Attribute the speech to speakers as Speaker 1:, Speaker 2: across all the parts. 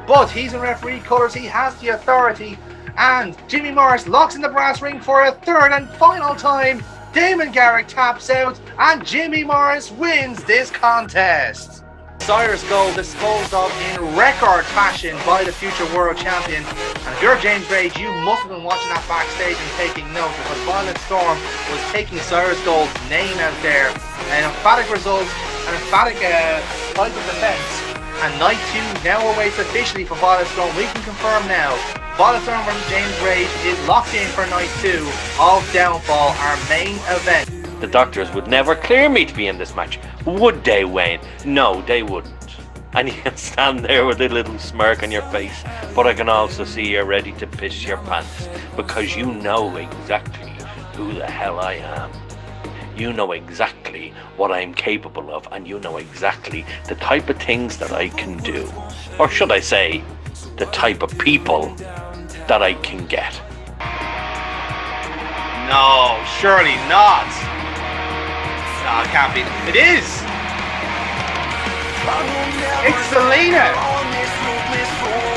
Speaker 1: but he's in referee colours, he has the authority, and Jimmy Morris locks in the brass ring for a third and final time. Damon Garrick taps out, and Jimmy Morris wins this contest. Cyrus Gold disposed of in record fashion by the future world champion. And if you're James Rage, you must have been watching that backstage and taking note, because Violent Storm was taking Cyrus Gold's name out there. An emphatic result, an emphatic type of defense. And night 2 now awaits officially for Violent Storm. We can confirm now, Violent Storm versus James Rage is locked in for night 2 of Downfall, our main event.
Speaker 2: The doctors would never clear me to be in this match, would they, Wayne? No, they wouldn't. And you can stand there with a little smirk on your face, but I can also see you're ready to piss your pants, because you know exactly who the hell I am. You know exactly what I'm capable of, and you know exactly the type of things that I can do. Or should I say, the type of people that I can get.
Speaker 1: No, surely not. No, it can't be. It is! It's Selena!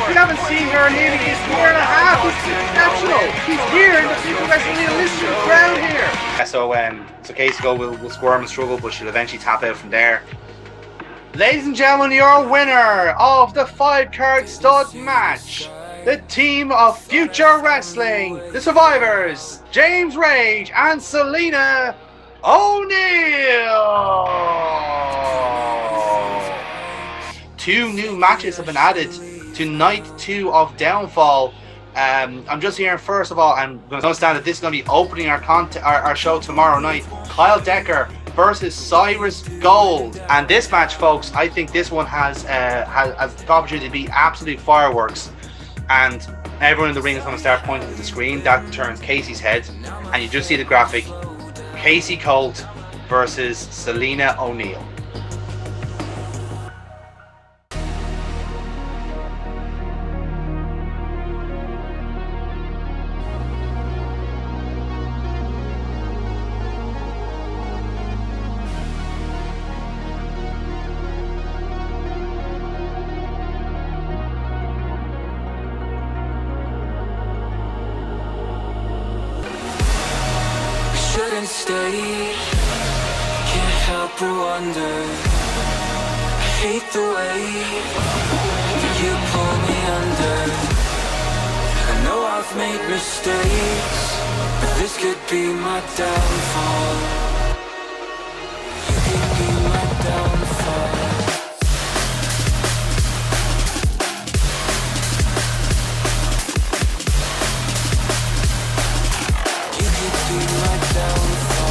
Speaker 1: We haven't seen her in nearly a year and a half. It's exceptional. She's here in the Future Wrestling Realistic crowd here. So Casey Gold will squirm and struggle, but she'll eventually tap out from there. Ladies and gentlemen, your winner of the 5-card stud match, the team of Future Wrestling, the Survivors, James Rage and Selena O'Neil. 2 new matches have been added to night 2 of Downfall. I'm just hearing, first of all, I'm going to understand that this is going to be opening our show tomorrow night. Kyle Decker versus Cyrus Gold. And this match, folks, I think this one has the opportunity to be absolute fireworks. And everyone in the ring is going to start pointing to the screen. That turns Casey's head. And you just see the graphic. Casey Colt versus Selena O'Neil.
Speaker 3: Stay, can't help but wonder. I hate the way that you pull me under. I know I've made mistakes, but this could be my downfall. You could be my downfall. You could be my downfall.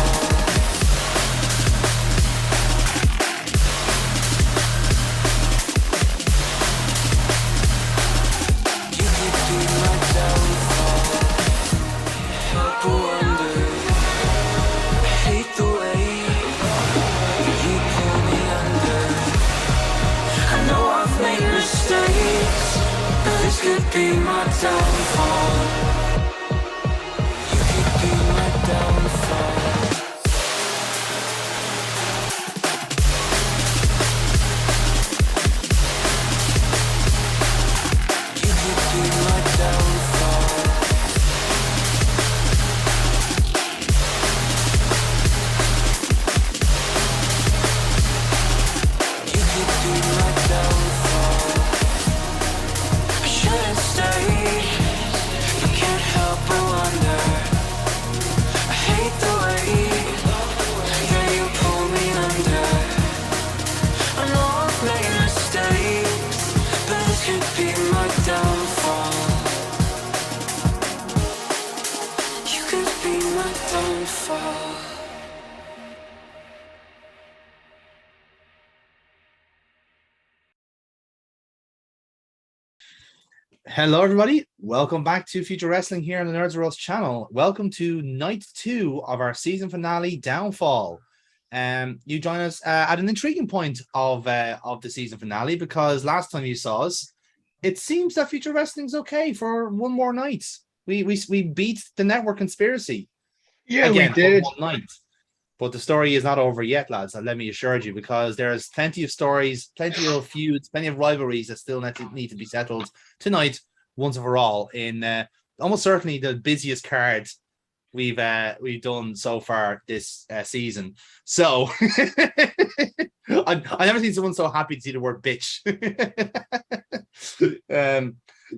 Speaker 3: Could be my downfall. You could be my downfall. You could be my downfall. You could be my downfall.
Speaker 1: Hello, everybody. Welcome back to Future Wrestling here on the Nerds Roast channel. Welcome to night 2 of our season finale, Downfall. You join us at an intriguing point of the season finale, because last time you saw us, it seems that Future Wrestling's okay for one more night. We beat the network conspiracy.
Speaker 4: Yeah,
Speaker 1: again,
Speaker 4: we did.
Speaker 1: for one night. But the story is not over yet, lads. And let me assure you, because there's plenty of stories, plenty of feuds, plenty of rivalries that still need to be settled tonight, once and for all, in almost certainly the busiest card we've done so far this season. So I never seen someone so happy to see the word bitch.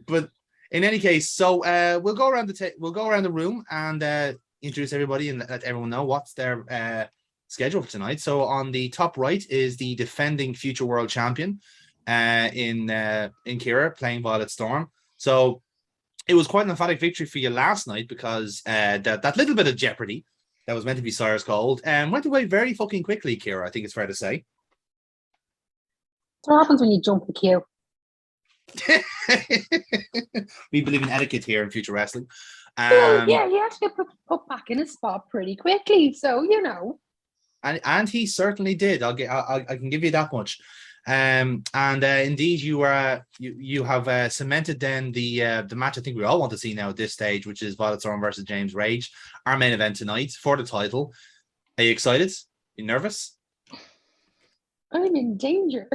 Speaker 1: But in any case, so we'll go around the room and introduce everybody and let everyone know what's their schedule for tonight. So on the top right is the defending future world champion in Kira playing Violet Storm. So it was quite an emphatic victory for you last night because that little bit of jeopardy that was meant to be Sire's Gold went away very fucking quickly, Kira. I think it's fair to say.
Speaker 4: That's what happens when you jump the queue.
Speaker 1: We believe in etiquette here in Future Wrestling.
Speaker 4: Yeah, he actually put back in his spot pretty quickly. So,
Speaker 1: And he certainly did. I can give you that much. Indeed, you have cemented then the match I think we all want to see now at this stage, which is Violet Storm versus James Rage, our main event tonight for the title. Are you excited? You nervous?
Speaker 4: I'm in danger.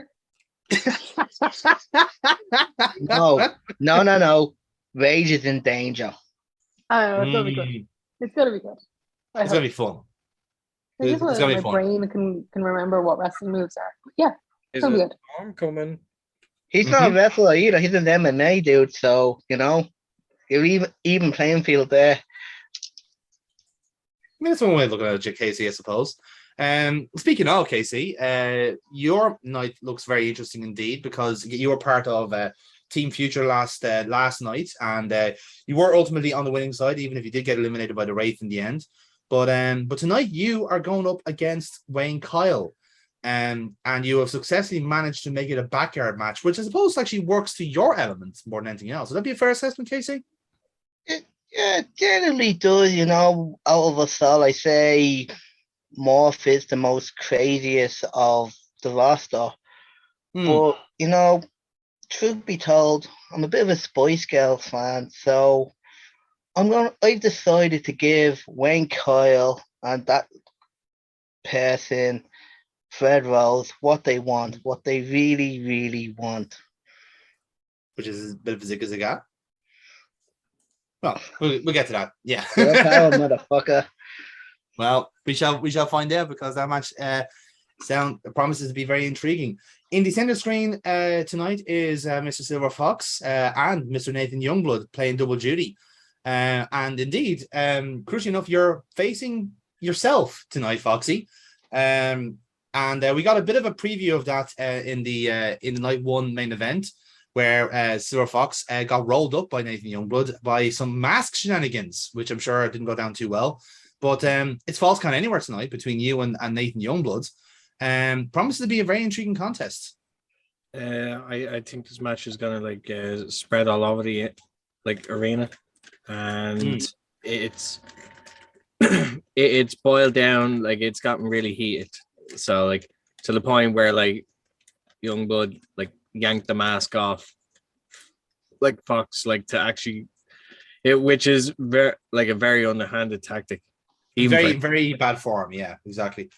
Speaker 5: No. Rage is in danger.
Speaker 4: I don't know, it's gonna be good. It's gonna be good.
Speaker 1: It's gonna be fun.
Speaker 4: It's
Speaker 1: gonna be
Speaker 4: my
Speaker 1: fun.
Speaker 4: brain can remember what wrestling moves are. But yeah,
Speaker 6: Is
Speaker 4: gonna be
Speaker 6: it
Speaker 4: good.
Speaker 6: Storm coming?
Speaker 5: He's not a wrestler either. He's an MMA dude. So, you're even playing field there.
Speaker 1: I mean, that's one way of looking at it, Casey, I suppose. Speaking of Casey, your night looks very interesting indeed because you were part of Team Future last night, and you were ultimately on the winning side, even if you did get eliminated by the Wraith in the end. But tonight you are going up against Wayne Kyle, and you have successfully managed to make it a backyard match, which I suppose actually works to your element more than anything else. Would that be a fair assessment, Casey?
Speaker 5: It generally does, out of us all, I say Morph is the most craziest of the roster. But, truth be told, I'm a bit of a Spice Girls fan, so I've decided to give Wayne Kyle and that person, Fred Rose, what they want, what they really, really want.
Speaker 1: Which is a bit of a zigga. Well, we'll get to that. Yeah.
Speaker 5: Power, motherfucker.
Speaker 1: Well, we shall find out because that match promises to be very intriguing. In the center screen tonight is Mr. Silver Fox and Mr. Nathan Youngblood playing double duty. And indeed, crucially enough, you're facing yourself tonight, Foxy. And we got a bit of a preview of that in the night one main event, where Silver Fox got rolled up by Nathan Youngblood by some mask shenanigans, which I'm sure didn't go down too well. But it's Falls Count Anywhere tonight between you and Nathan Youngblood. Promises to be a very intriguing contest.
Speaker 6: I think this match is gonna spread all over the arena, and it's it's boiled down, it's gotten really heated. So to the point where Youngblood yanked the mask off Fox to actually which is very a very underhanded tactic.
Speaker 1: Very, very bad form. Yeah, exactly.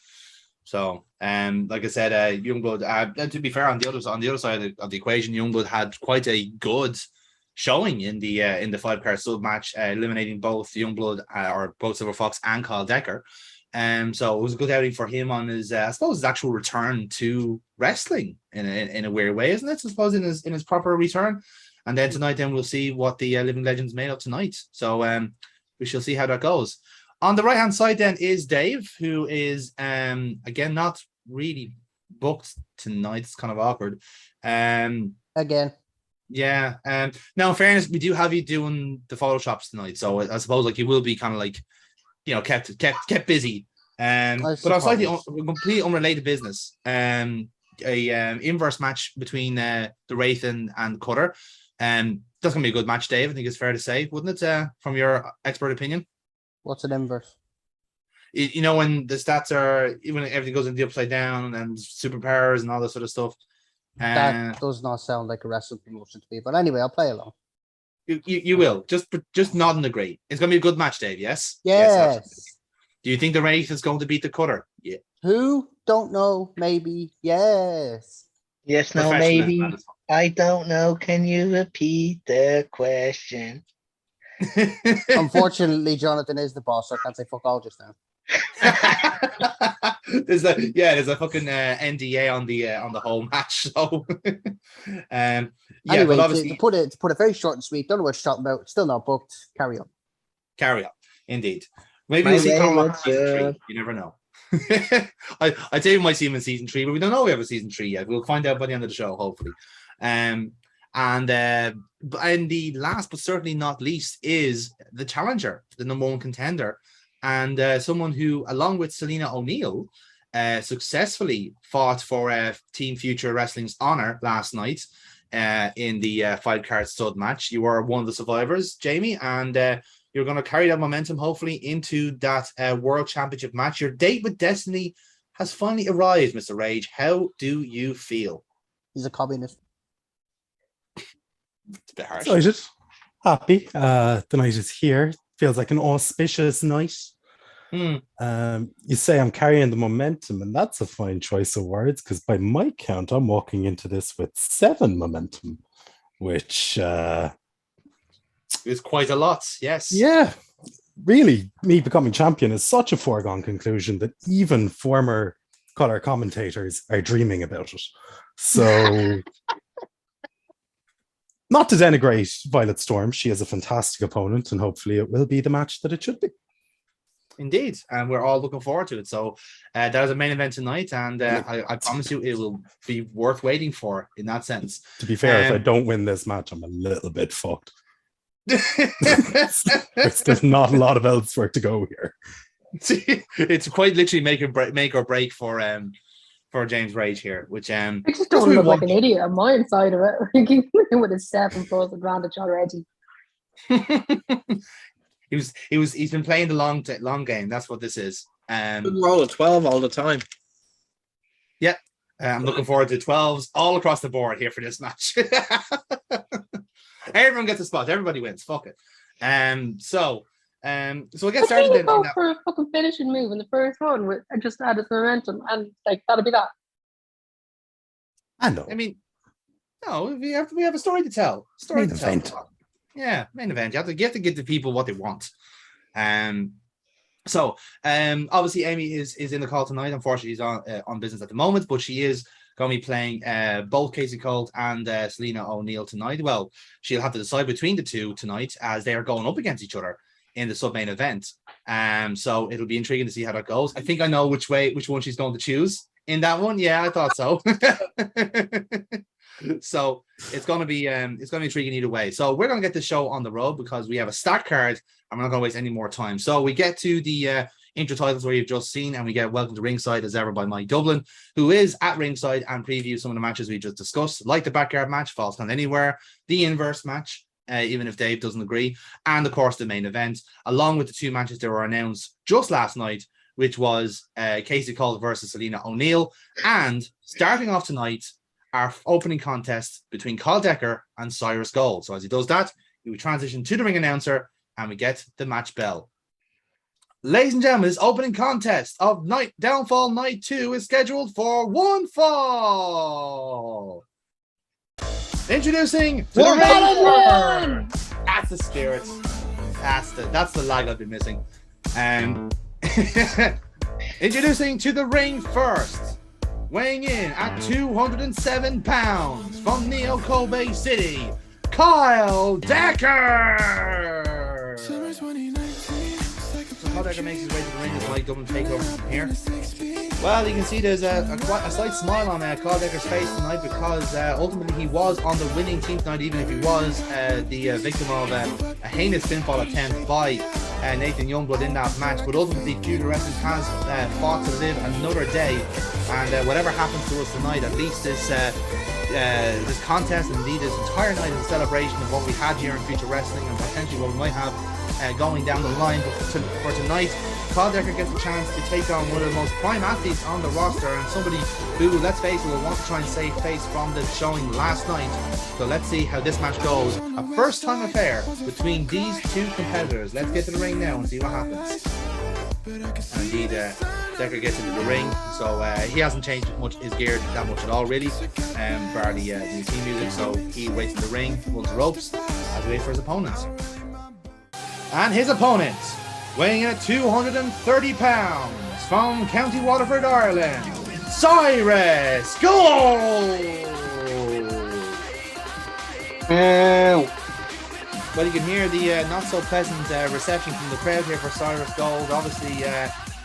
Speaker 1: So, like I said, Youngblood. To be fair, on the other side of the equation, Youngblood had quite a good showing in the 5-card sub match, eliminating both Youngblood or both Silver Fox and Kyle Decker. So it was a good outing for him on his, I suppose, his actual return to wrestling in a weird way, isn't it? I suppose in his proper return. And then tonight, we'll see what the Living Legends made of tonight. So we shall see how that goes. On the right-hand side then is Dave, who is, again, not really booked tonight. It's kind of awkward.
Speaker 7: Again.
Speaker 1: Yeah. Now, in fairness, we do have you doing the Photoshops tonight. So I suppose you will be kind of kept busy. But on slightly completely unrelated business, a inverse match between the Wraith and Cutter. That's going to be a good match, Dave. I think it's fair to say, wouldn't it, from your expert opinion?
Speaker 7: What's an inverse?
Speaker 1: When the stats are, when everything goes into the upside down and superpowers and all this sort of stuff.
Speaker 7: That does not sound like a wrestling promotion to me. But anyway, I'll play along.
Speaker 1: You will. Just nod and agree. It's going to be a good match, Dave, yes?
Speaker 7: Yes.
Speaker 1: Do you think the Wraith is going to beat the Cutter? Yeah.
Speaker 7: Who? Don't know. Maybe. Yes.
Speaker 5: Yes, no,
Speaker 1: Professionalism,
Speaker 5: maybe.
Speaker 1: that is
Speaker 5: I don't know. Can you repeat the question?
Speaker 7: Unfortunately, Jonathan is the boss, so I can't say fuck all just now.
Speaker 1: there's a fucking NDA on the whole match. So,
Speaker 7: Anyway,
Speaker 1: but obviously,
Speaker 7: to put it very short and sweet, don't know what you're talking about. Still not booked. Carry on.
Speaker 1: carry on. Indeed, maybe
Speaker 5: My
Speaker 1: we'll see Conor
Speaker 5: wayward
Speaker 1: in season 3.
Speaker 5: son.
Speaker 1: You never know. I'd say we might see him in season 3, but we don't know we have a season 3 yet. We'll find out by the end of the show, hopefully. And the last but certainly not least is the challenger, the number 1 contender, and someone who, along with Selena O'Neill, successfully fought for Team Future Wrestling's honor last night in the 5-card stud match. You were one of the survivors, Jamie, and you're going to carry that momentum hopefully into that World Championship match. Your date with Destiny has finally arrived, Mr. Rage. How do you feel?
Speaker 7: He's a communist.
Speaker 1: It's a bit harsh.
Speaker 8: Excited, happy. The night is here. Feels like an auspicious night. You say I'm carrying the momentum, and that's a fine choice of words because by my count, I'm walking into this with 7 momentum, which
Speaker 1: It's quite a lot, yes.
Speaker 8: yeah, really, me becoming champion is such a foregone conclusion that even former color commentators are dreaming about it. So. Not to denigrate Violet Storm, she is a fantastic opponent, and hopefully it will be the match that it should be.
Speaker 1: Indeed, and we're all looking forward to it. So that is a main event tonight, and I promise you it will be worth waiting for in that sense.
Speaker 8: To be fair, if I don't win this match, I'm a little bit fucked. There's not a lot of else for it to go here.
Speaker 1: It's quite literally make or break for James Rage here, which
Speaker 4: I just don't look like an idiot on my side of it. He's with his 7+ advantage already.
Speaker 1: He's been playing the long game. That's what this is.
Speaker 6: Roll of 12 all the time.
Speaker 1: Yeah, I'm looking forward to 12s all across the board here for this match. Everyone gets a spot. Everybody wins. Fuck it. So we'll get started.
Speaker 4: Then go for a fucking finishing move in the first one with just add its momentum, and like that'll be that.
Speaker 8: I know.
Speaker 1: I mean, no, we have a story to tell.
Speaker 8: Main event.
Speaker 1: Yeah, main event. You have to give the people what they want. So obviously Amy is in the call tonight. Unfortunately, she's on business at the moment, but she is going to be playing both Casey Colt and Selena O'Neill tonight. Well, she'll have to decide between the two tonight as they are going up against each other in the sub-main event. So it'll be intriguing to see how that goes. I think I know which one she's going to choose in that one. Yeah, I thought so. So it's going to be intriguing either way. So we're going to get the show on the road because we have a stack card and we're not going to waste any more time. So we get to the intro titles where you've just seen, and we get welcome to ringside as ever by Mike Dublin, who is at ringside and previews some of the matches we just discussed, like the backyard match, Falls Count Anywhere, the inverse match, even if Dave doesn't agree, and of course the main event, along with the 2 matches that were announced just last night, which was Casey Colt versus Selena O'Neill, and starting off tonight, our opening contest between Carl Decker and Cyrus Gold. So as he does that, we transition to the ring announcer and we get the match bell. Ladies and gentlemen, this opening contest of Downfall Night 2 is scheduled for 1 fall. Introducing to the ring. That's the spirit. That's the lag I've been missing. Introducing to the ring first, weighing in at 207 pounds from Neo Kobe City, Kyle Decker. So Kyle Decker makes his way to the ring as Mike Dublin take over from here. Well, you can see there's a slight smile on Kyle Decker's face tonight because ultimately he was on the winning team tonight, even if he was the victim of a heinous pinfall attempt by Nathan Youngblood in that match. But ultimately, Future Wrestling has fought to live another day, and whatever happens to us tonight, at least this contest, and indeed this entire night, is a celebration of what we had here in Future Wrestling and potentially what we might have going down the line. But for tonight, Kyle Decker gets a chance to take on one of the most prime athletes on the roster, and somebody who, let's face it, will want to try and save face from the showing last night. So let's see how this match goes. A first time affair between these two competitors. Let's get to the ring now and see what happens. And indeed, Decker gets into the ring, so he hasn't changed much his gear that much at all, really. Bar the new team music, so he waits in the ring, runs the ropes, as we wait for his opponents. And his opponent, weighing in at 230 pounds, from County Waterford, Ireland, Cyrus Gold! Well, you can hear the not so pleasant reception from the crowd here for Cyrus Gold. Obviously,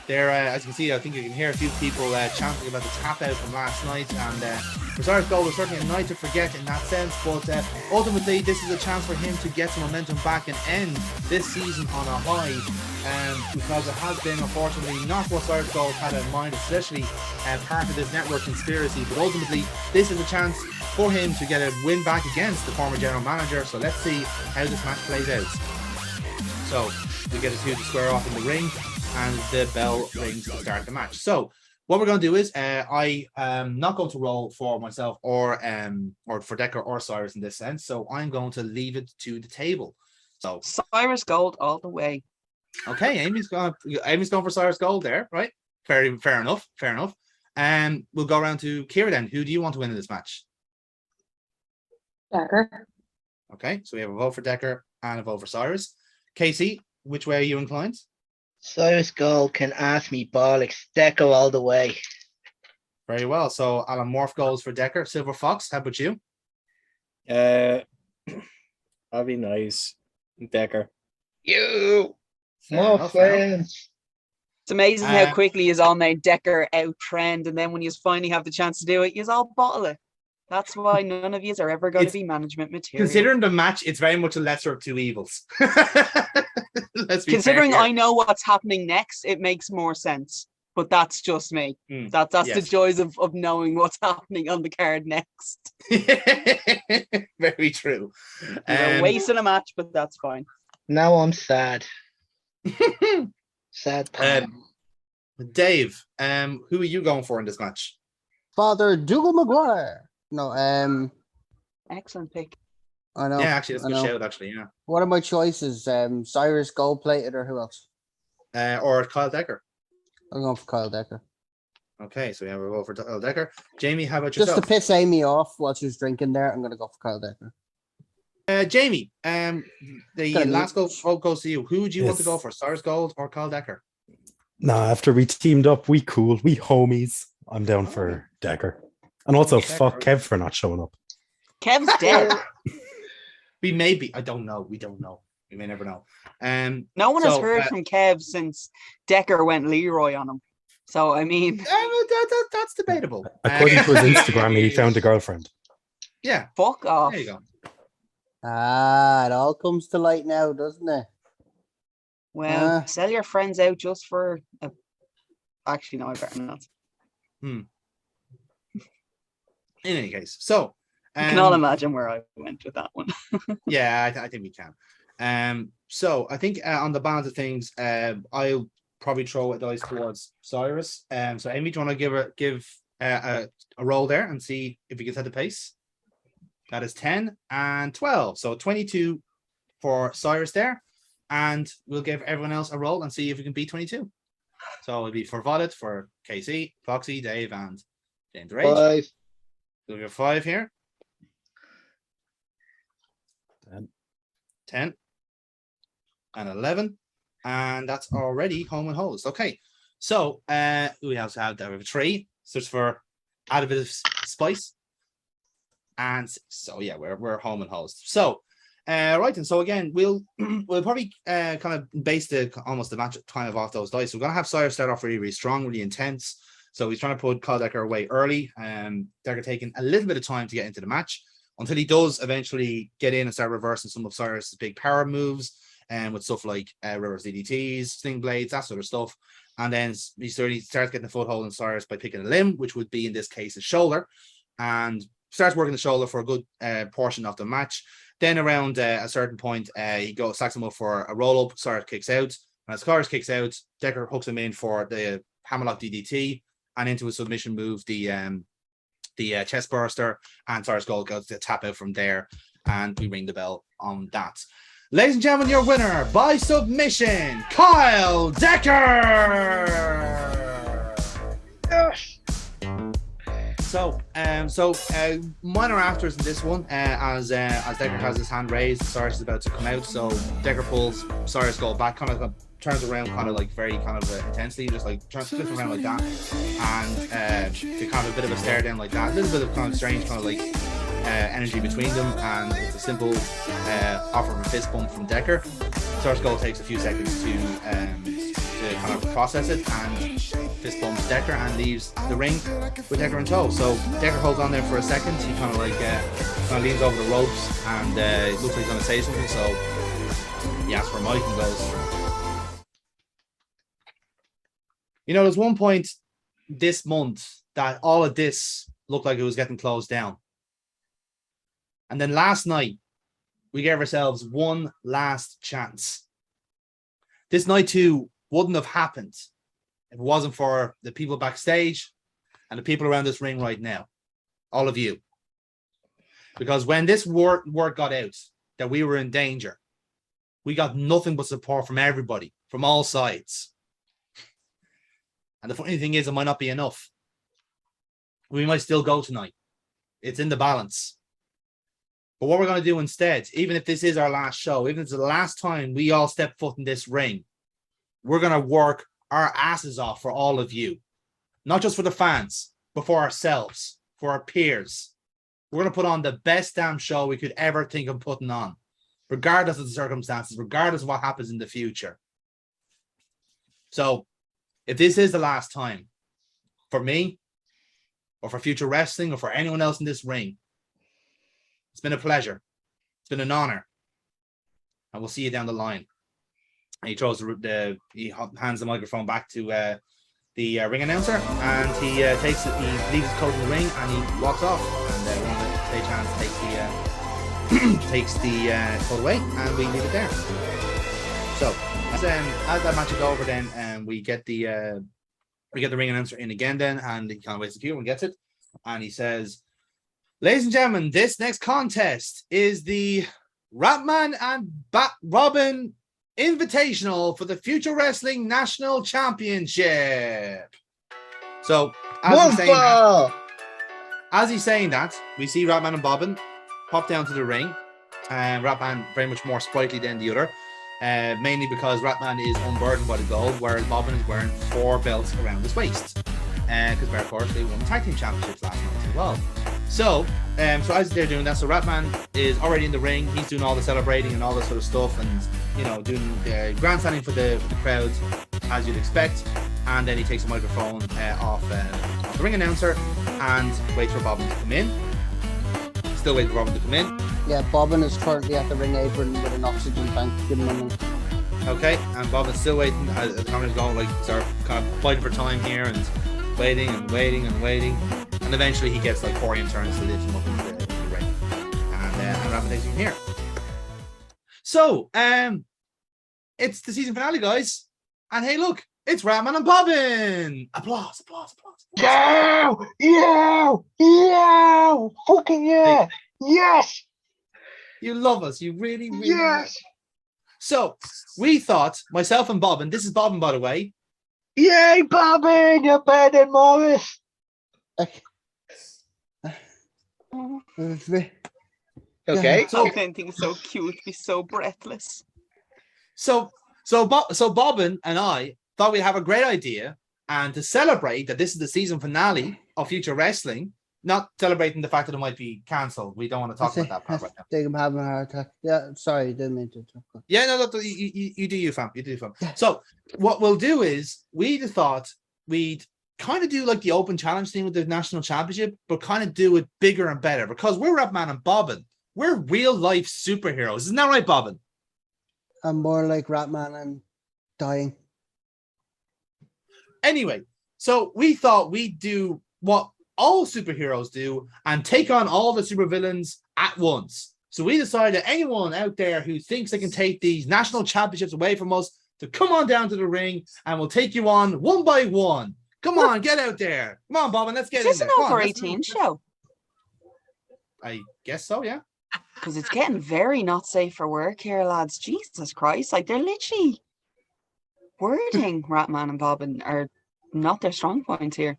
Speaker 1: there, as you can see, I think you can hear a few people chanting about the tap out from last night. And for Cyrus Gold, it's certainly a night to forget in that sense. But ultimately, this is a chance for him to get some momentum back and end this season on a high. Because it has been, unfortunately, not what Cyrus Gold had in mind, especially part of this network conspiracy. But ultimately, this is a chance for him to get a win back against the former general manager. So let's see how this match plays out. So we get the two to square off in the ring, and the bell rings to start the match. So what we're going to do is I am not going to roll for myself or for Decker or Cyrus in this sense. So I'm going to leave it to the table. So
Speaker 9: Cyrus Gold all the way.
Speaker 1: Okay, Amy's going for Cyrus Gold there, right? Fair enough. And we'll go around to Kira then. Who do you want to win in this match?
Speaker 4: Decker.
Speaker 1: Okay, so we have a vote for Decker and a vote for Cyrus. Casey, which way are you inclined?
Speaker 5: Cyrus Gold can ask me bollocks. Decker all the way.
Speaker 1: Very well. So Alan Morph goes for Decker. Silver Fox, how about you?
Speaker 6: That'd be nice. Decker.
Speaker 5: You.
Speaker 1: Fair
Speaker 5: More
Speaker 1: enough, fair enough.
Speaker 5: friends.
Speaker 9: It's amazing how quickly he's all made Decker out trend, and then when you finally have the chance to do it, you all bottle it. That's why none of you are ever going to be management material.
Speaker 1: Considering the match, it's very much a lesser of two evils. Let's be
Speaker 9: Considering
Speaker 1: fair.
Speaker 9: I know what's happening next, it makes more sense. But that's just me. That's
Speaker 1: yes.
Speaker 9: the joys of knowing what's happening on the card next.
Speaker 1: Very true.
Speaker 9: You're wasting a match, but that's fine.
Speaker 5: Now I'm sad. Sad.
Speaker 1: Dave, who are you going for in this match?
Speaker 7: Father Dougal Maguire. No,
Speaker 9: Excellent pick.
Speaker 7: I know.
Speaker 1: Yeah, actually, that's a good
Speaker 7: I know.
Speaker 1: shout, actually, yeah.
Speaker 7: What are my choices? Cyrus Gold Plated or who else?
Speaker 1: Or Kyle Decker.
Speaker 7: I'm going for Kyle Decker.
Speaker 1: Okay, so we have a vote for Kyle Decker. Jamie, how about
Speaker 7: Just
Speaker 1: yourself?
Speaker 7: to piss Amy off while she was drinking there, I'm going to go for Kyle Decker.
Speaker 1: Jamie, the
Speaker 7: Got a
Speaker 1: last vote goes to you. Who would you want to
Speaker 8: Yes.
Speaker 1: go for, Cyrus Gold or Kyle Decker?
Speaker 8: Nah, after we teamed up, we cool, we homies. I'm down for Decker. And also, fuck Kev for not showing up.
Speaker 9: Kev's dead.
Speaker 1: We may be. I don't know. We don't know. We may never know.
Speaker 9: No one has
Speaker 1: So,
Speaker 9: heard from Kev since Decker went Leroy on him. So, I mean,
Speaker 1: that's debatable.
Speaker 8: According to his Instagram, he found a girlfriend.
Speaker 1: Yeah,
Speaker 9: fuck off.
Speaker 1: there you go.
Speaker 7: Ah, it all comes to light now, doesn't it?
Speaker 9: Well, sell your friends out just for a... Actually, no, I better not.
Speaker 1: In any case, so
Speaker 9: You can all imagine where I went with that one.
Speaker 1: yeah, I think we can. So I think on the balance of things, I'll probably throw a dice towards Cyrus. So Amy, do you want to give a roll there and see if we can set the pace? That is 10 and 12, so 22 for Cyrus there, and we'll give everyone else a roll and see if we can beat 22. So it'll be for Violet, for Casey, Foxy, Dave, and James Rage.
Speaker 5: 5.
Speaker 1: We'll get 5 here. 10 and 11, and that's already home and host. Okay, so we also have that. We have a 3, so it's for add a bit of spice, and so yeah, we're home and host. So right, and so again, we'll probably kind of base almost the match kind of off those dice. So we're gonna have Cyrus start off really strong, really intense. So he's trying to put Kyle Decker away early. Decker taking a little bit of time to get into the match until he does eventually get in and start reversing some of Cyrus's big power moves, and with stuff like reverse DDTs, sling blades, that sort of stuff. And then he starts getting a foothold in Cyrus by picking a limb, which would be in this case his shoulder, and starts working the shoulder for a good portion of the match. Then around a certain point, he stacks him up for a roll up. Cyrus kicks out, and as Cyrus kicks out, Decker hooks him in for the hammerlock DDT and into a submission move, the chest burster, and Cyrus Gold goes to tap out from there, and we ring the bell on that. Ladies and gentlemen, your winner by submission, Kyle Decker.
Speaker 5: Yes.
Speaker 1: So, minor afters in this one, as Decker has his hand raised, Cyrus is about to come out. So Decker pulls Cyrus' goal back, kind of turns around, kind of like very kind of intensely, just like flips around like that, and they kind of a bit of a stare down like that, a little bit of kind of strange kind of like energy between them, and it's a simple offer of a fist bump from Decker. Cyrus' goal takes a few seconds to kind of process it, and fist bumps Decker and leaves the ring with Decker in tow. So Decker holds on there for a second. He kind of like leans over the ropes, and it looks like he's going to say something. So he asks for a mic and goes, there's one point this month that all of this looked like it was getting closed down. And then last night, we gave ourselves one last chance. This night too wouldn't have happened if it wasn't for the people backstage and the people around this ring right now, all of you. Because when this word got out that we were in danger, we got nothing but support from everybody, from all sides. And the funny thing is, it might not be enough. We might still go tonight. It's in the balance. But what we're going to do instead, even if this is our last show, even if it's the last time we all step foot in this ring, we're going to work our asses off for all of you. Not just for the fans, but for ourselves, for our peers. We're going to put on the best damn show we could ever think of putting on, regardless of the circumstances, regardless of what happens in the future. So, if this is the last time for me, or for Future Wrestling, or for anyone else in this ring, it's been a pleasure. It's been an honor. And we'll see you down the line. And he he hands the microphone back to the ring announcer, and he leaves his coat in the ring, and he walks off. And one of the stage hands takes the coat away, and we leave it there. So as that match is over, then we get the ring announcer in again, then, and he kind of waits the cue and gets it, and he says, "Ladies and gentlemen, this next contest is the Ratman and Robin Invitational for the Future Wrestling National Championship." So as he's saying that, we see Ratman and Bobbin pop down to the ring, and Ratman very much more sprightly than the other, mainly because Ratman is unburdened by the gold, whereas Bobbin is wearing 4 belts around his waist, because of course they won the tag team championships last night as well. So as they're doing that, so Ratman is already in the ring. He's doing all the celebrating and all this sort of stuff, and doing the grandstanding for the crowds, as you'd expect. And then he takes the microphone off the ring announcer and waits for Bobbin to come in. Still waiting for Bobbin to come in.
Speaker 7: Yeah, Bobbin is currently at the ring apron with an oxygen tank. Give him a minute.
Speaker 1: Okay, and Bobbin's still waiting as the camera's going, like, start kind of fighting for time here, and waiting and waiting and waiting. And eventually he gets like 4 turns to lift him up into the ring. And Ratman takes him here. So, it's the season finale, guys. And hey, look, it's Ratman and Bobbin. Applause, applause, applause.
Speaker 5: Yeah! Yeah! Yeah! Fucking yeah! Yes!
Speaker 1: You love us. You really, really
Speaker 5: Yes!
Speaker 1: love us. So, we thought, myself and Bobbin, this is Bobbin, by the way.
Speaker 5: Yay, Bobbin! You're better than Morris. Okay.
Speaker 9: So anything so cute, be so breathless.
Speaker 1: So Bobbin and I thought we'd have a great idea, and to celebrate that this is the season finale of Future Wrestling, not celebrating the fact that it might be cancelled. We don't want to talk about that part right now.
Speaker 7: Think I'm having a heart attack. Yeah, sorry, didn't mean to.
Speaker 1: Yeah, no, you do you, fam. You do you, fam. So what we'll do is we just thought we'd kind of do like the open challenge thing with the national championship, but kind of do it bigger and better, because we're Ratman and Bobbin. We're real life superheroes. Isn't that right, Bobbin?
Speaker 7: I'm more like Ratman and dying.
Speaker 1: Anyway, so we thought we'd do what all superheroes do and take on all the supervillains at once. So we decided anyone out there who thinks they can take these national championships away from us to come on down to the ring, and we'll take you on one by one. Come on, get out there. Come on, Bobbin, let's get in there.
Speaker 9: Is this an over 18 show?
Speaker 1: I guess so, yeah.
Speaker 9: Because it's getting very not safe for work here, lads. Jesus Christ. Like, they're literally wording Ratman and Bobbin are not their strong points here.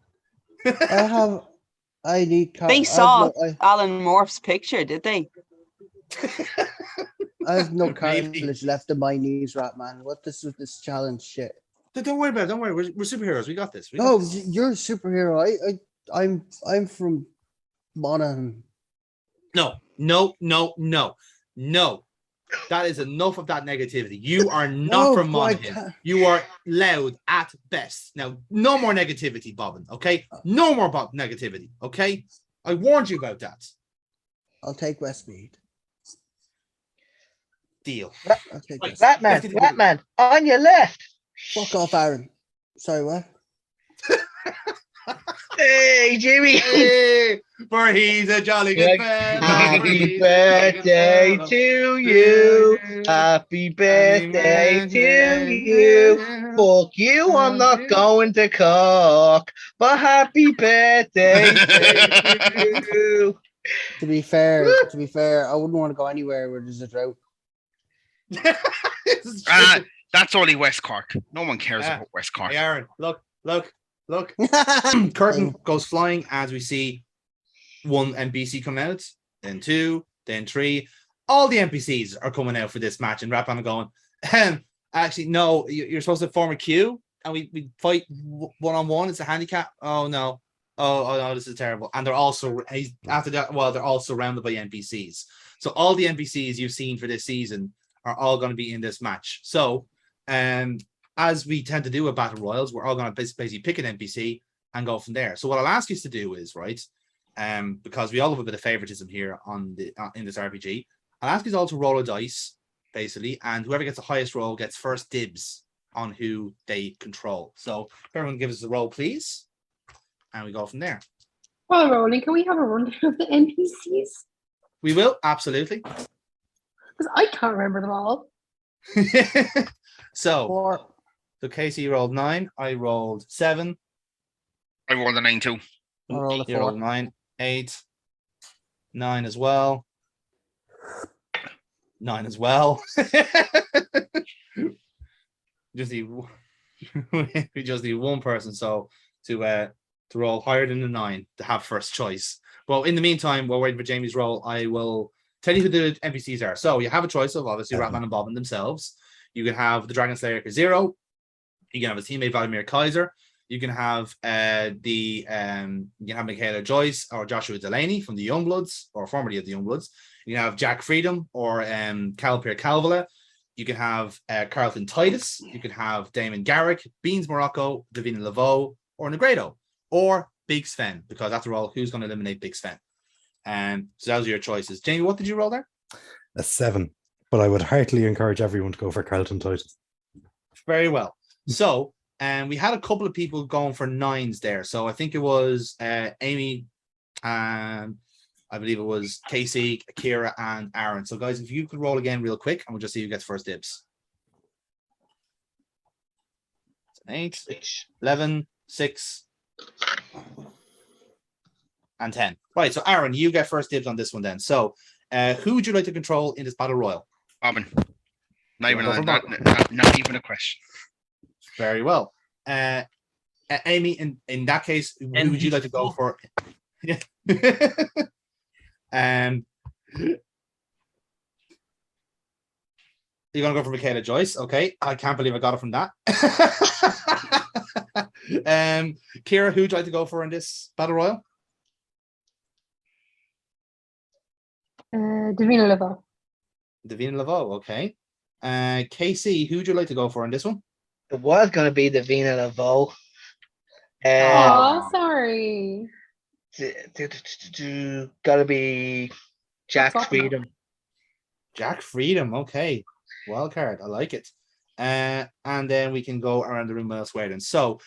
Speaker 7: I need.
Speaker 9: They saw Alan Morph's picture, did they?
Speaker 7: I have no
Speaker 1: Maybe.
Speaker 7: cartilage left in my knees, Ratman. What this with this challenge shit?
Speaker 1: Don't worry about it. Don't worry. We're superheroes. We got this. We got
Speaker 7: No,
Speaker 1: this.
Speaker 7: you're a superhero. I'm from Monaghan.
Speaker 1: No. That is enough of that negativity. You are not
Speaker 7: No,
Speaker 1: from
Speaker 7: but I
Speaker 1: Monaghan.
Speaker 7: can't-
Speaker 1: You are loud at best. Now, no more negativity, Bobbin. Okay, no more negativity. Okay, I warned you about that.
Speaker 7: I'll take Westmead.
Speaker 1: Deal.
Speaker 7: I'll take
Speaker 1: Right.
Speaker 7: Westmead.
Speaker 5: Ratman, on your left.
Speaker 7: Fuck off, Aaron. Sorry, what?
Speaker 5: Hey, Jimmy.
Speaker 1: Hey, for he's a jolly good man.
Speaker 5: Happy birthday to you. Happy birthday to you. Fuck you, I'm not going to cook. But happy birthday to you.
Speaker 7: To be fair, I wouldn't want to go anywhere where there's a drought.
Speaker 10: That's only West Cork. No one cares about West Cork.
Speaker 1: Hey, Aaron, look. Curtain goes flying as we see one NPC come out, then two, then three. All the NPCs are coming out for this match, and Ratman are going, actually, no, you're supposed to form a queue, and we fight one-on-one. It's a handicap. Oh, no. Oh, no, this is terrible. And they're also, after that, well, they're all surrounded by NPCs. So all the NPCs you've seen for this season are all going to be in this match. So, as we tend to do with Battle Royals, we're all going to basically pick an NPC and go from there. So what I'll ask you to do is, right, because we all have a bit of favoritism here on the in this RPG, I'll ask you all to roll a dice, basically, and whoever gets the highest roll gets first dibs on who they control. So everyone give us a roll, please, and we go from there.
Speaker 4: While rolling, can we have a rundown of the NPCs?
Speaker 1: We will, absolutely.
Speaker 4: Because I can't remember them all.
Speaker 1: So Casey rolled 9, I rolled 7.
Speaker 10: I rolled a 9 too.
Speaker 7: I rolled a
Speaker 1: You
Speaker 7: 4.
Speaker 1: rolled 9, 8, 9 as well. 9 as well. just need we just need one person to roll higher than the 9 to have first choice. Well, in the meantime, while waiting for Jamie's roll, I will tell you who the NPCs are. So you have a choice of obviously Ratman and Bobbin themselves. You can have the Dragon Slayer Zero. You can have his teammate Vladimir Kaiser. You can have Michaela Joyce or Joshua Delaney from the Youngbloods, or formerly of the Youngbloods. You can have Jack Freedom or Calpir Calvala. You can have Carlton Titus. You can have Damon Garrick, Beans Morocco, Davina Laveau, or Negredo, or Big Sven, because after all, who's going to eliminate Big Sven? So those are your choices. Jamie, what did you roll there?
Speaker 8: A 7. But I would heartily encourage everyone to go for Carlton Titus.
Speaker 1: Very well. So, we had a couple of people going for 9s there. So I think it was Amy, I believe it was Casey, Akira, and Aaron. So guys, if you could roll again real quick, and we'll just see who gets first dibs. 8, 11, 6, and 10. Right, so Aaron, you get first dibs on this one then. So who would you like to control in this battle royal?
Speaker 10: Bobbin. Not even a question.
Speaker 1: Very well. Amy, in that case, who would you like to go for? You're gonna go for Michaela Joyce, okay? I can't believe I got it from that. Kira, who would you like to go for in this battle royal?
Speaker 4: Davina Laveau.
Speaker 1: Davina Laveau, okay. KC, who would you like to go for in this one?
Speaker 5: It was going to be Davina Laveau.
Speaker 4: Oh, sorry.
Speaker 5: Got to be Jack Freedom.
Speaker 1: Jack Freedom, okay. Wild card, I like it. And then we can go around the room elsewhere then. So,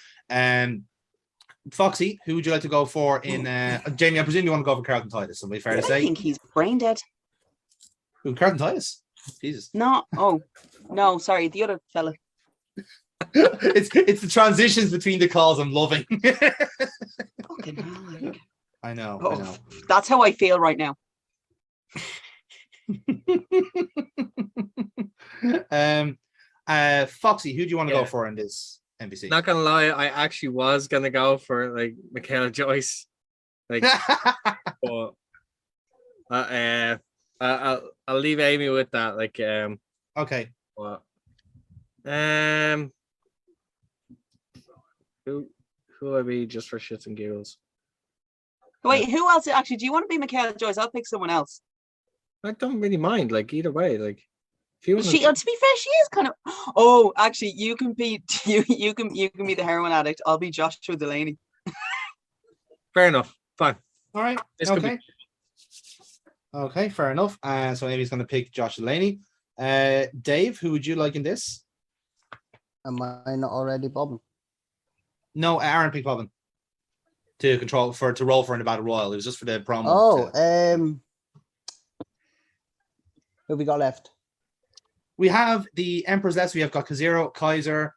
Speaker 1: Foxy, who would you like to go for in Jamie? I presume you want to go for Carlton Titus. Somebody fair to say?
Speaker 9: I think he's brain dead.
Speaker 1: Who, Carlton Titus? Jesus.
Speaker 9: No, no, sorry, the other fella.
Speaker 1: it's the transitions between the calls I'm loving.
Speaker 9: Fucking hell.
Speaker 1: I know.
Speaker 9: That's how I feel right now.
Speaker 1: Foxy, who do you want to go
Speaker 6: Yeah.
Speaker 1: for in this NPC?
Speaker 6: Not gonna lie, I actually was gonna go for like Michaela Joyce, like, but I'll leave Amy with that. Like,
Speaker 1: Okay.
Speaker 6: what? Who would I be just for shits and giggles?
Speaker 9: Wait, who else? Actually, do you want to be Michaela Joyce? I'll pick someone else.
Speaker 6: I don't really mind. Like either way, like if you want
Speaker 9: She, to be fair, she is kind of. Oh, actually, you can be you can be the heroin addict. I'll be Joshua Delaney.
Speaker 6: fair enough. Fine.
Speaker 1: All right.
Speaker 6: This could be-
Speaker 1: Okay. Okay, fair enough. So Amy's going to pick Josh Delaney. Dave, who would you like in this?
Speaker 7: Am I not already bobbing?
Speaker 1: No, Aaron picked Bobbin to roll for in the battle royal. It was just for the promo.
Speaker 7: Oh, who we got left?
Speaker 1: We have the Emperor's List. We have got Kazero, Kaiser,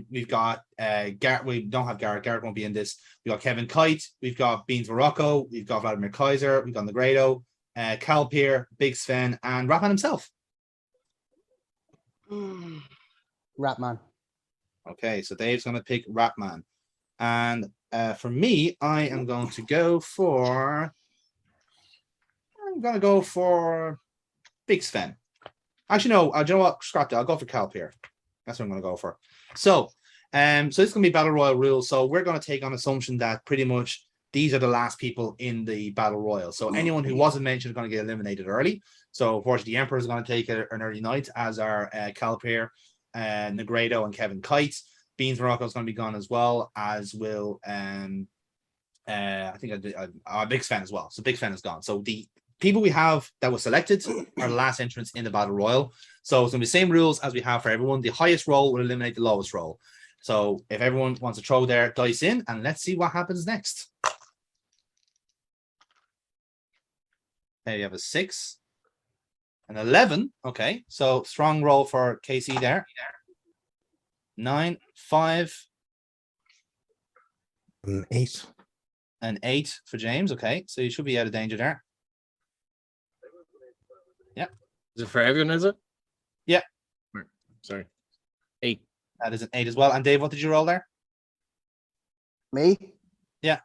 Speaker 1: we've got Garrett. We don't have Garrett. Garrett won't be in this. We've got Kevin Kite. We've got Beans Morocco. We've got Vladimir Kaiser. We've got Negredo, Calpier, Big Sven, and Ratman himself.
Speaker 7: Ratman.
Speaker 1: Okay, so Dave's going to pick Ratman. And for me, I am going to go for... Big Sven. Actually, no, do you know what? Scrap that. I'll go for Calpier. That's what I'm going to go for. So this is going to be Battle Royal rules. So we're going to take on assumption that pretty much these are the last people in the Battle Royal. So anyone who wasn't mentioned is going to get eliminated early. So unfortunately, the Emperor is going to take an early night, as are Calpier, Negredo, and Kevin Kite. Beans Morocco is going to be gone as well, as will I think Big Sven as well. So Big Sven is gone. So the people we have that were selected are the last entrants in the Battle Royal. So it's going to be the same rules as we have for everyone. The highest roll will eliminate the lowest roll. So if everyone wants to throw their dice in, and let's see what happens next. There you have a 6. An 11. Okay, so strong roll for KC there. 9, 5.
Speaker 8: An 8.
Speaker 1: An 8 for James. Okay, so you should be out of danger there. Yeah.
Speaker 6: Is it for everyone, is it?
Speaker 1: Yeah.
Speaker 6: Sorry. 8.
Speaker 1: That is an 8 as well. And Dave, what did you roll there?
Speaker 7: Me?
Speaker 1: Yeah.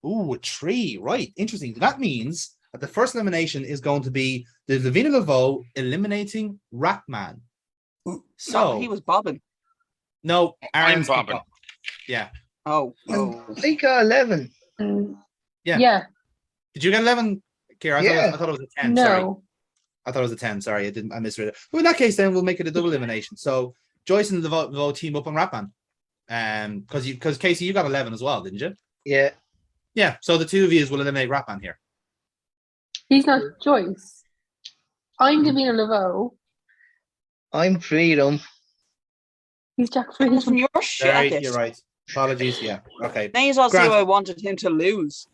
Speaker 1: Ooh, a 3. Right. Interesting. That means that the first elimination is going to be the Davina Laveau eliminating Ratman. So
Speaker 9: he was bobbing.
Speaker 1: No, Aaron's
Speaker 10: bobbing.
Speaker 1: Yeah.
Speaker 9: Oh.
Speaker 5: I got 11.
Speaker 1: Yeah.
Speaker 4: Yeah.
Speaker 1: Did you get 11, Kira? I thought it was a 10.
Speaker 4: No.
Speaker 1: Sorry. I thought it was a 10. Sorry, I misread it. Well, in that case, then we'll make it a double elimination. So Joyce and the vote team up on Ratman. Because Casey, you got 11 as well, didn't you?
Speaker 5: Yeah.
Speaker 1: Yeah. So the two of you will eliminate Ratman here.
Speaker 4: He's not Joyce. I'm Davina Laveau.
Speaker 5: I'm Freedom.
Speaker 4: He's Jack
Speaker 9: From
Speaker 4: Freedom.
Speaker 9: your shit.
Speaker 1: You're right. Apologies. Yeah. Okay.
Speaker 9: Now you all see
Speaker 1: Grant.
Speaker 9: who I wanted him to lose.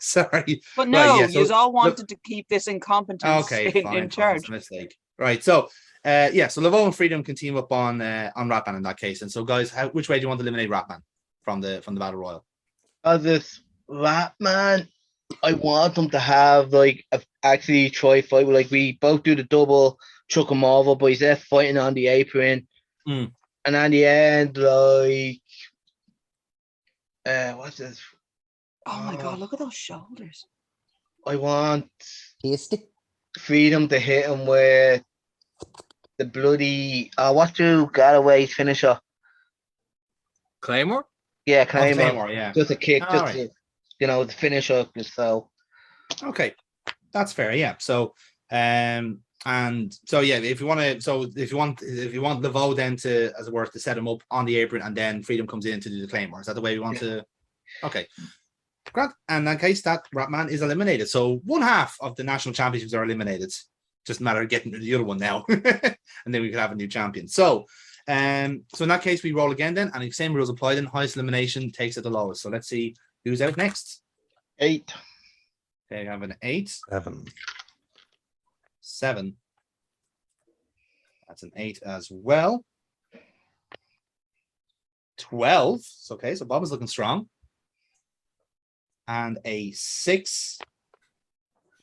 Speaker 1: Sorry.
Speaker 9: But no,
Speaker 1: Right, yeah,
Speaker 9: you
Speaker 1: so
Speaker 9: all wanted to keep this incompetence
Speaker 1: Okay,
Speaker 9: in charge.
Speaker 1: It's a mistake. Right. So so Laveau and Freedom can team up on Ratman in that case. And so guys, which way do you want to eliminate Ratman from the Battle Royal?
Speaker 5: This Ratman, I want them to have actually try fight. Like we both do the double, chuck him over, but he's there fighting on the apron.
Speaker 1: Mm.
Speaker 5: And at the end, what's this?
Speaker 9: Oh my god, look at those shoulders.
Speaker 5: I want
Speaker 7: Tasty.
Speaker 5: Freedom to hit him with the bloody what's your Galloway's finisher?
Speaker 6: Claymore?
Speaker 5: Yeah, Claymore.
Speaker 1: Claymore, yeah.
Speaker 5: Just a kick,
Speaker 1: All right.
Speaker 5: the finisher. So
Speaker 1: Okay, that's fair. Yeah. So and so yeah, if you want Laveau then to, as it were, to set him up on the apron, and then Freedom comes in to do the Claymore. Is that the way we want to? Okay. Great. And in that case, that Ratman is eliminated. So one half of the national championships are eliminated. Just a matter of getting to the other one now, and then we could have a new champion. So in that case, we roll again then, and the same rules apply. Then highest elimination takes it the lowest. So let's see who's out next.
Speaker 5: 8.
Speaker 1: Okay, I have an 8. 7. That's an 8 as well. 12. Okay, so Bob is looking strong. and a 6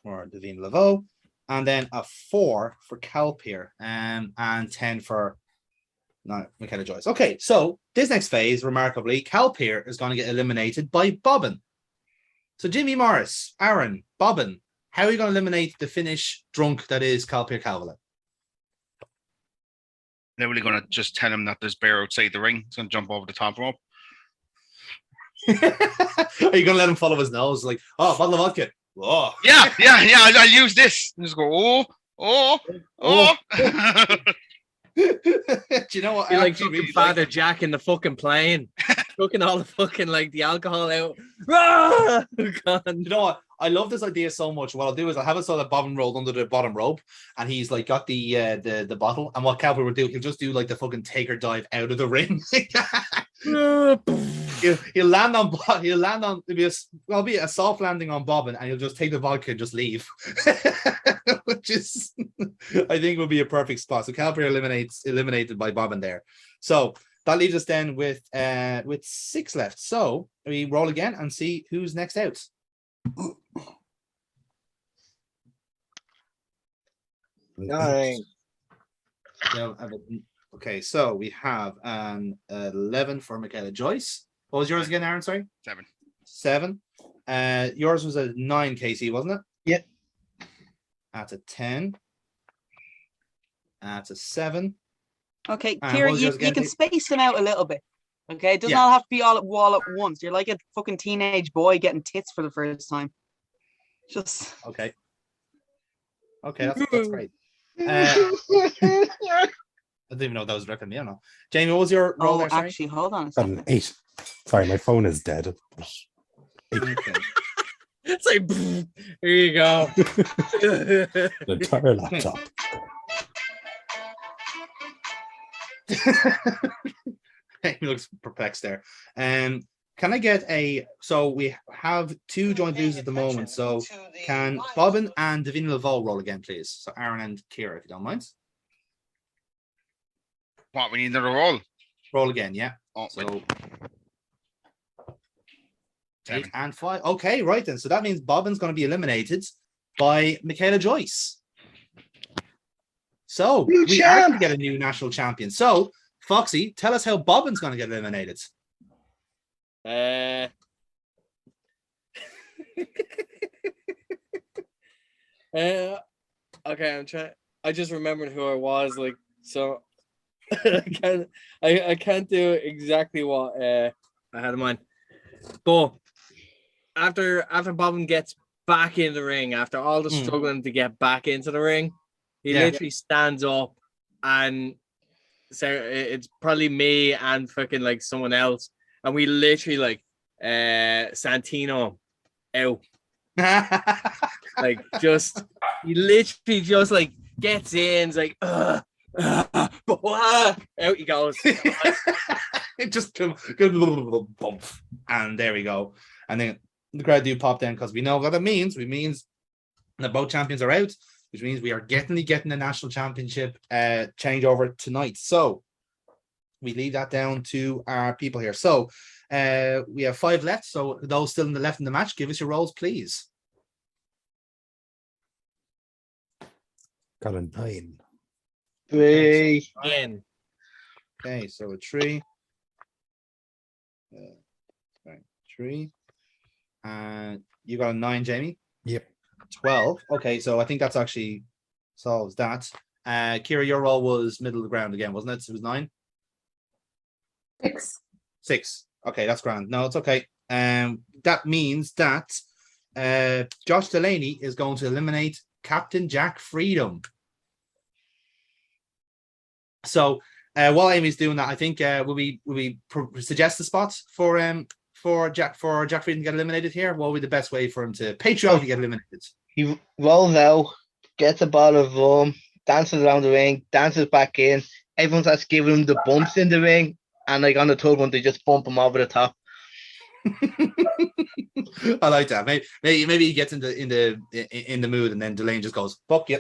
Speaker 1: for Davine Laveau, and then a 4 for Calpier, and 10 for Michaela Joyce. Okay, so this next phase, remarkably, Calpier is going to get eliminated by Bobbin. So Jimmy Morris, Aaron, Bobbin, how are you going to eliminate the Finnish drunk that is Calpier Calvola?
Speaker 10: They're really going to just tell him that there's bear outside the ring. He's going to jump over the top rope.
Speaker 1: Are you going to let him follow his nose? Like, oh, bottle of vodka. Oh.
Speaker 10: Yeah. I'll use this. And just go, oh.
Speaker 1: Do you know what?
Speaker 6: You're like fucking Father Jack in the fucking plane. Chucking all the fucking like the alcohol out. Ah! God.
Speaker 1: You know what? I love this idea so much. What I'll do is I'll have it so that Bobbin rolled under the bottom rope, and he's like got the bottle. And what Calvin will do, he'll just do like the fucking taker dive out of the ring. he'll land on. It'll be a soft landing on Bobbin, and he'll just take the vodka and just leave, which is I think will be a perfect spot. So Calvin eliminated by Bobbin there. So that leaves us then with 6 left. So we roll again and see who's next out.
Speaker 5: 9.
Speaker 1: Yeah, okay, so we have an 11 for Michaela Joyce. What was yours again, Aaron? Sorry? 7. Yours was a 9, Casey, wasn't it?
Speaker 5: Yep.
Speaker 1: That's a 10. That's a 7.
Speaker 9: Okay,
Speaker 1: And
Speaker 9: Kira,
Speaker 1: what was yours
Speaker 9: you
Speaker 1: again,
Speaker 9: can
Speaker 1: Dave?
Speaker 9: space them out a little bit. Okay, it doesn't
Speaker 1: Yeah.
Speaker 9: all have to be all at wall at once. You're like a fucking teenage boy getting tits for the first time. Just
Speaker 1: Okay. Okay, that's great. I didn't even know if that was directed at me or not. Jamie, what was your roll there? Sorry?
Speaker 9: actually, hold on a
Speaker 8: Got
Speaker 9: second.
Speaker 8: an 8. Sorry, my phone is dead.
Speaker 1: Okay.
Speaker 6: It's like here you go.
Speaker 8: The entire laptop.
Speaker 1: He looks perplexed there. Can I get so we have 2 joint views at the moment. So can Bobbin and Davina Laveau roll again, please? So Aaron and Kira, if you don't mind.
Speaker 10: What, we need another roll?
Speaker 1: Roll again, yeah.
Speaker 10: Oh,
Speaker 1: So
Speaker 10: 7.
Speaker 1: 8 and 5. Okay, right then. So that means Bobbin's going to be eliminated by Michaela Joyce. So
Speaker 5: New
Speaker 1: we
Speaker 5: champ!
Speaker 1: actually get a new national champion. So Foxy, tell us how Bobbin's going to get eliminated.
Speaker 6: Okay, I'm trying. I just remembered who I was, like, so I can't do exactly what I had in mind. But after Bobbin gets back in the ring, after all the struggling to get back into the ring, he literally stands up, and so it's probably me and fucking like someone else. And we literally like Santino out. Like he literally just like gets in, it's like out he goes.
Speaker 1: It just bump, and there we go. And then the crowd do pop down because we know what that means. It means that both champions are out, which means we are getting the national championship changeover tonight. So we leave that down to our people here. So we have 5 left. So those still in the match, give us your rolls, please.
Speaker 8: Got a 9.
Speaker 5: 3.
Speaker 6: Again.
Speaker 1: Okay, so a 3. 3. And you got a 9, Jamie?
Speaker 8: Yep.
Speaker 1: 12. Okay, so I think that's actually solves that. Kira, your roll was middle of the ground again, wasn't it? It was 9?
Speaker 4: 6.
Speaker 1: 6. Okay, that's grand. No, it's okay. That means that Josh Delaney is going to eliminate Captain Jack Freedom. So while Amy's doing that, I think will we suggest the spots for Jack Freedom to get eliminated here? What would be the best way for him to patriotically get eliminated?
Speaker 5: He rolls out, gets a bottle of rum, dances around the ring, dances back in. Everyone starts giving him the bumps in the ring, and like on the third one, they just bump him over the top.
Speaker 1: I like that. Maybe he gets in the mood, and then Delaney just goes, "Fuck you,"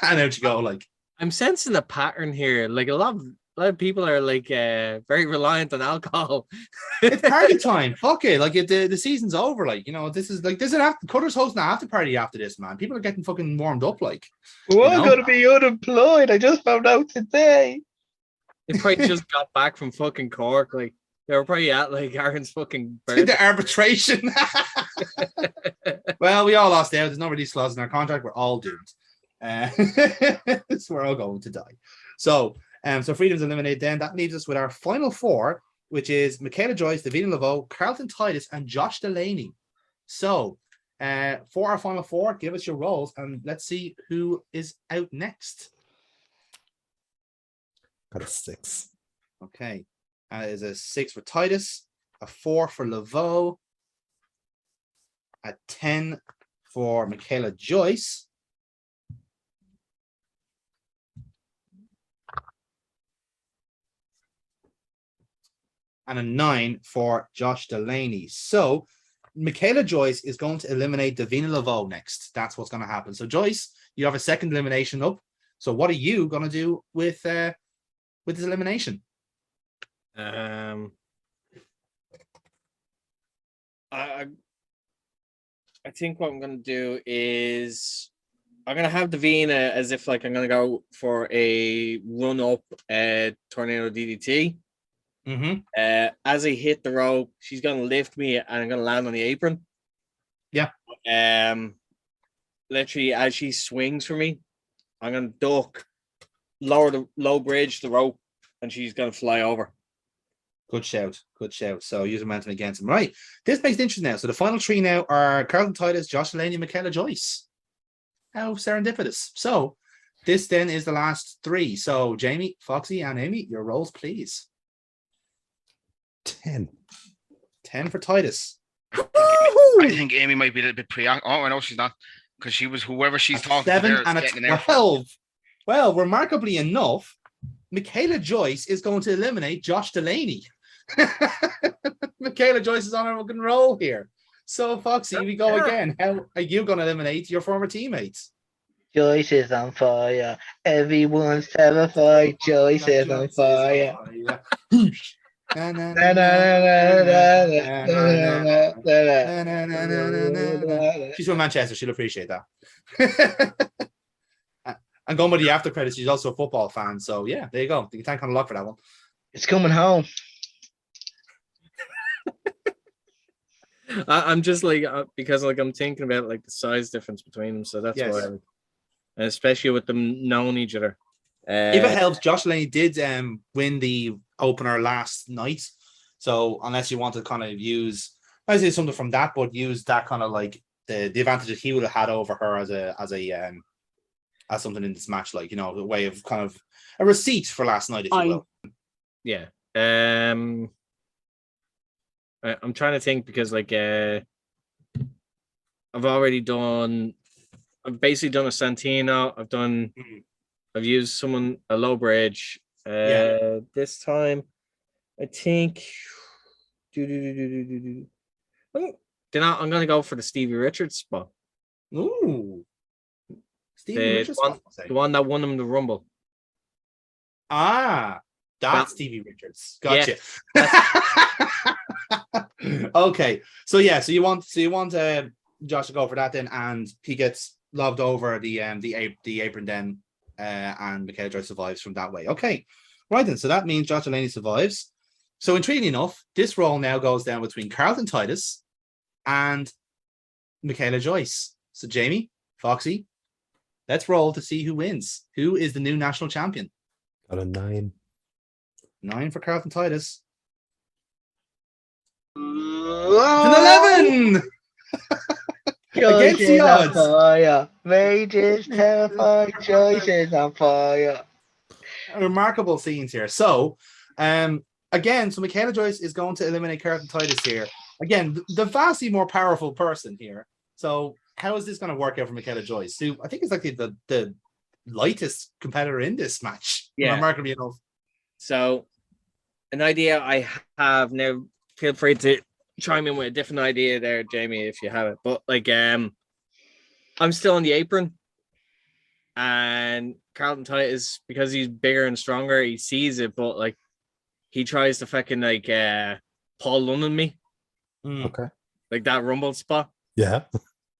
Speaker 1: and out you go. Like,
Speaker 6: I'm sensing a pattern here. Like a lot of lot of people are like very reliant on alcohol.
Speaker 1: It's party time. Fuck it. Like the season's over. Like, you know, this is an after Cutter's hosting an after party after this, man. People are getting fucking warmed up. Like,
Speaker 5: We're
Speaker 1: know?
Speaker 5: gonna be unemployed. I just found out today.
Speaker 6: They probably just got back from fucking Cork. Like they were probably at like Aaron's fucking birthday.
Speaker 1: The arbitration. Well, we all lost out. There's no release clause in our contract. We're all doomed. So we're all going to die. So Freedom's eliminated then. That leaves us with our final four, which is Michaela Joyce, Davina Laveau, Carlton Titus, and Josh Delaney. So for our final four, give us your roles and let's see who is out next.
Speaker 8: Got a 6.
Speaker 1: Okay. Is a 6 for Titus, a 4 for Laveau, a 10 for Michaela Joyce, and a 9 for Josh Delaney. So Michaela Joyce is going to eliminate Davina Laveau next. That's what's going to happen. So Joyce, you have a second elimination up. So what are you going to do with this elimination?
Speaker 6: I think what I'm gonna do is I'm gonna have Davina as if like I'm gonna go for a run up tornado DDT. As I hit the rope, she's gonna lift me and I'm gonna land on the apron.
Speaker 1: Yeah.
Speaker 6: Literally as she swings for me, I'm gonna duck, lower the low bridge the rope, and she's gonna fly over.
Speaker 1: Good shout. Good shout. So use momentum against him. Right. This makes it interesting now. So the final three now are Carlton Titus, Josh Delaney, and Michaela Joyce. How serendipitous. So this then is the last three. So Jamie, Foxy, and Amy, your roles, please.
Speaker 8: 10.
Speaker 1: 10 for Titus.
Speaker 10: I think Amy might be a little bit preoccupied. Oh, I know she's not. Because she was whoever she's talking
Speaker 1: 7
Speaker 10: to. There
Speaker 1: and
Speaker 10: is
Speaker 1: a
Speaker 10: getting an
Speaker 1: 12. Well, remarkably enough, Michaela Joyce is going to eliminate Josh Delaney. Michaela Joyce is on a fucking roll here. So, Foxy, we go again. How are you going to eliminate your former teammates?
Speaker 5: Joyce is on fire. Everyone's terrified. Joyce is on fire.
Speaker 1: She's from Manchester. She'll appreciate that. And going by the after credits, she's also a football fan. So, yeah, there you go. You can thank on the luck for that one.
Speaker 5: It's coming home.
Speaker 6: I'm just like because like I'm thinking about like the size difference between them, so that's why. And especially with them knowing each other.
Speaker 1: If it helps, Josh Delaney did win the opener last night. So unless you want to kind of use, I say something from that, but use that kind of like the advantage that he would have had over her as something in this match, like, you know, a way of kind of a receipt for last night, if you will.
Speaker 6: Yeah. I'm trying to think because like I've basically done a Santino. I've used a low bridge. This time I think I'm gonna go for the Stevie Richards spot.
Speaker 1: Ooh. Stevie Richards spot,
Speaker 6: the one that won him the Rumble.
Speaker 1: That's Stevie Richards. Gotcha. Okay. So you want Josh to go for that then, and he gets lobbed over the apron then, and Michaela Joyce survives from that way. Okay. Right then. So that means Josh Delaney survives. So intriguingly enough, this role now goes down between Carlton Titus and Michaela Joyce. So Jamie, Foxy, let's roll to see who wins. Who is the new national champion?
Speaker 8: Got a 9.
Speaker 1: 9 for Carlton Titus. An 11! Against the odds.
Speaker 5: Fire. Rages terrified. Joyce is on fire.
Speaker 1: Remarkable scenes here. So, again, so Michaela Joyce is going to eliminate Carlton Titus here. Again, the vastly more powerful person here. So, how is this going to work out for Michaela Joyce, who I think is like the lightest competitor in this match?
Speaker 6: Yeah.
Speaker 1: Remarkably enough.
Speaker 6: So, an idea I have now. Feel free to chime in with a different idea there, Jamie, if you have it. But like, I'm still on the apron. and Carlton Titus, because he's bigger and stronger, he sees it, but like he tries to fucking like Paul London me,
Speaker 8: Okay.
Speaker 6: like that rumble spot.
Speaker 8: Yeah.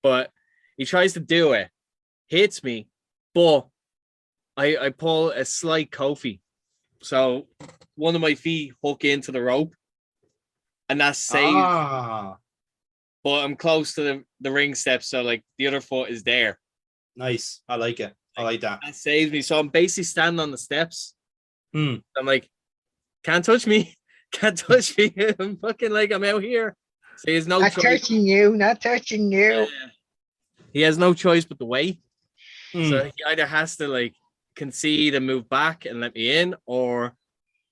Speaker 6: But he tries to do it, hits me, but I pull a slight Kofi. So one of my feet hook into the rope, and that saves.
Speaker 11: Ah,
Speaker 6: But I'm close to the ring steps, so like the other foot is there.
Speaker 11: nice. I like it. I like that.
Speaker 6: That saves me. So I'm basically standing on the steps.
Speaker 11: Hmm.
Speaker 6: I'm like, can't touch me. Can't touch me. I'm fucking like, I'm out here. So he has no
Speaker 5: Not
Speaker 6: choice.
Speaker 5: touching you, not touching you.
Speaker 6: He has no choice but to wait.
Speaker 11: Hmm.
Speaker 6: So he either has to like concede and move back and let me in, or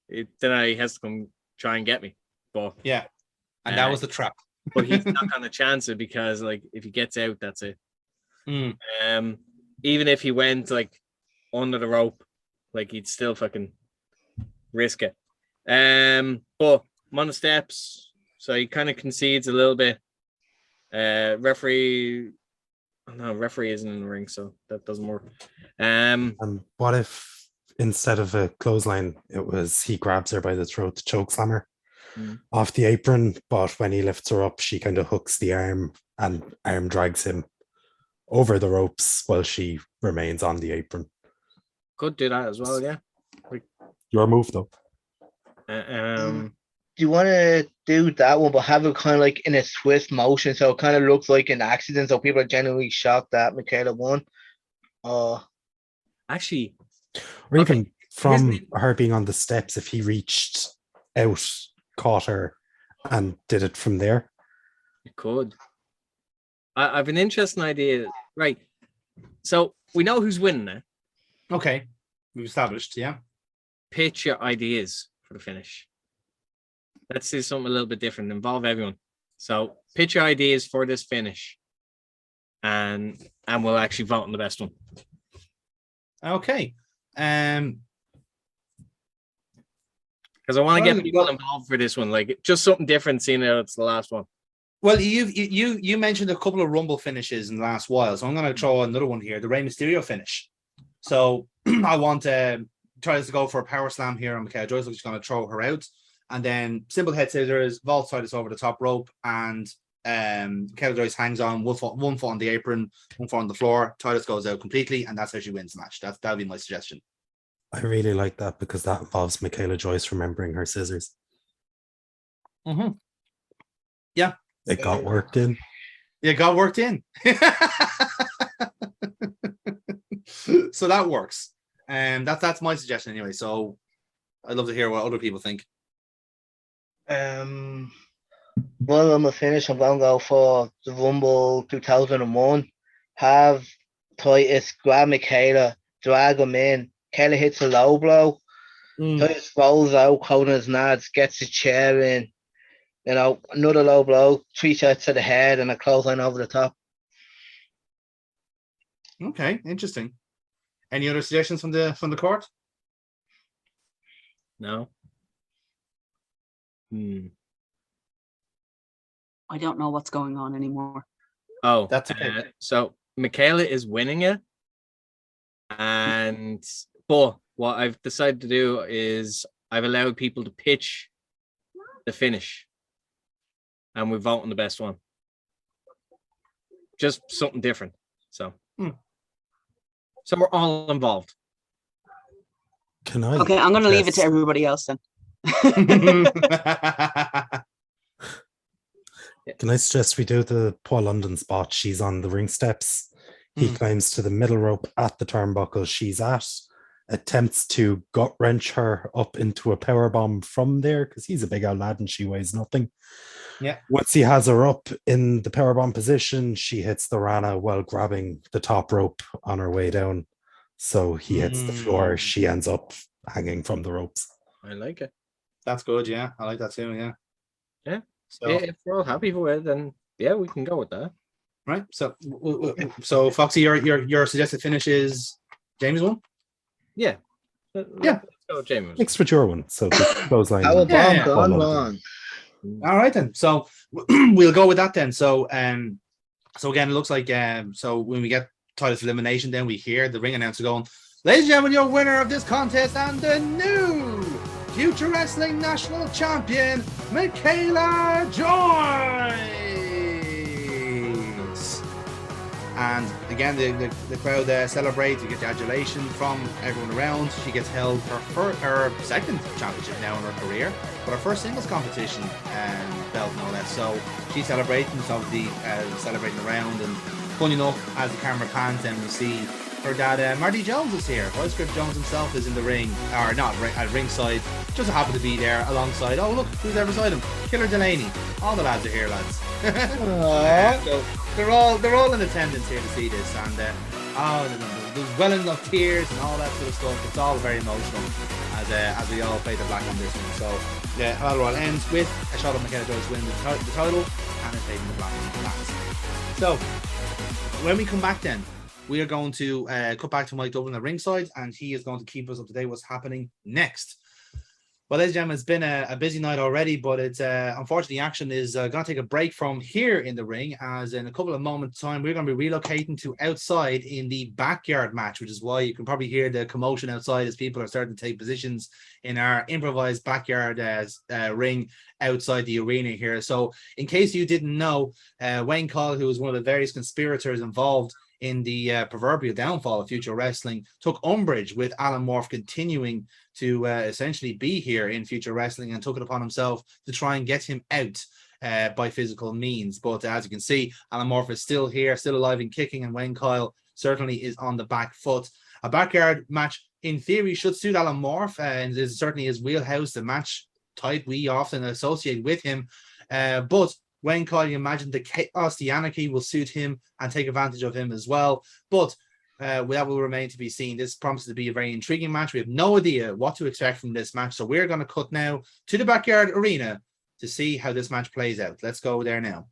Speaker 6: then he has to come try and get me. But
Speaker 11: Yeah. And that was the trap.
Speaker 6: but he's not gonna chance it because like if he gets out, that's it.
Speaker 11: Hmm.
Speaker 6: Even if he went like under the rope, like he'd still fucking risk it. But I'm on the steps, so he kind of concedes a little bit. Referee isn't in the ring, so that doesn't work.
Speaker 8: And what if instead of a clothesline, it was he grabs her by the throat to choke slam her off the apron, but when he lifts her up, she kind of hooks the arm and arm drags him over the ropes while she remains on the apron.
Speaker 6: Could do that as well, yeah.
Speaker 8: Your move though.
Speaker 5: Do you want to do that one, but have it kind of like in a swift motion, so it kind of looks like an accident, so people are genuinely shocked that Michaela won?
Speaker 6: Actually,
Speaker 8: or even
Speaker 6: okay,
Speaker 8: from her being on the steps, if he reached out, caught her, and did it from there.
Speaker 6: You could. I've an interesting idea. Right. So we know who's winning now.
Speaker 11: Okay. We've established, yeah.
Speaker 6: Pitch your ideas for the finish. Let's do something a little bit different. Involve everyone. So pitch your ideas for this finish. And we'll actually vote on the best one.
Speaker 11: Okay.
Speaker 6: Because I want to get people involved for this one. Like just something different, seeing that it's the last one.
Speaker 11: Well, you mentioned a couple of Rumble finishes in the last while, so I'm going to throw another one here, the Rey Mysterio finish. So I want Titus to go for a power slam here on Michaela Joyce. She's going to throw her out, and then simple head scissors, vault Titus over the top rope, and Michaela Joyce hangs on one foot on the apron, one foot on the floor. Titus goes out completely, and that's how she wins the match. That'll be my suggestion.
Speaker 8: I really like that because that involves Michaela Joyce remembering her scissors.
Speaker 11: Mm-hmm. Yeah.
Speaker 8: It got worked in.
Speaker 11: It got worked in. So that works. And that's my suggestion anyway. So I'd love to hear what other people think.
Speaker 5: Well, I'm a finish. I'm going to go for the Rumble 2001. Have Titus grab Michaela, drag him in. Michaela hits a low blow. Titus rolls out, holding his nads, gets his chair in. You know, another low blow, 3 shots to the head, and a clothesline over the top.
Speaker 11: Okay, interesting. Any other suggestions from the court?
Speaker 6: No.
Speaker 9: I don't know what's going on anymore.
Speaker 6: Oh,
Speaker 11: that's okay.
Speaker 6: So Michaela is winning it, but what I've decided to do is I've allowed people to pitch the finish, and we vote on the best one. Just something different. So, so we're all involved.
Speaker 8: Can I?
Speaker 9: Okay, I'm going to leave it to everybody else then.
Speaker 8: Can I suggest we do the Paul London spot? She's on the ring steps. He climbs to the middle rope at the turnbuckle she's at, attempts to gut wrench her up into a power bomb from there because he's a big old lad and she weighs nothing.
Speaker 11: Yeah.
Speaker 8: Once he has her up in the power bomb position, she hits the Rana while grabbing the top rope on her way down. So he hits the floor. She ends up hanging from the ropes.
Speaker 6: I like it.
Speaker 11: That's good. Yeah, I like that too. Yeah.
Speaker 6: Yeah.
Speaker 11: So
Speaker 6: if we're all happy with it, then yeah, we can go with that.
Speaker 11: Right. So Foxy, your suggested finish is James one?
Speaker 6: Yeah.
Speaker 11: Yeah.
Speaker 6: So James.
Speaker 8: Mixed with your one. So the clothesline.
Speaker 5: Our bomb
Speaker 11: Yeah.
Speaker 5: gone wrong.
Speaker 11: All right then. So we'll go with that then. So again, it looks like so when we get title elimination, then we hear the ring announcer going, "Ladies and gentlemen, your winner of this contest and the new Future Wrestling National Champion, Michaela Joyce." And again, the crowd celebrates. You get the adulation from everyone around. She gets held her second championship now in her career, but her first singles competition belt, no less. So she's celebrating, obviously celebrating around. And funny enough, as the camera pans, and we see her dad, Marty Jones, is here. Vice Grip Jones himself is in the ring, or not at ringside, just happened to be there alongside. Oh, look, who's there beside him? Killer Delaney. All the lads are here, lads. So they're all in attendance here to see this, and there's welling of tears and all that sort of stuff. It's all very emotional as we all play the black on this one. So the Battle Royal ends with a shot of Michaela Joyce winning the title and it taking the black on the last. So when we come back, then we are going to cut back to Mike Dublin at ringside, and he is going to keep us up to date what's happening next. Well, ladies and gentlemen, it's been a busy night already, but it's unfortunately action is going to take a break from here in the ring, as in a couple of moments' time we're going to be relocating to outside in the backyard match, which is why you can probably hear the commotion outside as people are starting to take positions in our improvised backyard ring outside the arena here. So in case you didn't know, Wayne Coll, who was one of the various conspirators involved in the proverbial downfall of Future Wrestling, took umbrage with Alan Morph continuing to essentially be here in Future Wrestling, and took it upon himself to try and get him out by physical means. But as you can see, Alan Morph is still here, still alive and kicking, and Wayne Coll certainly is on the back foot. A backyard match, in theory, should suit Alan Morph, and is certainly his wheelhouse, the match type we often associate with him. But Wayne Coll, you imagine the chaos, the anarchy will suit him and take advantage of him as well. But that will remain to be seen. This promises to be a very intriguing match. We have no idea what to expect from this match. So we're going to cut now to the backyard arena to see how this match plays out. Let's go there now.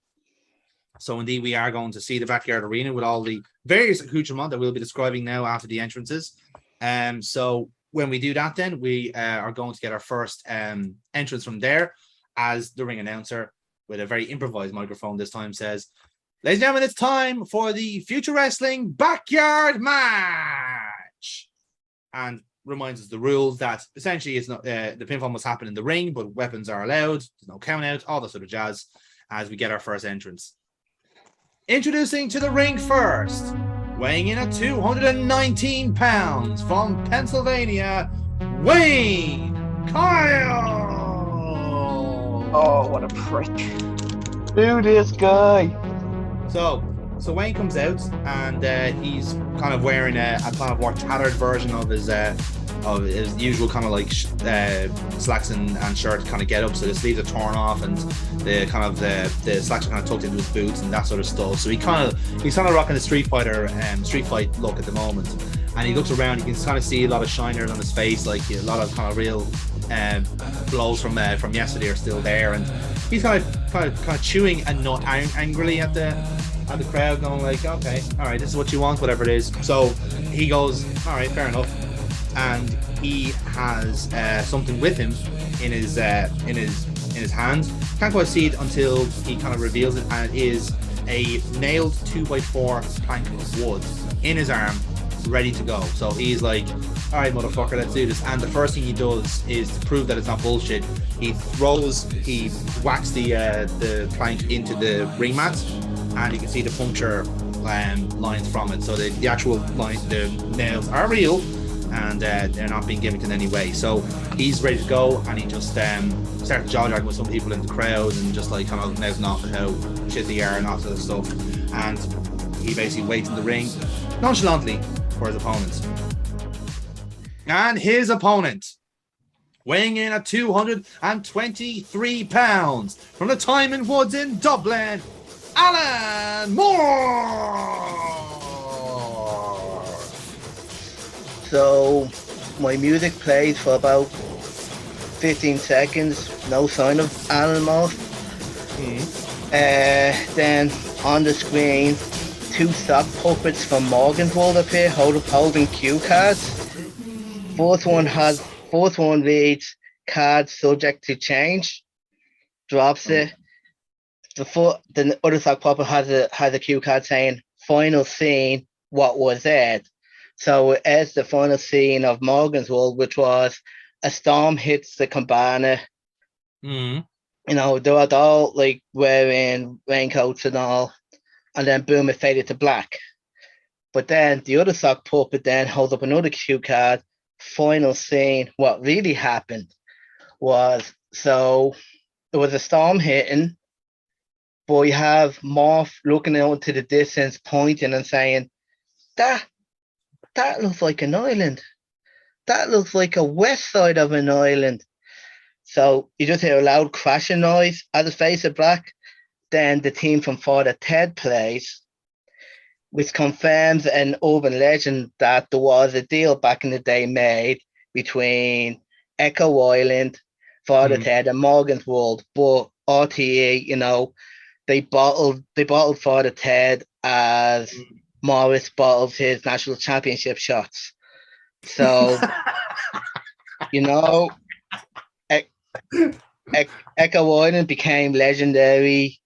Speaker 11: So indeed, we are going to see the backyard arena with all the various accoutrements that we'll be describing now after the entrances. So when we do that, then we are going to get our first entrance from there, as the ring announcer, with a very improvised microphone this time, says, "Ladies and gentlemen, it's time for the Future Wrestling Backyard Match," and reminds us the rules that essentially it's not the pinfall must happen in the ring, but weapons are allowed. There's no count out, all that sort of jazz, as we get our first entrance. Introducing to the ring first, weighing in at 219 pounds from Pennsylvania, Wayne Kyle.
Speaker 9: Oh, what a prick.
Speaker 5: Who this guy?
Speaker 11: So Wayne comes out, and he's kind of wearing a kind of more tattered version of his usual kind of like slacks and shirt kind of get up. So the sleeves are torn off, and the slacks are kind of tucked into his boots and that sort of stuff. So he's kind of rocking a street fight look at the moment. And he looks around, you can kind of see a lot of shiners on his face, like a lot of kind of real blows from yesterday are still there, and he's kind of chewing a nut angrily at the crowd, going like, "Okay, all right, this is what you want, whatever it is." So he goes, "All right, fair enough," and he has something with him in his hand. Can't quite see it until he kind of reveals it, and it is a nailed 2x4 plank of wood in his arm, ready to go. So he's like, "All right, motherfucker, let's do this." And the first thing he does is, to prove that it's not bullshit, he whacks the plank into the ring mat, and you can see the puncture lines from it. So the actual the nails are real, and they're not being gimmicked in any way. So he's ready to go, and he just starts jaw-jagging with some people in the crowd, and just like kind of mouthing off how shit they are and all that stuff. And he basically waits in the ring nonchalantly for his opponent. And his opponent, weighing in at 223 pounds, from the Timon Woods in Dublin, Alan Moore.
Speaker 5: So my music plays for about 15 seconds, no sign of Alan Moore. Then on the screen, two sock puppets from Morganwood appear holding cue cards. Fourth one reads, "Card subject to change." Drops it. The other sock puppet has a cue card saying, "Final scene," what was it. So as the final scene of Morgan's World, which was a storm hits the cabana.
Speaker 11: Mm.
Speaker 5: You know, they were all like wearing raincoats and all, and then boom, it faded to black. But then the other sock puppet then holds up another cue card. Final scene. What really happened was, so there was a storm hitting, but you have Morph looking out into the distance, pointing and saying, that looks like an island. That looks like a west side of an island. So you just hear a loud crashing noise as the face of black. Then the team from Father Ted plays, which confirms an urban legend that there was a deal back in the day made between Echo Island, Father Ted, and Morgan's World. But RTE, you know, they bottled Father Ted as Morris bottles his national championship shots. So, you know, Echo Island became legendary.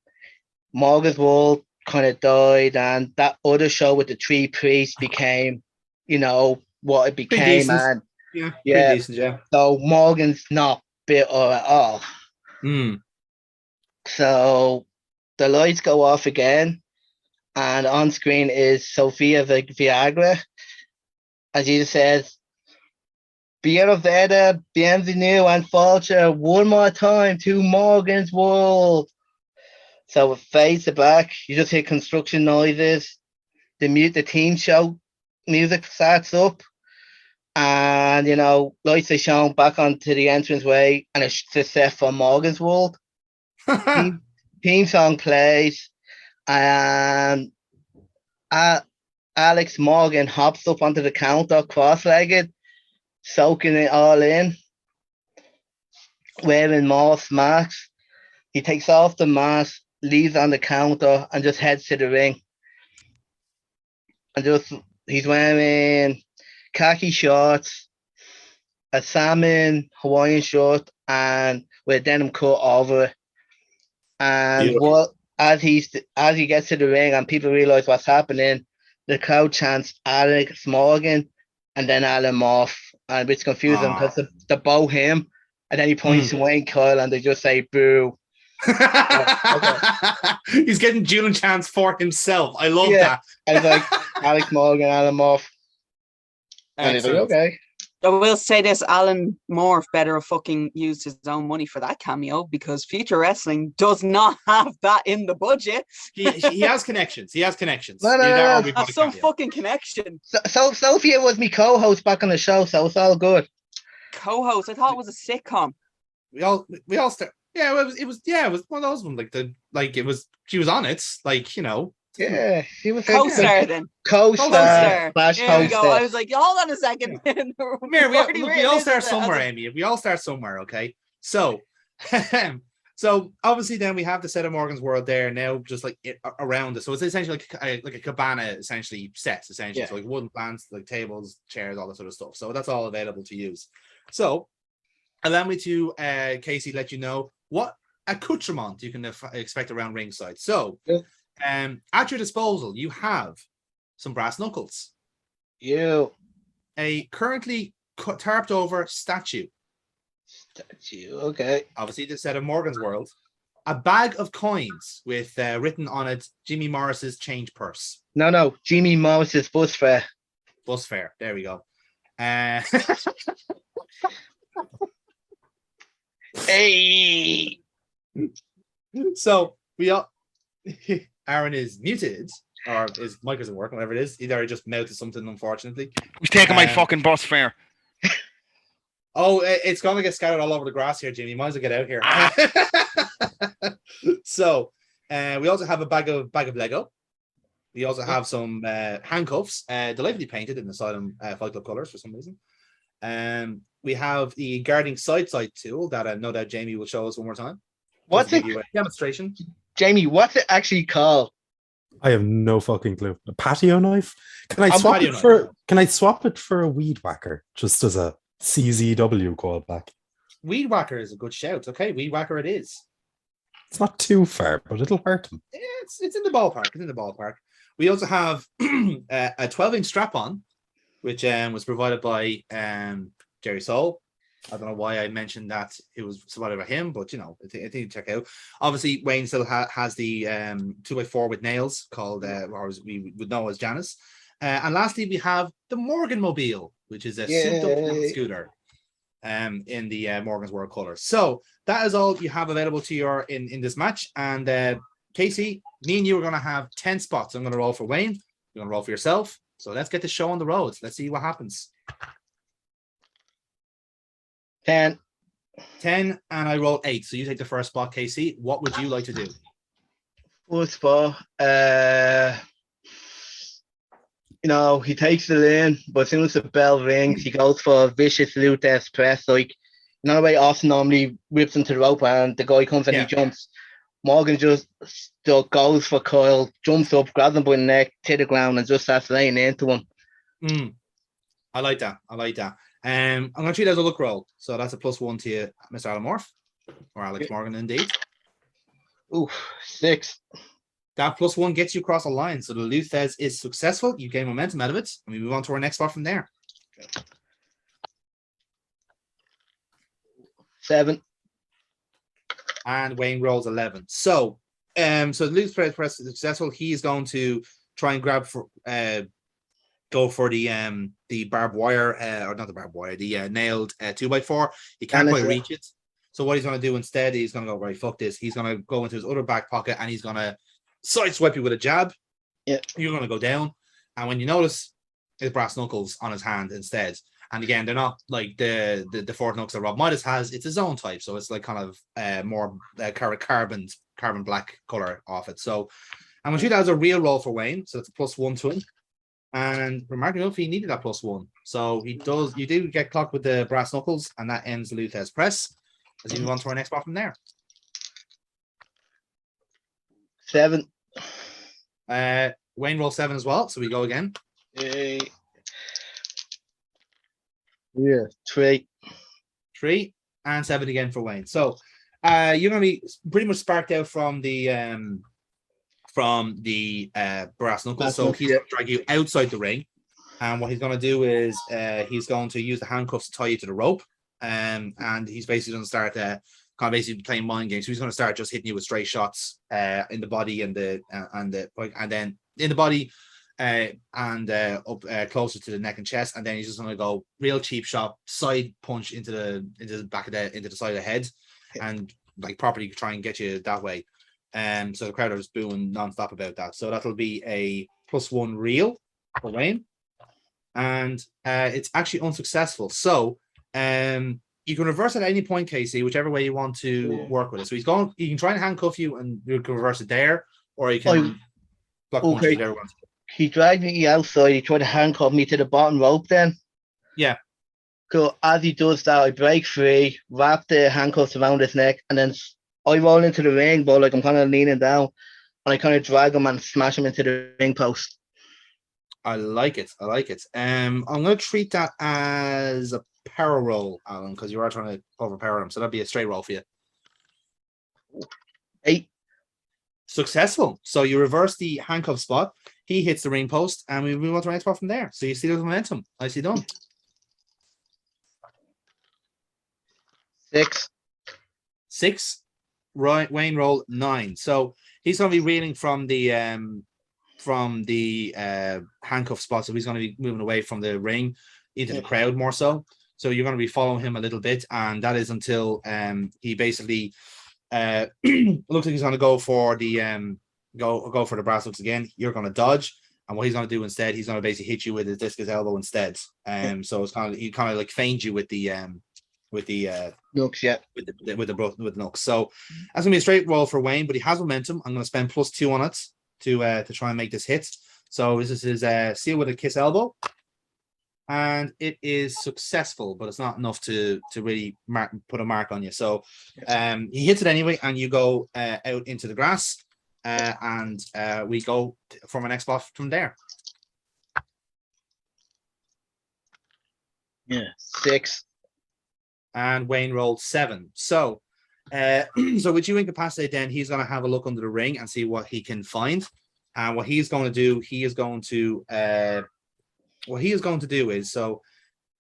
Speaker 5: Morgan's World kind of died, and that other show with the three priests became, you know, what it became. And
Speaker 11: yeah, decent, yeah.
Speaker 5: So Morgan's not bitter at all. So the lights go off again, and on screen is Sophia Viagra. As you says, Bienvenida, bienvenue, and Fulcher one more time to Morgan's World. So it fades to black. You just hear construction noises. The team show music starts up, and you know, lights are shown back onto the entranceway, and it's set for Morgan's World. Team song plays, and Alex Morgan hops up onto the counter, cross-legged, soaking it all in, wearing Morse masks. He takes off the mask, leaves on the counter, and just heads to the ring. And he's wearing khaki shorts, a salmon Hawaiian shirt, and with a denim coat over it. And as he gets to the ring and people realize what's happening, the crowd chants Alex Morgan and then Alan Morph, and which confuses them because they bow him, and then he points to Wayne Coyle and they just say boo.
Speaker 11: He's getting Julian chants for himself. I love that.
Speaker 5: And it's like Alex Morgan, Alan Morph. And he's like, okay.
Speaker 9: I will say this, Alan Morph better have fucking used his own money for that cameo, because Future Wrestling does not have that in the budget.
Speaker 11: He has connections. He has connections.
Speaker 5: No.
Speaker 9: Have some fucking connection.
Speaker 5: So Sophia was my co-host back on the show, so it's all good.
Speaker 9: Co-host? I thought it was a sitcom.
Speaker 11: We all start. Yeah, it was one of those ones. She was on it. Like, you know.
Speaker 5: Yeah, she was
Speaker 9: co-star then.
Speaker 5: Co-star.
Speaker 9: There we go. I was like, hold on a second.
Speaker 11: we all start somewhere, Amy. We all start somewhere, okay? So, so obviously then we have the set of Morgan's World there now, just like around us. So it's essentially like a cabana, essentially sets, essentially.
Speaker 5: Yeah.
Speaker 11: So like wooden plants, like tables, chairs, all that sort of stuff. So that's all available to use. So allow me to, Casey, let you know what accoutrement you can expect around ringside. So.
Speaker 5: Yeah.
Speaker 11: At your disposal, you have some brass knuckles. A currently tarped over statue.
Speaker 5: Okay.
Speaker 11: Obviously, the set of Morgan's World. A bag of coins with written on it Jimmy Morris's change purse.
Speaker 5: No, Jimmy Morris's bus fare.
Speaker 11: Bus fare. There we go.
Speaker 5: Hey.
Speaker 11: So we all. Aaron is muted, or his mic isn't working, whatever it is. Either I just mouthed something, unfortunately.
Speaker 10: Who's taking my fucking bus fare?
Speaker 11: Oh, it's going to get scattered all over the grass here, Jimmy. You might as well get out here. So, we also have a bag of Lego. We also have some handcuffs, delightfully painted in the Asylum Fight Club colors for some reason. We have the guarding side tool that no doubt Jamie will show us one more time.
Speaker 5: What's it?
Speaker 11: Demonstration.
Speaker 5: Jamie, what's it actually called?
Speaker 8: I have no fucking clue. A patio knife? Can I swap it for a weed whacker just as a CZW callback?
Speaker 11: Weed whacker is a good shout. Okay, weed whacker it is.
Speaker 8: It's not too far, but it'll hurt him.
Speaker 11: Yeah, it's in the ballpark. It's in the ballpark. We also have a 12-inch strap-on, which was provided by Jerry Soul. I don't know why I mentioned that it was provided by him, but I think you check out. Obviously, Wayne still has the 2x4 with nails called, or as we would know as Janice. And lastly, we have the Morgan Mobile, which is a souped-up scooter in the Morgan's World Colors. So that is all you have available to you in this match. And Casey, me and you are going to have 10 spots. I'm going to roll for Wayne. You're going to roll for yourself. So let's get the show on the road. Let's see what happens.
Speaker 5: 10.
Speaker 11: 10, and I roll 8. So you take the first spot, Casey. What would you like to do?
Speaker 5: First spot. He takes the lane, but as soon as the bell rings, he goes for a vicious Luthes press. Like, the way Austin normally whips into the rope and the guy comes and he jumps. Morgan just still goes for Kyle, jumps up, grabs him by the neck, to the ground, and just starts laying into him.
Speaker 11: I like that. I'm going to treat it as a look roll. So that's a +1 to you, Mr. Alan Morph, or Alex Morgan, indeed.
Speaker 5: Ooh, 6.
Speaker 11: That +1 gets you across the line. So the Luthez is successful. You gain momentum out of it. And we move on to our next spot from there.
Speaker 5: 7.
Speaker 11: And Wayne rolls 11. So the Luthez press is successful. He is going to try and go for the barbed wire, or not the barbed wire, the nailed 2x4. He can't quite reach it. So what he's going to do instead, he's going to go, right, fuck this. He's going to go into his other back pocket and he's going to sideswipe you with a jab.
Speaker 5: Yeah.
Speaker 11: You're going to go down. And when you notice, his brass knuckles on his hand instead. And again, they're not like the fourth knuckles that Rob Midas has. It's his own type. So it's like kind of more carbon black color off it. So I'm going to treat that as a real roll for Wayne. So it's a +1 to him. And remarkably enough, he needed that +1. So he does. You do get clocked with the brass knuckles, and that ends the Luthez press. As we move on to our next spot from there.
Speaker 5: 7.
Speaker 11: Wayne rolls 7 as well. So we go again.
Speaker 5: Yeah, 3.
Speaker 11: 3 and 7 again for Wayne. So you're going to be pretty much sparked out from the brass knuckles. So he's going to drag you outside the ring. And what he's going to do is he's going to use the handcuffs to tie you to the rope. And he's basically going to start kind of basically playing mind games. So he's going to start just hitting you with straight shots in the body and then in the body up closer to the neck and chest. And then he's just going to go real cheap shot, side punch into the back of into the side of the head, and like properly try and get you that way. So the crowd are just booing non-stop about that. So that'll be a +1 reel for Wayne. And it's actually unsuccessful. So you can reverse it at any point, Casey, whichever way you want to work with it. So he can try and handcuff you and you can reverse it there, or you can block punches there.
Speaker 5: He dragged me outside, he tried to handcuff me to the bottom rope then.
Speaker 11: Yeah.
Speaker 5: So as he does that, I break free, wrap the handcuffs around his neck, and then I roll into the ring, but like I'm kind of leaning down, and I kind of drag him and smash him into the ring post.
Speaker 11: I like it. I'm going to treat that as a power roll, Alan, because you are trying to overpower him. So that'd be a straight roll for you.
Speaker 5: 8.
Speaker 11: Successful. So you reverse the handcuff spot. He hits the ring post, and we move on to the next spot from there. So you see the momentum. Nicely done.
Speaker 5: 6.
Speaker 11: 6. Right, Wayne rolled 9. So he's going to be reeling from the handcuff spot. So he's going to be moving away from the ring into the crowd more so. So you're going to be following him a little bit, and that is until he basically looks like he's going to go for the go for the brass knuckles again. You're going to dodge, and what he's going to do instead, he's going to basically hit you with his discus elbow instead. So it's he kind of like feigns you with the
Speaker 5: nooks, yeah,
Speaker 11: with the nooks. So that's gonna be a straight roll for Wayne, but he has momentum. I'm gonna spend +2 on it to try and make this hit. So this is his seal with a kiss elbow, and it is successful, but it's not enough to really put a mark on you. So he hits it anyway, and you go out into the grass, and we go from our next spot from there.
Speaker 5: Yeah, 6.
Speaker 11: And Wayne rolled 7. So, so with you incapacitate, then he's going to have a look under the ring and see what he can find. And what he's going to do, he is going to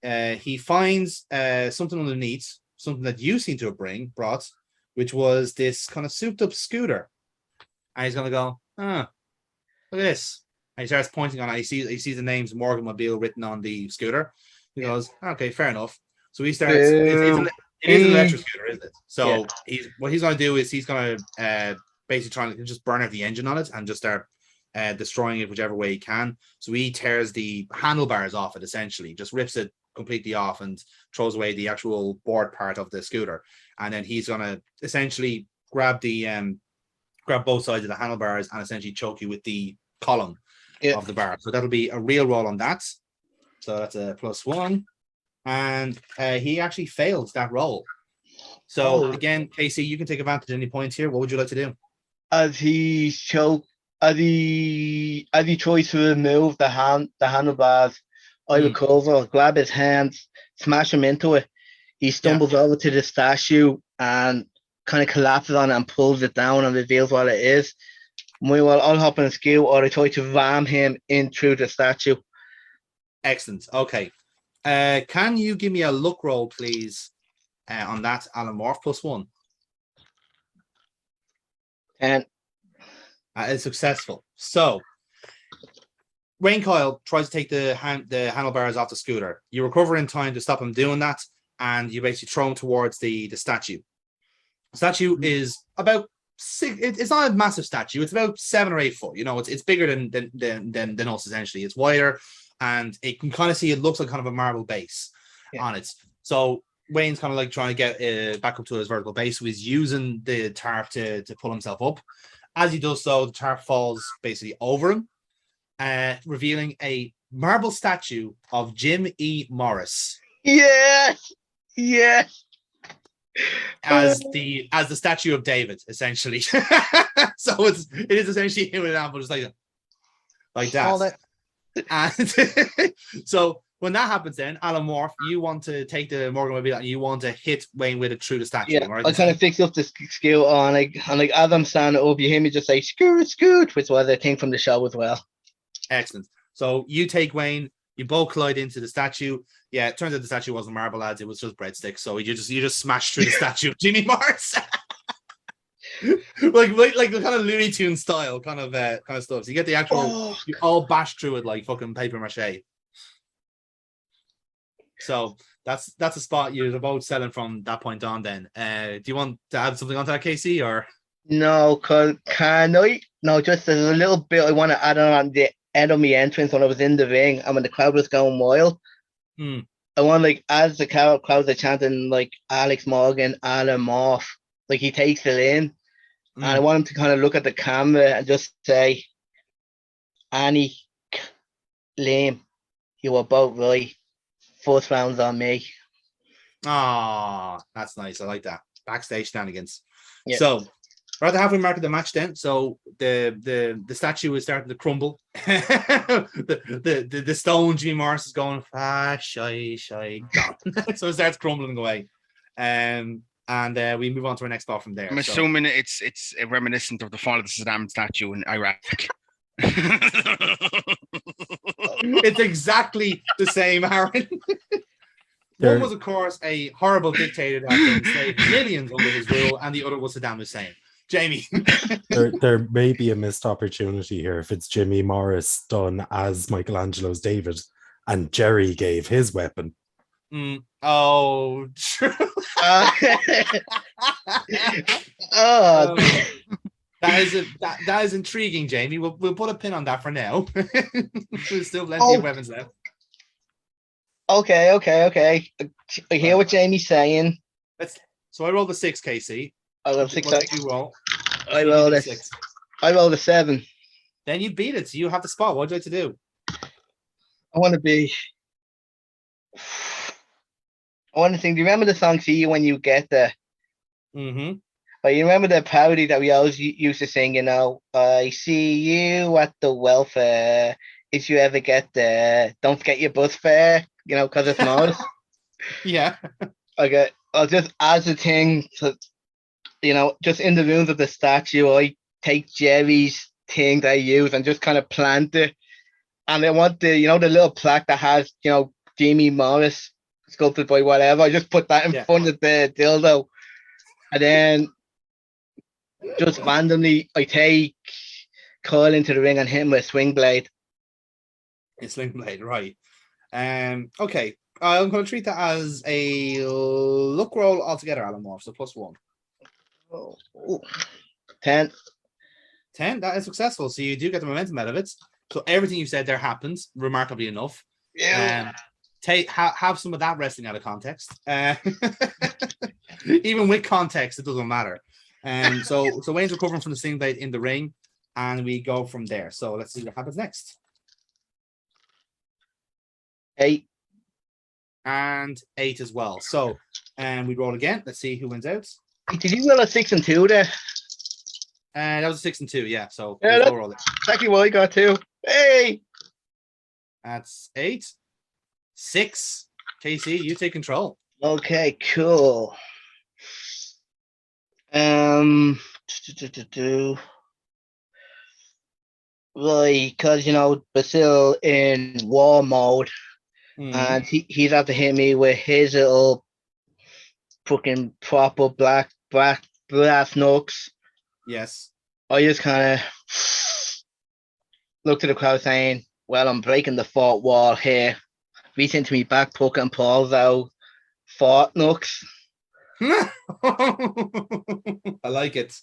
Speaker 11: he finds something underneath, something that you seem to have brought, which was this kind of souped up scooter. And he's going to go, look at this. And he starts pointing on it. He sees the names Morgan Mobile written on the scooter. He goes, okay, fair enough. So he starts. It is an electric scooter, isn't it? So what he's going to do is he's going to basically trying to just burn out the engine on it and just start destroying it whichever way he can. So he tears the handlebars off it, essentially, just rips it completely off and throws away the actual board part of the scooter. And then he's going to essentially grab both sides of the handlebars and essentially choke you with the column of the bar. So that'll be a real roll on that. So that's a +1. And he actually fails that roll. So again, Casey, you can take advantage of any points here. What would you like to do?
Speaker 5: As he tries to remove the handlebars, I recover, grab his hands, smash him into it. He stumbles over to the statue and kind of collapses on it and pulls it down and reveals what it is. Meanwhile, I'll hop on a skill or I try to ram him in through the statue.
Speaker 11: Excellent. Okay. Can you give me a look roll, please, on that Alan Morph +1?
Speaker 5: 10.
Speaker 11: That is successful. So, Wayne Coyle tries to take the handlebars off the scooter. You recover in time to stop him doing that, and you basically throw him towards the statue. The statue is about 6. It's not a massive statue. It's about 7 or 8 foot. You know, it's bigger than us essentially. It's wider, and it can kind of see. It looks like kind of a marble base on it. So Wayne's kind of like trying to get back up to his vertical base. So he's using the tarp to pull himself up. As he does so, the tarp falls basically over him, revealing a marble statue of Jim E. Morris.
Speaker 5: Yes.
Speaker 11: As the statue of David, essentially. So it is essentially him with an apple, just like that. And so when that happens, then Alan Morph, you want to take the Morgan Mobile and you want to hit Wayne with it through the statue.
Speaker 5: Yeah,
Speaker 11: right?
Speaker 5: I kind of fix up the skill on like as I'm standing up, you hear me just say scoot, which was a thing from the show as well.
Speaker 11: Excellent. So you take Wayne, you both collide into the statue. Yeah, it turns out the statue wasn't marble, lads. It was just breadsticks. So you just smashed through the statue of Jimmy Morris. like the kind of Looney Tunes style kind of stuff. So you get the actual, you all bash through it like fucking paper mache. So that's a spot you're both selling from that point on. Then, do you want to add something onto that, Casey, or
Speaker 5: no? Can I? No, just there's a little bit I want to add on the end of my entrance when I was in the ring and when the crowd was going wild. I want as the crowd are chanting like Alex Morgan, Alan Morph, like he takes it in, and I want him to kind of look at the camera and just say, Annie, Liam, you were both right. First round's on me.
Speaker 11: Oh, that's nice. I like that. Backstage shenanigans.
Speaker 5: Yeah.
Speaker 11: So we're at the halfway mark of the match then. So the statue is starting to crumble. the stone Jimmy Morris is going shy gone. So it starts crumbling away. And we move on to our next spot from there.
Speaker 10: I'm assuming it's reminiscent of the fall of the Saddam statue in Iraq.
Speaker 11: It's exactly the same, Aaron. One was, of course, a horrible dictator that enslaved millions under his rule, and the other was Saddam Hussein. Jamie.
Speaker 8: there may be a missed opportunity here if it's Jimmy Morris done as Michelangelo's David and Jerry gave his weapon.
Speaker 11: Oh, true. That is intriguing, Jamie. We'll put a pin on that for now. There's still plenty of weapons left.
Speaker 5: Okay. I hear what Jamie's saying.
Speaker 11: So I rolled a 6, Casey.
Speaker 5: I rolled 6.
Speaker 11: What did you roll?
Speaker 5: I rolled a 6. I rolled a 7.
Speaker 11: Then you beat it. So you have the spot. What would you like to do?
Speaker 5: I want to sing. Do you remember the song "See You When You Get There"?
Speaker 11: Mm-hmm.
Speaker 5: But you remember the parody that we always used to sing, I see you at the welfare. If you ever get there, don't forget your bus fare, because it's Morris.
Speaker 11: Yeah.
Speaker 5: Okay. I'll just as a thing, to, just in the rooms of the statue, I take Jerry's thing that I use and just kind of plant it. And I want the the little plaque that has Jimmy Morris sculpted by whatever. I just put that in front of the dildo, and then just randomly I take Kyle into the ring and hit him with a swing blade.
Speaker 11: A sling blade, right? Okay. I'm going to treat that as a luck roll altogether, Alan Moore. So +1.
Speaker 5: Oh, 10.
Speaker 11: 10. That is successful. So you do get the momentum out of it. So everything you said there happens, remarkably enough.
Speaker 5: Yeah.
Speaker 11: Have some of that wrestling out of context. Even with context, it doesn't matter. So Wayne's recovering from the sling blade in the ring, and we go from there. So let's see what happens next.
Speaker 5: 8.
Speaker 11: And 8 as well. So we roll again. Let's see who wins out.
Speaker 5: Did you roll a 6 and 2 there?
Speaker 11: That was a 6 and 2, yeah. So
Speaker 5: Yeah,
Speaker 11: we'll
Speaker 5: that's
Speaker 11: roll it.
Speaker 5: exactly what I got too. Hey,
Speaker 11: That's 8. 6. Casey, you take control.
Speaker 5: okay, cool. Right, because we're still in war mode, and he's have to hit me with his little fucking proper black brass knucks.
Speaker 11: Yes.
Speaker 5: I just kind of look to the crowd saying, well, I'm breaking the fourth wall here. Reach into me back pocket and pulls out fort knucks.
Speaker 11: I like it.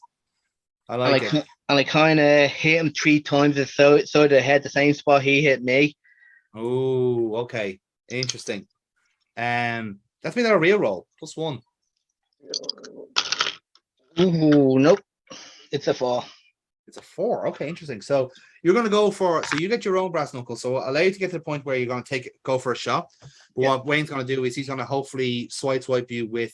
Speaker 11: I like it.
Speaker 5: And I kind of hit him 3 times the side of the head, the same spot he hit me.
Speaker 11: Oh, okay. Interesting. That's been a real roll. +1.
Speaker 5: Ooh, nope. It's a 4.
Speaker 11: It's a 4. Okay, interesting. So you're going to go for, so you get your own brass knuckle. So allow you to get to the point where you're going to go for a shot. But what Wayne's going to do is he's going to hopefully swipe you with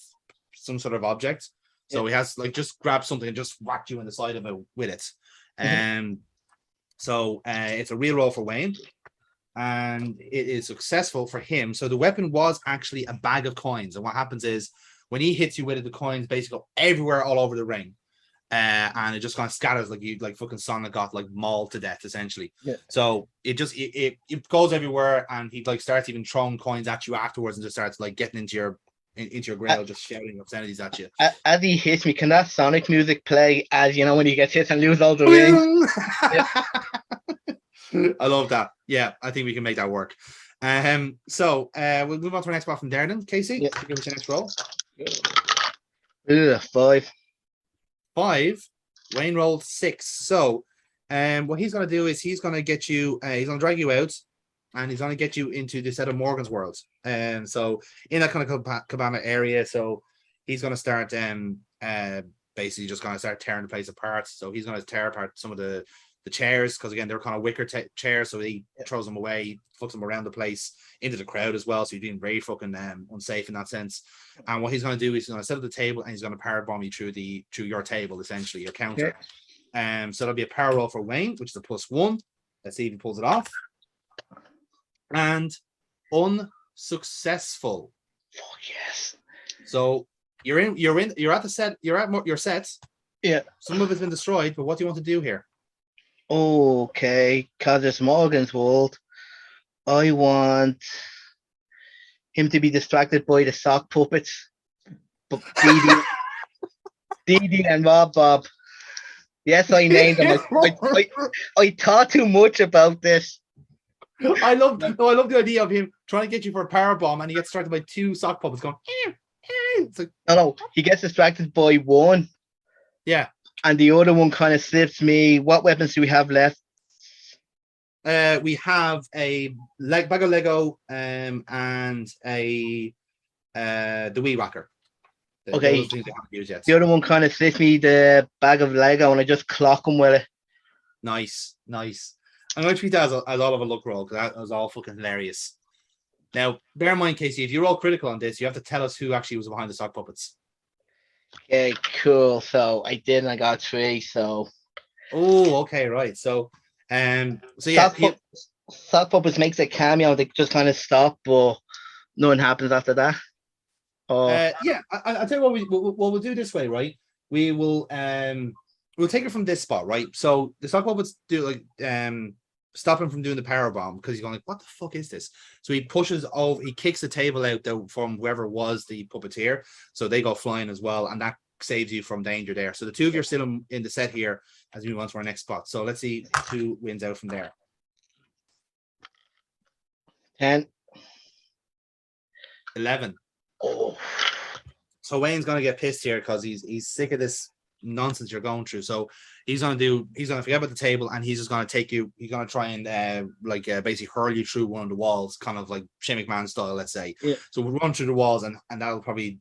Speaker 11: some sort of object. So he has just grab something and just whack you in the side of it with it. So it's a real roll for Wayne. And it is successful for him. So the weapon was actually a bag of coins. And what happens is when he hits you with it, the coins basically go everywhere all over the ring. And it just kind of scatters like fucking Sonic got mauled to death essentially. So it goes everywhere, and he starts even throwing coins at you afterwards, and just starts getting into your grill, just shouting obscenities at you.
Speaker 5: As he hits me, can that Sonic music play as when he gets hit and loses all the rings?
Speaker 11: I love that. Yeah, I think we can make that work. So we'll move on to our next spot from there then. Casey, give us your next roll.
Speaker 5: 5.
Speaker 11: 5. Wayne rolled 6. So what he's going to do is he's going to get you, he's going to drag you out, and he's going to get you into the set of Morgan's world. So in that kind of cabana area, so he's going to start basically just going to start tearing the place apart. So he's going to tear apart some of the chairs, because again they're kind of wicker chairs, so he throws them away, fucks them around the place into the crowd as well, so you're being very fucking unsafe in that sense. And what he's going to do is he's going to set up the table, and he's going to power bomb you through your table, essentially your counter. So that'll be a power roll for Wayne, which is a +1. Let's see if he pulls it off. And unsuccessful.
Speaker 5: Fuck yes.
Speaker 11: So you're at the set, you're at your sets.
Speaker 5: Yeah,
Speaker 11: some of it's been destroyed, but what do you want to do here?
Speaker 5: Okay, because it's Morgan's world, I want him to be distracted by the sock puppets. But Dee Dee and Bob. Yes, I named them. I thought too much about this.
Speaker 11: I love the idea of him trying to get you for a power bomb, and he gets distracted by 2 sock puppets going. It's like,
Speaker 5: no, he gets distracted by 1.
Speaker 11: Yeah.
Speaker 5: And the other one kind of slips me. What weapons do we have left?
Speaker 11: We have a bag of Lego and a the Wii Rocker.
Speaker 5: Okay.
Speaker 11: Those things I haven't used yet.
Speaker 5: The other one kind of slips me the bag of Lego, and I just clock him with it.
Speaker 11: Nice. I'm going to treat that as all of a luck roll, because that was all fucking hilarious. Now, bear in mind, Casey, if you roll critical on this, you have to tell us who actually was behind the sock puppets.
Speaker 5: Okay, cool. So I did, and I got 3. So.
Speaker 11: Oh, okay, right. So, yeah.
Speaker 5: Sock puppets makes a cameo. They just kind of stop, but nothing happens after that.
Speaker 11: Yeah, I'll tell you what we'll do this way, right? We will we'll take it from this spot, right? So the stock puppets do like stop him from doing the power bomb because he's going like, what the fuck is this? So he pushes over, he kicks the table out from whoever was the puppeteer, so they go flying as well, and that saves you from danger there. So the two of you are still in the set here as we move on to our next spot. So let's see who wins out from there.
Speaker 5: 10.
Speaker 11: 11.
Speaker 5: Oh.
Speaker 11: So Wayne's gonna get pissed here because he's sick of this nonsense you're going through. So he's gonna forget about the table, and he's just gonna take you. He's gonna try and basically hurl you through one of the walls, kind of like Shane McMahon style, let's say.
Speaker 5: Yeah.
Speaker 11: So we'll run through the walls, and that'll probably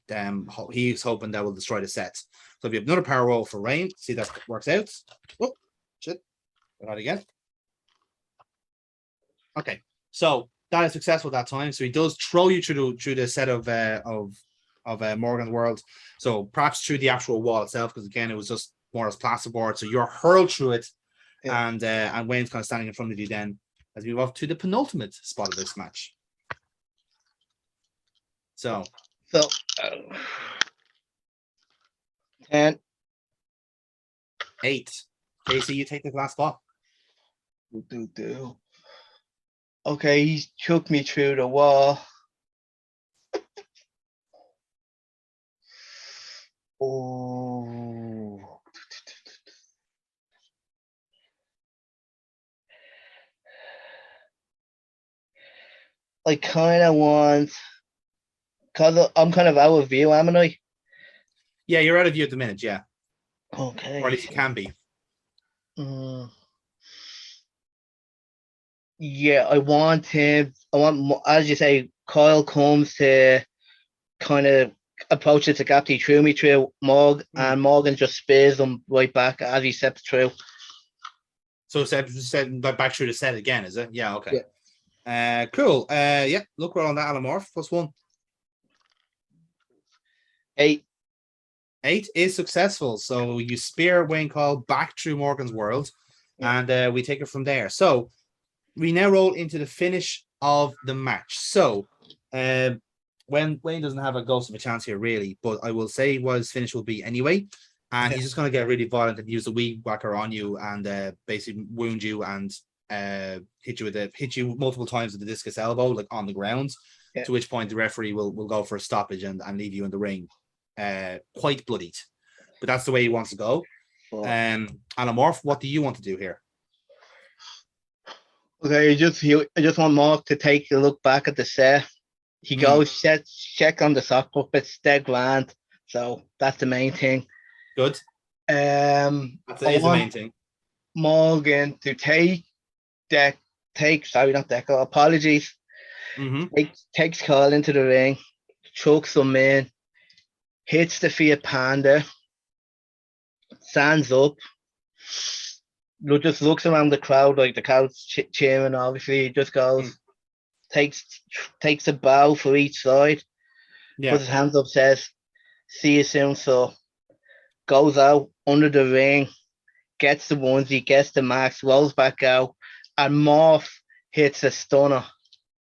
Speaker 11: he's hoping that will destroy the set. So we have another power roll for Rain. See if that works out. Oh shit! Try again. Okay, so that is successful that time. So he does throw you through the set of Morgan's World. So perhaps through the actual wall itself, because again, it was just more as plasterboard. So you're hurled through it, yeah. And Wayne's kind of standing in front of you then as we move off to the penultimate spot of this match. So
Speaker 5: 10.
Speaker 11: 8. Casey, you take the last spot.
Speaker 5: Okay, he's took me through the wall. Oh. I kind of want, because I'm kind of out of view, am I?
Speaker 11: Yeah, you're out of view at the minute, yeah.
Speaker 5: Okay.
Speaker 11: Or at least you can be.
Speaker 5: Yeah, I want him. As you say, Kyle comes to kind of approach it to gap he threw me through and Morgan just spears him right back as he steps through.
Speaker 11: So set back through the set again, is it? Yeah, okay. Yeah. Cool. Yeah, look, we're on that Alamorph. +1.
Speaker 5: 8.
Speaker 11: 8 is successful. So you spear Wayne Kyle back through Morgan's World, and we take it from there. So we now roll into the finish of the match. So when Wayne doesn't have a ghost of a chance here, really, but I will say what his finish will be anyway. And he's just going to get really violent and use the weed whacker on you and basically wound you and hit you multiple times with the discus elbow, like on the ground. Yeah. To which point the referee will go for a stoppage and leave you in the ring, quite bloodied. But that's the way he wants to go. Alamorph, what do you want to do here?
Speaker 5: Okay, I just want Mark to take a look back at the set. He goes check on the sock puppets, dead grand. So that's the main thing.
Speaker 11: Good. That is the main thing.
Speaker 5: Morgan to apologies. Takes Carl into the ring, chokes him in, hits the Fiat Panda, stands up, just looks around the crowd like the crowd's cheering. Obviously, he just goes, takes a bow for each side, puts his hands up, says, "See you soon." So goes out under the ring, gets the onesie, gets the max, rolls back out, and Morph hits a stunner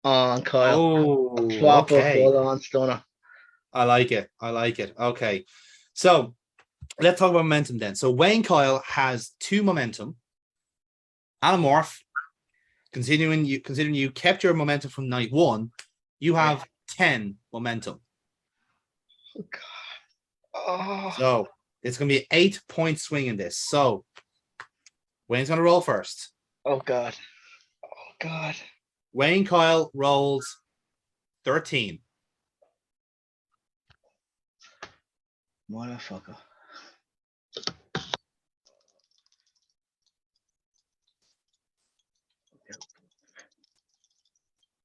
Speaker 5: on Kyle.
Speaker 11: Oh,
Speaker 5: proper full-on stunner.
Speaker 11: I like it. Okay, so let's talk about momentum then. So Wayne Kyle has 2 momentum. Alamorph, considering you kept your momentum from night 1, you have 10 momentum.
Speaker 5: Oh God.
Speaker 11: So it's going to be an 8-point swing in this. So Wayne's going to roll first.
Speaker 5: Oh God.
Speaker 11: Wayne Kyle rolls 13.
Speaker 5: Motherfucker.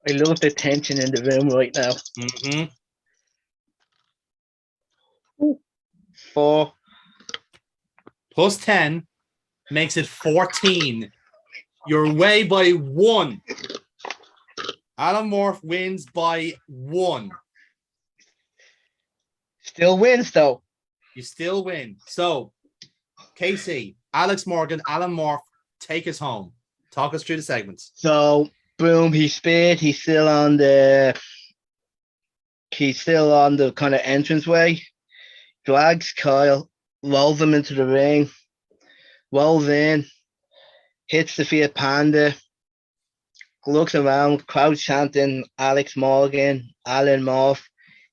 Speaker 5: I love the tension in the room right now. 4
Speaker 11: plus 10 makes it 14. You're away by 1. Alamorph wins by 1.
Speaker 5: Still wins though.
Speaker 11: You still win. So, KC, Alex Morgan, Alamorph, take us home. Talk us through the segments.
Speaker 5: So, boom, he's speared. He's still on the kind of entranceway. Drags Kyle, rolls him into the ring. rolls in, hits the Fiat Panda, looks around, crowd chanting Alex Morgan, Alan Morph,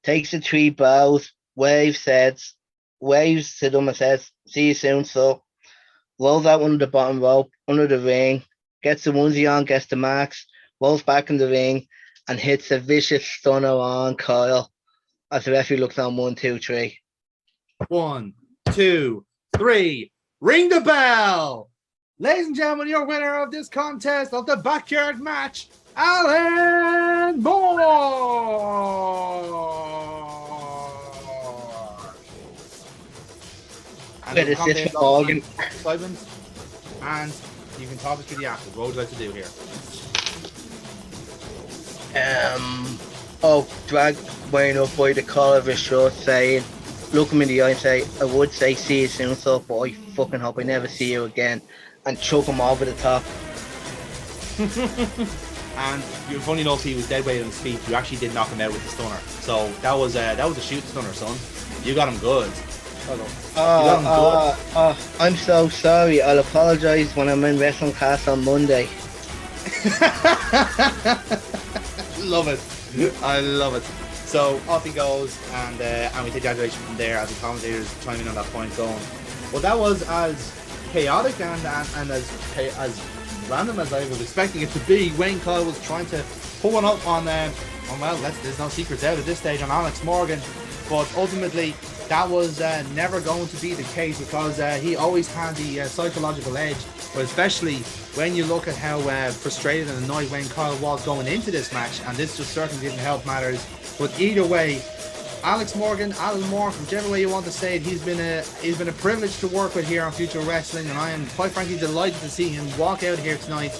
Speaker 5: takes the 3 bows, waves to them and says, see you soon, so rolls out under the bottom rope, under the ring, gets the onesie on, gets the marks, rolls back in the ring, and hits a vicious stunner on Kyle as the referee looks on 1, 2, 3.
Speaker 11: 1, 2, 3. Ring the bell. Ladies and gentlemen, your winner of this contest of the backyard match, Alan Moore. And
Speaker 5: Wait, is this for Morgan?
Speaker 11: And you can talk us through the after. What would you like to do here?
Speaker 5: Drag Wayne up by the collar of his shirt, saying, look him in the eye and say, I would say see you soon, so, but I fucking hope I never see you again, and chuck him over the top.
Speaker 11: And you're funny enough, he was dead weight on his feet. You actually did knock him out with the stunner. So that was a shoot stunner, son. You got him good.
Speaker 5: I'm so sorry. I'll apologise when I'm in wrestling class on Monday.
Speaker 11: Love it. I love it. So off he goes, and we take the adulation from there as the commentators chime in on that point, going, well, that was as chaotic and as random as I was expecting it to be. Wayne Kyle was trying to put one up on well, there's no secrets out at this stage on Alex Morgan, but ultimately that was never going to be the case, because he always had the psychological edge, but especially when you look at how frustrated and annoyed Wayne Kyle was going into this match, and this just certainly didn't help matters. But either way, Alex Morgan, Alan Moore, whichever way you want to say it, he's been a privilege to work with here on Future Wrestling, and I am quite frankly delighted to see him walk out here tonight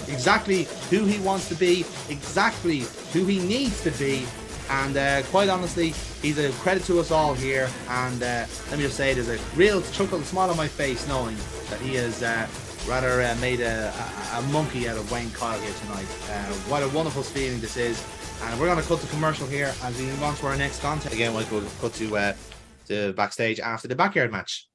Speaker 11: exactly who he wants to be, exactly who he needs to be, and quite honestly, he's a credit to us all here. And let me just say, there's a real chuckle and smile on my face knowing that he has made a monkey out of Wayne Kyle here tonight. What a wonderful feeling this is. And we're going to cut the commercial here as we move on to our next content. Again, we'll cut to backstage after the backyard match.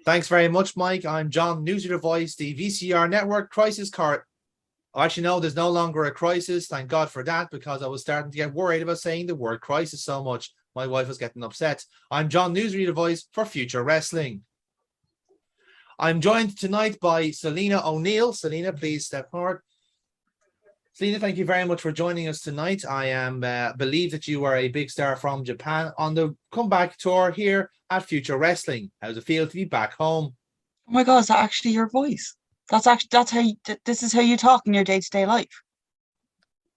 Speaker 11: Thanks very much, Mike. I'm John, News Your Voice, the VCR Network Crisis Card. Actually, no, there's no longer a crisis. Thank God for that, because I was starting to get worried about saying the word crisis so much. My wife was getting upset. I'm John, News Reader Voice for Future Wrestling. I'm joined tonight by Selena O'Neill. Selena, please step forward. Selena, thank you very much for joining us tonight. I believe that you are a big star from Japan on the comeback tour here at Future Wrestling. How does it feel to be back home?
Speaker 9: Oh my God, is that actually your voice? That's how this is how you talk in your day-to-day life.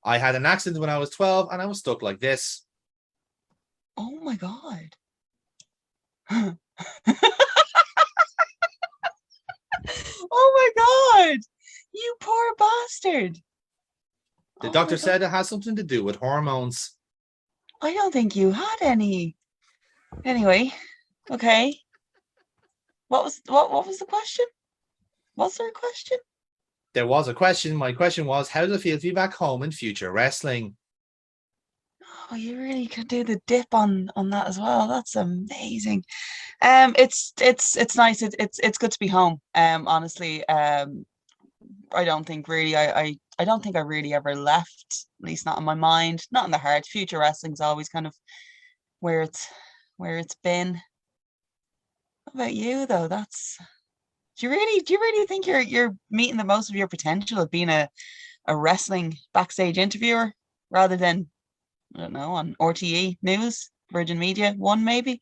Speaker 11: I had an accident when I was 12 and I was stuck like this.
Speaker 9: Oh my God. Oh my God. You poor bastard.
Speaker 11: The doctor said it has something to do with hormones.
Speaker 9: I don't think you had any. Anyway, okay. What was the question? Was there a question?
Speaker 11: There was a question. My question was, how does it feel to be back home in Future Wrestling?
Speaker 9: Oh, you really could do the dip on that as well. That's amazing. It's nice. It's good to be home. Honestly, I don't think really I don't think I really ever left, at least not in my mind, not in the heart. Future Wrestling's always kind of where it's been. What about you though? Do you really think you're meeting the most of your potential of being a wrestling backstage interviewer rather than, I don't know, on RTE News, Virgin Media One maybe?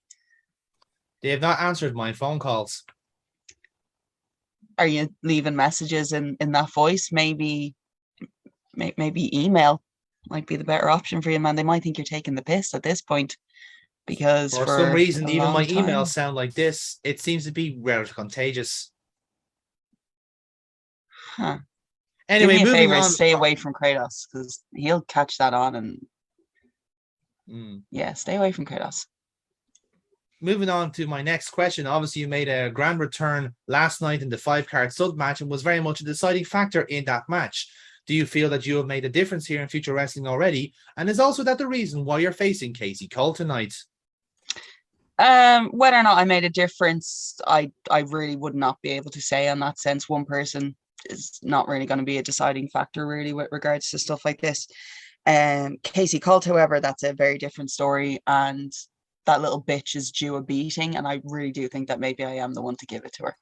Speaker 11: They have not answered my phone calls.
Speaker 9: Are you leaving messages in that voice? Maybe email might be the better option for you, man. They might think you're taking the piss at this point, because
Speaker 11: for some reason, even my emails sound like this. It seems to be rather contagious.
Speaker 9: Huh.
Speaker 11: Anyway,
Speaker 9: do me a
Speaker 11: moving
Speaker 9: favor,
Speaker 11: on.
Speaker 9: stay away from Kratos, because he'll catch that on, and yeah, stay away from Kratos.
Speaker 11: Moving on to my next question. Obviously, you made a grand return last night in the 5-card stud match and was very much a deciding factor in that match. Do you feel that you have made a difference here in Future Wrestling already? And is also that the reason why you're facing Casey Cole tonight?
Speaker 9: Whether or not I made a difference, I really would not be able to say on that sense. One person is not really going to be a deciding factor really with regards to stuff like this. Casey Colt, however, that's a very different story, and that little bitch is due a beating, and I really do think that maybe I am the one to give it to her.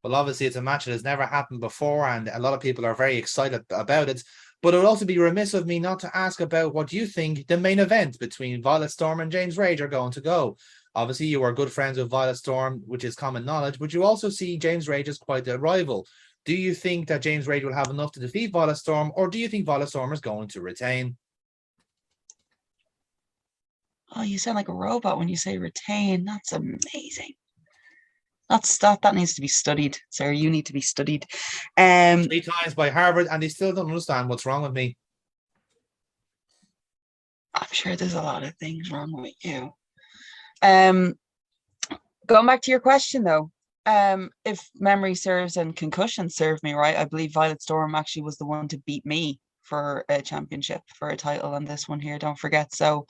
Speaker 11: Well, obviously, it's a match that has never happened before, and a lot of people are very excited about it. But it would also be remiss of me not to ask about what you think the main event between Violet Storm and James Rage are going to go. Obviously, you are good friends with Violet Storm, which is common knowledge, but you also see James Rage as quite a rival. Do you think that James Rage will have enough to defeat Violet Storm, or do you think Violet Storm is going to retain?
Speaker 9: Oh, you sound like a robot when you say retain. That's amazing. That needs to be studied, sir. You need to be studied.
Speaker 11: 3 times by Harvard, and they still don't understand what's wrong with me.
Speaker 9: I'm sure there's a lot of things wrong with you. Going back to your question though, if memory serves and concussion serve me right, I believe Violet Storm actually was the one to beat me for a championship, for a title on this one here, don't forget. So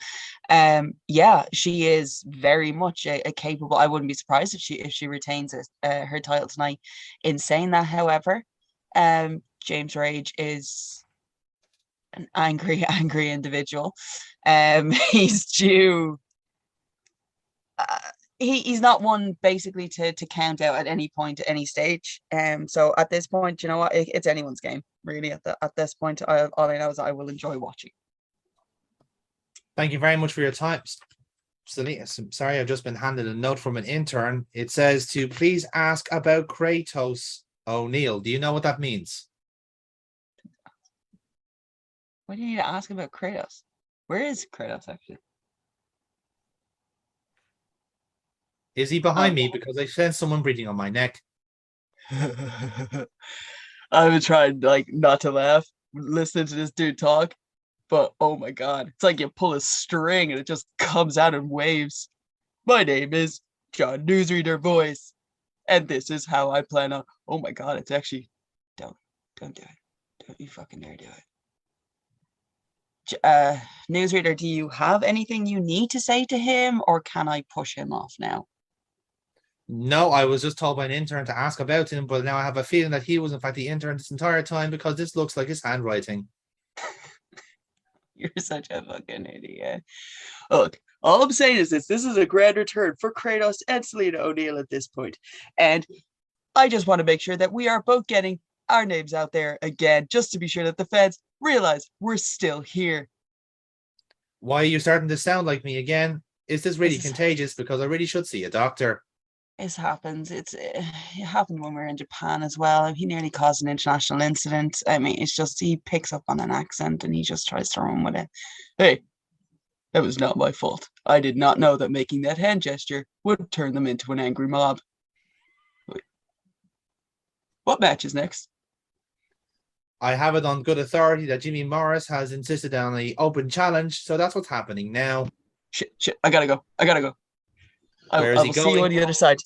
Speaker 9: yeah, she is very much a capable. I wouldn't be surprised if she retains her title tonight. In saying that, however, James Rage is an angry individual. He's due he's not one basically to count out at any point, at any stage. So at this point, you know what, it's anyone's game really. At this point, all I know is I will enjoy watching.
Speaker 11: Thank you very much for your time. Sorry, I've just been handed a note from an intern. It says to please ask about Kratos O'Neill. Do you know what that means?
Speaker 9: Why do you need to ask about Kratos? Where is Kratos actually?
Speaker 11: Is he behind me? Because I sense someone breathing on my neck.
Speaker 9: I've been trying like not to laugh listening to this dude talk, but oh my god, it's like you pull a string and it just comes out in waves. My name is John Newsreader Voice, and this is how I plan on. Oh my god, it's actually don't do it. Don't you fucking dare do it. Newsreader, do you have anything you need to say to him, or can I push him off now?
Speaker 11: No, I was just told by an intern to ask about him, but now I have a feeling that he was in fact the intern this entire time because this looks like his handwriting.
Speaker 9: You're such a fucking idiot. Look, all I'm saying is this is a grand return for Kratos and Selena O'Neill at this point. And I just want to make sure that we are both getting our names out there again, just to be sure that the fans realize we're still here.
Speaker 11: Why are you starting to sound like me again? Is this really contagious? Because I really should see a doctor.
Speaker 9: This happens. It happened when we were in Japan as well. He nearly caused an international incident. I mean, it's just he picks up on an accent and he just tries to run with it. Hey, that was not my fault. I did not know that making that hand gesture would turn them into an angry mob. Wait. What match is next?
Speaker 11: I have it on good authority that Jimmy Morris has insisted on the open challenge, so that's what's happening now.
Speaker 9: Shit, I gotta go.
Speaker 11: Where is he
Speaker 9: will
Speaker 11: going?
Speaker 9: see you on the other side.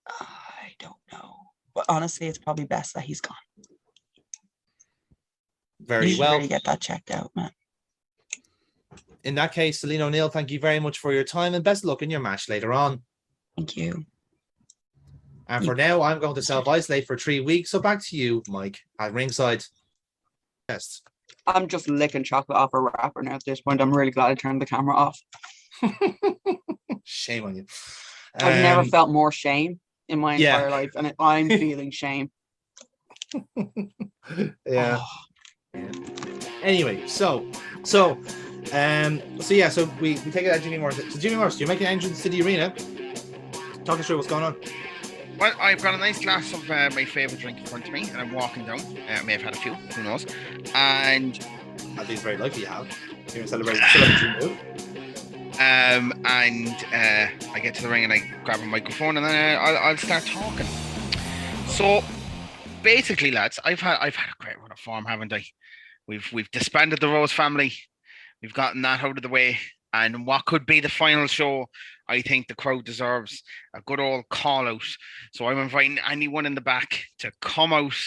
Speaker 9: I don't know. But honestly, it's probably best that he's gone.
Speaker 11: Very
Speaker 9: you should
Speaker 11: well.
Speaker 9: really get that checked out, man.
Speaker 11: In that case, Selena O'Neill, thank you very much for your time and best luck in your match later on.
Speaker 9: Thank you.
Speaker 11: And for now, I'm going to self-isolate for 3 weeks. So back to you, Mike, at ringside. Yes.
Speaker 9: I'm just licking chocolate off a wrapper now at this point. I'm really glad I turned the camera off.
Speaker 11: Shame on you.
Speaker 9: I've never felt more shame in my entire life, and I'm feeling shame.
Speaker 11: Yeah. Anyway, so we take it at Jimmy Morris. So Jimmy Morris, do you make an entrance to the arena? Talk us through what's going on.
Speaker 10: Well, I've got a nice glass of my favourite drink in front of me, and I'm walking down. I may have had a few, who knows? And
Speaker 11: I think it's very likely you have. You're celebrating move.
Speaker 10: I get to the ring and I grab a microphone and then I'll start talking. So basically, lads, I've had a great run of form, haven't I? We've disbanded the Rose family. We've gotten that out of the way. And what could be the final show, I think the crowd deserves a good old call out. So I'm inviting anyone in the back to come out,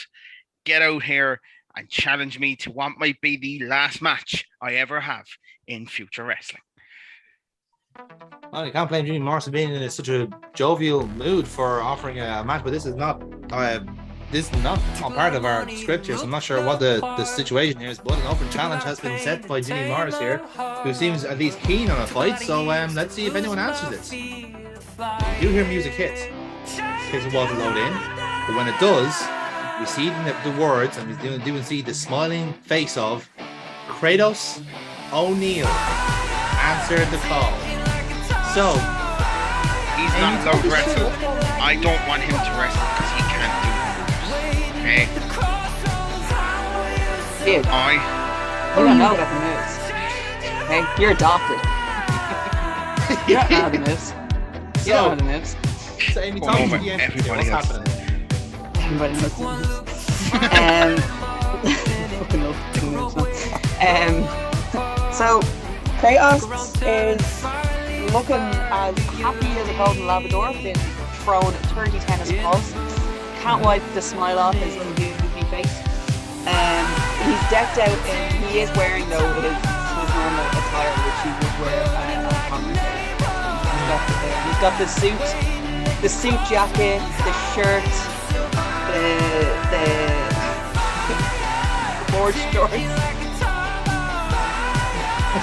Speaker 10: get out here and challenge me to what might be the last match I ever have in Future Wrestling.
Speaker 11: Well, you can't blame Jimmy Morrison being in such a jovial mood for offering a match, but this is not on part of our script here, so I'm not sure what the situation here is, but an open challenge has been set by Jimmy Morris here, who seems at least keen on a fight, so let's see if anyone answers this. You hear music hit. It takes a while to load in, but when it does, we see the words, and we do see the smiling face of Kratos O'Neill answered the call. So
Speaker 10: he's not allowed to wrestle. I don't want him to wrestle because he can't do moves. Okay?
Speaker 9: Dude, you don't know about the moves. Okay? You're adopted. You don't know how the moves. You don't know the moves.
Speaker 11: So Amy, talk to the entity. What's happening?
Speaker 9: Everybody knows the moves. So Kratos is looking as happy as a golden Labrador, been thrown 30 tennis balls. Can't wipe the smile off his goofy face. He's decked out and he is wearing though his normal attire which he would wear on commentary. He's got the suit jacket, the shirt, the board shorts.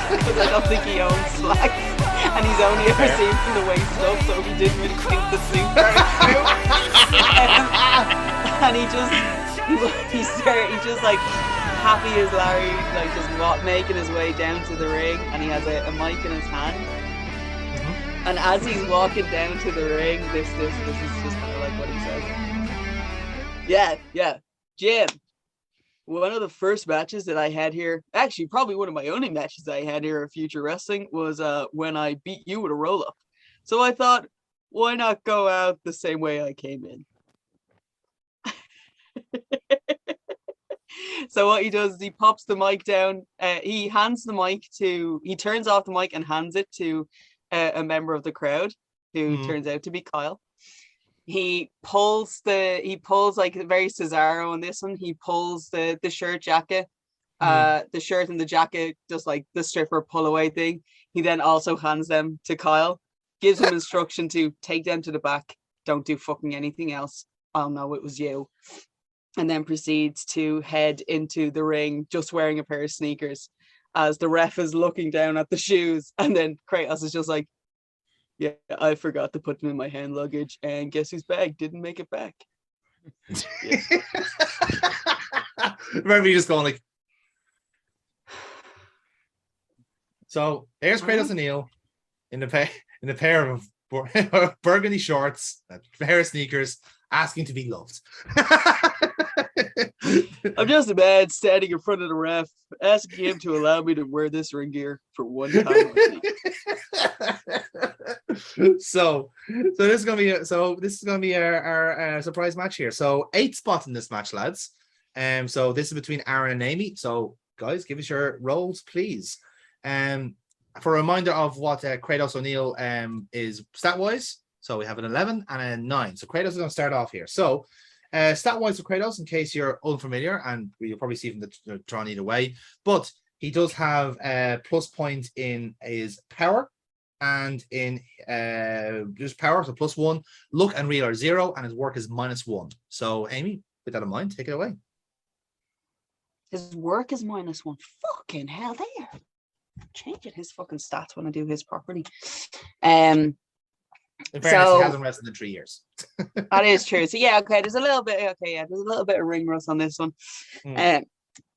Speaker 9: Because I don't think he owns slacks. And he's only ever seen from the waist up, so he didn't really think the suit very true. And he's just like happy as Larry, like just making his way down to the ring, and he has a mic in his hand. Mm-hmm. And as he's walking down to the ring, this is just kind of like what he says. Yeah, Jim. One of the first matches that I had here, actually probably one of my only matches I had here at Future Wrestling was when I beat you with a roll-up. So I thought, why not go out the same way I came in? So what he does is he pops the mic down. He turns off the mic and hands it to a member of the crowd who turns out to be Kyle. He pulls like very Cesaro on this one. He pulls the shirt jacket, the shirt and the jacket, just like the stripper pull away thing. He then also hands them to Kyle, gives him instruction to take them to the back. Don't do fucking anything else. I'll know it was you. And then proceeds to head into the ring, just wearing a pair of sneakers, as the ref is looking down at the shoes. And then Kratos is just like, yeah, I forgot to put them in my hand luggage, and guess whose bag didn't make it back?
Speaker 11: Remember you just going like. So there's Kratos O'Neill in the pair of burgundy shorts, a pair of sneakers, asking to be loved.
Speaker 9: I'm just a man standing in front of the ref, asking him to allow me to wear this ring gear for one time.
Speaker 11: So this is gonna be our surprise match here. So 8 spots in this match, lads. So this is between Aaron and Amy. So guys, give us your roles, please. For a reminder of what Kratos O'Neill is stat-wise. So we have an 11 and a 9. So Kratos is going to start off here. So stat-wise for Kratos, in case you're unfamiliar, and you'll probably see from the drawn either way, but he does have a plus point in his power and in just power, so +1. Luck and real are 0, and his work is -1. So Amy, with that in mind, take it away.
Speaker 9: His work is -1. Fucking hell, there. Changing his fucking stats when I do his property.
Speaker 11: In fairness, he hasn't wrestled in 3 years.
Speaker 9: That is true. So yeah, okay. There's a little bit of ring rust on this one.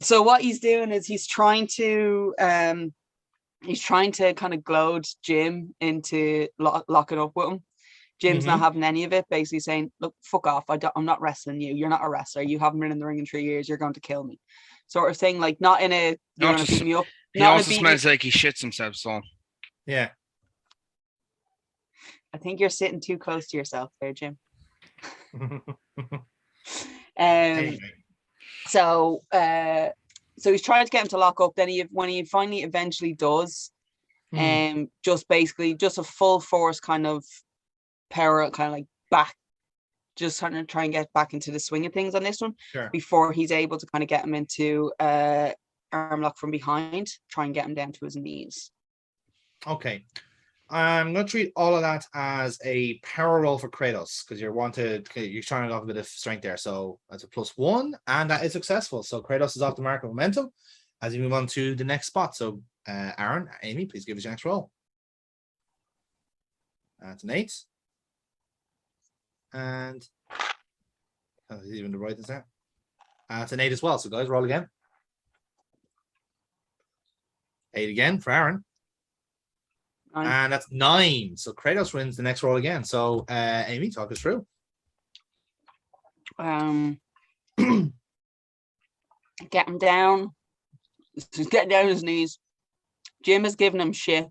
Speaker 9: So what he's doing is he's trying to kind of goad Jim into locking up with him. Jim's not having any of it, basically saying, "Look, fuck off. I'm not wrestling you. You're not a wrestler. You haven't been in the ring in 3 years. You're going to kill me." Sort of thing, like not in a you're going to beat me up.
Speaker 10: He also smells like he shits himself. So
Speaker 11: yeah.
Speaker 9: I think you're sitting too close to yourself there, Jim. So he's trying to get him to lock up. Then when he finally eventually does, just a full force kind of power, kind of like back, just trying to try and get back into the swing of things on this one before he's able to kind of get him into arm lock from behind, try and get him down to his knees.
Speaker 11: Okay. I'm going to treat all of that as a power roll for Kratos because you're trying to have a bit of strength there. So that's a +1, and that is successful. So Kratos is off the mark of momentum as you move on to the next spot. So Aaron, Amy, please give us your next roll. That's an 8. And even the right is there. That's an 8 as well. So guys, roll again. 8 again for Aaron.
Speaker 9: 9.
Speaker 11: And that's 9. So Kratos wins the next roll again. So Amy, talk us through.
Speaker 9: Get him down. He's getting down on his knees. Jim is giving him shit.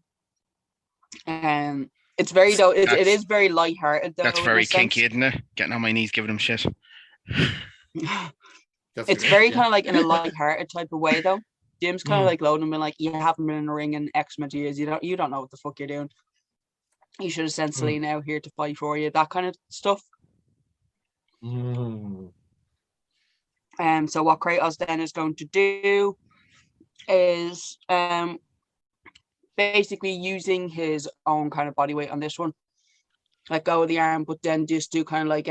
Speaker 9: It's very it is very lighthearted though.
Speaker 10: That's very kinky, isn't it? Getting on my knees, giving him shit.
Speaker 9: It's very kind of like in a lighthearted type of way though. Jim's kind of like loading him and like, you haven't been in a ring in X amount of years. You don't know what the fuck you're doing. You should have sent Selena out here to fight for you. That kind of stuff. So what Kratos then is going to do is basically using his own kind of body weight on this one. Let go of the arm, but then just do kind of like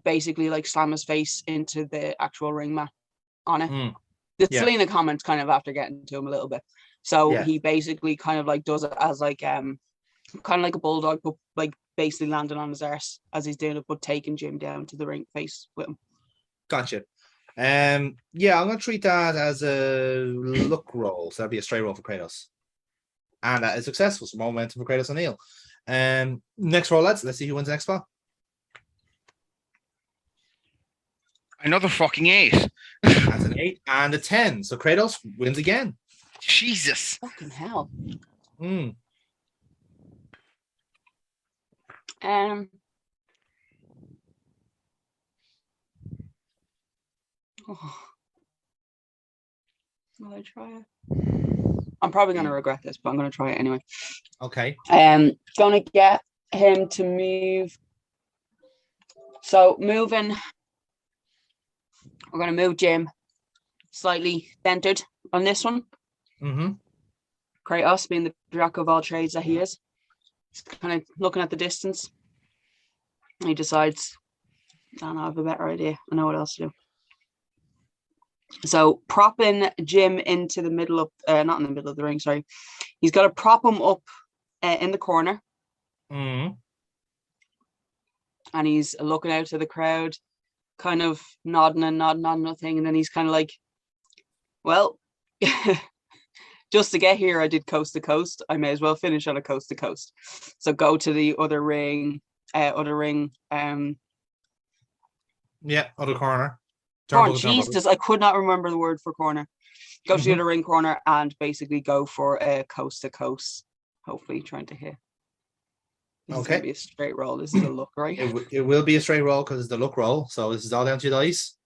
Speaker 9: basically like slam his face into the actual ring mat on it. The Selena comments kind of after getting to him a little bit. So he basically kind of like does it as like kind of like a bulldog, but like basically landing on his arse as he's doing it, but taking Jim down to the ring face with him.
Speaker 11: Gotcha. I'm gonna treat that as a luck roll. So that'd be a straight roll for Kratos. And that is successful. So momentum for Kratos O'Neill. Next roll, let's see who wins the next spot.
Speaker 10: Another fucking 8.
Speaker 11: That's an 8 and a 10. So Kratos wins again.
Speaker 10: Jesus.
Speaker 9: Fucking hell. Will I try it? I'm probably going to regret this, but I'm going to try it anyway.
Speaker 11: Okay.
Speaker 9: Gonna get him to move. So moving, we're going to move Jim slightly centered on this one. Kratos, being the jack of all trades that he is, he's kind of looking at the distance. He decides, I have a better idea. I know what else to do. So propping Jim into the middle of, not in the middle of the ring, sorry. He's got to prop him up in the corner. And he's looking out to the crowd, kind of nodding on nothing. And then he's kind of like, well, just to get here, I did coast to coast. I may as well finish on a coast to coast. So go to the other ring. Other
Speaker 11: corner.
Speaker 9: Jesus, I could not remember the word for corner. Go to the other ring corner and basically go for a coast to coast. Hopefully, trying to hit. This is gonna be a straight roll. This is a look, right?
Speaker 11: It will be a straight roll because it's the luck roll. So this is all down to your dice.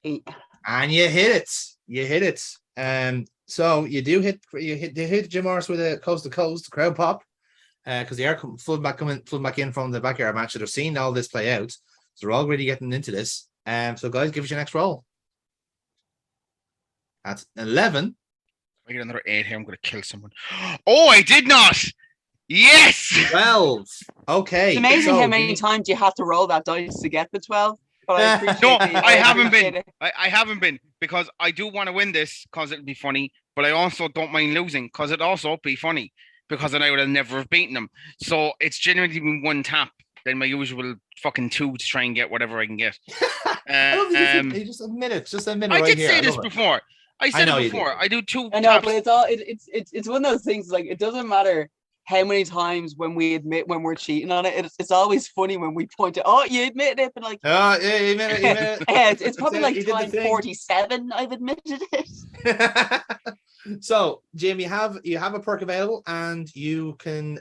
Speaker 9: 8.
Speaker 11: And you hit it. You hit it. So you hit Jim Morris with a coast to coast crowd pop. Because they are flooding back in from the backyard match. So they're seeing all this play out. So they're already getting into this. So guys, give us your next roll. That's 11.
Speaker 10: If I get another 8 here, I'm going to kill someone. Oh, I did not. Yes.
Speaker 11: 12. Okay.
Speaker 9: It's amazing how many times you have to roll that dice to get the 12. But I appreciate
Speaker 10: No,
Speaker 9: it.
Speaker 10: I haven't been. I haven't been because I do want to win this because it'll be funny. But I also don't mind losing because it'll also be funny. Because then I would have never have beaten them. So it's generally been one tap, then my usual fucking 2 to try and get whatever I can get.
Speaker 11: Just a minute.
Speaker 10: I
Speaker 11: right
Speaker 10: did
Speaker 11: here.
Speaker 10: say this before. I said it before. I do 2
Speaker 9: I know,
Speaker 10: taps.
Speaker 9: but it's one of those things, like, it doesn't matter how many times when we admit when we're cheating on it. It's always funny when we point to, oh, you admitted it, but like,
Speaker 11: yeah, you admitted it.
Speaker 9: It's probably like time 47 I've admitted it.
Speaker 11: So, Jim, you have a perk available, and you can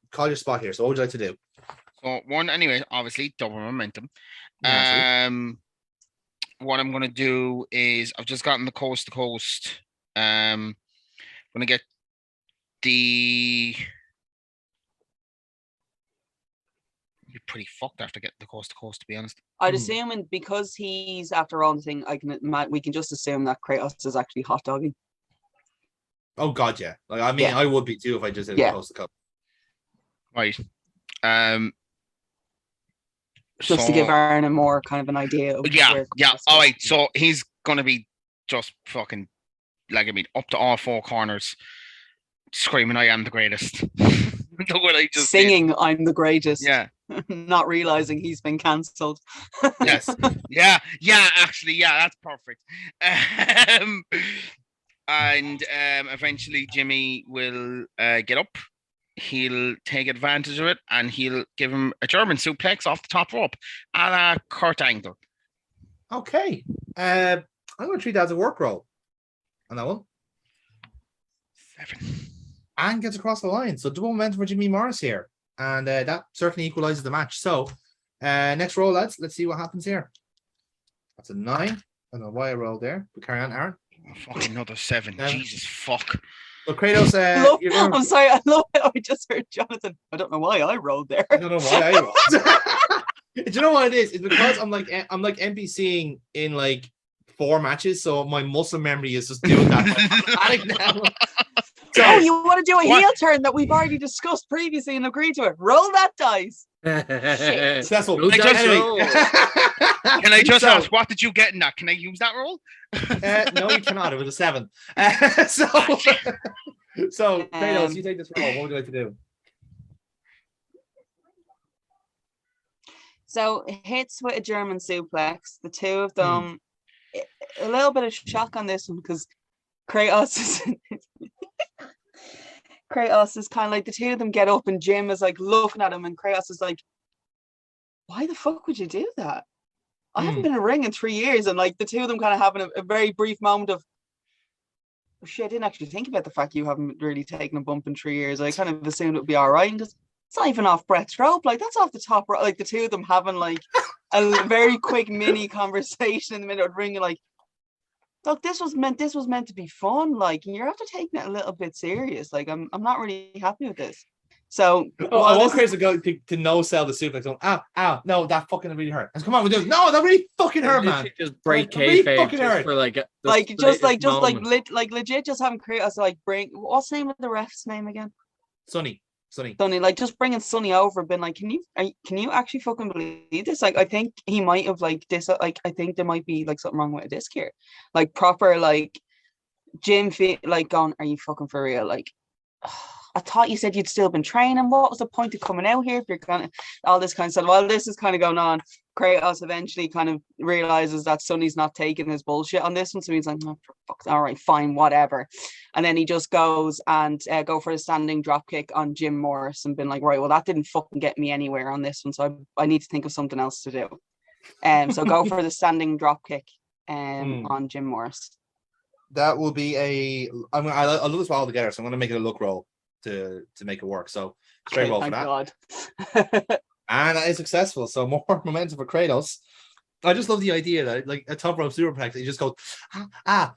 Speaker 11: call your spot here. So, what would you like to do?
Speaker 10: So, one, anyway, obviously, double momentum. What I'm going to do is I've just gotten the coast to coast. I'm going to get the. You're pretty fucked after getting the coast to coast, to be honest.
Speaker 9: I'd assume, and because he's after all the thing, we can just assume that Kratos is actually hot dogging.
Speaker 11: Oh God, yeah. Like I mean,
Speaker 9: Yeah.
Speaker 11: I would be too if I just did
Speaker 9: Yeah.
Speaker 11: close the cup.
Speaker 10: Right.
Speaker 9: Just to give Aaron a more kind of an idea of
Speaker 10: yeah,
Speaker 9: where
Speaker 10: yeah.
Speaker 9: Chris
Speaker 10: All
Speaker 9: was.
Speaker 10: right, so he's gonna be just fucking like I mean up to all four corners, screaming, "I am the greatest." Look what I just
Speaker 9: Singing,
Speaker 10: did.
Speaker 9: "I'm the greatest."
Speaker 10: Yeah.
Speaker 9: Not realizing he's been cancelled.
Speaker 11: Yes.
Speaker 10: Yeah. Actually, yeah, that's perfect. And eventually Jimmy will get up. He'll take advantage of it, and he'll give him a German suplex off the top rope, a la Kurt Angle.
Speaker 11: Okay. I'm going to treat that as a work roll on that one.
Speaker 10: 7.
Speaker 11: And gets across the line. So double momentum for Jimmy Morris here. And that certainly equalizes the match. So next roll, lads. Let's see what happens here. That's a 9. I don't know why I rolled there. But carry on, Aaron.
Speaker 10: Oh, fucking another 7. Jesus fuck.
Speaker 11: Well, Kratos,
Speaker 9: I'm sorry, I love it. I just heard Jonathan. I don't know why I rolled there.
Speaker 11: I don't know why I rolled. Do you know what it is? It's because I'm like NPCing in like 4 matches, so my muscle memory is just doing that. Now.
Speaker 9: So, oh, you want to do a heel turn that we've already discussed previously and agreed to it? Roll that dice. Shit.
Speaker 11: Successful.
Speaker 10: Can I just ask, what did you get in that? Can I use that roll?
Speaker 11: No, you cannot. It was a 7. So Kratos, you take this roll. What would you like to do?
Speaker 9: So hits with a German suplex. The two of them, a little bit of shock on this one because Kratos is kind of like the two of them get up and Jim is like looking at him and Kratos is like, why the fuck would you do that? I haven't been in a ring in 3 years, and like the two of them kind of having a very brief moment of, oh, shit, I didn't actually think about the fact you haven't really taken a bump in 3 years. I kind of assumed it would be all right, because it's not even off Brett's rope. Like that's off the top rope. Like the two of them having like a very quick mini conversation in the middle of the ring, and like, look, this was meant to be fun. Like, and you're after taking it a little bit serious. Like, I'm not really happy with this. So
Speaker 11: I want Chris to go to no sell the suplex. Going, ow, no, that fucking really hurt. Come on, we do. No, that really fucking hurt, man.
Speaker 6: Just break
Speaker 11: really
Speaker 6: kayfabe
Speaker 11: fucking hurt.
Speaker 6: for like
Speaker 9: legit, just having Kratos like bring, what's the name of the ref's name again?
Speaker 11: Sonny,
Speaker 9: like just bringing Sonny over, been like, can you actually fucking believe this? Like, I think he might have like this. Like, I think there might be like something wrong with a disc here. Like proper like Jim like going, are you fucking for real? Like, I thought you said you'd still been training. What was the point of coming out here if you're gonna all this kind of stuff? While this is kind of going on, Kratos eventually kind of realizes that Sonny's not taking his bullshit on this one, so he's like, oh, for fuck's all right, fine, whatever. And then he just goes and go for a standing drop kick on Jim Morris and been like, right, well, that didn't fucking get me anywhere on this one, so I need to think of something else to do. So go for the standing drop kick on Jim Morris.
Speaker 11: That will be I'll do this all together, so I'm going to make it a look roll to make it work. So straight roll for that.
Speaker 9: God.
Speaker 11: And that is successful. So more momentum for Kratos. I just love the idea that like a top rope superplex, you just go no,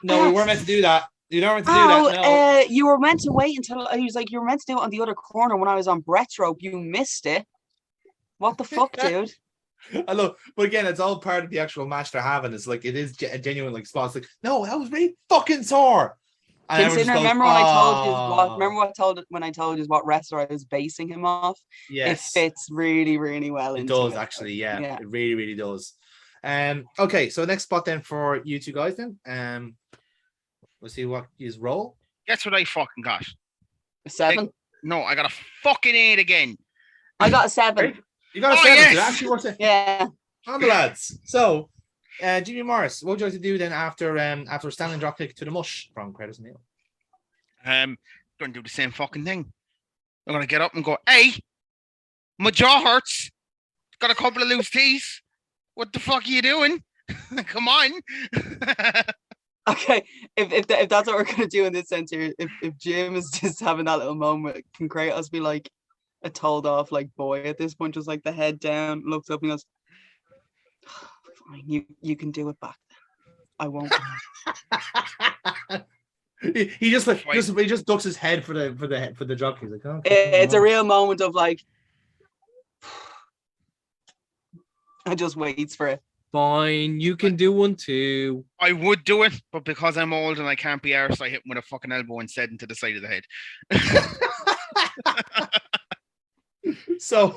Speaker 11: we weren't meant to do that. You weren't meant to do that. No.
Speaker 9: You were meant to wait until he was like, you were meant to do it on the other corner when I was on Brett's rope. You missed it. What the fuck, dude?
Speaker 11: I love, but again, it's all part of the actual match they're having. It's like it is a genuine like spot. It's like, no, that was really fucking sore.
Speaker 9: Remember when I told you what wrestler I was basing him off?
Speaker 11: Yes.
Speaker 9: It fits really, really well.
Speaker 11: It does actually, yeah. It really, really does. Okay, so next spot then for you two guys then. We'll see what his roll.
Speaker 10: Guess what I fucking got?
Speaker 9: A 7?
Speaker 10: No, I got a fucking 8 again.
Speaker 9: I got a 7.
Speaker 11: You got a 7. Yes. It actually works.
Speaker 9: Yeah.
Speaker 11: On the lads. So Jimmy Morris, what would you like to do then after a standing drop kick to the mush from Kratos and Neil?
Speaker 10: Going to do the same fucking thing. I'm going to get up and go, hey, my jaw hurts. Got a couple of loose teeth. What the fuck are you doing? Come on.
Speaker 9: Okay, if that's what we're going to do in this sense here, if Jim is just having that little moment, can Kratos be like a told off like boy at this point, just like the head down, looks up and goes, you can do it back then. I won't.
Speaker 11: he just ducks his head for the drop. He's like, oh,
Speaker 9: it's a real moment of like, I just waits for it.
Speaker 6: Fine, you can do one too.
Speaker 10: I would do it, but because I'm old and I can't be arsed, I hit him with a fucking elbow instead into the side of the head.
Speaker 11: So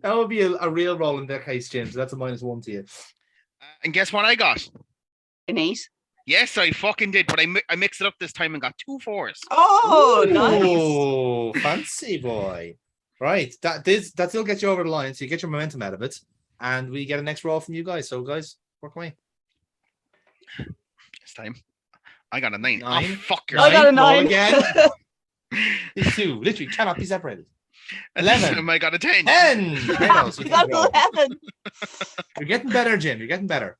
Speaker 11: that would be a real roll in that case, James. That's a -1 to you.
Speaker 10: And guess what I got?
Speaker 9: An 8.
Speaker 10: Yes, I fucking did, but I mixed it up this time and got 2 4s.
Speaker 9: Oh, nice.
Speaker 11: Oh, fancy boy. Right. That still gets you over the line, so you get your momentum out of it. And we get a next roll from you guys. So, guys, work away.
Speaker 10: This time, I got a 9.
Speaker 11: 9.
Speaker 10: Oh, fuck your
Speaker 9: I got a
Speaker 11: Roll
Speaker 9: 9.
Speaker 11: again. These two literally cannot be separated. 11.
Speaker 10: I got a 10.
Speaker 11: 10. Kratos, you
Speaker 9: You got
Speaker 11: can roll.
Speaker 9: 11.
Speaker 11: You're getting better, Jim. You're getting better.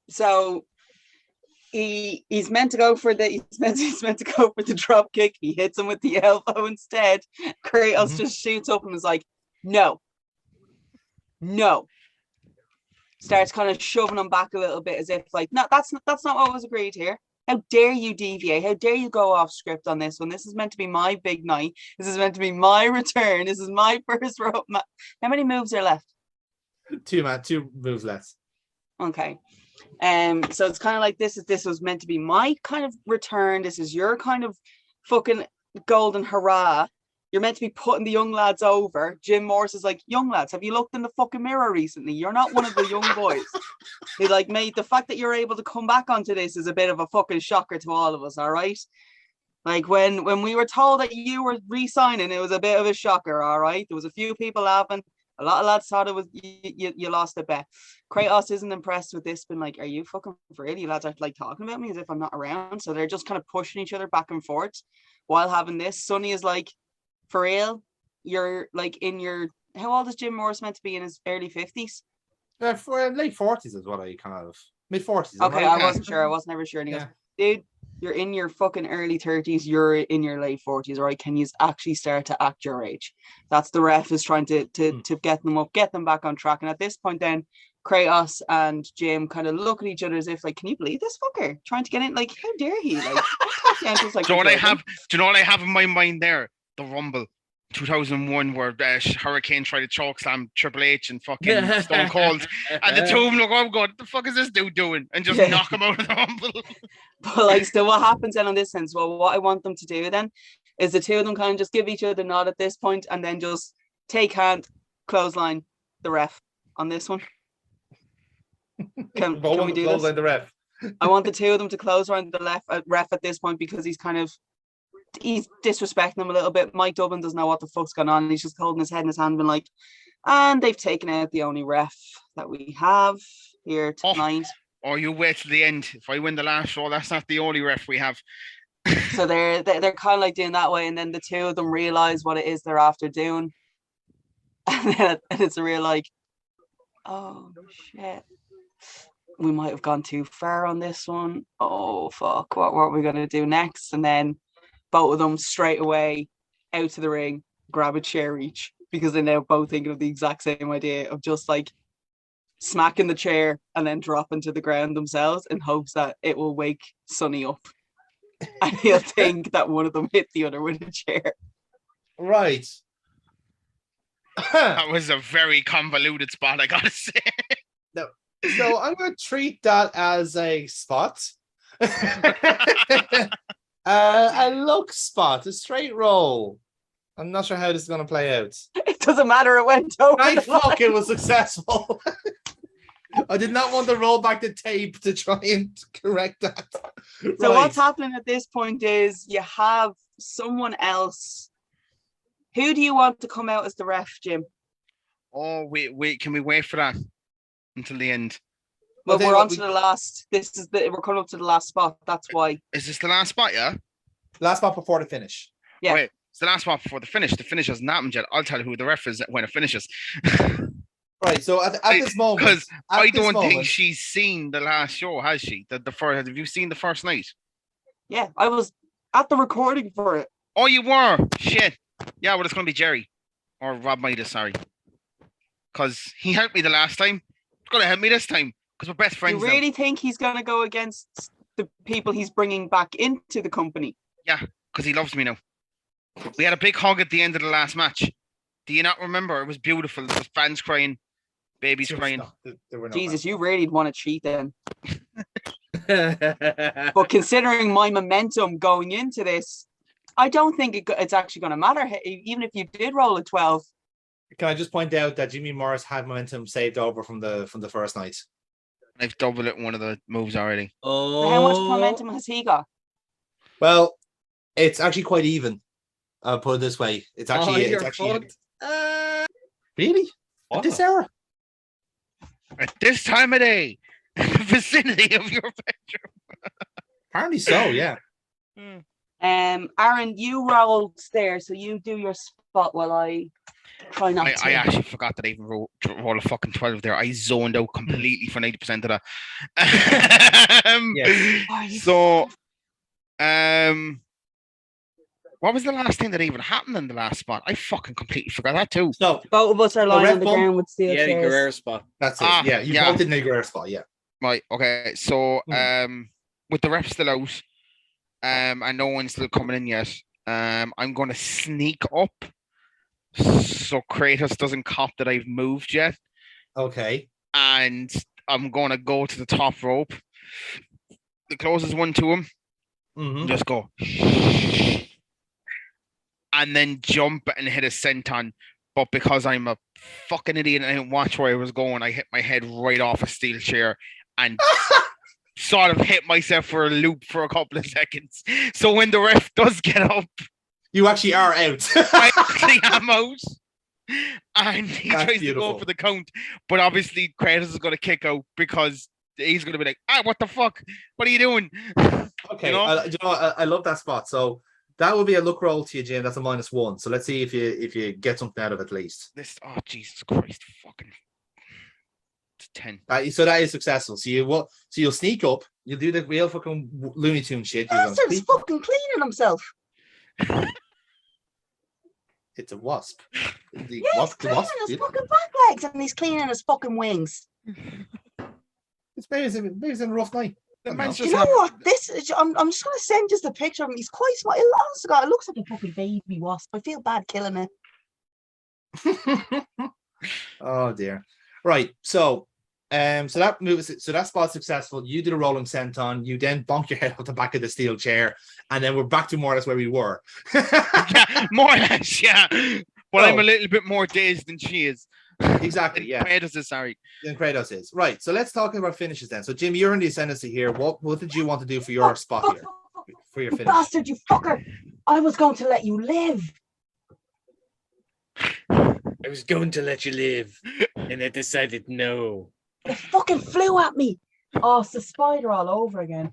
Speaker 9: So he's meant to go for the he's meant to go for the drop kick. He hits him with the elbow instead. Kratos just shoots up and is like, no. Starts kind of shoving him back a little bit as if like, no, that's not what was agreed here. How dare you deviate? How dare you go off script on this one? This is meant to be my big night. This is meant to be my return. This is my first rope. How many moves are left?
Speaker 11: 2 moves left.
Speaker 9: Okay. So it's kind of like this was meant to be my kind of return. This is your kind of fucking golden hurrah. You're meant to be putting the young lads over. Jim Morris is like, young lads, have you looked in the fucking mirror recently? You're not one of the young boys. He's like, mate, the fact that you're able to come back onto this is a bit of a fucking shocker to all of us, all right? Like when we were told that you were re-signing, it was a bit of a shocker, all right? There was a few people laughing. A lot of lads thought it was you lost a bet. Kratos isn't impressed with this, been like, are you fucking for real? You lads are like talking about me as if I'm not around. So they're just kind of pushing each other back and forth while having this. Sonny is like, for real? You're like in your, how old is Jim Morris meant to be, in his early 50s?
Speaker 11: For late 40s is what I kind of, mid 40s.
Speaker 9: Okay, I wasn't sure. I wasn't ever sure. And he goes, dude, you're in your fucking early 30s. You're in your late 40s, right? Can you actually start to act your age? That's the ref is trying to get them up, get them back on track. And at this point then, Kratos and Jim kind of look at each other as if like, can you believe this fucker trying to get in? Like, how dare he? Like, just like,
Speaker 10: do you know what I have in my mind there? The Rumble 2001 where Hurricane tried to choke slam Triple H and fucking Stone Cold, and the two of them look, oh god, what the fuck is this dude doing? And just knock him out of the Rumble.
Speaker 9: But like, so what happens then on this sense? Well, what I want them to do then is the two of them kind of just give each other a nod at this point, and then just take hand, clothesline the ref on this one. Can we do this?
Speaker 11: The ref.
Speaker 9: I want the two of them to clothesline the ref at this point, because he's disrespecting them a little bit. Mike Dublin doesn't know what the fuck's going on. He's just holding his head in his hand, been like, and they've taken out the only ref that we have here tonight.
Speaker 10: Or you wait till the end. If I win the last show, that's not the only ref we have.
Speaker 9: So they're kind of like doing that way, and then the two of them realize what it is they're after doing, and it's a real like, oh shit, we might have gone too far on this one. Oh fuck, what are we gonna do next? And then both of them straight away out to the ring, grab a chair each, because they're now both thinking of the exact same idea of just like smacking the chair and then dropping to the ground themselves in hopes that it will wake Sonny up. And he'll think that one of them hit the other with a chair.
Speaker 11: Right.
Speaker 10: That was a very convoluted spot, I gotta say.
Speaker 11: No. So I'm going to treat that as a spot. A look spot, a straight roll. I'm not sure how this is going to play out.
Speaker 9: It doesn't matter. It went over.
Speaker 11: I fuck, it was successful. I did not want to roll back the tape to try and correct that.
Speaker 9: So what's happening at this point is you have someone else. Who do you want to come out as the ref, Jim?
Speaker 10: Oh, wait, can we wait for that until the end?
Speaker 9: Well, we're on to the last. We're coming up to the last spot. That's why.
Speaker 10: Is this the last spot? Yeah.
Speaker 11: Last spot before the finish.
Speaker 9: Yeah.
Speaker 10: Wait, it's the last spot before the finish. The finish hasn't happened yet. I'll tell you who the ref is when it finishes.
Speaker 11: Right. So at this moment,
Speaker 10: because I don't think she's seen the last show, has she? The first. Have you seen the first night?
Speaker 9: Yeah, I was at the recording for it.
Speaker 10: Oh, you were. Shit. Yeah, well, it's gonna be Jerry or Rob Midas. Sorry, because he helped me the last time. He's gonna help me this time. Because we're best friends.
Speaker 9: You really think he's going to go against the people he's bringing back into the company?
Speaker 10: Yeah, because he loves me now. We had a big hug at the end of the last match. Do you not remember? It was beautiful. There was fans crying, babies crying.
Speaker 11: There were no
Speaker 9: Jesus, you really want to cheat then. But considering my momentum going into this, I don't think it's actually going to matter. Even if you did roll a 12.
Speaker 11: Can I just point out that Jimmy Morris had momentum saved over from the first night?
Speaker 10: I've doubled it in one of the moves already.
Speaker 9: So how much momentum has he got?
Speaker 11: Well, it's actually quite even. I'll put it this way. It's actually
Speaker 6: fucked.
Speaker 11: Really? At this hour?
Speaker 10: At this time of day, in the vicinity of your bedroom.
Speaker 11: Apparently so, yeah.
Speaker 9: Aaron, you rolled there, so you do your spot while I try not to.
Speaker 10: I actually forgot that I even roll a fucking 12 there. I zoned out completely for 90% of that.
Speaker 11: Yes.
Speaker 10: So, what was the last thing that even happened in the last spot? I fucking completely forgot that too.
Speaker 11: So
Speaker 9: both of us are lying on the ground with steel
Speaker 6: Yeah, the
Speaker 9: chairs.
Speaker 6: Guerrero spot.
Speaker 11: That's it. Yeah, you both did the Guerrero spot, yeah.
Speaker 10: Right, okay. So with the ref still out, and no one's still coming in yet, I'm gonna sneak up so Kratos doesn't cop that I've moved yet.
Speaker 11: Okay.
Speaker 10: And I'm gonna go to the top rope. The closest one to him. Just go. And then jump and hit a senton. But because I'm a fucking idiot and I didn't watch where I was going, I hit my head right off a steel chair and sort of hit myself for a loop for a couple of seconds. So when the ref does get up,
Speaker 11: you actually are out.
Speaker 10: I actually am out. And he
Speaker 11: That's
Speaker 10: tries
Speaker 11: beautiful.
Speaker 10: to go for the count. But obviously Kratos is going to kick out because he's going to be like, what the fuck? What are you doing?
Speaker 11: Okay, I love that spot. So that would be a look roll to you, Jim. That's a -1. So let's see if you get something out of it at least.
Speaker 10: Jesus Christ, fucking 10.
Speaker 11: So that is successful. So you'll sneak up. You'll do the real fucking Looney Tune shit.
Speaker 9: Bastard's fucking cleaning himself.
Speaker 11: It's a wasp.
Speaker 9: He's cleaning his fucking back legs and he's cleaning his fucking wings.
Speaker 11: It's maybe it's in a rough night.
Speaker 9: You know what? I'm just gonna send just a picture of him. He's quite small. It looks like a fucking baby wasp. I feel bad killing it.
Speaker 11: Oh dear. Right. So that spot's successful. You did a rolling senton. You then bonk your head off the back of the steel chair, and then we're back to more or less where we were.
Speaker 10: Yeah, more or less, yeah. But I'm a little bit more dazed than she is.
Speaker 11: Exactly. Yeah.
Speaker 10: Kratos is sorry.
Speaker 11: Then Kratos is right. So let's talk about finishes then. So Jim, you're in the ascendancy here. What did you want to do for your spot here? For your finish?
Speaker 9: Bastard, you fucker! I was going to let you live.
Speaker 6: I was going to let you live, and I decided no.
Speaker 9: It fucking flew at me. Oh, it's the spider all over again.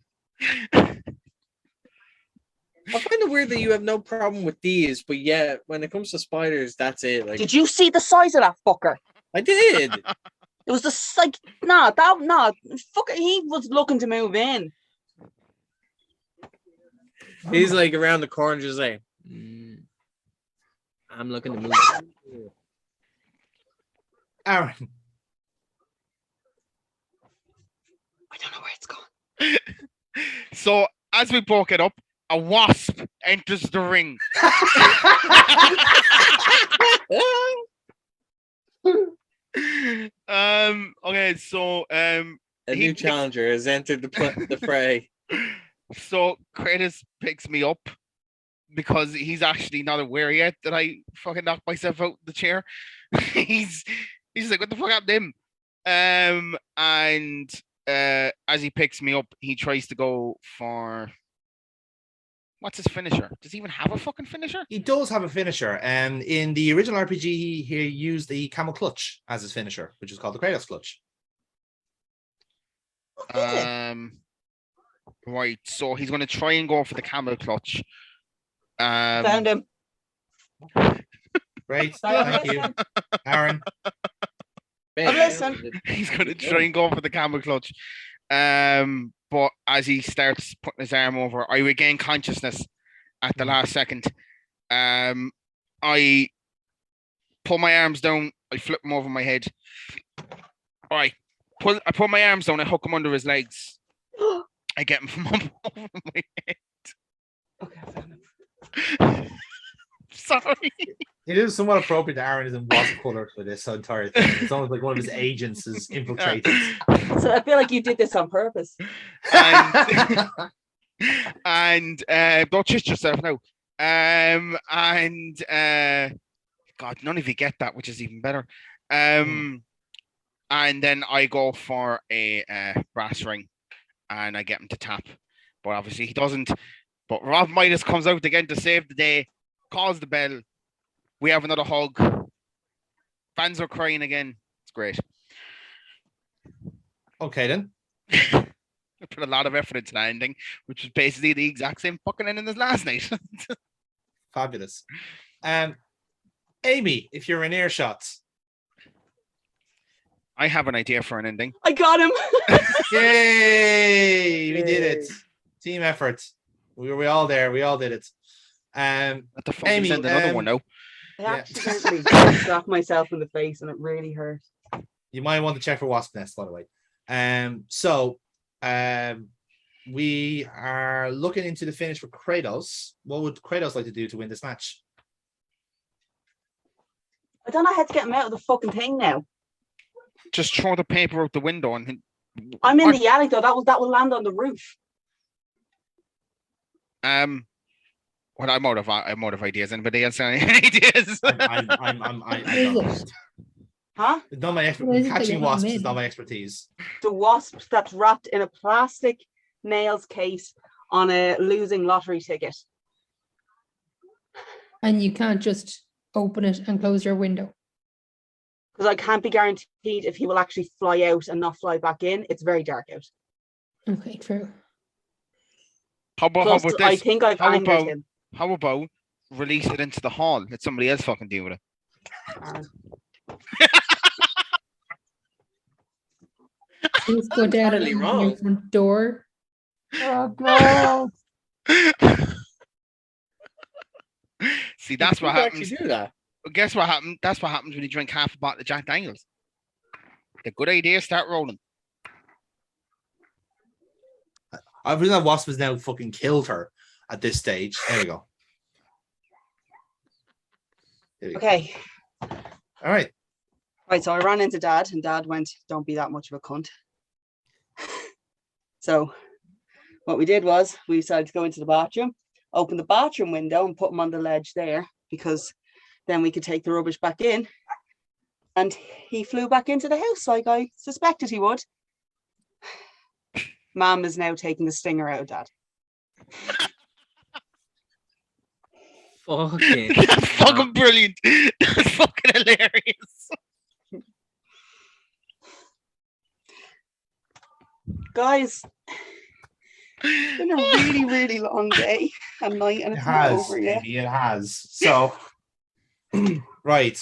Speaker 6: I find it weird that you have no problem with these, but yeah, when it comes to spiders, that's it. Like,
Speaker 9: did you see the size of that fucker?
Speaker 6: I did.
Speaker 9: It was fucker. He was looking to move in.
Speaker 6: He's like around the corner, just like, I'm looking to move.
Speaker 11: Aaron.
Speaker 9: I don't know where it's gone.
Speaker 10: So as we broke it up, a wasp enters the ring. Okay, so
Speaker 6: a new challenger has entered the fray.
Speaker 10: So Kratos picks me up because he's actually not aware yet that I fucking knocked myself out the chair. he's like, what the fuck happened to him? And as he picks me up, he tries to go for what's his finisher? Does he even have a fucking finisher?
Speaker 11: He does have a finisher. And in the original RPG, he used the camel clutch as his finisher, which is called the Kratos clutch.
Speaker 10: Right. So he's going to try and go for the camel clutch.
Speaker 9: Found him.
Speaker 11: Great. Thank you, Aaron.
Speaker 9: Listen.
Speaker 10: He's going to try and go for the camel clutch. But as he starts putting his arm over, I regain consciousness at the last second. I pull my arms down. I flip them over my head. All right. I pull my arms down. I hook him under his legs. I get him from over my head.
Speaker 9: Okay, I found him.
Speaker 10: Sorry.
Speaker 11: It is somewhat appropriate that Aaron is in wasp color for this entire thing. It's almost like one of his agents is infiltrated.
Speaker 9: So I feel like you did this on purpose.
Speaker 10: And don't trust yourself now. God, none of you get that, which is even better. And then I go for a brass ring, and I get him to tap, but obviously he doesn't. But Rob Midas comes out again to save the day, calls the bell. We have another hug. Fans are crying again. It's great.
Speaker 11: Okay then.
Speaker 10: I put a lot of effort into that ending, which was basically the exact same fucking ending as last night.
Speaker 11: Fabulous. Amy, if you're in earshot.
Speaker 10: I have an idea for an ending.
Speaker 9: I got him.
Speaker 11: Yay! We did it. Team effort. We were all there. We all did it.
Speaker 10: What the fuck?
Speaker 11: Amy,
Speaker 10: Send another one now.
Speaker 9: I accidentally slapped myself in the face and it really hurt.
Speaker 11: You might want to check for wasp nest, by the way. We are looking into the finish for Kratos. What would Kratos like to do to win this match?
Speaker 9: I don't know how to get him out of the fucking thing now.
Speaker 10: Just throw the paper out the window and.
Speaker 9: I'm in the attic though. That will land on the roof.
Speaker 10: Well, I'm out of ideas. Anybody else have any ideas?
Speaker 9: Huh?
Speaker 11: It's not my expertise. Catching wasps is not my expertise.
Speaker 9: The wasp that's wrapped in a plastic nails case on a losing lottery ticket.
Speaker 4: And you can't just open it and close your window.
Speaker 9: Because I can't be guaranteed if he will actually fly out and not fly back in. It's very dark out.
Speaker 4: Okay, true.
Speaker 10: How about this?
Speaker 9: I think I've angered him.
Speaker 10: How about release it into the hall? Let somebody else fucking deal with it.
Speaker 4: Please go down
Speaker 6: Totally
Speaker 4: your
Speaker 6: wrong.
Speaker 4: front door.
Speaker 9: Oh God.
Speaker 10: See, that's what happens.
Speaker 6: Actually do that.
Speaker 10: Guess what happened? That's what happens when you drink half a bottle of Jack Daniels. The good idea, start rolling.
Speaker 11: I believe that wasp has now fucking killed her at this stage. There we go.
Speaker 9: Okay.
Speaker 11: All right.
Speaker 9: Right, so I ran into Dad, and Dad went, "Don't be that much of a cunt." So what we did was we decided to go into the bathroom, open the bathroom window, and put him on the ledge there, because then we could take the rubbish back in. And he flew back into the house like I suspected he would. Mom is now taking the stinger out of Dad.
Speaker 6: Fucking.
Speaker 10: That's fucking brilliant. That's fucking hilarious.
Speaker 9: Guys, it's been a really, really long day and night, and
Speaker 11: It
Speaker 9: it's not
Speaker 11: has.
Speaker 9: over yet.
Speaker 11: Amy, it has. So, right.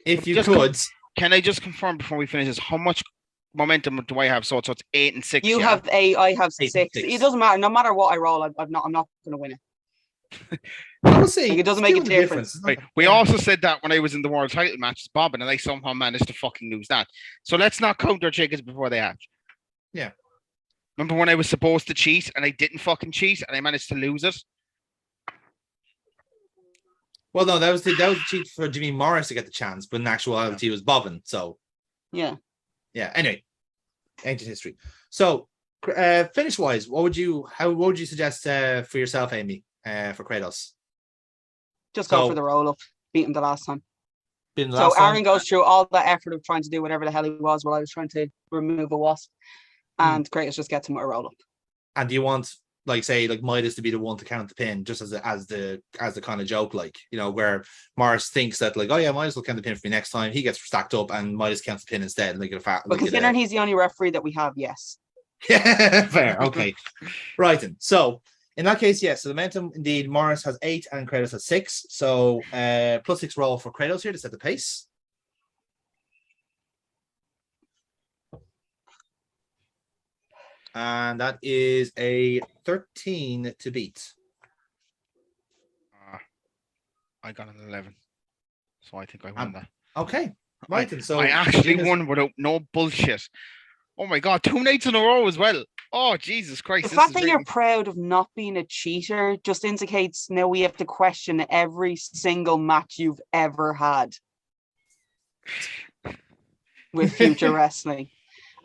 Speaker 11: If you
Speaker 10: Just
Speaker 11: could.
Speaker 10: Can I just confirm before we finish this? How much momentum do I have? So it's 8 and 6.
Speaker 9: You
Speaker 10: yeah?
Speaker 9: have 8, I have
Speaker 11: 8
Speaker 9: 6.
Speaker 11: and 6.
Speaker 9: It doesn't matter. No matter what I roll, I'm not going to win it.
Speaker 11: I would say
Speaker 9: Like, it doesn't make a
Speaker 11: still the
Speaker 9: difference.
Speaker 10: Right. We also said that when I was in the world title matches, Bob, and I somehow managed to fucking lose that. So let's not count our chickens before they hatch.
Speaker 11: Yeah.
Speaker 10: Remember when I was supposed to cheat and I didn't fucking cheat and I managed to lose it?
Speaker 11: Well, no, that was the cheat for Jimmy Morris to get the chance, but in actuality, it was Bobbin. So,
Speaker 9: Yeah.
Speaker 11: Anyway, ancient history. So, finish wise, what would you suggest for yourself, Amy, for Kratos?
Speaker 9: Just go
Speaker 11: So-
Speaker 9: for the roll up. Beat him the last time.
Speaker 11: Been the
Speaker 9: So
Speaker 11: last
Speaker 9: Aaron
Speaker 11: time?
Speaker 9: goes through all that effort of trying to do whatever the hell he was while I was trying to remove a wasp. And Kratos just gets him with a roll up.
Speaker 11: And do you want, like, say, like Midas to be the one to count the pin, just as the kind of joke, like, you know, where Morris thinks that, like, oh yeah, Midas will count the pin for me next time. He gets stacked up, and Midas counts the pin instead, and they get a fat.
Speaker 9: But considering he's the only referee that we have, yes.
Speaker 11: Yeah, fair. Okay, right then. So in that case, yes. So the momentum, indeed, Morris has 8 and Kratos has 6. So +6 roll for Kratos here to set the pace. And that is a 13 to beat.
Speaker 10: I got an 11. So I think I won that.
Speaker 11: Okay. Right. And so
Speaker 10: I actually
Speaker 11: Gina's-
Speaker 10: won without no bullshit. Oh my God, 2 nights in a row as well. Oh, Jesus Christ.
Speaker 9: The
Speaker 10: this
Speaker 9: fact
Speaker 10: is
Speaker 9: that
Speaker 10: really...
Speaker 9: you're proud of not being a cheater just indicates now we have to question every single match you've ever had with Future Wrestling.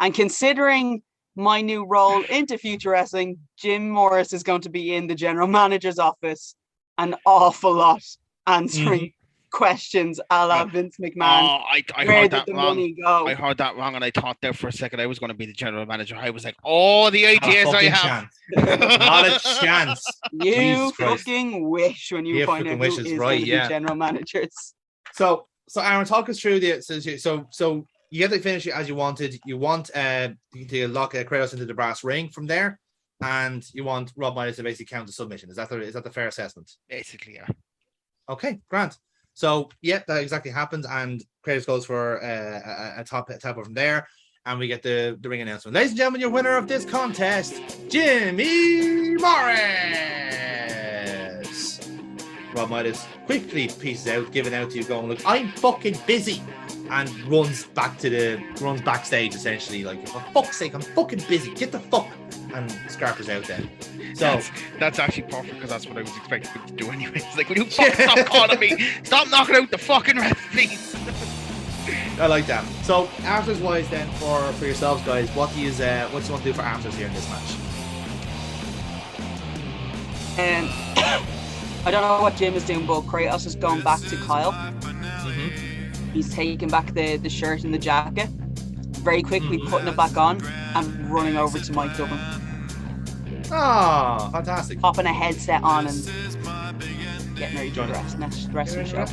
Speaker 9: And considering my new role into Future Wrestling, Jim Morris is going to be in the general manager's office an awful lot, answering questions a la Vince McMahon.
Speaker 10: Oh, I
Speaker 9: Where
Speaker 10: heard
Speaker 9: did
Speaker 10: that
Speaker 9: the
Speaker 10: wrong.
Speaker 9: money go?
Speaker 10: I heard that wrong, and I thought there for a second I was going to be the general manager. I was like, oh, the ideas I
Speaker 11: fucking
Speaker 10: have.
Speaker 11: chance. Not a chance.
Speaker 9: You
Speaker 11: Jesus Christ.
Speaker 9: fucking wish when you
Speaker 11: Yeah,
Speaker 9: find
Speaker 11: fucking
Speaker 9: out who
Speaker 11: wishes,
Speaker 9: is
Speaker 11: right,
Speaker 9: going to
Speaker 11: yeah.
Speaker 9: be general managers.
Speaker 11: So Aaron, talk us through the so you get to finish it as you wanted. You want to lock Kratos into the brass ring from there, and you want Rob Midas to basically count the submission. Is that the fair assessment?
Speaker 10: Basically, yeah.
Speaker 11: Okay, Grant. So yeah, that exactly happens, and Kratos goes for a top from there, and we get the ring announcement. Ladies and gentlemen, your winner of this contest, Jimmy Morris. Rob Midas quickly pieces out, giving out to you, going, "Look, I'm fucking busy," and runs backstage essentially, like, for fuck's sake, I'm fucking busy. Get the fuck. And Scarpa's out then. So
Speaker 10: that's actually perfect because that's what I was expecting him to do anyway. It's like, will you fucking stop calling me? Stop knocking out the fucking ref, please.
Speaker 11: I like that. So answers wise then for yourselves guys, what do you want to do for answers here in this match?
Speaker 9: And I don't know what Jim is doing, but Kratos is going back to Kyle. He's taking back the shirt and the jacket, very quickly putting it back on and running over to Mike Dublin.
Speaker 11: Oh, fantastic.
Speaker 9: Popping a headset on and getting ready to rest of the show.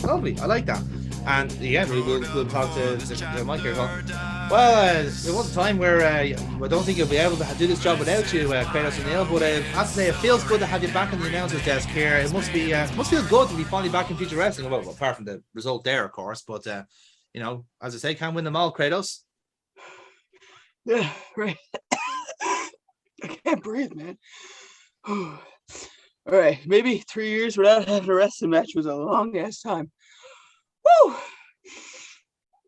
Speaker 11: Lovely, I like that. And yeah, we'll talk to Mike here. Well, there was a time where I don't think you'll be able to do this job without you, Kratos O'Neill. But I have to say, it feels good to have you back on the announcer's desk here. It must feel good to be finally back in Future Wrestling. Well, apart from the result there, of course. But you know, as I say, can't win them all, Kratos.
Speaker 9: Yeah, right. I can't breathe, man. All right, maybe 3 years without having a wrestling match was a long ass time. Woo!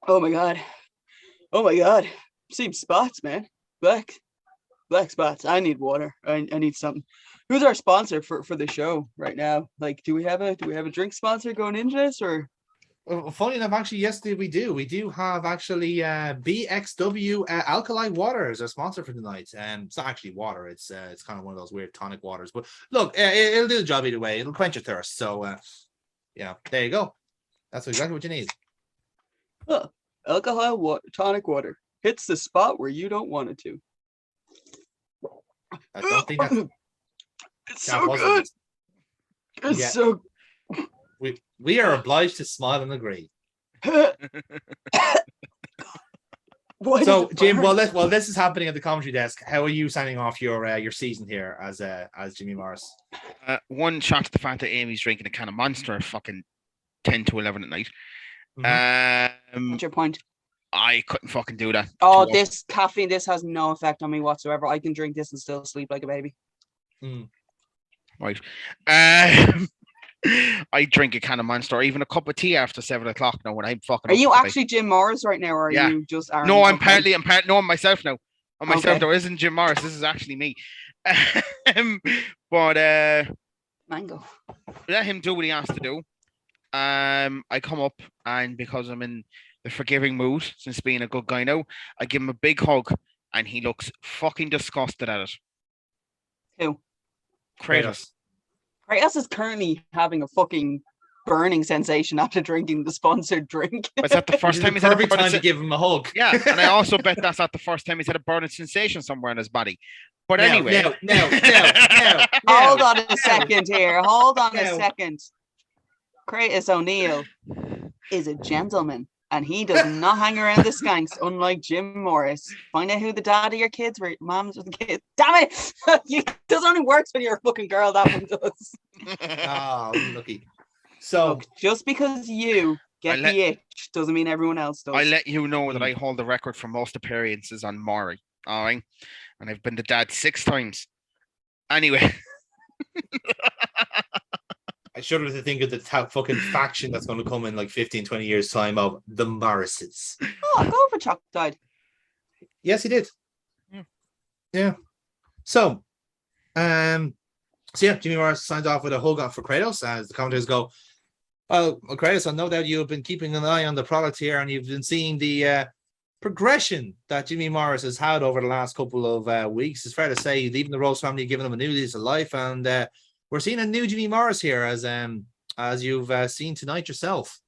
Speaker 9: Oh my god. Same spots, man. Black spots. I need water. I need something. Who's our sponsor for the show right now? Like, do we have a drink sponsor going into this, or?
Speaker 11: Funny enough, actually, yes, we do. We do have actually BXW Alkali Water as our sponsor for tonight. It's not actually water. It's kind of one of those weird tonic waters. But look, it'll do the job either way. It'll quench your thirst. So, yeah, there you go. That's exactly what you need.
Speaker 9: Huh. Alcohol tonic water hits the spot where you don't want it to.
Speaker 11: I don't think that.
Speaker 9: It's so good. It's so.
Speaker 11: We are obliged to smile and agree. So, Jim, while this is happening at the commentary desk, how are you signing off your season here as Jimmy Morris?
Speaker 10: One shot to the fact that Amy's drinking a can of Monster at fucking 10 to 11 at night.
Speaker 9: What's your point?
Speaker 10: I couldn't fucking do that.
Speaker 9: Oh, this caffeine, this has no effect on me whatsoever. I can drink this and still sleep like a baby.
Speaker 10: Right. I drink a can of Monster, or even a cup of tea after 7 o'clock now when I'm fucking.
Speaker 9: Are you actually Jim Morris right now, or are you just Aaron?
Speaker 10: No, I'm myself now. I'm myself.
Speaker 9: Okay.
Speaker 10: There isn't Jim Morris. This is actually me. But
Speaker 9: mango.
Speaker 10: let him do what he has to do. I come up, and because I'm in the forgiving mood since being a good guy now, I give him a big hug, and he looks fucking disgusted at it.
Speaker 9: Who?
Speaker 10: Kratos.
Speaker 9: Kratos is currently having a fucking burning sensation after drinking the sponsored drink.
Speaker 10: Is that the first time he's had a
Speaker 11: perfect
Speaker 10: burning
Speaker 11: time to give him a hug?
Speaker 10: Yeah, and I also bet that's not the first time he's had a burning sensation somewhere in his body. But anyway,
Speaker 9: Hold on a second here. Hold on a second. Kratos O'Neill is a gentleman, and he does not hang around the skanks, unlike Jim Morris. Find out who the dad of your kids were, moms of the kids. Damn it! This only works when you're a fucking girl. That one does.
Speaker 11: Oh, lucky. So
Speaker 9: look, just because you get the itch doesn't mean everyone else does.
Speaker 10: I let you know that I hold the record for most appearances on Maury. All right, and I've been the dad 6 times. Anyway.
Speaker 11: I shudder to think of the fucking faction that's going to come in like 15, 20 years' time of the Morrises.
Speaker 9: Oh, go for Chuck died.
Speaker 11: Yes, he did. Yeah. So, Jimmy Morris signs off with a hug off for Kratos as the commentators go, well, Kratos, I no doubt you have been keeping an eye on the product here and you've been seeing the progression that Jimmy Morris has had over the last couple of weeks. It's fair to say, leaving the Rose family, giving him a new lease of life, and we're seeing a new Jimmy Morris here as you've seen tonight yourself.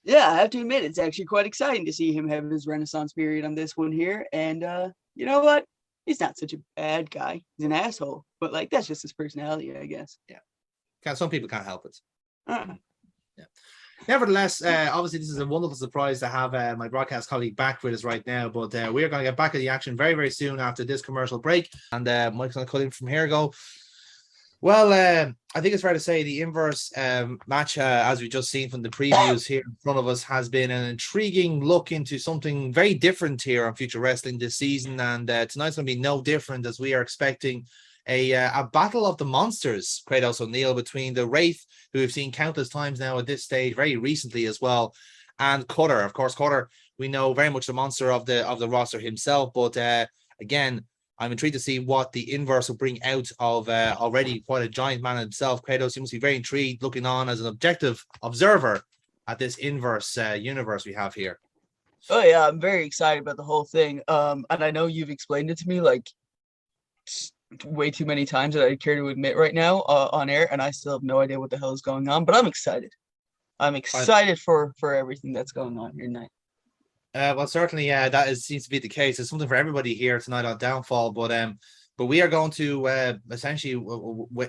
Speaker 12: Yeah, I have to admit, it's actually quite exciting to see him have his renaissance period on this one here. And you know what? He's not such a bad guy. He's an asshole, but like that's just his personality, I guess.
Speaker 11: Yeah. Some people can't help it.
Speaker 12: Uh-uh.
Speaker 11: Yeah. Nevertheless, obviously this is a wonderful surprise to have my broadcast colleague back with us right now. But we are going to get back to the action very, very soon after this commercial break. And Mike's going to cut in from here. Well, I think it's fair to say the inverse match, as we've just seen from the previews here in front of us, has been an intriguing look into something very different here on Future Wrestling this season. And tonight's going to be no different as we are expecting a battle of the monsters, Kratos O'Neill, between the Wraith, who we've seen countless times now at this stage, very recently as well, and Cutter. Of course, Cutter, we know very much the monster of the roster himself, but again, I'm intrigued to see what the inverse will bring out of already quite a giant man himself. Kratos, you must be very intrigued looking on as an objective observer at this inverse universe we have here.
Speaker 12: Oh yeah, I'm very excited about the whole thing. And I know you've explained it to me like way too many times that I care to admit right now on air, and I still have no idea what the hell is going on, but I'm excited. I'm excited for everything that's going on here tonight.
Speaker 11: Well, certainly, seems to be the case. There's something for everybody here tonight on Downfall, but we are going to essentially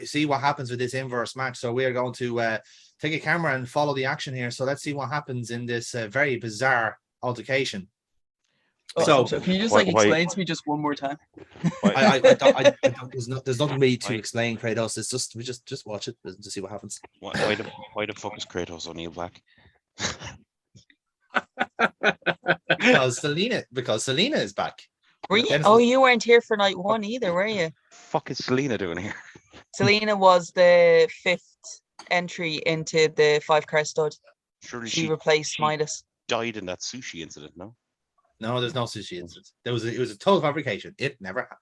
Speaker 11: see what happens with this inverse match. So we are going to take a camera and follow the action here. So let's see what happens in this very bizarre altercation.
Speaker 12: So can you just explain to me just one more time?
Speaker 11: I don't, there's nothing really to explain, Kratos. It's just we just watch it to see what happens.
Speaker 13: Why the fuck is Kratos O'Neill black?
Speaker 11: Because Selena is back.
Speaker 9: Were you? Oh, you weren't here for night one either, were you?
Speaker 13: Fuck is Selena doing here?
Speaker 9: Selena was the 5th entry into the 5-car stud.
Speaker 13: Surely
Speaker 9: she replaced Midas.
Speaker 13: Died in that sushi incident, no?
Speaker 11: No, there's no sushi incident. It was a total fabrication. It never happened.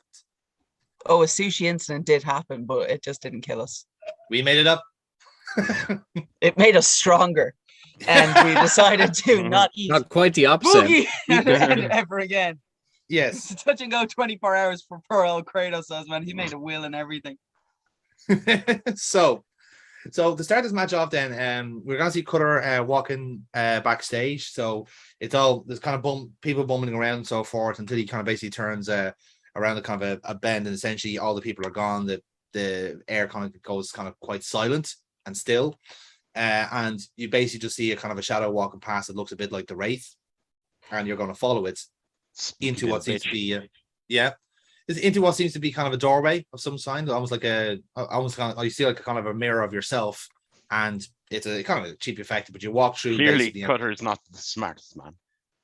Speaker 9: Oh, a sushi incident did happen, but it just didn't kill us.
Speaker 11: We made it up.
Speaker 9: It made us stronger. And we decided to not eat.
Speaker 6: Not quite the opposite.
Speaker 9: Boogie ever again.
Speaker 11: Yes.
Speaker 12: Touch and go 24 hours for poor old Kratos, man. He made a will and everything.
Speaker 11: So to start this match off, then we're gonna see Cutter walking backstage. So there's kind of people bumming around and so forth until he kind of basically turns around the kind of a bend, and essentially all the people are gone. The air kind of goes kind of quite silent and still. And you basically just see a kind of a shadow walking past that looks a bit like the Wraith, and you're going to follow it into what seems to be into what seems to be kind of a doorway of some kind, almost like you see like a kind of a mirror of yourself, and it's a kind of a cheap effect, but you walk through.
Speaker 13: Clearly, Cutter is not the smartest man.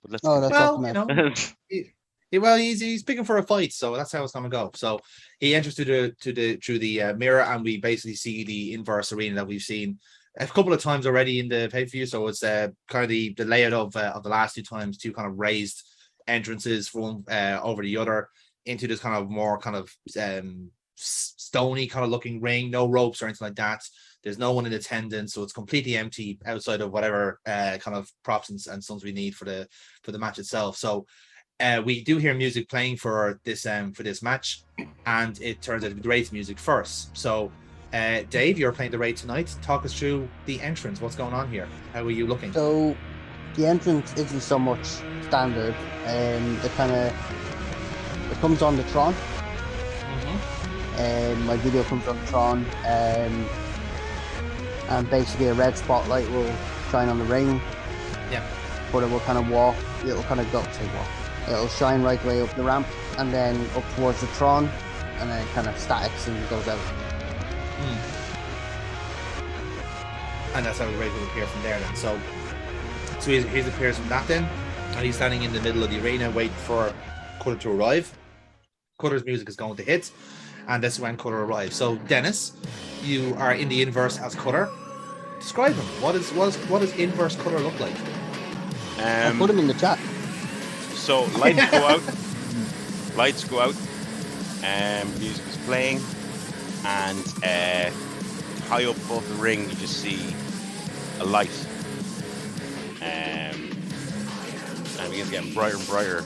Speaker 13: But
Speaker 11: he's picking for a fight, so that's how it's going to go. So he enters through the mirror, and we basically see the inverse arena that we've seen a couple of times already in the pay-per-view. So it's kind of the layout of the last two times, two kind of raised entrances from over the other into this kind of more kind of stony kind of looking ring, no ropes or anything like that. There's no one in attendance, so it's completely empty outside of whatever kind of props and stunts we need for the match itself. So we do hear music playing for this match, and it turns out to be the Wraith music first. So Dave, you're playing the Wraith tonight. Talk us through the entrance. What's going on here? How are you looking?
Speaker 7: So the entrance isn't so much standard. It comes on the Tron. My video comes on the Tron, and basically a red spotlight will shine on the ring.
Speaker 11: Yeah.
Speaker 7: But it will kind of walk. It will kind of go to walk. It'll shine right away up the ramp and then up towards the Tron, and then kind of statics and goes out.
Speaker 11: And that's how the Wraith will appear from there then. So here's appears from that then, and he's standing in the middle of the arena waiting for Cutter to arrive. Cutter's music is going to hit, and that's when Cutter arrives. So Dennis, you are in the inverse as Cutter. Describe him. What does inverse Cutter look like?
Speaker 7: I'll put him in the chat.
Speaker 13: So lights go out. Lights go out. Music is playing, and high up above the ring, you just see a light. And it begins getting brighter and brighter.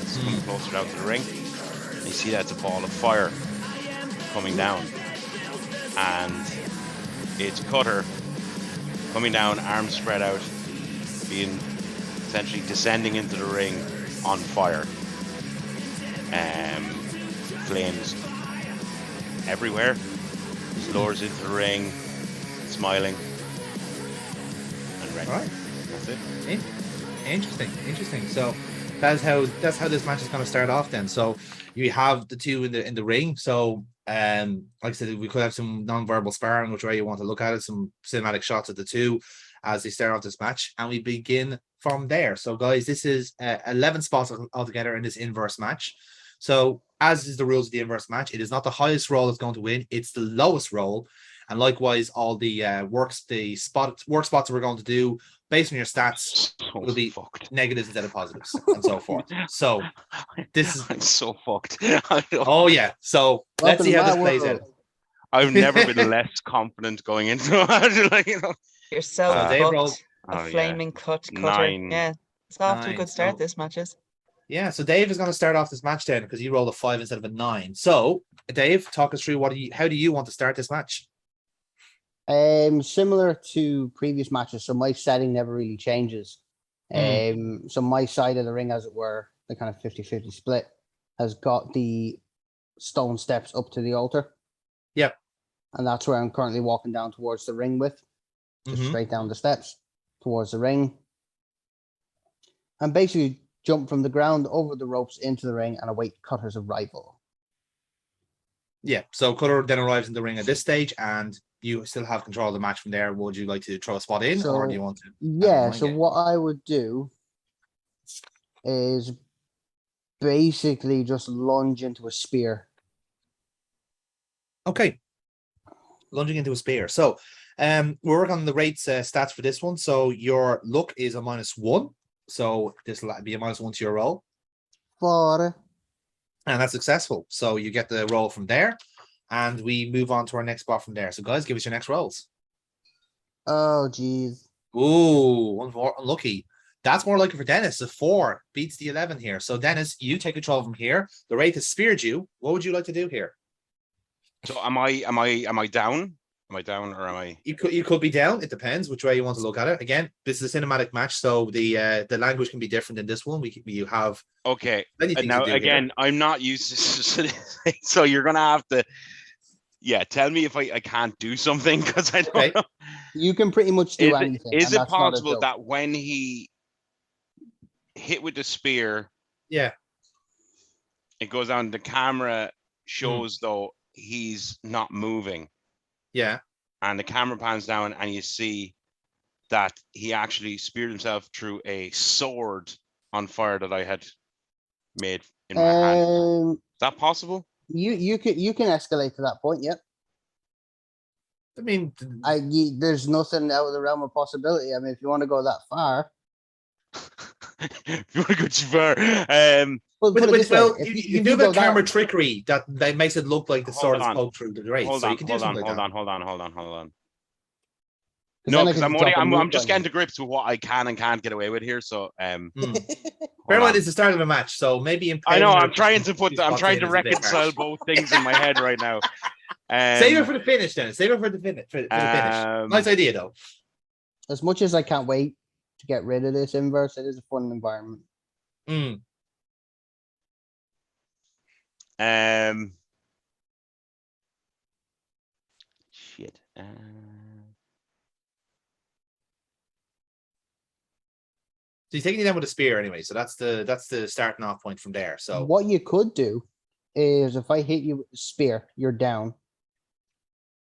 Speaker 13: It's coming closer down to the ring. And you see that's a ball of fire coming down. And it's Cutter coming down, arms spread out, being essentially descending into the ring on fire. Flames everywhere. Just lowers into the ring, smiling, and ready.
Speaker 11: All right.
Speaker 13: That's it.
Speaker 11: Interesting. So that's how this match is going to start off. Then, so you have the two in the ring. So, like I said, we could have some non-verbal sparring, which way you want to look at it, some cinematic shots of the two as they start off this match, and we begin from there. So, guys, this is 11 spots altogether in this inverse match. So, as is the rules of the inverse match, it is not the highest roll that's going to win; it's the lowest roll. And likewise, all the work spots we're going to do based on your stats will be negatives instead of positives, and so forth. So this is
Speaker 13: I'm so fucked.
Speaker 11: Oh yeah. So let's see how this plays out.
Speaker 13: I've never been less confident going into it. Like, you know.
Speaker 9: You're so fucked. A flaming cut Cutter.
Speaker 13: 9.
Speaker 9: Yeah, it's off to a
Speaker 11: 9.
Speaker 9: good start.
Speaker 11: So-
Speaker 9: This match is.
Speaker 11: Yeah. So Dave is going to start off this match then because you rolled a 5 instead of a 9. So Dave, talk us through how do you want to start this match?
Speaker 7: Similar to previous matches, so my setting never really changes. So my side of the ring, as it were, the kind of 50-50 split, has got the stone steps up to the altar.
Speaker 11: Yep.
Speaker 7: And that's where I'm currently walking down towards the ring with. Just straight down the steps towards the ring. And basically jump from the ground over the ropes into the ring and await Cutter's arrival.
Speaker 11: Yeah. So Cutter then arrives in the ring at this stage, and you still have control of the match from there. Would you like to throw a spot in, or do you want to?
Speaker 7: Yeah. So what I would do is basically just lunge into a spear.
Speaker 11: Okay. Lunging into a spear. So we're working on the rates stats for this one. So your luck is a -1. So this will be a -1 to your roll.
Speaker 7: 4.
Speaker 11: And that's successful. So you get the roll from there. And we move on to our next spot from there. So guys, give us your next rolls.
Speaker 7: Oh, geez.
Speaker 11: Ooh, one more unlucky. That's more likely for Dennis. A 4 beats the 11 here. So Dennis, you take control from here. The Wraith has speared you. What would you like to do here?
Speaker 13: So am I down? Am I down or am I?
Speaker 11: You could be down. It depends which way you want to look at it. Again, this is a cinematic match, so the language can be different in this one. You have
Speaker 13: Okay.
Speaker 11: many things
Speaker 13: Now
Speaker 11: to do
Speaker 13: again,
Speaker 11: here.
Speaker 13: I'm not used to so you're gonna have to. Yeah, tell me if I can't do something because I don't know.
Speaker 7: You can pretty much do anything.
Speaker 13: Is
Speaker 7: and
Speaker 13: it
Speaker 7: that's not a
Speaker 13: possible
Speaker 7: joke.
Speaker 13: that when he hit with the spear,
Speaker 11: Yeah,
Speaker 13: it goes down, the camera shows though he's not moving,
Speaker 11: yeah,
Speaker 13: and the camera pans down and you see that he actually speared himself through a sword on fire that I had made in my hand. Is that possible?
Speaker 7: You can escalate to that point. Yep.
Speaker 11: I mean,
Speaker 7: there's nothing out of the realm of possibility. I mean, if you want to go that far,
Speaker 13: if you want to go too far,
Speaker 7: well, put it this way,
Speaker 11: well,
Speaker 7: if
Speaker 11: you
Speaker 7: if
Speaker 11: do a
Speaker 7: you
Speaker 11: bit
Speaker 7: go
Speaker 11: of camera
Speaker 7: that-
Speaker 11: trickery that makes it look like the sword is
Speaker 13: on.
Speaker 11: poked through the Wraith.
Speaker 13: Hold
Speaker 11: So
Speaker 13: on,
Speaker 11: you can do
Speaker 13: hold on,
Speaker 11: something
Speaker 13: hold
Speaker 11: like
Speaker 13: on, hold on.
Speaker 7: then
Speaker 13: No,
Speaker 7: I
Speaker 13: because
Speaker 7: can
Speaker 13: I'm
Speaker 7: drop a
Speaker 13: I'm
Speaker 7: nuke
Speaker 13: just
Speaker 7: on
Speaker 13: getting
Speaker 7: you.
Speaker 13: to grips with what I can and can't get away with here. So
Speaker 11: Bear in
Speaker 13: hold
Speaker 11: mind,
Speaker 13: on.
Speaker 11: it's the start of a match, so maybe
Speaker 13: I know.
Speaker 11: impaling
Speaker 13: I'm trying to put.
Speaker 11: two
Speaker 13: I'm
Speaker 11: spots
Speaker 13: trying
Speaker 11: in
Speaker 13: to
Speaker 11: is a bit
Speaker 13: reconcile
Speaker 11: harsh.
Speaker 13: both things in my head right now.
Speaker 11: Save it for the finish, Dennis. Save it for the finish. For the finish. Nice idea, though.
Speaker 7: as much as I can't wait to get rid of this inverse, it is a fun environment.
Speaker 13: Shit.
Speaker 11: So he's taking you down with a spear anyway. So that's the starting off point from there. So
Speaker 7: What you could do is if I hit you with a spear, you're down.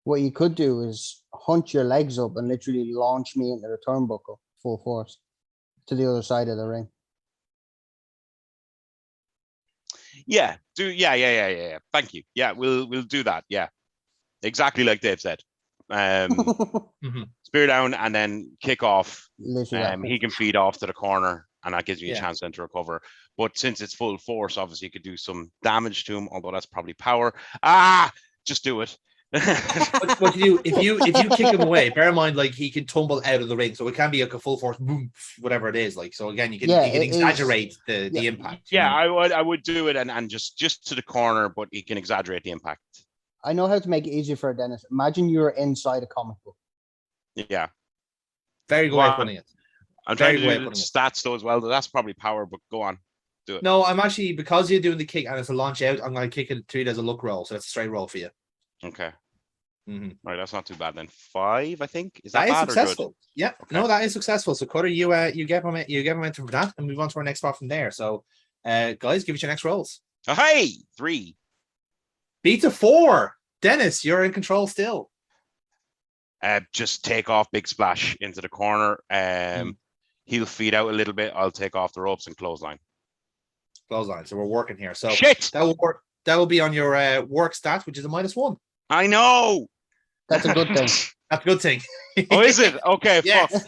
Speaker 7: What you could do is hunch your legs up and literally launch me into the turnbuckle full force to the other side of the ring.
Speaker 13: Yeah. Yeah. Thank you. Yeah, we'll do that. Yeah, exactly like Dave said. Spear down and then kick off.
Speaker 7: Literally that
Speaker 13: He can feed off to the corner and that gives you a
Speaker 11: Yeah.
Speaker 13: chance then to recover. But since it's full force, obviously you could do some damage to him, although that's probably power. Just do it.
Speaker 11: What you do if you kick him away? Bear in mind, like he can tumble out of the ring, so it can be like a full force boom, whatever it is. Like so, again, you can exaggerate the impact.
Speaker 13: Yeah, I would do it and just to the corner, but you can exaggerate the impact.
Speaker 7: I know how to make it easier for Dennis. Imagine you're inside a comic book.
Speaker 13: Yeah.
Speaker 11: Very good way of putting it.
Speaker 13: I'm trying to do the stats though as well. That's probably power, but go on, do it.
Speaker 11: No, I'm actually, because you're doing the kick and it's a launch out, I'm going to kick it 3 as a luck roll, so that's a straight roll for you.
Speaker 13: Okay.
Speaker 11: Mm-hmm.
Speaker 13: Right, that's not too bad then. 5, I think. Is
Speaker 11: that
Speaker 13: that bad
Speaker 11: successful?
Speaker 13: Or good?
Speaker 11: Yeah, okay. No, that is successful. So Cutter, you get momentum for that, and move on to our next spot from there. So, guys, give us your next rolls.
Speaker 13: Oh, hey, 3.
Speaker 11: Beat to 4. Dennis, you're in control still.
Speaker 13: Just take off Big Splash into the corner. He'll feed out a little bit. I'll take off the ropes and clothesline.
Speaker 11: Clothesline. So we're working here. So
Speaker 13: shit.
Speaker 11: That will work. That will be on your work stat, which is a -1.
Speaker 13: I know.
Speaker 7: That's a good thing.
Speaker 11: That's a good thing.
Speaker 13: Oh, is it? Okay.
Speaker 11: Yeah.
Speaker 13: Fuck.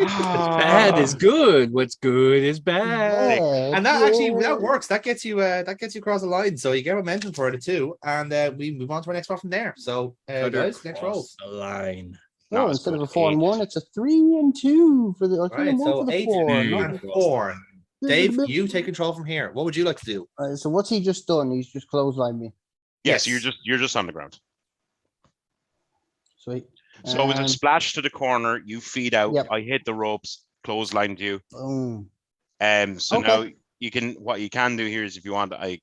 Speaker 6: Bad is good. What's good is bad.
Speaker 11: And that works. That gets you across the line. So you get momentum for it too. And we move on to our next spot from there. So guys, next roll.
Speaker 6: The line.
Speaker 7: No, instead of a 4 and 1, it's a 3 and 2 for the 3
Speaker 11: Right,
Speaker 7: and 1
Speaker 11: so
Speaker 7: for the
Speaker 11: 8
Speaker 7: 4.
Speaker 11: and 4. Dave, you take control from here. What would you like to do?
Speaker 7: So what's he just done? He's just clotheslined me.
Speaker 13: Yes, you're just on the ground.
Speaker 7: Sweet.
Speaker 13: So with a splash to the corner, you feed out.
Speaker 7: Yep.
Speaker 13: I hit the ropes, clotheslined you.
Speaker 7: Boom.
Speaker 13: So
Speaker 7: Okay.
Speaker 13: now what you can do here is if you want, hot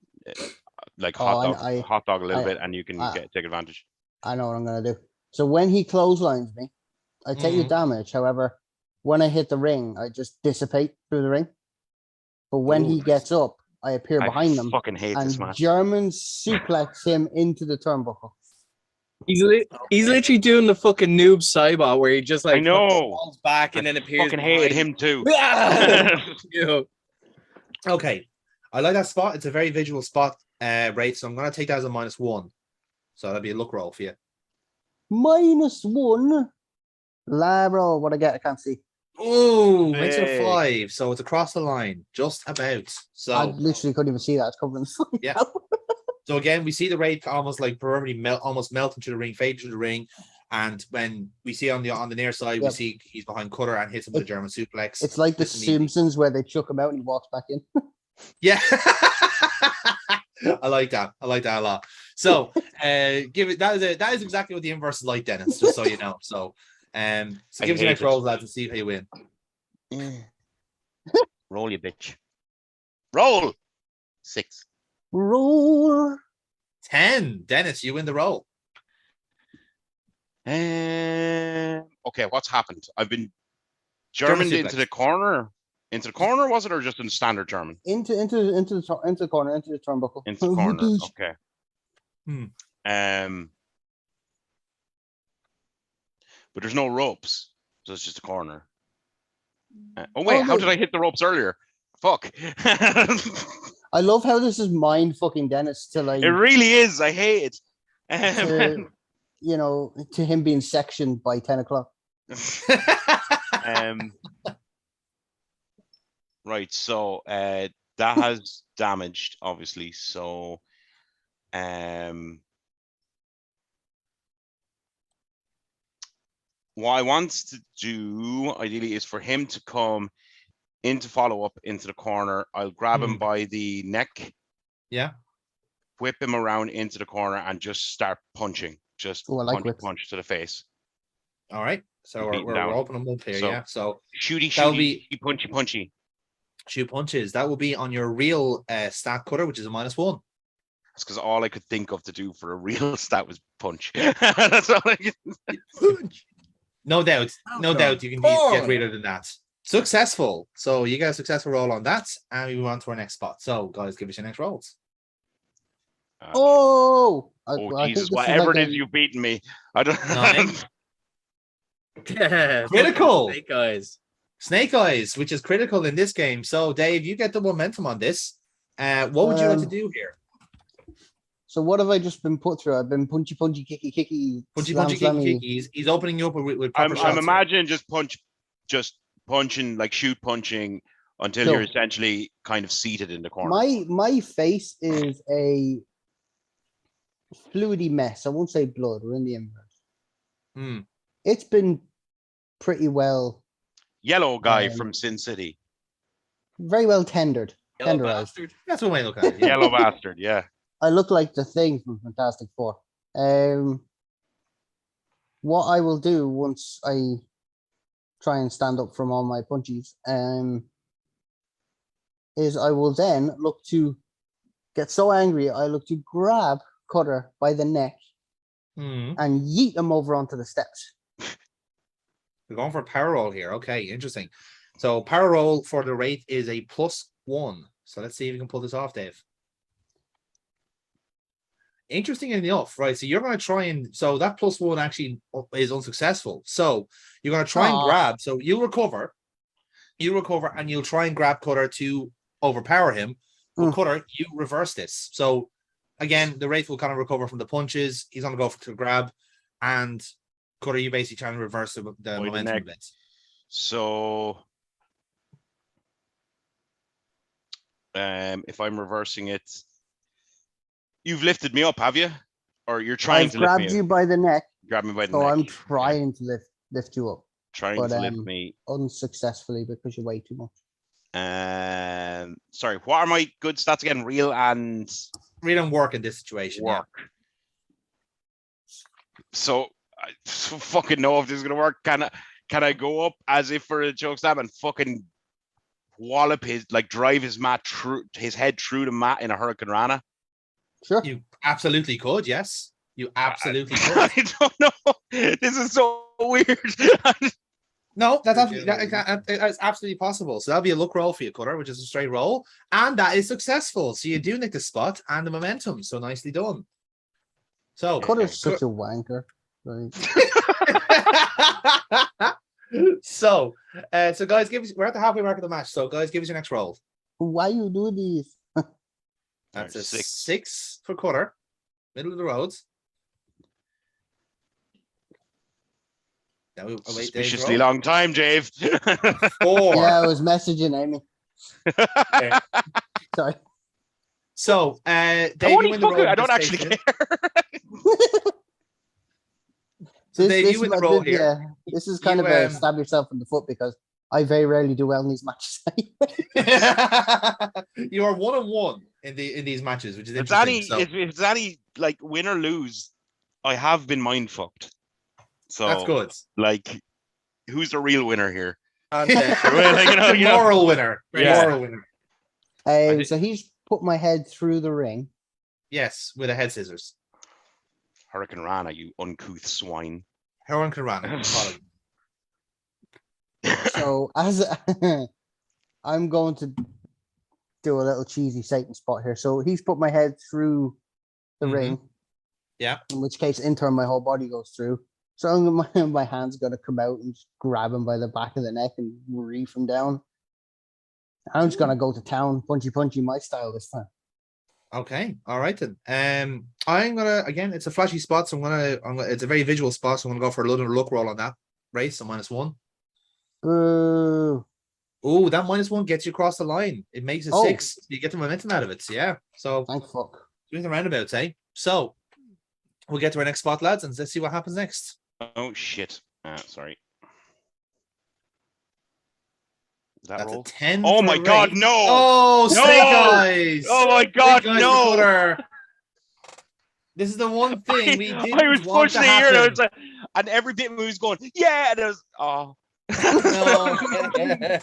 Speaker 13: dog a little bit, and you can take advantage.
Speaker 7: I know what I'm gonna do. So when he clotheslines me, I take the damage. However, when I hit the ring, I just dissipate through the ring. But when he gets up, I appear behind him.
Speaker 13: Fucking hate this
Speaker 7: and
Speaker 13: match.
Speaker 7: German suplex him into the turnbuckle.
Speaker 6: He's literally doing the fucking noob cybot where he just like falls back and then appears.
Speaker 13: Fucking hated him too.
Speaker 11: Okay, I like that spot. It's a very visual spot, Right, so I'm gonna take that as a -1. So that'd be a luck roll for you.
Speaker 7: -1. Lab roll. What I get? I can't see.
Speaker 11: Oh, makes it a 5. So it's across the line, just about. So
Speaker 7: I literally couldn't even see that. It's covering the sun.
Speaker 11: Yeah. So again, we see the Wraith almost like permanently melt into the ring, fade into the ring. And when we see on the near side, we see he's behind Cutter and hits him with a German suplex.
Speaker 7: It's like the Simpsons where they chuck him out and he walks back in.
Speaker 11: Yeah. I like that. I like that a lot. So that is exactly what the inverse is like, Dennis, just so you know. So give us your next rolls, lads, and see how you win.
Speaker 13: Roll, you bitch. Roll. 6.
Speaker 7: Roll.
Speaker 11: 10. Dennis, you win the roll.
Speaker 13: Okay, what's happened? I've been German into the corner. Into the corner, was it, or just in standard German?
Speaker 7: Into the corner, into the turnbuckle.
Speaker 13: Into the corner. Okay. But there's no ropes, so it's just a corner. Oh wait, how did I hit the ropes earlier? Fuck.
Speaker 7: I love how this is mind fucking Dennis to like.
Speaker 13: It really is. I hate it.
Speaker 7: To him being sectioned by 10 o'clock.
Speaker 13: Right, so that has damaged, obviously. So, what I want to do ideally is for him to come into follow up into the corner. I'll grab him by the neck.
Speaker 11: Yeah.
Speaker 13: Whip him around into the corner and just start punching. Just punch to the face.
Speaker 11: All right. So we're opening up here, yeah. So
Speaker 13: shooty, punchy.
Speaker 11: Shoot punches. That will be on your real stat, Cutter, which is a -1.
Speaker 13: That's because all I could think of to do for a real stat was punch. That's all I could.
Speaker 11: No doubt. No doubt you can get greater than that. Successful. So you got a successful roll on that, and we move on to our next spot. So, guys, give us your next rolls.
Speaker 13: Jesus! Whatever it is, you've beaten me. I don't.
Speaker 11: Critical.
Speaker 6: Snake
Speaker 11: eyes, which is critical in this game. So, Dave, you get the momentum on this. What would you like to do here?
Speaker 7: So what have I just been put through? I've been punchy, kicky.
Speaker 11: He's opening you up with proper shots.
Speaker 13: I'm imagining just punching, like shoot punching until you're essentially kind of seated in the corner.
Speaker 7: My face is a fluidy mess. I won't say blood. We're in the inverse. It's been pretty well.
Speaker 13: Yellow guy from Sin City.
Speaker 7: Very well tendered.
Speaker 11: Yellow
Speaker 7: Tenderized.
Speaker 11: bastard. That's one way to look at it. Yeah.
Speaker 13: Yellow bastard, yeah.
Speaker 7: I look like the Thing from Fantastic Four. What I will do once I try and stand up from all my punchies, is I will then look to get so angry, I look to grab Cutter by the neck and yeet him over onto the steps.
Speaker 11: We're going for a power roll here. Okay, interesting. So power roll for the Wraith is a +1. So let's see if we can pull this off, Dave. Interesting enough, right? So you're going to try and so that +1 actually is unsuccessful. So you're going to try and grab. So you'll recover, and you'll try and grab Cutter to overpower him. But Cutter, you reverse this. So again, the Wraith will kind of recover from the punches. He's going to go for the grab, and Cutter, you basically trying to reverse the momentum of it.
Speaker 13: So if I'm reversing it, you've lifted me up, have you? Or you're trying to lift me up?
Speaker 7: I've grabbed you by the neck.
Speaker 13: Grab me by the neck.
Speaker 7: So I'm trying to lift you up.
Speaker 13: Trying to lift me.
Speaker 7: Unsuccessfully because you weigh too much.
Speaker 13: Sorry, what are my good stats again? Real and
Speaker 11: work in this situation.
Speaker 13: Work. Yeah. So I fucking know if this is gonna work. Can I go up as if for a choke slam and fucking wallop drive his head through the mat in a Hurricane Rana?
Speaker 7: Sure.
Speaker 11: You absolutely could, yes. You absolutely could.
Speaker 13: I don't know. This is so weird.
Speaker 11: No, that's absolutely possible. So that'll be a luck roll for you, Cutter, which is a straight roll. And that is successful. So you do nick the spot and the momentum. So nicely done. So
Speaker 7: Cutter's such a wanker. Right.
Speaker 11: so guys, we're at the halfway mark of the match. So guys, give us your next roll.
Speaker 7: Why you do this?
Speaker 11: That's a 6 for Cutter. Middle of the road. Now we
Speaker 13: suspiciously long time, Dave.
Speaker 11: 4.
Speaker 7: Yeah, I was messaging Amy.
Speaker 11: Okay.
Speaker 7: Sorry.
Speaker 11: So, Dave, you win the roll.
Speaker 13: I don't actually care.
Speaker 11: Dave, you win the roll here.
Speaker 7: Yeah, this is kind of a stab yourself in the foot because I very rarely do well in these matches.
Speaker 11: You are 1-1 in these matches, which is interesting.
Speaker 13: If it's any like win or lose, I have been mind fucked. So
Speaker 11: that's good.
Speaker 13: Like, who's the real winner here?
Speaker 11: Moral winner.
Speaker 13: Yeah.
Speaker 11: Moral winner.
Speaker 7: So he's put my head through the ring.
Speaker 11: Yes, with a head scissors.
Speaker 13: Hurricane Rana, you uncouth swine.
Speaker 11: Hurricane Rana.
Speaker 7: So as I'm going to do a little cheesy Satan spot here. So he's put my head through the ring.
Speaker 11: Yeah.
Speaker 7: In which case, in turn, my whole body goes through. So my hand's going to come out and just grab him by the back of the neck and reef him down. I'm just going to go to town, punchy my style this time.
Speaker 11: Okay, all right then. I'm gonna again. It's a flashy spot, so I'm gonna. It's a very visual spot, so I'm gonna go for a little look roll on that race. So -1.
Speaker 7: Boo.
Speaker 11: Oh, that -1 gets you across the line. It makes it 6. You get the momentum out of it. So yeah. So
Speaker 7: thank fuck.
Speaker 11: Doing the roundabouts, eh? So we'll get to our next spot, lads, and let's see what happens next.
Speaker 13: Oh shit! Sorry.
Speaker 11: That's
Speaker 13: roll?
Speaker 11: a 10.
Speaker 13: Oh my god, no!
Speaker 11: Oh,
Speaker 13: no!
Speaker 11: Snake Eyes!
Speaker 13: Oh my god, no!
Speaker 11: This is the one thing we didn't
Speaker 13: I was
Speaker 11: want to
Speaker 13: pushing the ear, and, I
Speaker 11: happen.
Speaker 13: was like, and every bit of me was going, yeah, and I was, oh.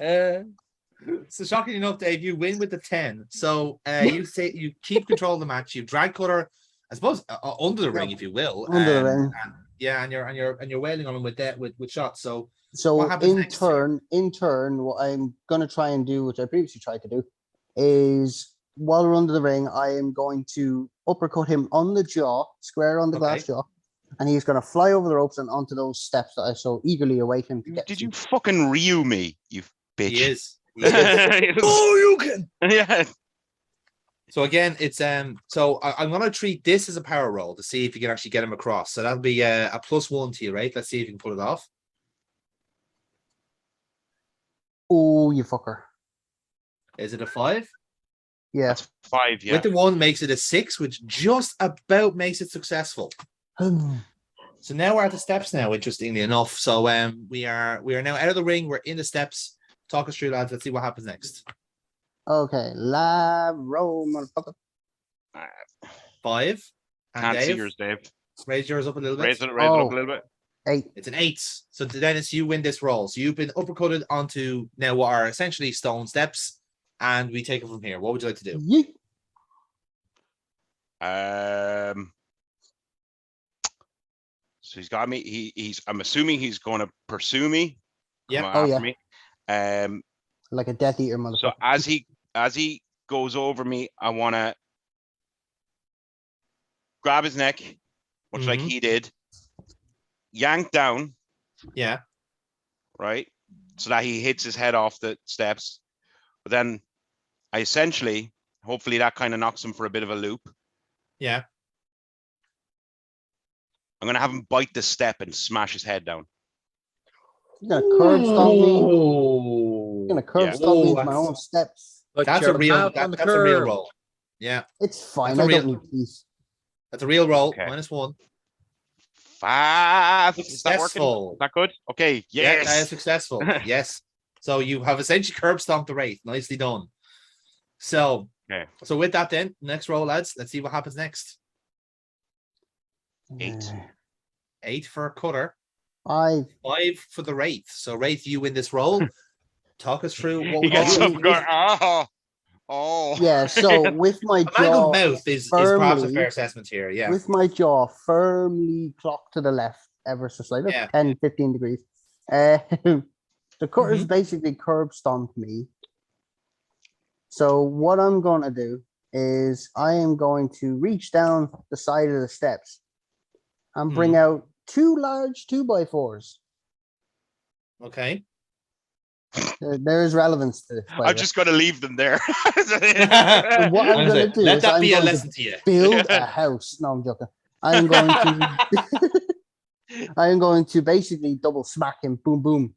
Speaker 11: No. So shocking enough, Dave, you win with the 10. So you keep control of the match. You drag Cutter, I suppose, under the ring, if you will.
Speaker 7: Under the ring.
Speaker 11: And you're wailing on him with shots. So
Speaker 7: in turn, what I'm gonna try and do, which I previously tried to do, is while we're under the ring, I am going to uppercut him on the jaw, square on the glass jaw, and he's gonna fly over the ropes and onto those steps that I so eagerly await him to get.
Speaker 13: Did you fucking Ryu me, you bitch?
Speaker 11: He is. Oh, you can.
Speaker 13: Yeah.
Speaker 11: So again, it's so I'm gonna treat this as a power roll to see if you can actually get him across. So that'll be a +1 to you, right? Let's see if you can pull it off.
Speaker 7: Oh, you fucker.
Speaker 11: Is it a 5?
Speaker 7: Yeah.
Speaker 13: That's 5, yeah.
Speaker 11: With the 1 makes it a 6, which just about makes it successful. So now we're at the steps now, interestingly enough. So we are now out of the ring. We're in the steps. Talk us through, lads. Let's see what happens next.
Speaker 7: Okay, live roll, motherfucker.
Speaker 11: 5. And
Speaker 13: Can't see
Speaker 11: Dave,
Speaker 13: yours, Dave.
Speaker 11: raise yours up a little bit.
Speaker 13: Raise it up a little bit.
Speaker 7: 8.
Speaker 11: It's an 8. So Dennis, you win this roll. So you've been uppercutted onto now what are essentially stone steps, and we take it from here. What would you like to do?
Speaker 7: Yeet.
Speaker 13: So he's got me. He's. I'm assuming he's going to pursue me.
Speaker 11: Yeah.
Speaker 13: Come after
Speaker 7: yeah.
Speaker 13: me.
Speaker 7: Like a Death Eater, motherfucker.
Speaker 13: So as he goes over me, I want to grab his neck, much like he did, yank down.
Speaker 11: Yeah.
Speaker 13: Right. So that he hits his head off the steps. But then I essentially, hopefully that kind of knocks him for a bit of a loop.
Speaker 11: Yeah.
Speaker 13: I'm going to have him bite the step and smash his head down.
Speaker 7: You're gonna curb stomp me.
Speaker 11: Oh.
Speaker 7: You're gonna curb stomp me into my own steps.
Speaker 11: That's a real. That's a real roll. Yeah.
Speaker 7: It's fine.
Speaker 11: That's a
Speaker 7: I
Speaker 11: real-
Speaker 7: don't need peace.
Speaker 11: That's a real roll.
Speaker 13: Okay.
Speaker 11: -1.
Speaker 13: 5. Is that working?
Speaker 11: Successful.
Speaker 13: Is that good? Okay.
Speaker 11: Yeah,
Speaker 13: Yes.
Speaker 11: that is successful. Yes. So you have essentially curb stomped the Wraith. Nicely done. So,
Speaker 13: Okay.
Speaker 11: so with that, then next roll, lads. Let's see what happens next.
Speaker 13: 8.
Speaker 11: 8 for Cutter.
Speaker 7: 5.
Speaker 11: 5 for the Wraith. So Wraith, you win this roll. Talk us through what
Speaker 13: He
Speaker 11: we
Speaker 13: gets
Speaker 11: do.
Speaker 13: up going, oh.
Speaker 7: Yeah, so with my
Speaker 11: A mangled
Speaker 7: jaw
Speaker 11: mouth is perhaps a
Speaker 7: firmly-
Speaker 11: fair assessment here. Yeah.
Speaker 7: with my jaw firmly clocked to the left ever so slightly,
Speaker 11: Yeah.
Speaker 7: 10, 15 degrees. The cutter's basically curb stomped me. So what I'm going to do is I am going to reach down the side of the steps and bring out 2 large 2x4s.
Speaker 11: Okay.
Speaker 7: There is relevance to this. by the
Speaker 13: I'm
Speaker 7: way.
Speaker 13: just going to leave them there.
Speaker 7: And what I'm going to do
Speaker 11: Let
Speaker 7: is
Speaker 11: that
Speaker 7: I'm
Speaker 11: be a
Speaker 7: going
Speaker 11: lesson to you.
Speaker 7: build a house. No, I'm joking. I'm going to I am going to basically double smack him, boom, boom,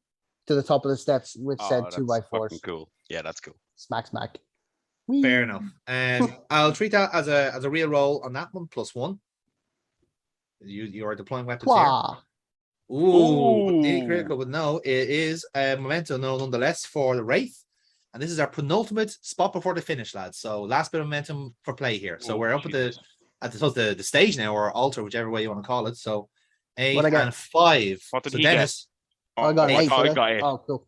Speaker 7: to the top of the steps with
Speaker 13: Oh,
Speaker 7: said
Speaker 13: that's
Speaker 7: 2x4s.
Speaker 13: fucking cool. Yeah, that's cool.
Speaker 7: Smack, smack.
Speaker 11: Fair enough. I'll treat that as a real roll on that one, +1. You are deploying weapons here.
Speaker 7: Wah.
Speaker 11: Ooh, critical, but no, it is a memento no nonetheless for the Wraith. And this is our penultimate spot before the finish, lads. So last bit of momentum for play here. So we're up at the stage now, or altar, whichever way you want to call it. So 8
Speaker 7: What I got?
Speaker 11: and 5.
Speaker 13: What did
Speaker 11: So
Speaker 13: he
Speaker 11: Dennis,
Speaker 7: I got an 8.
Speaker 13: I
Speaker 7: did I?
Speaker 13: got it.
Speaker 7: Oh, cool.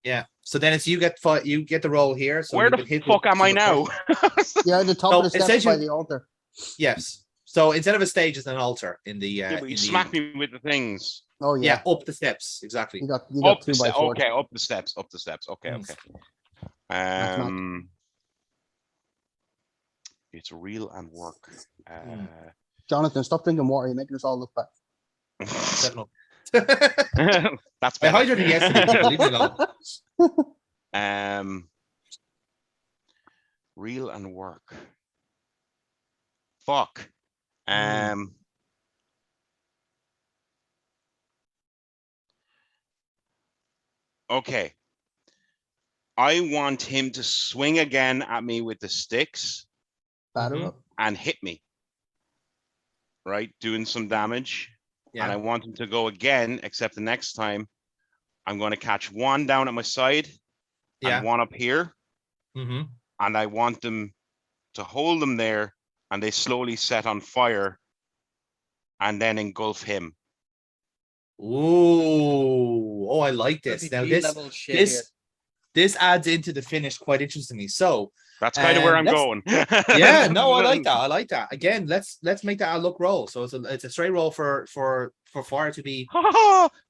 Speaker 11: yeah. So Dennis, you get the roll here. So
Speaker 13: Where
Speaker 11: you
Speaker 13: the
Speaker 11: can hit
Speaker 13: fuck
Speaker 11: with
Speaker 13: am I
Speaker 11: some
Speaker 13: now?
Speaker 11: of
Speaker 7: Yeah, at the top
Speaker 11: So
Speaker 7: of the steps by
Speaker 11: essentially-
Speaker 7: the altar.
Speaker 11: Yes. So instead of a stage, it's an altar in the.
Speaker 13: Yeah, but
Speaker 11: in
Speaker 13: you
Speaker 11: the-
Speaker 13: smack me with the things.
Speaker 7: Oh,
Speaker 11: Yeah,
Speaker 7: yeah.
Speaker 11: up the steps. Exactly.
Speaker 7: You got
Speaker 13: Up
Speaker 7: 2
Speaker 13: the
Speaker 7: by
Speaker 13: steps.
Speaker 7: 4s.
Speaker 13: Okay, up the steps. Up the steps. Okay,
Speaker 11: Mm.
Speaker 13: okay.
Speaker 7: Smack.
Speaker 13: It's real and work.
Speaker 7: Jonathan, stop drinking water. You're making us all look bad.
Speaker 11: 7
Speaker 13: That's
Speaker 11: I
Speaker 13: better.
Speaker 11: hydrated yesterday. Leave me alone.
Speaker 13: Real and work. Fuck. Okay. I want him to swing again at me with the sticks
Speaker 7: Batter up.
Speaker 13: and hit me. Right? Doing some damage.
Speaker 11: Yeah.
Speaker 13: And I want him to go again, except the next time I'm going to catch one down at my side
Speaker 11: Yeah.
Speaker 13: and one up here.
Speaker 11: Mm-hmm.
Speaker 13: And I want them to hold them there and they slowly set on fire and then engulf him.
Speaker 11: Ooh, oh, I like this. Now this adds into the finish quite interestingly. So
Speaker 13: That's kind of where I'm
Speaker 11: let's-
Speaker 13: going.
Speaker 11: yeah, no, I like that. I like that. Again, let's make that a luck roll. So it's a straight roll for fire to be,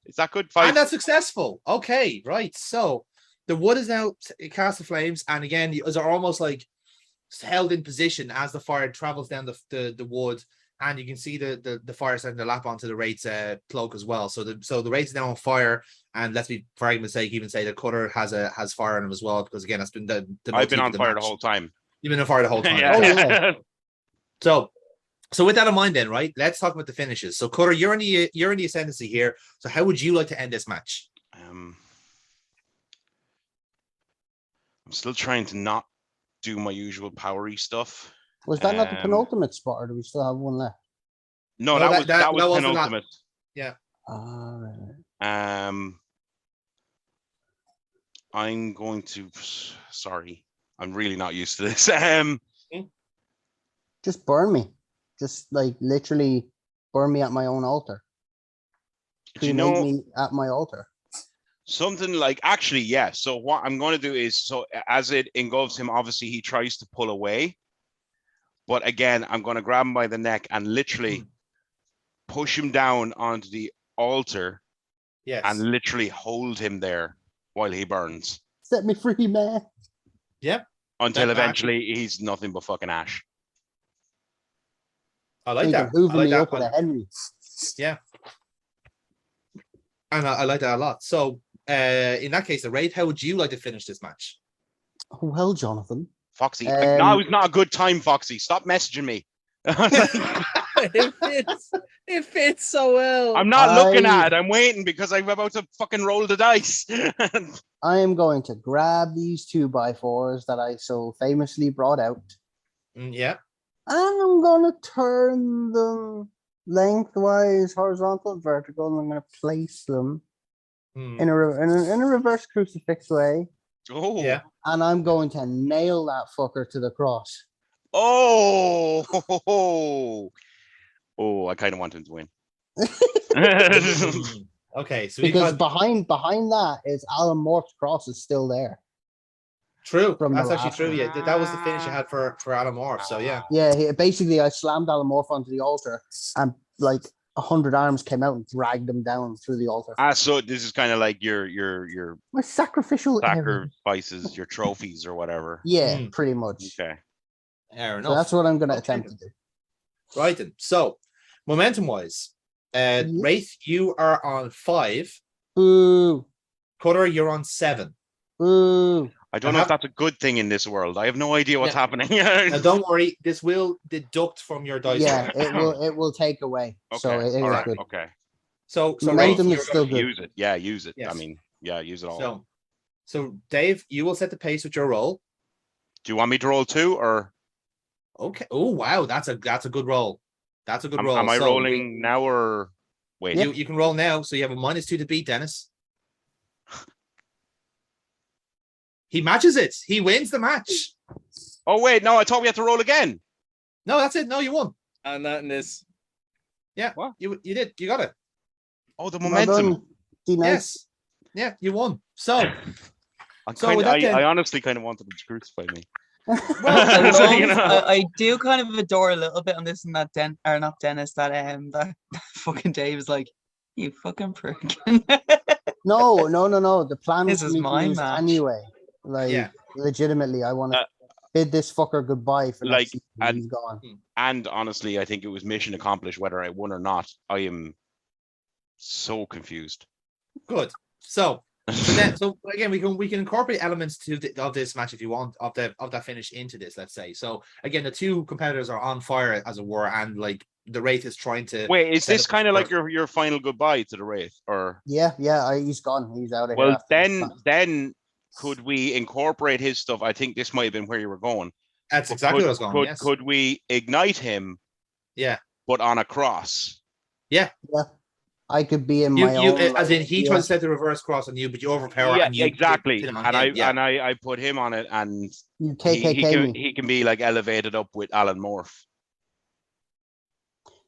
Speaker 13: Is that good?
Speaker 11: and
Speaker 13: 5.
Speaker 11: that's successful. Okay, right. So the wood is now cast to flames, and again, is almost like held in position as the fire travels down the wood. And you can see the fire starting to lap onto the Wraith's cloak as well. So the Wraith's now on fire, and let's be, for argument's sake, even say the Cutter has fire on him as well, because again, that's been the
Speaker 13: I've been
Speaker 11: motif
Speaker 13: on
Speaker 11: of the
Speaker 13: fire
Speaker 11: match.
Speaker 13: the whole time.
Speaker 11: You've been on fire the whole time.
Speaker 13: Yeah.
Speaker 7: Oh, yeah.
Speaker 11: So with that in mind, then, right? Let's talk about the finishes. So Cutter, you're in the ascendancy here. So how would you like to end this match?
Speaker 13: I'm still trying to not do my usual powery stuff.
Speaker 7: Was that not the penultimate spot, or do we still have one left?
Speaker 13: No, that was
Speaker 11: the last.
Speaker 13: penultimate.
Speaker 11: Yeah.
Speaker 13: I'm going to. Sorry, I'm really not used to this.
Speaker 7: Just burn me. Just like literally burn me at my own altar. Cremate me at my altar.
Speaker 13: Something like, actually, yeah. So what I'm going to do is, so as it engulfs him, obviously he tries to pull away. But again, I'm going to grab him by the neck and literally push him down onto the altar.
Speaker 11: Yes.
Speaker 13: And literally hold him there while he burns.
Speaker 7: Set me free, man.
Speaker 11: Yep.
Speaker 13: Until eventually he's nothing but fucking ash.
Speaker 11: I like that.
Speaker 7: Hoover me up with a Henry.
Speaker 11: Yeah. And I like that a lot. So, in that case, the Wraith, how would you like to finish this match?
Speaker 7: Well, Jonathan.
Speaker 13: Foxy. No, it's not a good time, Foxy. Stop messaging me.
Speaker 6: It fits so well.
Speaker 13: I'm not looking at it. I'm waiting because I'm about to fucking roll the dice.
Speaker 7: I am going to grab these 2x4s that I so famously brought out.
Speaker 11: Yeah.
Speaker 7: And I'm going to turn them lengthwise, horizontal, vertical, and I'm going to place them in a reverse crucifix way.
Speaker 13: Oh.
Speaker 11: Yeah.
Speaker 7: And I'm going to nail that fucker to the cross.
Speaker 13: Oh. Oh, I kind of want him to win.
Speaker 11: Okay, so
Speaker 7: because behind that is Alan Morph's cross is still there.
Speaker 11: True, that's actually true. Yeah, that was the finish you had for Alan Morph. So yeah.
Speaker 7: Yeah, basically I slammed Alan Morph onto the altar, and like 100 arms came out and dragged him down through the altar.
Speaker 13: So this is kind of like your
Speaker 7: my sacrificial
Speaker 13: sacrifices, your trophies or whatever.
Speaker 7: Yeah, pretty much.
Speaker 13: Okay.
Speaker 11: Fair enough.
Speaker 7: So that's what I'm going to attempt to do.
Speaker 11: Right then. So, momentum-wise, Wraith, you are on 5.
Speaker 7: Ooh.
Speaker 11: Cutter, you're on 7.
Speaker 7: Ooh.
Speaker 13: I don't know if that's a good thing in this world. I have no idea what's happening.
Speaker 11: Now, don't worry. This will deduct from your dice.
Speaker 7: Yeah, it will take away.
Speaker 13: Okay.
Speaker 7: So it is good.
Speaker 13: Okay.
Speaker 11: So
Speaker 7: momentum
Speaker 11: Wraith,
Speaker 7: is still good.
Speaker 13: Use it. Yeah, use it.
Speaker 11: Yes.
Speaker 13: I mean, yeah, use it all.
Speaker 11: So Dave, you will set the pace with your roll.
Speaker 13: Do you want me to roll 2 or?
Speaker 11: Okay. Oh wow, that's a good roll. That's a good roll.
Speaker 13: Am I rolling now or wait?
Speaker 11: You can roll now, so you have a -2 to beat, Dennis. He matches it. He wins the match.
Speaker 13: Oh wait, no, I thought we had to roll again.
Speaker 11: No, that's it. No, you won.
Speaker 6: And that in this.
Speaker 11: Yeah,
Speaker 6: what?
Speaker 11: You did. You got it.
Speaker 13: Oh, the momentum.
Speaker 7: Nice.
Speaker 11: Yeah, you won. So,
Speaker 13: I honestly kind of wanted him to crucify me.
Speaker 9: Well,
Speaker 13: You know?
Speaker 9: I do kind of adore a little bit on this, and that not Dennis, that fucking Dave is like, you fucking prick.
Speaker 7: No. The plan
Speaker 9: This
Speaker 7: was
Speaker 9: is
Speaker 7: to
Speaker 9: my
Speaker 7: use
Speaker 9: match.
Speaker 7: anyway. Like legitimately, I want to bid this fucker goodbye for next season. He's gone.
Speaker 13: And honestly, I think it was mission accomplished whether I won or not. I am so confused.
Speaker 11: Good. So again, we can incorporate elements of this match if you want of that finish into this. Let's say. So again, the two competitors are on fire as it were, and like the Wraith is trying to.
Speaker 13: Wait, is this kind of like your final goodbye to the Wraith, or?
Speaker 7: Yeah. He's gone. He's out of here.
Speaker 13: Well, then could we incorporate his stuff? I think this might have been where you were going.
Speaker 11: That's exactly what I was going. Yes.
Speaker 13: Could we ignite him?
Speaker 11: Yeah.
Speaker 13: But on a cross.
Speaker 11: Yeah.
Speaker 7: Yeah. I could be in my own.
Speaker 11: As in, he tries to set the reverse cross on you, but you overpower.
Speaker 13: Yeah,
Speaker 11: and you
Speaker 13: exactly.
Speaker 11: hit him on
Speaker 13: And
Speaker 11: him.
Speaker 13: I put him on it, and
Speaker 7: you KKK
Speaker 13: he can be like elevated up with Alan Morph.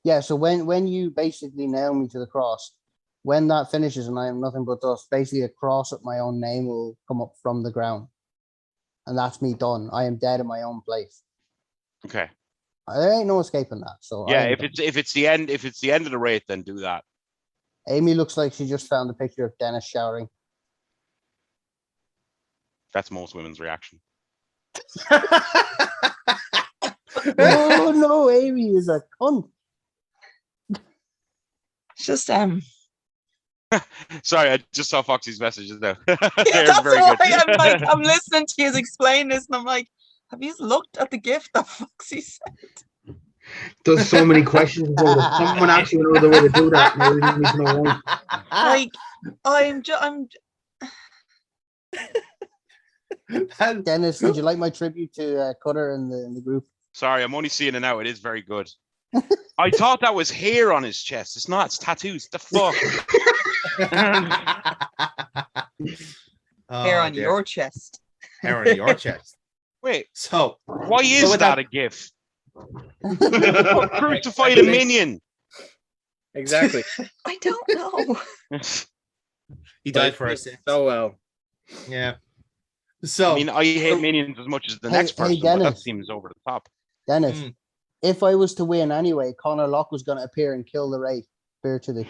Speaker 7: Yeah. So when you basically nail me to the cross, when that finishes and I am nothing but dust, basically a cross with my own name will come up from the ground, and that's me done. I am dead in my own place.
Speaker 13: Okay.
Speaker 7: There ain't no escaping that. So
Speaker 13: yeah, if it's the end of the Wraith, then do that.
Speaker 7: Amy looks like she just found a picture of Dennis showering.
Speaker 13: That's most women's reaction.
Speaker 7: No, Amy is a cunt.
Speaker 9: It's just
Speaker 13: Sorry, I just saw Foxy's messages now.
Speaker 9: That's
Speaker 13: very
Speaker 9: why
Speaker 13: good.
Speaker 9: I'm listening to you explain this, and I'm like, have you looked at the gift that Foxy sent?
Speaker 14: There's so many questions about it. Someone actually knows the way to do that. Maybe we need to know why.
Speaker 9: Like, I'm
Speaker 7: Dennis, would you like my tribute to Cutter in the group?
Speaker 13: Sorry, I'm only seeing it now. It is very good. I thought that was hair on his chest. It's not. It's tattoos. The fuck.
Speaker 9: Hair on your chest.
Speaker 11: Hair on your chest.
Speaker 13: Wait.
Speaker 11: So
Speaker 13: why is that a gif? Crucified a minion.
Speaker 6: Exactly.
Speaker 9: I don't know.
Speaker 11: He died for us.
Speaker 6: So well.
Speaker 11: Yeah. So
Speaker 13: I mean, I hate minions as much as the next person, but that seems over the top.
Speaker 7: Dennis, if I was to win anyway, Connor Locke was going to appear and kill the Wraith virtually.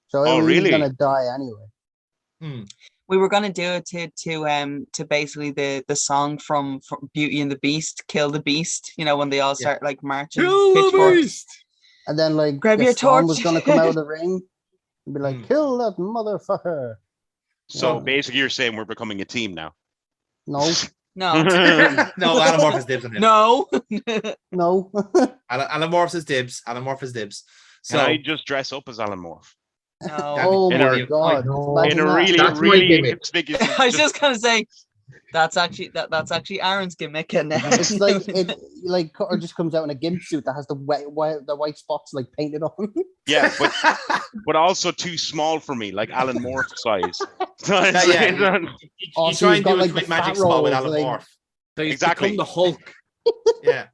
Speaker 7: So
Speaker 13: Oh,
Speaker 7: he was
Speaker 13: really?
Speaker 7: going to die anyway.
Speaker 9: We were gonna do it to basically the song from Beauty and the Beast, Kill the Beast. You know, when they all start like marching,
Speaker 6: Kill the
Speaker 9: pitchforks.
Speaker 6: beast!
Speaker 7: And then like
Speaker 9: Grab
Speaker 7: the
Speaker 9: your
Speaker 7: storm
Speaker 9: torch.
Speaker 7: was going to come out of the ring and be like, kill that motherfucker.
Speaker 13: So basically, you're saying we're becoming a team now.
Speaker 7: No.
Speaker 9: No.
Speaker 11: No, Anamorphous dibs on him.
Speaker 9: No.
Speaker 7: No.
Speaker 11: Anamorphous dibs. Anamorphous dibs.
Speaker 13: Can
Speaker 11: So
Speaker 13: I just dress up as Alan Morph?
Speaker 9: No.
Speaker 7: Oh
Speaker 13: In
Speaker 7: my
Speaker 13: a-
Speaker 7: god.
Speaker 13: In a really,
Speaker 14: That's my
Speaker 13: really
Speaker 14: gimmick.
Speaker 13: inconspicuous.
Speaker 9: I was just gonna say that's actually Aaron's gimmick, and
Speaker 7: It's like Cutter just comes out in a gimp suit that has the white spots like painted on.
Speaker 13: Yeah, but also too small for me, like Alan Morph size.
Speaker 11: Yeah. You try and do
Speaker 7: like,
Speaker 11: a
Speaker 7: the
Speaker 11: magic
Speaker 7: fat
Speaker 11: spell with
Speaker 7: rolls,
Speaker 11: Alan
Speaker 7: like-
Speaker 11: Morph.
Speaker 6: So he's
Speaker 13: Exactly.
Speaker 6: become the Hulk.
Speaker 11: Yeah.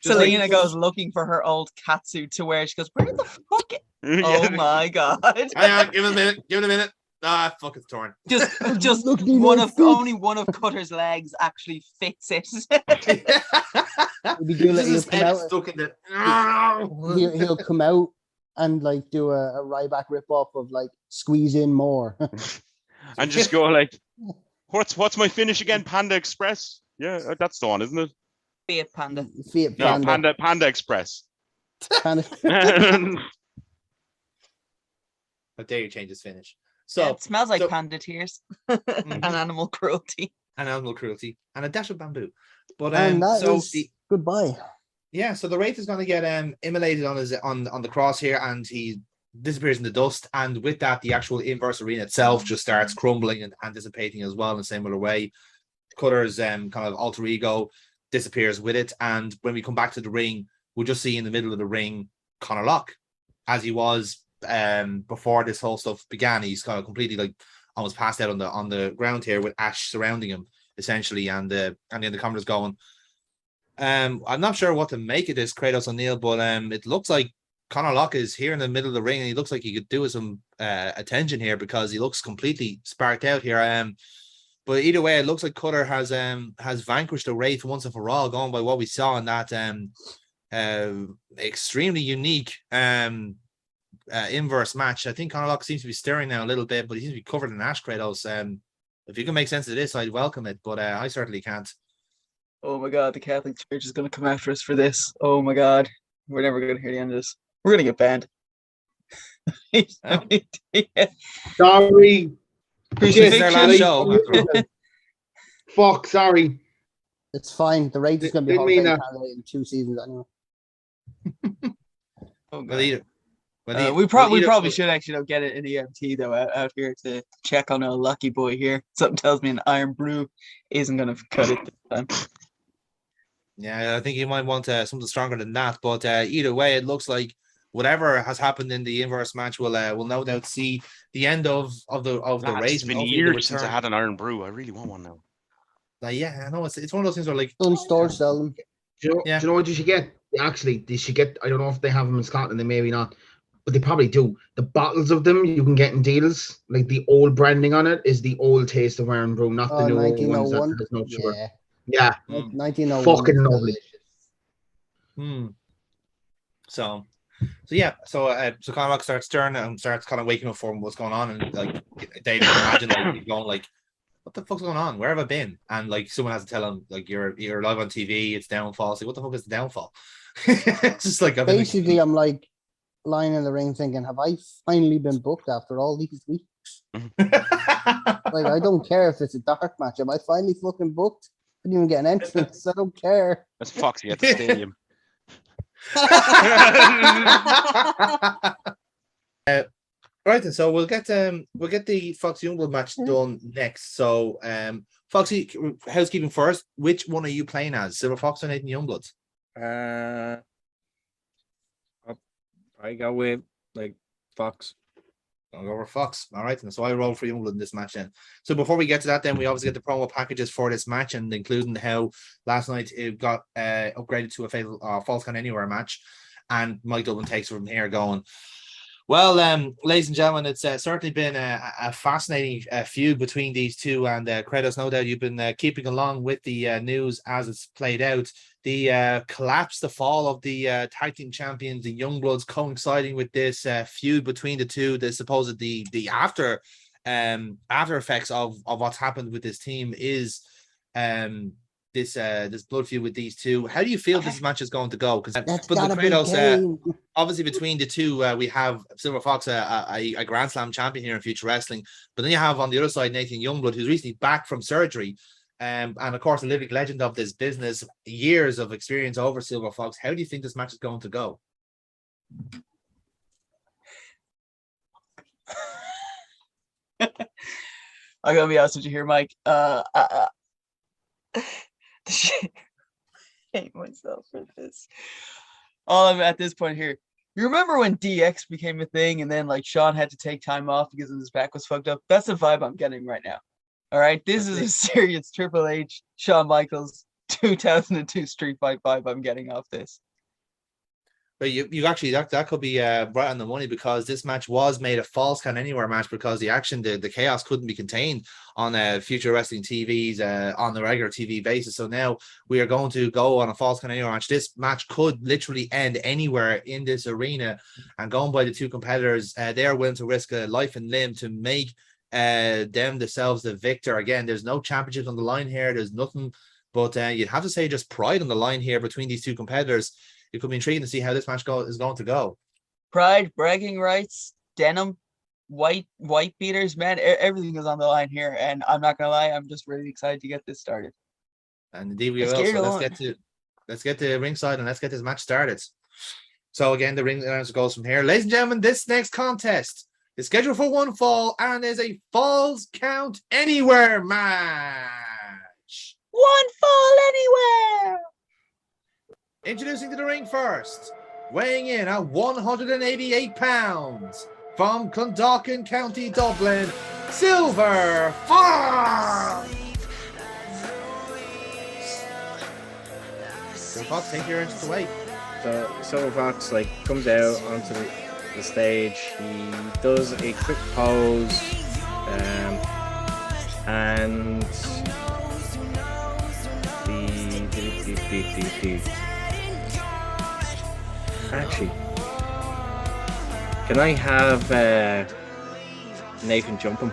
Speaker 11: Just
Speaker 9: Selena
Speaker 11: like-
Speaker 9: goes looking for her old cat suit to wear. She goes, "Where the fuck?"
Speaker 13: Yeah.
Speaker 9: Oh my god!
Speaker 11: Hang on, give it a minute. Give it a minute. Ah, fuck, it's torn.
Speaker 9: Just
Speaker 7: Look, you
Speaker 9: one
Speaker 7: know,
Speaker 9: of
Speaker 7: feet.
Speaker 9: only one of Cutter's legs actually fits it.
Speaker 7: He'll do like,
Speaker 11: Just
Speaker 7: he'll
Speaker 11: his
Speaker 7: come
Speaker 11: head
Speaker 7: out.
Speaker 11: stuck in the.
Speaker 7: He'll come out and like do a Ryback rip off of like squeeze in more.
Speaker 13: And just go like, what's my finish again? Panda Express? Yeah, that's the one, isn't it?
Speaker 9: Fiat Panda.
Speaker 7: Fiat
Speaker 13: No, Panda Express.
Speaker 7: Panda.
Speaker 11: How dare you change his finish?
Speaker 9: So
Speaker 11: So
Speaker 9: it smells like
Speaker 11: so-
Speaker 9: panda tears and animal cruelty.
Speaker 11: and animal cruelty and a dash of bamboo. But
Speaker 7: And that
Speaker 11: so
Speaker 7: is
Speaker 11: the
Speaker 7: goodbye.
Speaker 11: yeah, so the Wraith is going to get immolated on his on the cross here, and he disappears in the dust. And with that, the actual inverse arena itself just starts crumbling and dissipating as well in the same other way. Cutter's kind of alter ego disappears with it, and when we come back to the ring, we'll just see in the middle of the ring Connor Locke, as he was before this whole stuff began. He's kind of completely like almost passed out on the ground here with ash surrounding him essentially, and then the camera's going. I'm not sure what to make of this, Kratos O'Neill, but it looks like Connor Locke is here in the middle of the ring, and he looks like he could do with some attention here because he looks completely sparked out here. But either way, it looks like Cutter has vanquished the Wraith once and for all, going by what we saw in that extremely unique inverse match. I think Connor Locke seems to be stirring now a little bit, but he seems to be covered in ash, Kratos. If you can make sense of this, I'd welcome it, but I certainly can't.
Speaker 12: Oh my god, the Catholic Church is going to come after us for this. Oh my god. We're never going to hear the end of this. We're going to get banned.
Speaker 14: Sorry.
Speaker 11: This is their last show.
Speaker 14: Fuck, sorry.
Speaker 7: It's fine. The Wraith is going to be
Speaker 14: Didn't
Speaker 7: Hall of
Speaker 14: mean
Speaker 7: Fame
Speaker 14: that.
Speaker 7: candidate in 2 seasons anyway.
Speaker 12: Oh,
Speaker 11: Well, either,
Speaker 12: we probably should actually get it in EMT though out here to check on a lucky boy here. Something tells me an Iron Brew isn't going to cut it this time.
Speaker 11: Yeah, I think you might want something stronger than that. But either way, it looks like whatever has happened in the inverse match will no doubt see the end of the
Speaker 13: Lads,
Speaker 11: race.
Speaker 13: it's been
Speaker 11: and hopefully the
Speaker 13: years since I
Speaker 11: return.
Speaker 13: had an Iron Brew. I really want one now.
Speaker 11: Yeah, I know it's one of those things where like
Speaker 7: Some stores sell them.
Speaker 14: Do you know what you should get? Actually, they should get. I don't know if they have them in Scotland. They maybe not, but they probably do. The bottles of them you can get in deals. Like the old branding on it is the old taste of Iron Brew, not the newer ones that
Speaker 7: 1901.
Speaker 14: has no sugar.
Speaker 7: Yeah.
Speaker 14: Yeah,
Speaker 7: 1901.
Speaker 14: fucking lovely.
Speaker 11: So yeah, so Conor Locke starts stirring and starts kind of waking up from what's going on, and like Dave can imagine like he's going like, what the fuck's going on? Where have I been? And like someone has to tell him like you're live on TV, it's downfall. So what the fuck is the downfall? It's just like
Speaker 7: Basically, I'm like lying in the ring thinking, have I finally been booked after all these weeks? Like, I don't care if it's a dark match. Am I finally fucking booked? I didn't even get an entrance. I don't care.
Speaker 13: That's Foxy at the stadium.
Speaker 11: Right, and so we'll get the Fox Youngblood match done next. So Foxy, housekeeping first. Which one are you playing as? Silver Fox or Nathan Youngblood?
Speaker 6: I go with like Fox.
Speaker 11: I'll go for Fox. All right, and so I roll for Youngblood in this match then. So before we get to that, then we obviously get the promo packages for this match, and including how last night it got upgraded to a fatal Falls Count Anywhere match, and Mike Dublin takes it from here going. Well, ladies and gentlemen, it's certainly been a fascinating feud between these two, and Kratos, no doubt you've been keeping along with the news as it's played out. The collapse, the fall of the tag team champions, the Youngbloods, coinciding with this feud between the two. The supposed the after effects of what's happened with this team is this blood feud with these two. How do you feel this match is going to go? Because
Speaker 7: That's
Speaker 11: but
Speaker 7: gotta
Speaker 11: the
Speaker 7: be
Speaker 11: Kratos,
Speaker 7: game.
Speaker 11: obviously between the two, we have Silver Fox, a Grand Slam champion here in Future Wrestling, but then you have on the other side Nathan Youngblood, who's recently back from surgery, and of course a living legend of this business, years of experience over Silver Fox. How do you think this match is going to go?
Speaker 12: I'm gonna be honest with you here, Mike. I hate myself for this. All I'm at this point here. You remember when DX became a thing, and then like Sean had to take time off because his back was fucked up? That's the vibe I'm getting right now. All right, this is a serious Triple H, Shawn Michaels, 2002 Street Fight vibe I'm getting off this.
Speaker 11: But you actually that could be right on the money, because this match was made a Falls Count Anywhere match because the action, the chaos couldn't be contained on Future Wrestling TVs on the regular TV basis. So now we are going to go on a Falls Count Anywhere match. This match could literally end anywhere in this arena, and going by the two competitors, they are willing to risk a life and limb to make themselves the victor. Again, there's no championships on the line here. There's nothing, but you'd have to say just pride on the line here between these two competitors. It could be intriguing to see how this match is going to go.
Speaker 12: Pride, bragging rights, denim, white beaters, man, everything is on the line here, and I'm not gonna lie, I'm just really excited to get this started.
Speaker 11: And indeed we will. So let's get to ringside and let's get this match started. So again, the ring announcer goes from here. Ladies and gentlemen, this next contest is scheduled for one fall and is a Falls Count Anywhere match.
Speaker 12: One fall anywhere.
Speaker 11: Introducing to the ring first, weighing in at 188 pounds, from Clondalkin, County Dublin, Silver Fox. Silver Fox, take your entrance away.
Speaker 6: So Silver Fox comes out onto the stage. He does a quick pose, and actually, can I have Nathan jump him?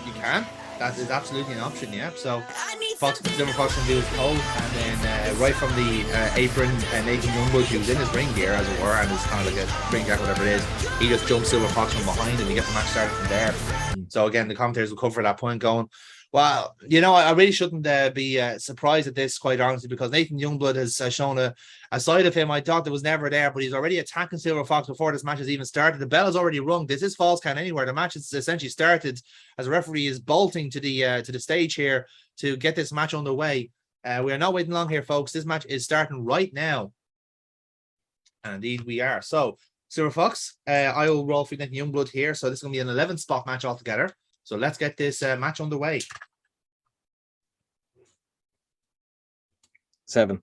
Speaker 11: You can. That is absolutely an option, yeah. So Silver Fox can do his pose, and then right from the apron, Nathan Youngblood, who's in his ring gear, as it were, and is kind of like a ring jacket, whatever it is, he just jumps Silver Fox from behind, and we get the match started from there. So again, the commentators will cover that point going, well, I really shouldn't be surprised at this, quite honestly, because Nathan Youngblood has shown a side of him I thought that was never there, but he's already attacking Silver Fox before this match has even started. The bell has already rung. This is Falls Count Anywhere. The match has essentially started as a referee is bolting to the stage here to get this match underway. We are not waiting long here, folks. This match is starting right now. And indeed we are. So, Silver Fox, I will roll for Nathan Youngblood here. So this is going to be an 11-spot match altogether. So let's get this match underway. 7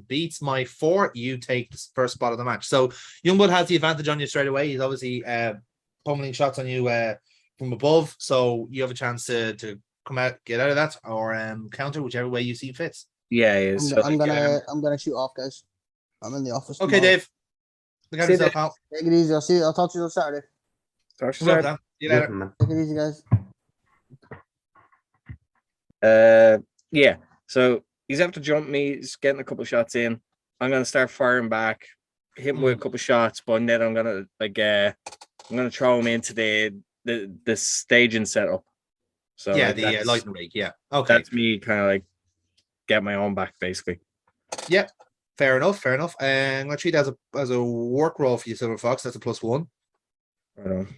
Speaker 11: beats my 4. You take the first spot of the match. So Youngblood has the advantage on you straight away. He's obviously pummeling shots on you from above. So you have a chance to come out, get out of that, or counter, whichever way you see fits.
Speaker 6: Yeah, he is.
Speaker 7: I'm gonna shoot off, guys. I'm in the office.
Speaker 11: Okay,
Speaker 7: tomorrow.
Speaker 11: Dave. Look at yourself out.
Speaker 7: Take it easy. I'll talk to you on Saturday.
Speaker 6: Talk to you Saturday.
Speaker 11: See you later.
Speaker 7: Take it easy, guys.
Speaker 6: Yeah. So he's have to jump me. He's getting a couple of shots in. I'm gonna start firing back, hit him with a couple of shots, but then I'm gonna throw him into the staging setup. So
Speaker 11: yeah, the lighting rig. Yeah. Okay.
Speaker 6: That's me kind of get my own back, basically.
Speaker 11: Yep. Fair enough. I'm gonna treat that as a work roll for you, Silver Fox. That's a +1.
Speaker 6: Right on.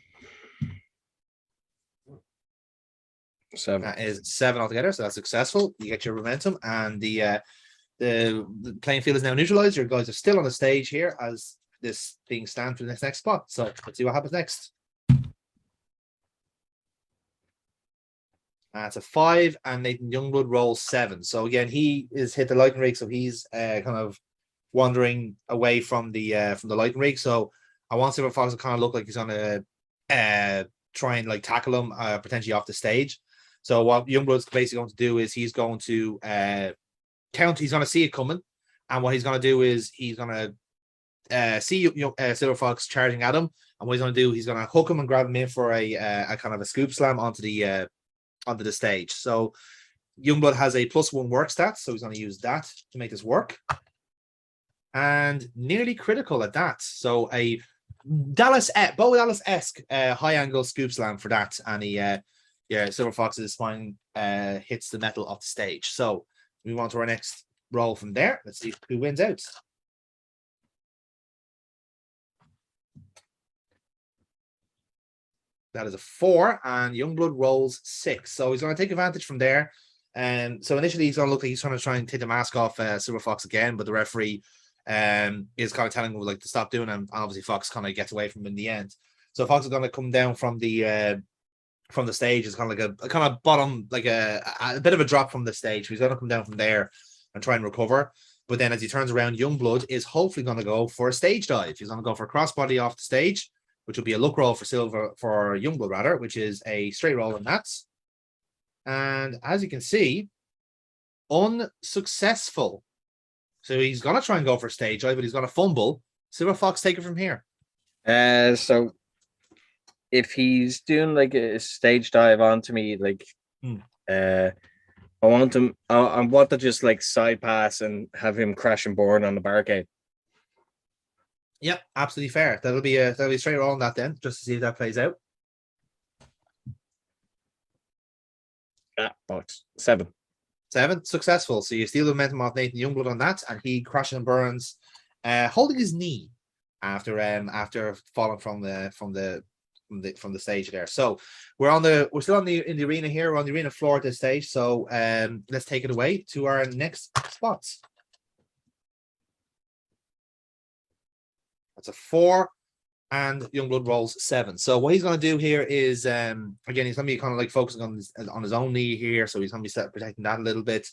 Speaker 6: 7.
Speaker 11: That is 7 altogether, so that's successful. You get your momentum, and the playing field is now neutralized. Your guys are still on the stage here as this thing stands for the next spot. So let's see what happens next. It's a 5, and Nathan Youngblood rolls 7. So again, he is hit the lightning rig, so he's kind of wandering away from the lightning rig. So I want Silver Fox to kind of look like he's gonna try and like tackle him potentially off the stage. So what Youngblood's basically going to do is he's going to count. He's going to see it coming, and what he's going to do is he's going to see Silver Fox charging at him, and what he's going to do, he's going to hook him and grab him in for a kind of a scoop slam onto the stage. So Youngblood has a +1 work stat, so he's going to use that to make this work, and nearly critical at that. So a Bo Dallas-esque high angle scoop slam for that, and he Silver Fox's spine hits the metal off the stage. So we move on to our next roll from there. Let's see who wins out. That is a 4, and Youngblood rolls 6. So he's going to take advantage from there. And so initially he's going to look like he's trying to take the mask off Silver Fox again, but the referee is kind of telling him like to stop doing it, and obviously Fox kind of gets away from him in the end. So Fox is going to come down from the stage. It's kind of like a kind of bottom, like a bit of a drop from the stage. He's going to come down from there and try and recover. But then as he turns around, Youngblood is hopefully going to go for a stage dive. He's going to go for a crossbody off the stage, which will be a luck roll for Youngblood rather, which is a straight roll in that. And as you can see, unsuccessful. So he's going to try and go for a stage dive, but he's going to fumble. Silver Fox, take it from here.
Speaker 6: So if he's doing like a stage dive onto me, like I want to just like side pass and have him crash and burn on the barricade.
Speaker 11: Yep, absolutely fair. That'll be a straight roll on that then, just to see if that plays out.
Speaker 6: Box 7.
Speaker 11: 7, successful. So you steal the momentum off Nathan Youngblood on that, and he crashes and burns, holding his knee after falling from the stage there. So we're still in the arena here. We're on the arena floor at this stage. So let's take it away to our next spots. That's a 4, and Youngblood rolls 7. So what he's going to do here is again, he's going to be kind of like focusing on his own knee here. So he's going to be protecting that a little bit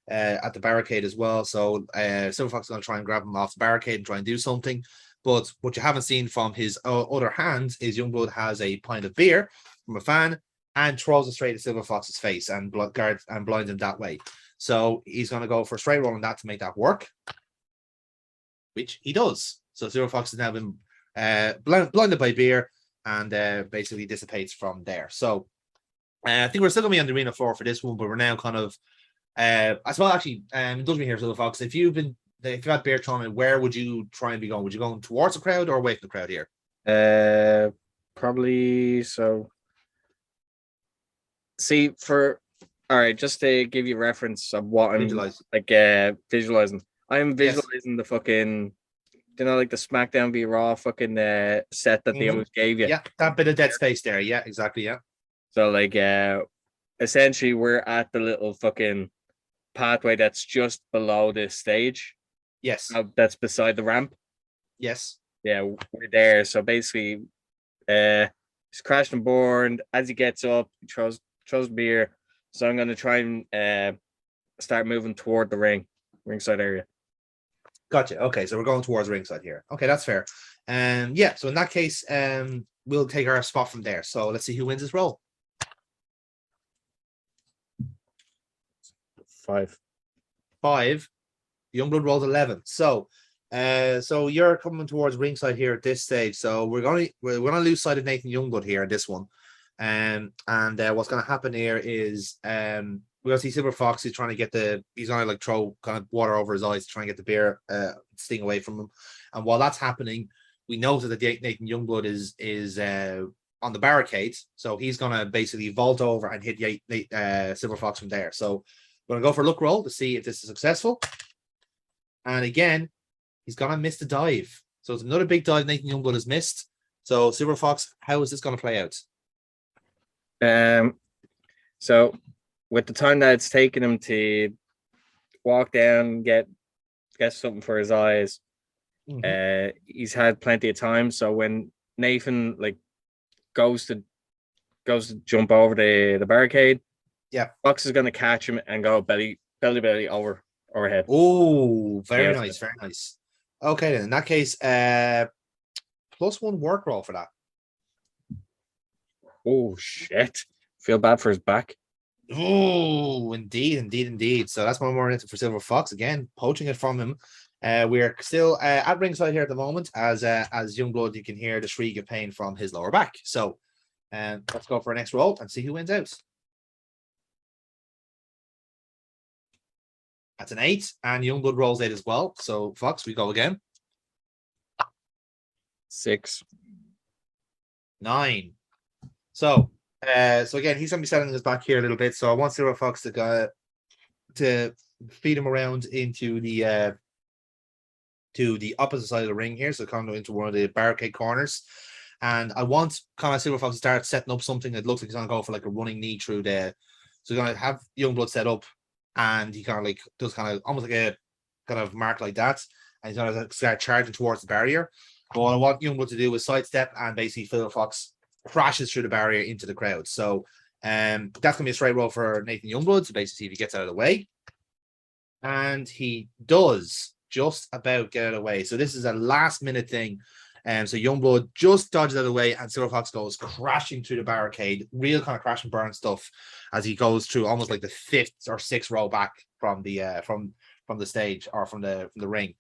Speaker 11: at the barricade as well. So Silver Fox is going to try and grab him off the barricade and try and do something. But what you haven't seen from his other hand is Youngblood has a pint of beer from a fan and throws it straight at Silver Fox's face and blinds him that way. So he's going to go for a straight roll on that to make that work, which he does. So Silver Fox has now been blinded by beer and basically dissipates from there. So I think we're still going to be on the arena floor for this one, but we're now kind of, as well, actually, indulge me here, Silver Fox. If you had beer thrown in, where would you try and be going? Would you go towards the crowd or away from the crowd here?
Speaker 6: Probably so. See, all right, just to give you reference of what I'm visualizing. I'm visualizing the fucking, like the SmackDown v Raw fucking set that they always gave you.
Speaker 11: Yeah, that bit of dead space there. Yeah, exactly. Yeah.
Speaker 6: So like, essentially, we're at the little fucking pathway that's just below this stage.
Speaker 11: Yes.
Speaker 6: That's beside the ramp.
Speaker 11: Yes.
Speaker 6: Yeah, we're there. So basically, he's crashed and burned. As he gets up, he throws beer. So I'm gonna try and start moving toward the ringside area.
Speaker 11: Gotcha. Okay, so we're going towards ringside here. Okay, that's fair. Yeah, so in that case, we'll take our spot from there. So let's see who wins this roll.
Speaker 6: 5.
Speaker 11: Youngblood rolls 11. So you're coming towards ringside here at this stage. So we're gonna lose sight of Nathan Youngblood here in this one. And what's gonna happen here is we're gonna see Silver Fox. He's gonna like throw kind of water over his eyes to try and get the beer sting away from him. And while that's happening, we notice that Nathan Youngblood is on the barricade. So he's gonna basically vault over and hit Silver Fox from there. So we're gonna go for a luck roll to see if this is successful. And again, he's gonna miss the dive. So it's another big dive Nathan Youngblood has missed. So Silver Fox, how is this going to play out?
Speaker 6: So with the time that it's taken him to walk down, get something for his eyes, he's had plenty of time. So when Nathan like goes to jump over the barricade, Fox is going to catch him and go belly overhead.
Speaker 11: Oh, very nice, very nice. Okay, then in that case, +1 work roll for that.
Speaker 6: Oh shit! Feel bad for his back.
Speaker 11: Oh, indeed. So that's one more into for Silver Fox again, poaching it from him. We're still at ringside here at the moment, as Youngblood, you can hear the shriek of pain from his lower back. So, let's go for our next roll and see who wins out. That's an 8, and Youngblood rolls 8 as well. So, Fox, we go again.
Speaker 6: 6.
Speaker 11: 9. So again, he's going to be setting his back here a little bit. So I want Silver Fox to go to feed him around into the opposite side of the ring here. So kind of into one of the barricade corners. And I want kind of Silver Fox to start setting up something that looks like he's going to go for like a running knee through there. So he's going to have Youngblood set up, and he kind of like does kind of almost like a kind of mark like that. And he's going to start charging towards the barrier. But what I want Youngblood to do is sidestep, and basically Silver Fox crashes through the barrier into the crowd. So that's going to be a straight roll for Nathan Youngblood to basically see if he gets out of the way. And he does just about get out of the way. So this is a last minute thing. So Youngblood just dodges out of the way, and Silver Fox goes crashing through the barricade, real kind of crash and burn stuff, as he goes through almost like the 5th or 6th row back from the stage, or from the ring.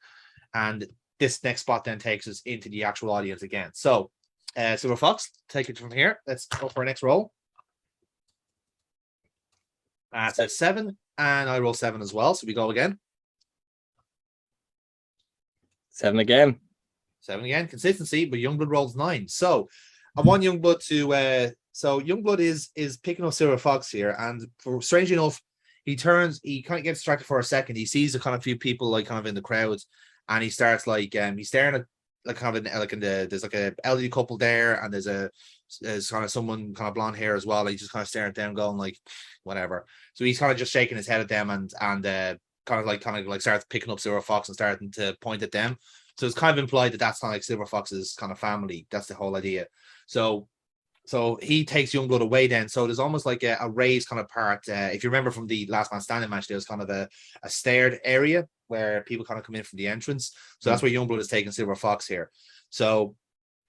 Speaker 11: And this next spot then takes us into the actual audience again. So Silver Fox, take it from here. Let's go for our next roll. That's a 7, and I roll 7 as well. So we go again.
Speaker 6: 7 again.
Speaker 11: 7 again. Consistency, but Youngblood rolls 9. So I want Youngblood to so Youngblood is picking up Silver Fox here, and strangely enough, he kind of gets distracted for a second. He sees a kind of few people like kind of in the crowd, and he starts like he's staring at like kind of there's like a elderly couple there, and there's kind of someone kind of blonde hair as well. Like, he's just kind of staring at them, going like whatever. So he's kind of just shaking his head at them, and kind of like starts picking up Silver Fox and starting to point at them. So it's kind of implied that that's kind of like Silver Fox's kind of family. That's the whole idea. So he takes Youngblood away then. So there's almost like a raised kind of part. If you remember from the Last Man Standing match, there was kind of a staired area where people kind of come in from the entrance. So that's where Youngblood is taking Silver Fox here. So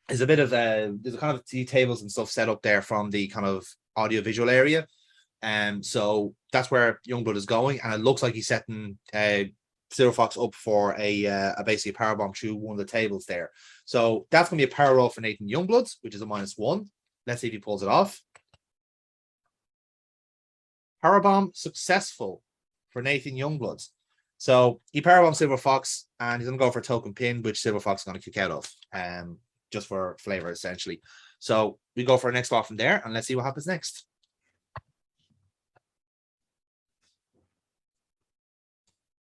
Speaker 11: there's a bit of there's a kind of tea tables and stuff set up there from the kind of audio visual area. So that's where Youngblood is going, and it looks like he's setting Silver Fox up for a basically a powerbomb through one of the tables there. So that's going to be a power roll for Nathan Youngblood, which is a -1. Let's see if he pulls it off. Powerbomb successful for Nathan Youngblood. So he powerbombs Silver Fox, and he's going to go for a token pin, which Silver Fox is going to kick out of, just for flavor, essentially. So we go for our next spot from there, and let's see what happens next.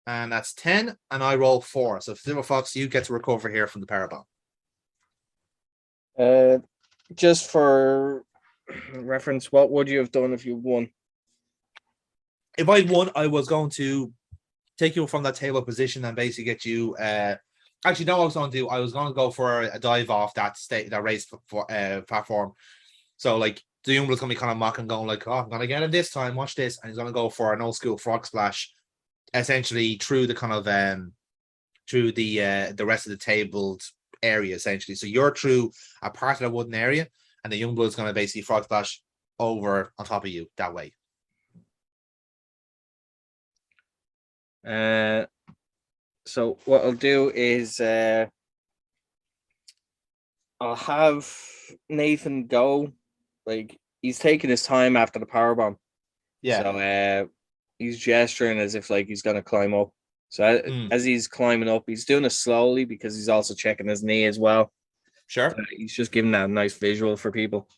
Speaker 11: And that's 10, and I roll 4. So Silver Fox, you get to recover here from the powerbomb.
Speaker 6: Just for reference, what would you have done if you won?
Speaker 11: If I'd won, I was going to take you from that table position and basically get you. Actually, no, I was going to do. I was going to go for a dive off that raised platform. So like the Youngblood's going to be kind of mocking, going like, "Oh, I'm going to get him this time. Watch this," and he's going to go for an old school frog splash, essentially through the kind of through the rest of the tabled area, essentially. So you're through a part of the wooden area, and the Youngblood's going to basically frog splash over on top of you that way.
Speaker 6: So what I'll do is I'll have Nathan go. Like, he's taking his time after the powerbomb.
Speaker 11: Yeah.
Speaker 6: So he's gesturing as if like he's gonna climb up. So as he's climbing up, he's doing it slowly because he's also checking his knee as well.
Speaker 11: Sure.
Speaker 6: So he's just giving that nice visual for people.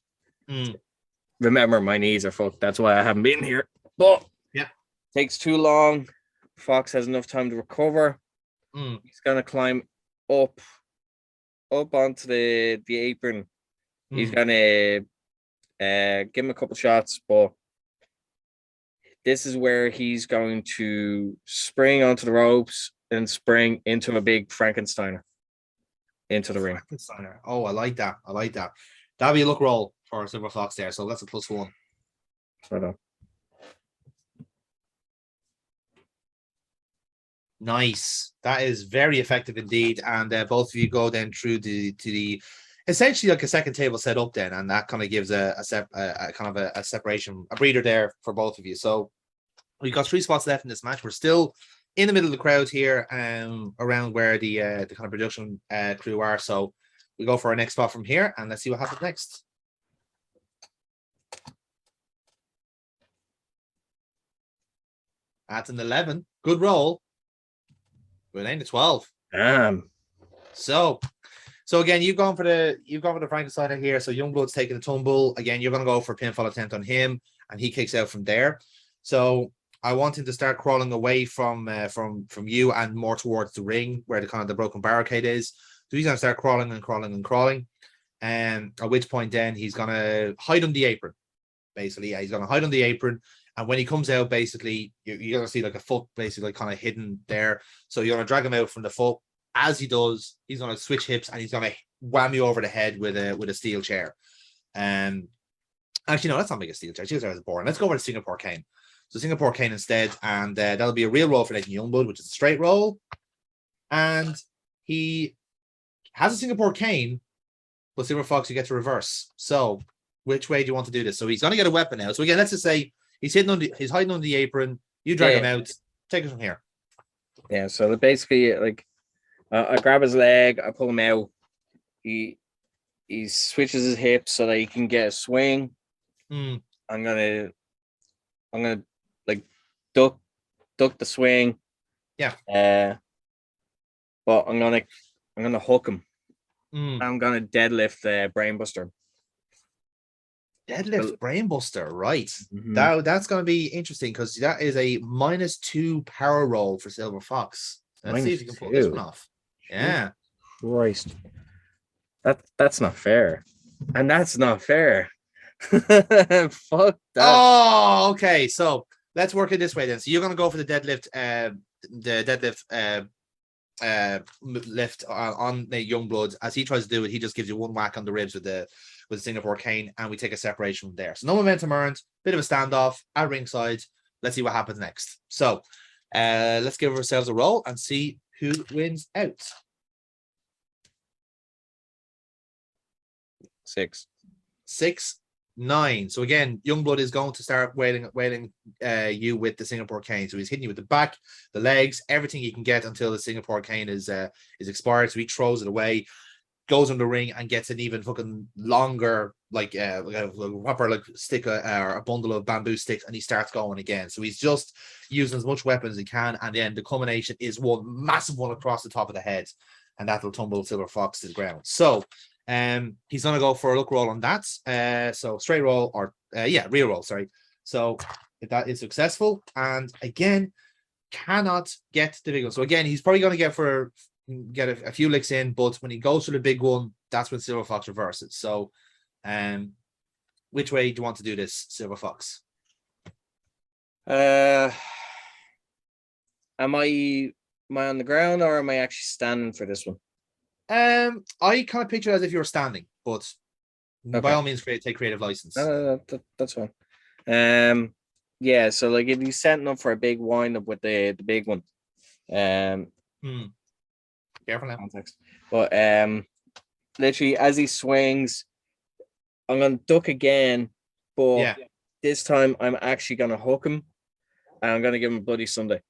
Speaker 6: Remember, my knees are fucked. That's why I haven't been here. But
Speaker 11: yeah,
Speaker 6: takes too long. Fox has enough time to recover. He's gonna climb up onto the apron He's gonna give him a couple shots, but this is where he's going to spring onto the ropes and spring into a big Frankensteiner into the ring.
Speaker 11: Frankensteiner. Oh, I like that. I like that. That'll be a luck roll for Silver Fox there. So that's a +1.
Speaker 6: Right on.
Speaker 11: Nice. That is very effective indeed. And both of you go then through to the essentially like a second table set up then, and that kind of gives a kind of a separation, a breather there for both of you. So we've got 3 spots left in this match. We're still in the middle of the crowd here, around where the kind of production crew are. So we go for our next spot from here, and let's see what happens next. That's an 11. Good roll. We're in to 12. So again, you've gone for the Frankensteiner here. So Youngblood's taking the tumble. Again, you're gonna go for a pinfall attempt on him, and he kicks out from there. So I want him to start crawling away from you and more towards the ring where the kind of the broken barricade is. So he's gonna start crawling and crawling and crawling. And at which point then he's gonna hide on the apron. Basically, yeah, he's gonna hide on the apron. And when he comes out, basically, you're gonna see like a foot basically kind of hidden there. So you're gonna drag him out from the foot. As he does, he's gonna switch hips and he's gonna wham you over the head with a steel chair. Actually, no, let's not make a steel chair. Steel chair is boring. Let's go for the Singapore cane. So Singapore cane instead, and that'll be a real roll for Nathan Youngblood, which is a straight roll. And he has a Singapore cane, but Silver Fox, you get to reverse. So which way do you want to do this? So he's gonna get a weapon now. So again, let's just say he's hiding on the apron. You drag him out. Take it from here.
Speaker 6: Yeah. So basically, like, I grab his leg, I pull him out. He switches his hips so that he can get a swing. I'm gonna like duck the swing.
Speaker 11: Yeah.
Speaker 6: But I'm gonna hook him. I'm gonna deadlift the brainbuster.
Speaker 11: Deadlift brainbuster, right? That's going to be interesting because that is a -2 power roll for Silver Fox. Let's see if you can pull this one off. Yeah.
Speaker 6: Christ. That's not fair. And that's not fair. Fuck that.
Speaker 11: Oh, okay. So let's work it this way then. So you're going to go for the deadlift, lift on the Youngblood. As he tries to do it, he just gives you one whack on the ribs with the Singapore cane, and we take a separation from there. So no momentum earned, bit of a standoff at ringside. Let's see what happens next. So let's give ourselves a roll and see who wins out.
Speaker 6: 6,
Speaker 11: 9. So again, Youngblood is going to start wailing you with the Singapore cane. So he's hitting you with the back, the legs, everything he can get until the Singapore cane is expired. So he throws it away, goes in the ring and gets an even fucking longer, like a proper like stick or a bundle of bamboo sticks, and he starts going again. So he's just using as much weapon as he can, and then the culmination is one massive one across the top of the head, and that'll tumble Silver Fox to the ground. So he's gonna go for a luck roll on that. So straight roll or rear roll, sorry. So if that is successful, and again cannot get the big one. So again, he's probably gonna get a few licks in, but when he goes for the big one, that's when Silver Fox reverses. So which way do you want to do this, Silver Fox?
Speaker 6: Am I on the ground or am I actually standing for this one?
Speaker 11: I kind of picture it as if you were standing, but by all means, take creative license.
Speaker 6: That's fine. Yeah. So like if he's setting up for a big wind up with the big one,
Speaker 11: Careful now.
Speaker 6: Context. But literally as he swings, I'm gonna duck again, but this time I'm actually gonna hook him, and I'm gonna give him a bloody Sunday.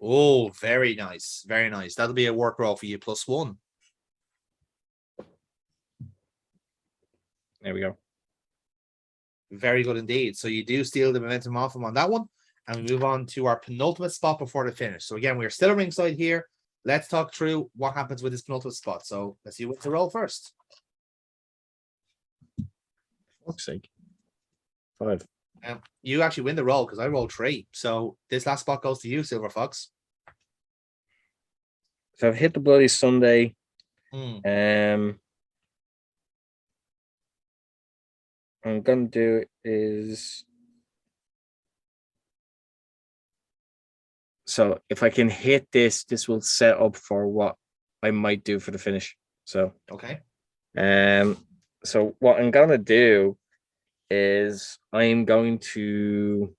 Speaker 11: Oh, very nice, very nice. That'll be a work roll for you, +1.
Speaker 6: There we go.
Speaker 11: Very good indeed. So you do steal the momentum off him on that one, and we move on to our penultimate spot before the finish. So again, we're still at ringside here. Let's talk through what happens with this penultimate spot. So let's see what to roll first.
Speaker 6: Fuck's sake. 5.
Speaker 11: You actually win the roll because I rolled 3. So this last spot goes to you, Silver Fox.
Speaker 6: So I've hit the bloody Sunday. I'm gonna do is, so if I can hit this, this will set up for what I might do for the finish. So
Speaker 11: Okay.
Speaker 6: So what I'm gonna do is I'm going to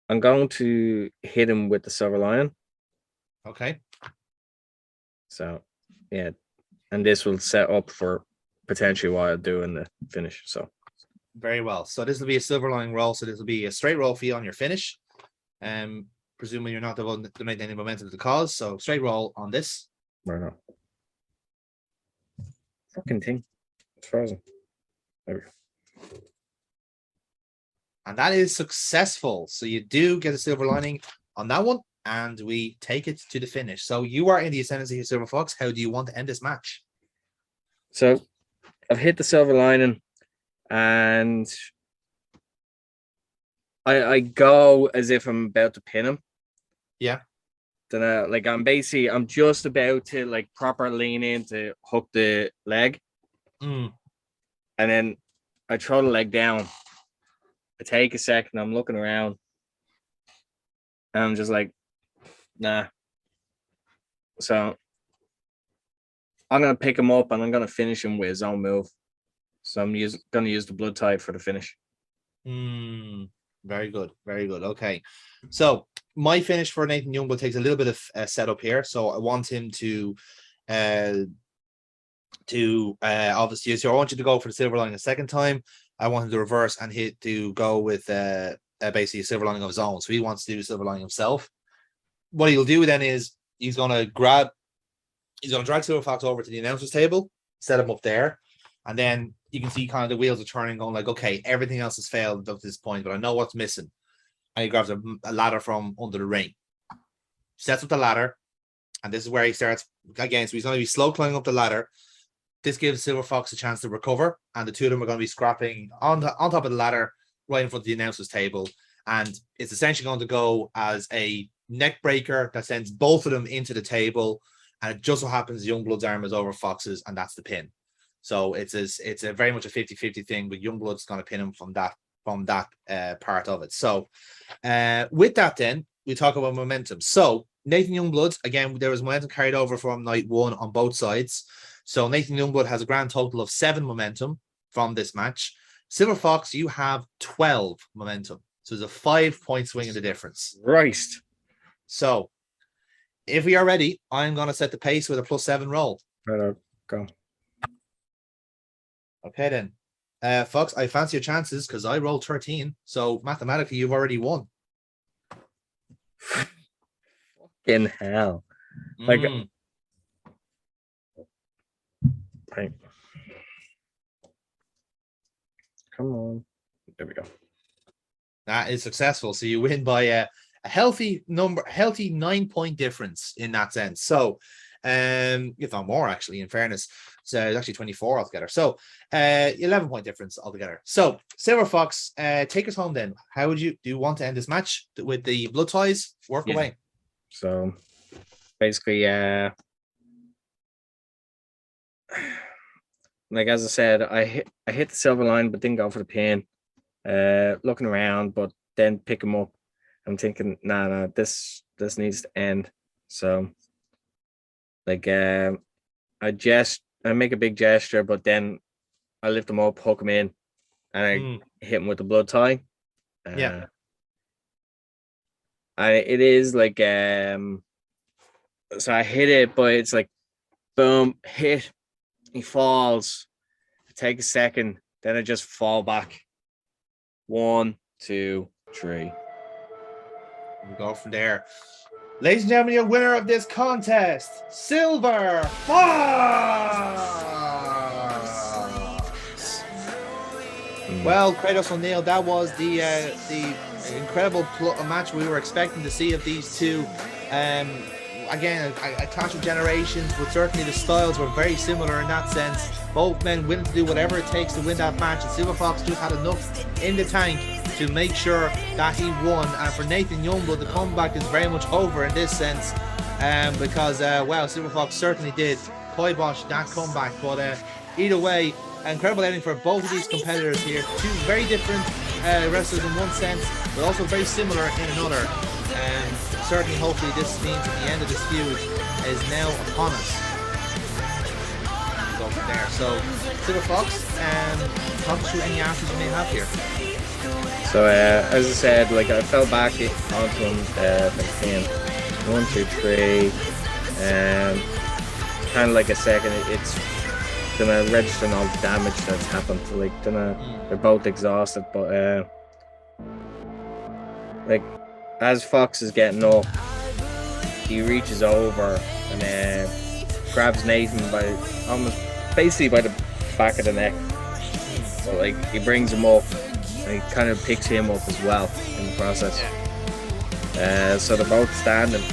Speaker 6: I'm going to hit him with the silver lion.
Speaker 11: Okay.
Speaker 6: So yeah, and this will set up for potentially what I'll do in the finish. So
Speaker 11: Very well. So this will be a silver lining roll. So this will be a straight roll for you on your finish. Presuming you're not the one to make any momentum to the cause. So straight roll on this.
Speaker 6: right now. Fucking thing. It's frozen. There we go.
Speaker 11: And that is successful. So you do get a silver lining on that one. And we take it to the finish. So you are in the ascendancy of Silver Fox. How do you want to end this match?
Speaker 6: So I've hit the silver lining and I go as if I'm about to pin him.
Speaker 11: Yeah.
Speaker 6: Then I'm just about to like proper lean in to hook the leg.
Speaker 11: Mm.
Speaker 6: And then I throw the leg down. I take a second, I'm looking around. And I'm just like, nah. So I'm gonna pick him up and I'm gonna finish him with his own move. So I'm gonna use the blood tide for the finish.
Speaker 11: Very good. Very good. Okay. So my finish for Nathan Youngblood takes a little bit of setup here. So I want him to obviously, so I want you to go for the silver lining a second time. I want him to reverse and hit to go with basically a silver lining of his own. So he wants to do a silver lining himself. What he'll do then is he's gonna drag Silver Fox over to the announcers table, set him up there, and then you can see kind of the wheels are turning, going like, okay, everything else has failed up to this point, but I know what's missing. And he grabs a ladder from under the ring, sets up the ladder, and this is where he starts again. So he's going to be slow climbing up the ladder. This gives Silver Fox a chance to recover, and the two of them are going to be scrapping on top of the ladder right in front of the announcers table. And it's essentially going to go as a neck breaker that sends both of them into the table. And it just so happens Youngblood's arm is over Fox's, and that's the pin. So it's a very much a 50-50 thing, but Youngblood's going to pin him from that part of it. So with that, then we talk about momentum. So Nathan Youngblood, again, there was momentum carried over from night one on both sides. So Nathan Youngblood has a grand total of 7 momentum from this match. Silver Fox, you have 12 momentum. So there's a 5-point swing in the difference.
Speaker 6: Right.
Speaker 11: So if we are ready, I'm going to set the pace with a +7 roll.
Speaker 6: Right, go.
Speaker 11: Okay, then. Fox, I fancy your chances because I rolled 13. So mathematically, you've already won.
Speaker 6: In hell. Like, right. Come on. There we go.
Speaker 11: That is successful. So you win by a healthy 9-point difference in that sense. So, if not more, actually, in fairness. So it's actually 24 altogether. So 11-point difference altogether. So Silver Fox, take us home then. How do you want to end this match with the blood ties? Work away.
Speaker 6: So basically, like as I said, I hit the silver line but didn't go for the pin. Looking around, but then pick him up. I'm thinking, nah, this needs to end. So like I make a big gesture, but then I lift him up, hook him in, and I hit him with the blood tie.
Speaker 11: Yeah.
Speaker 6: It is like so I hit it, but it's like boom, hit, he falls. Take a second, then I just fall back. 1, 2, 3.
Speaker 11: We go from there. Ladies and gentlemen, your winner of this contest, Silver Fox! Well, Kratos O'Neill, that was the incredible match we were expecting to see of these two. Again, a clash of generations, but certainly the styles were very similar in that sense. Both men willing to do whatever it takes to win that match, and Silver Fox just had enough in the tank to make sure that he won. And for Nathan Youngblood, the comeback is very much over in this sense, because well, Silver Fox certainly did kibosh that comeback. But either way, incredible ending for both of these competitors here. Two very different wrestlers in one sense, but also very similar in another. And certainly, hopefully, this means that the end of this feud is now upon us. We'll go from there. So, Silver Fox, talk us through any answers you may have here.
Speaker 6: So as I said, like I fell back onto him like saying 1, 2, 3, kind of like a second. It's gonna register all the damage that's happened. Like they're both exhausted, but like as Fox is getting up, he reaches over and grabs Nathan by almost basically by the back of the neck. So like he brings him up. And he kind of picks him up as well in the process. So they're both standing,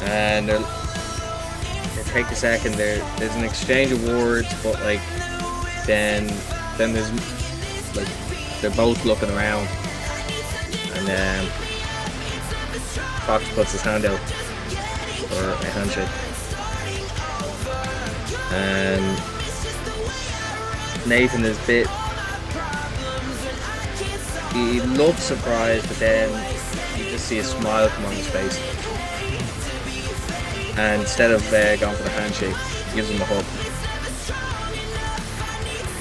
Speaker 6: and they take a second. There's an exchange of words, but like then there's like they're both looking around, and Fox puts his hand out for a handshake, and Nathan is bit. He looks surprised, but then you just see a smile come on his face. And instead of going for the handshake, he gives him a hug.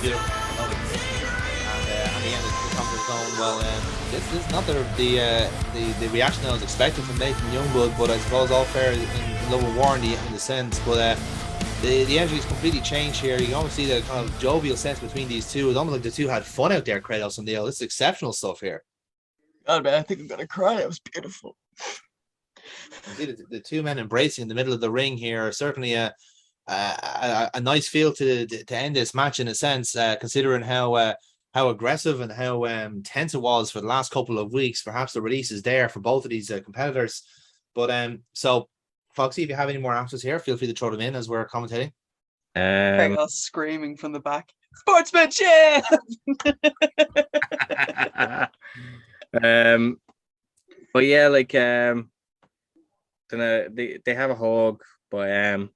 Speaker 11: Beautiful. And the end of the conference going well. This is not the reaction I was expecting from Nathan Youngblood, but I suppose all fair in love with war in the sense. But the energy is completely changed here. You can almost see the kind of jovial sense between these two. It's almost like the two had fun out there, Kratos and Neil. This is exceptional stuff here.
Speaker 12: God, man, I think I'm gonna cry. It was beautiful.
Speaker 11: See the two men embracing in the middle of the ring here. Certainly a nice feel to end this match in a sense, considering how aggressive and how tense it was for the last couple of weeks. Perhaps the release is there for both of these competitors. But so. Foxy, if you have any more answers here, feel free to throw them in as we're commentating.
Speaker 12: Kratos screaming from the back, sportsmanship!
Speaker 6: But yeah, like they have a hug, but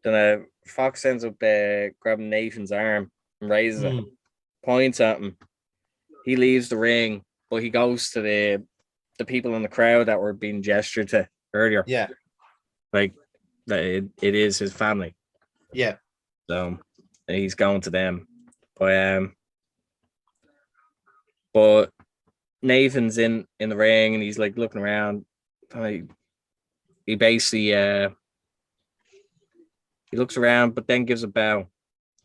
Speaker 6: then Fox ends up grabbing Nathan's arm and raises it, points at him. He leaves the ring, but he goes to the people in the crowd that were being gestured to earlier.
Speaker 11: Yeah.
Speaker 6: Like it is his family.
Speaker 11: Yeah.
Speaker 6: So he's going to them. But Nathan's in the ring and he's like looking around. He basically he looks around but then gives a bow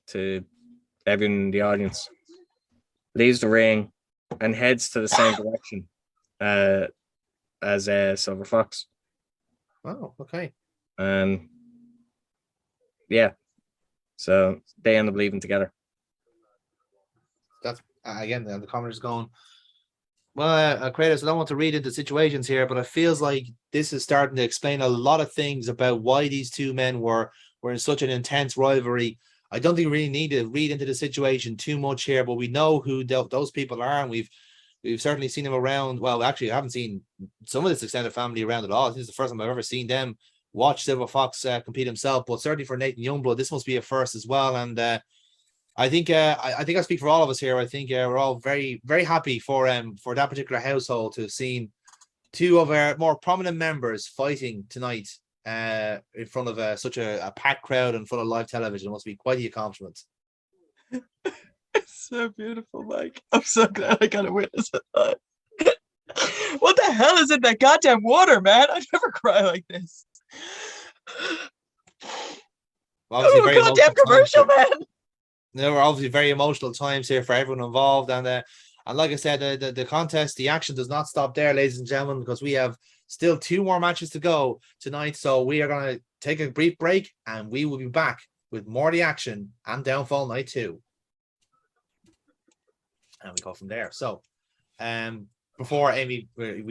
Speaker 6: to everyone in the audience. Leaves the ring and heads to the same direction as Silver Fox.
Speaker 11: Oh, okay.
Speaker 6: And yeah, so they end up leaving together.
Speaker 11: That's again the commenters going, well, Kratos, I don't want to read into situations here, but it feels like this is starting to explain a lot of things about why these two men were in such an intense rivalry. I don't think we really need to read into the situation too much here, but we know who those people are, and we've certainly seen them around. Well, actually, I haven't seen some of this extended family around at all. This is the first time I've ever seen them watch Silver Fox compete himself. But certainly for Nathan Youngblood, this must be a first as well. And I think I speak for all of us here. I think we're all very, very happy for that particular household to have seen two of our more prominent members fighting tonight in front of such a packed crowd and full of live television. It must be quite the accomplishment.
Speaker 12: It's so beautiful, Mike. I'm so glad I got to witness it. What the hell is in that goddamn water, man? I never cry like this.
Speaker 11: Obviously, very
Speaker 12: goddamn commercial, man.
Speaker 11: There were obviously very emotional times here for everyone involved, and like I said, the contest, the action does not stop there, ladies and gentlemen, because we have still 2 more matches to go tonight. So we are going to take a brief break, and we will be back with more of the action and Downfall Night 2. And we go from there. So, before Amy, I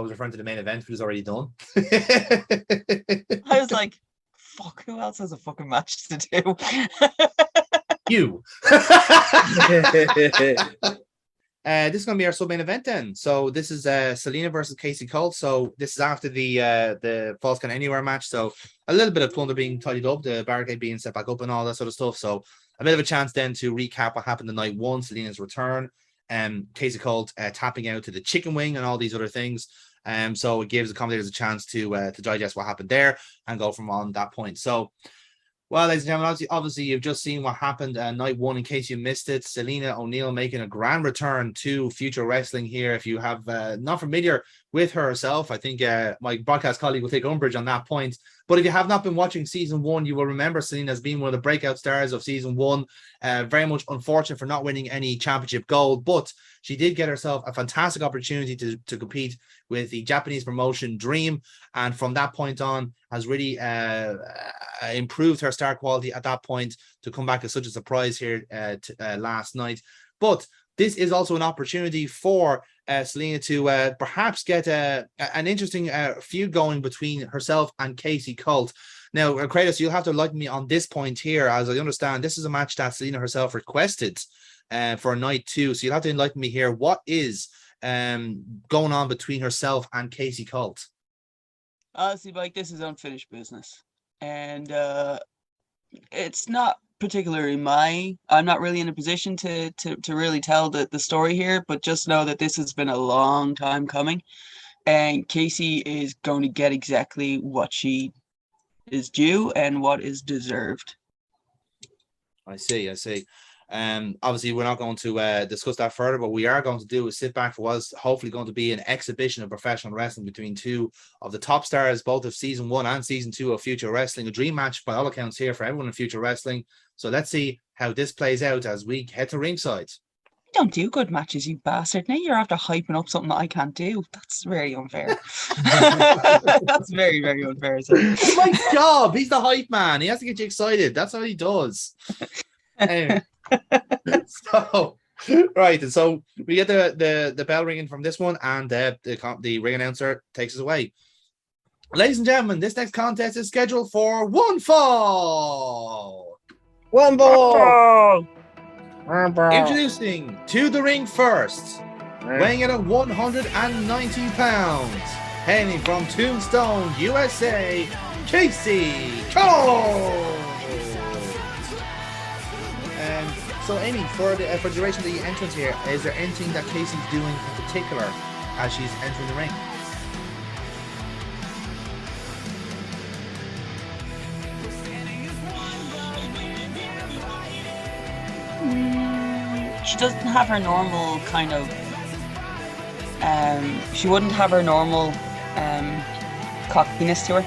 Speaker 11: was referring to the main event, who's already done.
Speaker 12: I was like, fuck, who else has a fucking match to do?
Speaker 11: You. This is going to be our sub-main event then. So this is Selena versus Casey Colt. So this is after the Falls Count Anywhere match. So a little bit of thunder being tidied up, the barricade being set back up and all that sort of stuff. So a bit of a chance then to recap what happened in night one, Selena's return, and Casey Colt tapping out to the chicken wing and all these other things. So it gives the commentators a chance to digest what happened there and go from on that point. So, well, ladies and gentlemen, obviously you've just seen what happened night one. In case you missed it, Selena O'Neill making a grand return to Future Wrestling here. If you have not familiar with her herself, I think my broadcast colleague will take umbrage on that point. But if you have not been watching season one, you will remember Selena as being one of the breakout stars of season one. Very much unfortunate for not winning any championship gold, but she did get herself a fantastic opportunity to compete with the Japanese promotion Dream. And from that point on, has really improved her star quality at that point to come back as such a surprise here last night. But this is also an opportunity for Selena to perhaps get an interesting feud going between herself and Casey Colt. Now, Kratos, you'll have to enlighten me on this point here. As I understand, this is a match that Selena herself requested for night two. So you'll have to enlighten me here. What is going on between herself and Casey Colt?
Speaker 12: Honestly, Mike, this is unfinished business. And it's not particularly I'm not really in a position to really tell the story here, but just know that this has been a long time coming. And Casey is going to get exactly what she is due and what is deserved.
Speaker 11: I see. Obviously, we're not going to discuss that further, but we are going to do is sit back for what's hopefully going to be an exhibition of professional wrestling between two of the top stars, both of season one and season two of Future Wrestling. A dream match by all accounts here for everyone in Future Wrestling. So let's see how this plays out as we head to ringside.
Speaker 12: You don't do good matches, you bastard. Now you're after hyping up something that I can't do. That's very unfair. That's very, very unfair.
Speaker 11: It's my job. He's the hype man. He has to get you excited. That's what he does. Anyway. So right, and so we get the bell ringing from this one, and the ring announcer takes us away. Ladies and gentlemen, this next contest is scheduled for one fall.
Speaker 7: One ball.
Speaker 11: Introducing to the ring first, weighing in at 190 pounds, hailing from Tombstone, USA, Casey Colt. So, Amy, for the duration of the entrance here, is there anything that Casey's doing in particular as she's entering the ring?
Speaker 12: She doesn't have her normal kind of she wouldn't have her normal cockiness to her.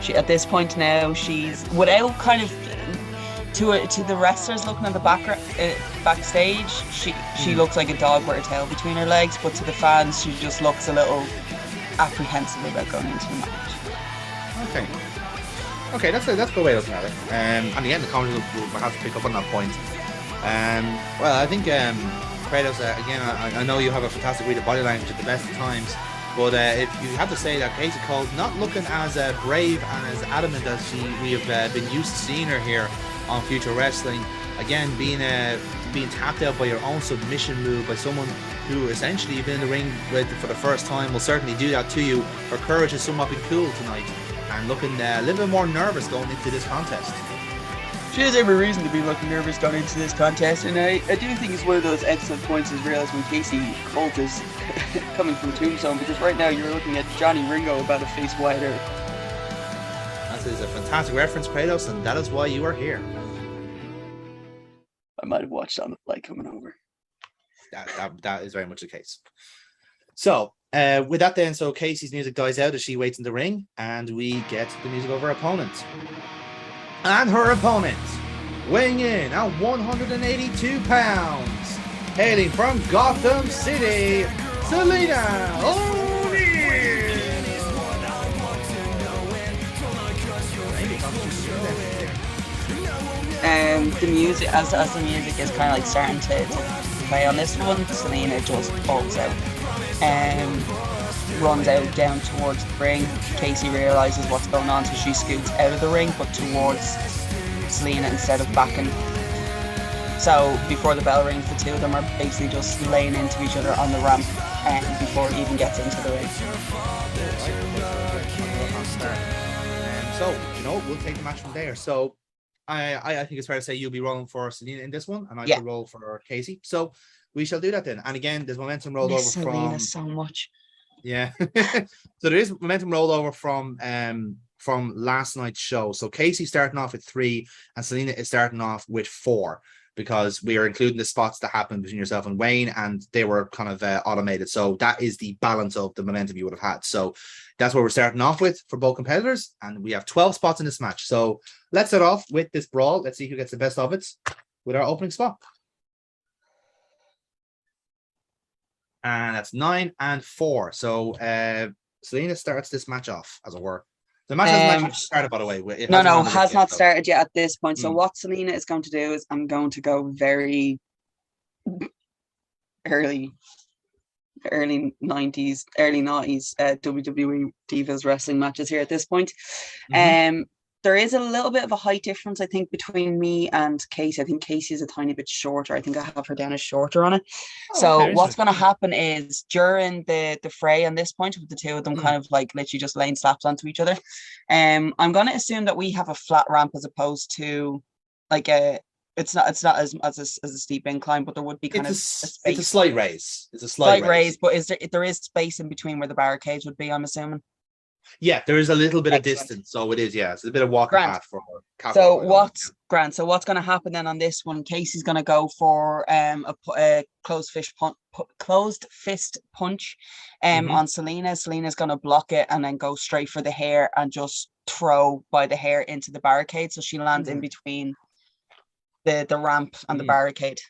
Speaker 12: She at this point now, she's without kind of to the wrestlers looking at the backstage, she looks like a dog with her tail between her legs, but to the fans she just looks a little apprehensive about going into the match.
Speaker 11: Okay, that's a good way of looking at it. And again, the commentators will have to pick up on that point. Well, I think Kratos, again, I know you have a fantastic read of body language at the best of times, but if you have to say that Casey Colt not looking as brave and as adamant as we have been used to seeing her here on Future Wrestling, again being tapped out by your own submission move by someone who essentially you've been in the ring with for the first time, will certainly do that to you. Her courage has somewhat been cooled tonight, and looking a little bit more nervous going into this contest.
Speaker 12: She has every reason to be looking nervous going into this contest, and I do think it's one of those excellent points as realised when Casey Colt is coming from Tombstone, because right now you're looking at Johnny Ringo about to face Wyatt Earp.
Speaker 11: That is a fantastic reference, Kratos, and that is why you are here.
Speaker 12: I might have watched on the flight coming over.
Speaker 11: That is very much the case. So, with that then, so Casey's music dies out as she waits in the ring, and we get the music of her opponent. And her opponent, weighing in at 182 pounds, hailing from Gotham City, Selena O'Neill.
Speaker 12: The music, as the music is kind of like starting to play on this one, Selena just falls out and runs out down towards the ring. Casey realizes what's going on, so she scoots out of the ring but towards Selena instead of backing
Speaker 9: So before the bell rings, the two of them are basically just laying into each other on the ramp before it even gets into the ring.
Speaker 11: So, you know, we'll take the match from there. So I think it's fair to say you'll be rolling for Selena in this one, and I shall roll for Casey. So we shall do that then. And again, there's momentum rolled over
Speaker 9: Selena
Speaker 11: from
Speaker 9: so much.
Speaker 11: Yeah. So there is momentum rolled over from last night's show. So Casey starting off with 3 and Selena is starting off with 4, because we are including the spots that happened between yourself and Wayne, and they were kind of automated. So that is the balance of the momentum you would have had. So that's what we're starting off with for both competitors, and we have 12 spots in this match. So let's start off with this brawl. Let's see who gets the best of it with our opening spot. And that's 9 and 4. So Selena starts this match off, as it were. The match hasn't actually started, by the way. It
Speaker 9: has not started yet at this point. So what Selena is going to do is I'm going to go very early 90s, early 90s WWE Divas wrestling matches here at this point. There is a little bit of a height difference, I think, between me and Casey. I think Casey is a tiny bit shorter. I think I have her down as shorter on it. So what's going to happen is during the fray on this point, with the two of them kind of like literally just laying slaps onto each other, I'm going to assume that we have a flat ramp as opposed to like a. It's not as a steep incline, but there would be kind of a space.
Speaker 11: It's a slight raise. It's a
Speaker 9: slight raise, but there is space in between where the barricades would be, I'm assuming.
Speaker 11: Yeah, there is a little bit of distance, so it is. Yeah, it's a bit of walking path for.
Speaker 9: So what's going to happen then on this one? Casey's going to go for a closed fist punch on Selena. Selena's going to block it and then go straight for the hair and just throw by the hair into the barricade, so she lands in between the ramp and the barricade.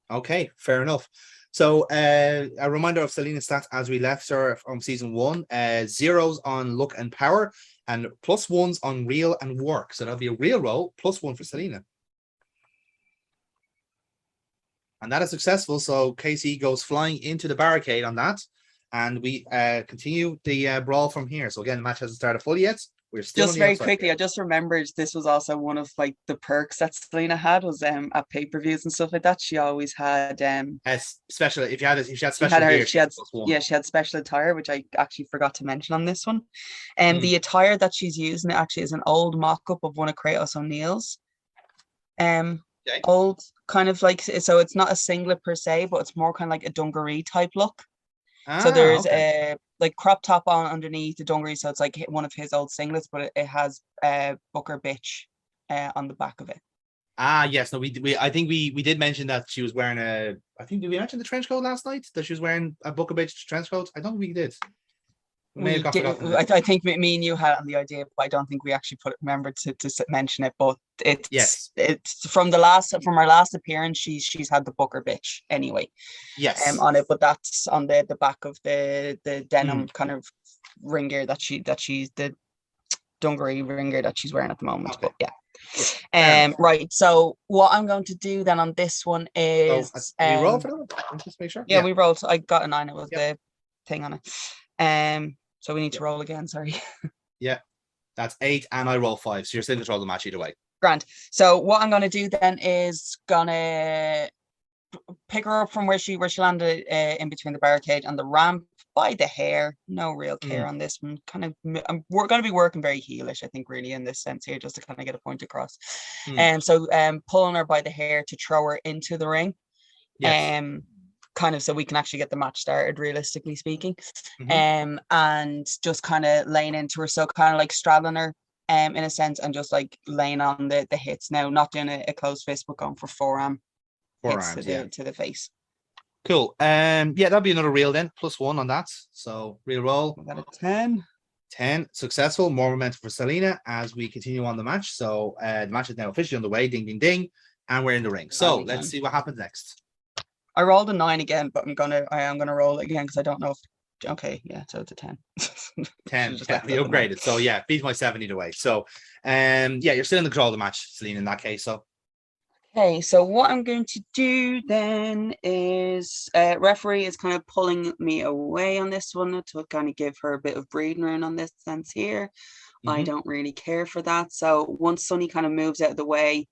Speaker 11: Okay, fair enough. So a reminder of Selena's stats as we left her from season 1: 0s on luck and power, and +1s on real and work. So that'll be a real roll, +1 for Selena. And that is successful. So Casey goes flying into the barricade on that, and we continue the brawl from here. So again, the match hasn't started fully yet. We're still
Speaker 9: just very quickly here. I just remembered this was also one of like the perks that Selena had was at pay-per-views and stuff like that. She always had
Speaker 11: special. If she had special gear,
Speaker 9: she had special attire, which I actually forgot to mention on this one. And the attire that she's using actually is an old mock-up of one of Kratos O'Neill's. Old kind of like, so it's not a singlet per se, but it's more kind of like a dungaree type look. So there's a like crop top on underneath the dungaree, so it's like one of his old singlets, but it has Booker Bitch on the back of it.
Speaker 11: Yes, no, we I think we did mention that she was wearing a. I think did we mention the trench coat last night that she was wearing a Booker Bitch trench coat? I don't think we did.
Speaker 9: I think me and you had on the idea, but I don't think we actually remembered to mention it. But it's from our last appearance. She's had the Booker Bitch anyway.
Speaker 11: Yes.
Speaker 9: On it, but that's on the back of the denim kind of ring gear that she's the dungaree ring gear that she's wearing at the moment. Okay. But yeah. Right. So what I'm going to do then on this one is
Speaker 11: we roll for that. Just make sure.
Speaker 9: Yeah, we rolled. I got a 9. It was the thing on it. So we need to roll again, sorry.
Speaker 11: Yeah, that's 8 and I roll 5. So you're still in control of the match either way.
Speaker 9: Grand. So what I'm going to do then is gonna pick her up from where she landed in between the barricade and the ramp by the hair. No real care on this one. Kind of, we're going to be working very heelish, I think, really in this sense here, just to kind of get a point across. So pulling her by the hair to throw her into the ring. Yes. Kind of so we can actually get the match started, realistically speaking. And just kind of laying into her, so kind of like straddling her in a sense, and just like laying on the hits. Now, not doing a closed fist, but going for forearm hits to the face.
Speaker 11: Cool. Yeah, that'll be another reel then, +1 on that. So real roll.
Speaker 9: We got a 10.
Speaker 11: 10 successful. More momentum for Selena as we continue on the match. So the match is now officially underway. Ding ding ding, and we're in the ring. So let's see what happens next.
Speaker 9: I rolled a 9 again, but I am gonna roll it again because I don't know if. Okay, yeah, so it's a 10.
Speaker 11: 10. Yeah, we upgraded. So yeah, beat my 7 either way. So yeah, you're still in the control of the match, Selena, in that case. So
Speaker 9: okay, so what I'm going to do then is referee is kind of pulling me away on this one to kind of give her a bit of breathing room on this sense here. I don't really care for that. So once Sonny kind of moves out of the way,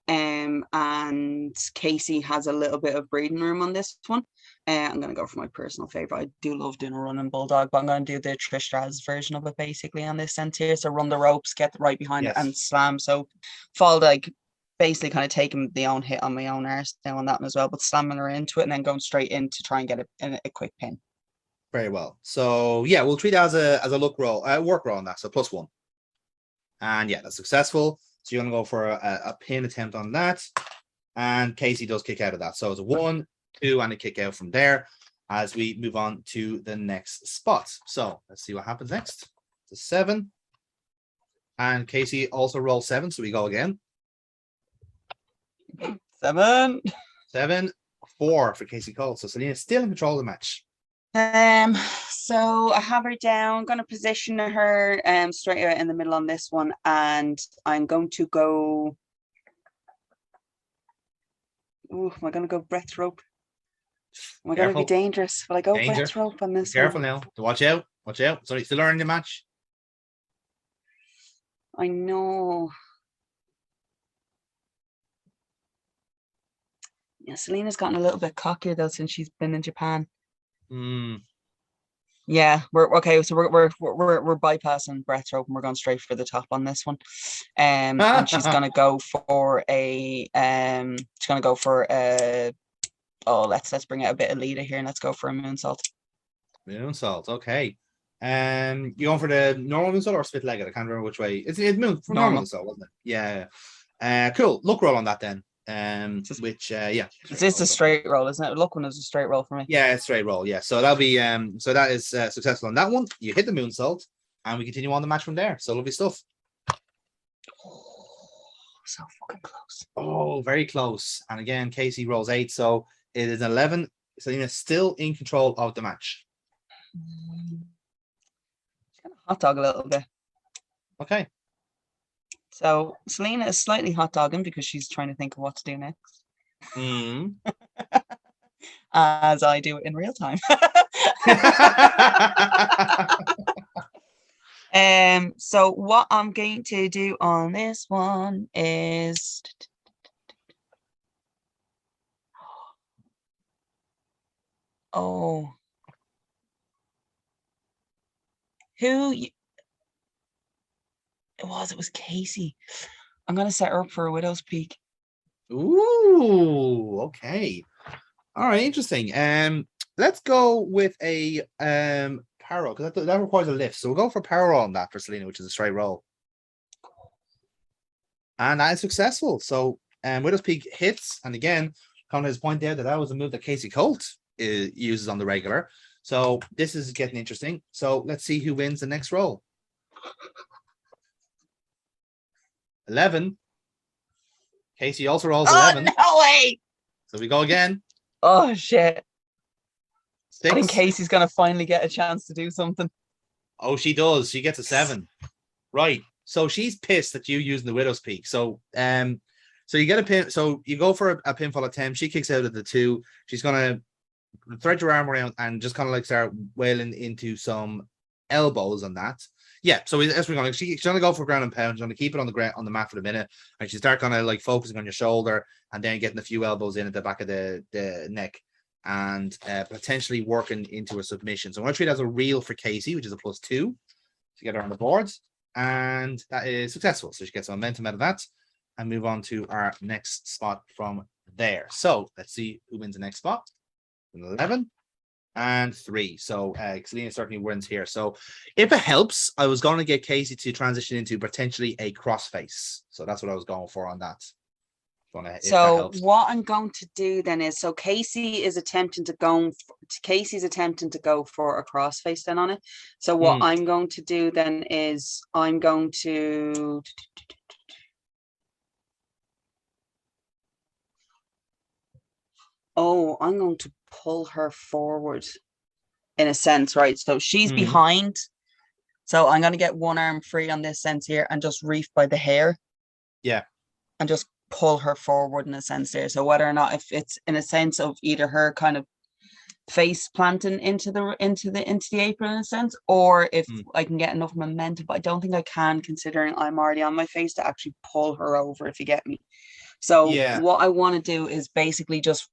Speaker 9: and and Casey has a little bit of breathing room on this one. I'm going to go for my personal favorite. I do love doing a running bulldog, but I'm going to do the Trish Stratus version of it basically on this sense here. So run the ropes, get right behind it, and slam. So fall like basically kind of taking the own hit on my own arse now on that one as well, but slamming her into it and then going straight in to try and get a quick pin.
Speaker 11: Very well. So yeah, we'll treat it as a look roll, work roll on that. So +1. And yeah, that's successful. So you're gonna go for a pin attempt on that. And Casey does kick out of that. So it's a 1, 2, and a kick out from there as we move on to the next spot. So let's see what happens next. It's a 7. And Casey also rolls 7, so we go again.
Speaker 9: 7.
Speaker 11: 7, 4 for Casey Cole. So Selena's still in control of the match.
Speaker 9: So I have her down, gonna position her straight out in the middle on this one, and I'm going to go. Oh, am I gonna go breath rope? Am I gonna be dangerous? Will I go breath rope on this?
Speaker 11: Careful now. Watch out. Watch out. Sorry, still earning the match.
Speaker 9: I know. Yeah, Selena's gotten a little bit cockier though since she's been in Japan. Yeah, we're okay. So we're bypassing breath rope and we're going straight for the top on this one. And she's gonna go for a oh, let's bring out a bit of leader here and let's go for a moonsault.
Speaker 11: Moonsault, okay. You going for the normal moonsault or split legged? I can't remember which way. It's normal moonsault, wasn't it? Yeah. Cool. Look roll on that then. Yeah.
Speaker 9: It's a straight roll, isn't it? Look one is a straight roll for me.
Speaker 11: Yeah, it's straight roll. Yeah. So that'll be so that is successful on that one. You hit the moonsault and we continue on the match from there. So lovely stuff.
Speaker 9: So fucking close.
Speaker 11: Oh, very close. And again, Casey rolls 8, so it is 11. Selena's still in control of the match.
Speaker 9: She's gonna hot dog a little bit.
Speaker 11: Okay.
Speaker 9: So Selena is slightly hot dogging because she's trying to think of what to do next. As I do in real time. So what I'm going to do on this one is it was Casey. I'm gonna set her up for a widow's peak.
Speaker 11: Ooh, okay. All right, interesting. Let's go with a power because that requires a lift. So we'll go for power on that for Selena, which is a straight roll. And that is successful. So widow's peak hits, and again, Conor has pointed out that was a move that Casey Colt uses on the regular. So this is getting interesting. So let's see who wins the next roll. 11. Casey also rolls 11.
Speaker 9: No way!
Speaker 11: So we go again.
Speaker 9: Oh shit!
Speaker 11: 6.
Speaker 9: I think Casey's gonna finally get a chance to do something.
Speaker 11: Oh, she does. She gets a 7. Right. So she's pissed that you using the widow's peak. So so you get a pin. So you go for a pinfall attempt. She kicks out of the 2. She's gonna thread your arm around and just kind of like start wailing into some elbows on that. Yeah, so as we're going, she's going to go for ground and pound. She's going to keep it on the ground on the mat for a minute, and she start kind of like focusing on your shoulder, and then getting a few elbows in at the back of the neck, and potentially working into a submission. So I'm going to treat it as a reel for Casey, which is a +2 to get her on the boards, and that is successful. So she gets some momentum out of that, and move on to our next spot from there. So let's see who wins the next spot. 11. And 3. So Selena certainly wins here. So if it helps, I was going to get Casey to transition into potentially a crossface. So that's what I was going for on that.
Speaker 9: So what I'm going to do then is, so Casey is attempting to go. Casey's attempting to go for a crossface then on it. So what I'm going to do then is I'm going to. Oh, I'm going to pull her forward in a sense, right? So she's behind. So I'm going to get one arm free on this sense here and just reef by the hair.
Speaker 11: Yeah.
Speaker 9: And just pull her forward in a sense there. So whether or not if it's in a sense of either her kind of face planting into the apron in a sense, or if I can get enough momentum, but I don't think I can considering I'm already on my face to actually pull her over, if you get me. So
Speaker 11: Yeah.
Speaker 9: what I want to do is basically just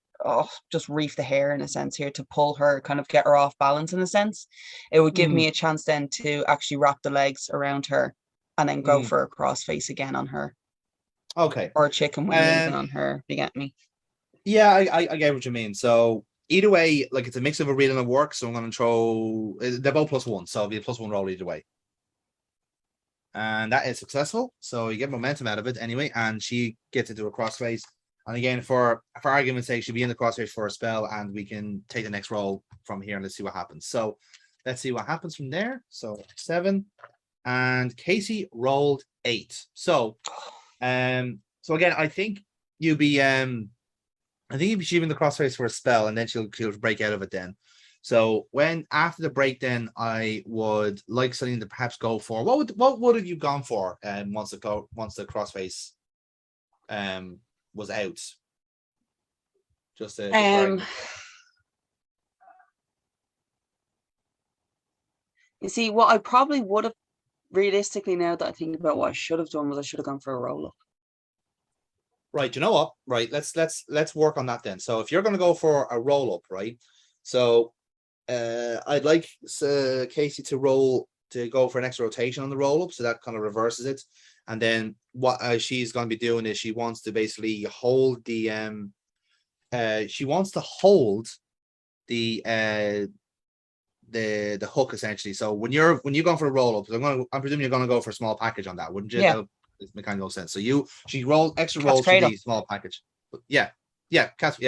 Speaker 9: reef the hair in a sense here to pull her, kind of get her off balance in a sense. It would give me a chance then to actually wrap the legs around her and then go for a crossface again on her.
Speaker 11: Okay.
Speaker 9: Or a chicken wing even on her. You get me?
Speaker 11: Yeah, I get what you mean. So either way, like it's a mix of a real and a work. So I'm going to throw. They're both +1, so it'll be a +1 roll either way. And that is successful. So you get momentum out of it anyway, and she gets into a crossface. And again, for argument's sake, she'll be in the crossface for a spell, and we can take the next roll from here and let's see what happens. So let's see what happens from there. So 7, and Casey rolled 8. So again, I think you'll be she'll be in the crossface for a spell, and then she'll break out of it then. So after the break, then I would like something to perhaps go for. What would have you gone for once the crossface was out? Just
Speaker 9: you see, what I probably would have realistically, now that I think about what I should have done, was I should have gone for a roll up.
Speaker 11: Right, you know what? Right, let's work on that then. So if you're going to go for a roll up, right? So I'd like Casey to go for an extra rotation on the roll up, so that kind of reverses it. And then what she's going to be doing is she wants to basically hold the the hook essentially. So when you're going for a roll up, I'm presuming you're going to go for a small package on that, wouldn't you?
Speaker 9: Yeah.
Speaker 11: That makes kind of no sense. So she rolled extra rolls for the small package. Yeah. Cat's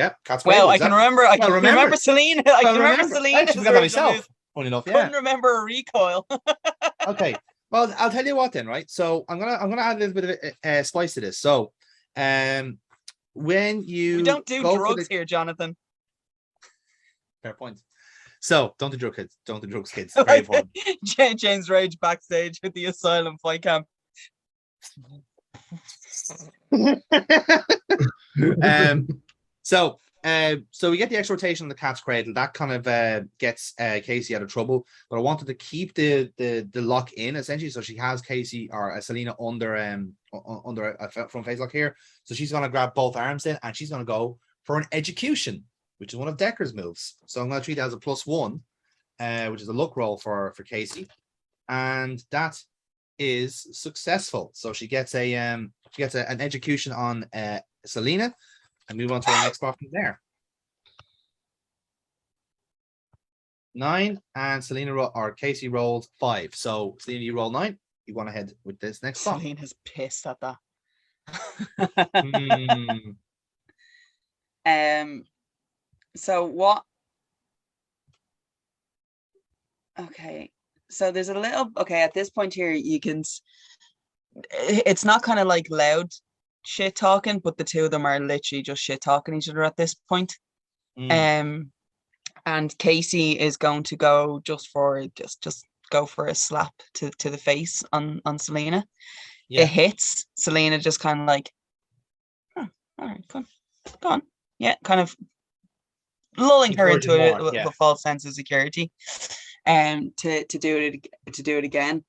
Speaker 9: well, I can remember. I can remember Celine. I can remember Celine.
Speaker 11: I actually forgot that myself. Funny enough, yeah.
Speaker 9: Couldn't remember a recoil.
Speaker 11: Okay. Well, I'll tell you what then, right? So I'm gonna add a little bit of spice to this. So, when you
Speaker 9: we don't do drugs here, Jonathan.
Speaker 11: Fair point. So don't do drugs, kids. Don't do drugs, kids. Very important.
Speaker 9: James Rage backstage at the Asylum fight camp.
Speaker 11: So we get the extra rotation on the cat's cradle. That kind of gets Casey out of trouble. But I wanted to keep the lock in essentially, so she has Casey or Selena under a front face lock here. So she's gonna grab both arms in, and she's gonna go for an execution, which is one of Decker's moves. So I'm gonna treat that as a +1, which is a luck roll for Casey, and that is successful. So she gets an execution on Selena, and move on to our next spot from there. 9, and Casey rolled 5. So Selena, you roll 9. You want ahead with this next spot.
Speaker 9: Selena's pissed at that. So what? Okay. So there's a little. Okay, at this point here, you can. It's not kind of like loud shit talking, but the two of them are literally just shit talking each other at this point. And Casey is going to go just go for a slap to the face on Selena. Yeah. It hits. Selena just kind of like, all right, go on. Yeah, kind of lulling her into a false sense of security, to do it again.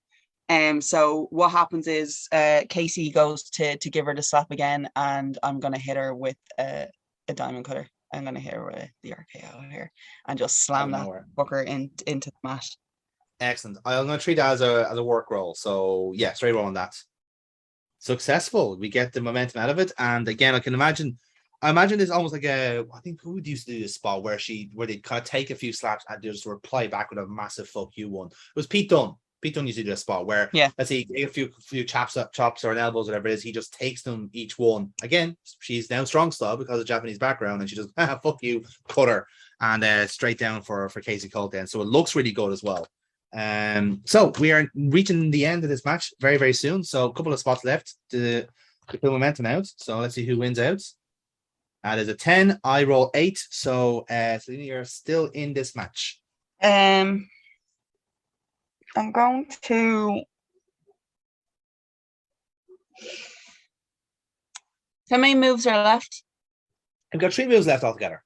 Speaker 9: So what happens is Casey goes to give her the slap again, and I'm gonna hit her with a diamond cutter. I'm gonna hit her with the RKO here and just slam that fucker into the mat.
Speaker 11: Excellent. I'm gonna treat that as a work roll. So yeah, straight roll on that. Successful. We get the momentum out of it, and again, I imagine it's almost like I think who used to do this spot where they kind of take a few slaps and just reply back with a massive fuck you one. It was Pete Dunne. Pete Dunne used to do a spot where, let's say, a few chops or elbows, whatever it is, he just takes them each one. Again, she's now strong style because of Japanese background, and she just fuck you, cutter, and straight down for Casey Colt then. So it looks really good as well. So we are reaching the end of this match very, very soon. So a couple of spots left to pull momentum out. So let's see who wins out. That is a 10. I roll 8. So Selena, you're still in this match.
Speaker 9: I'm going to. How many moves are left?
Speaker 11: I've got 3 moves left altogether.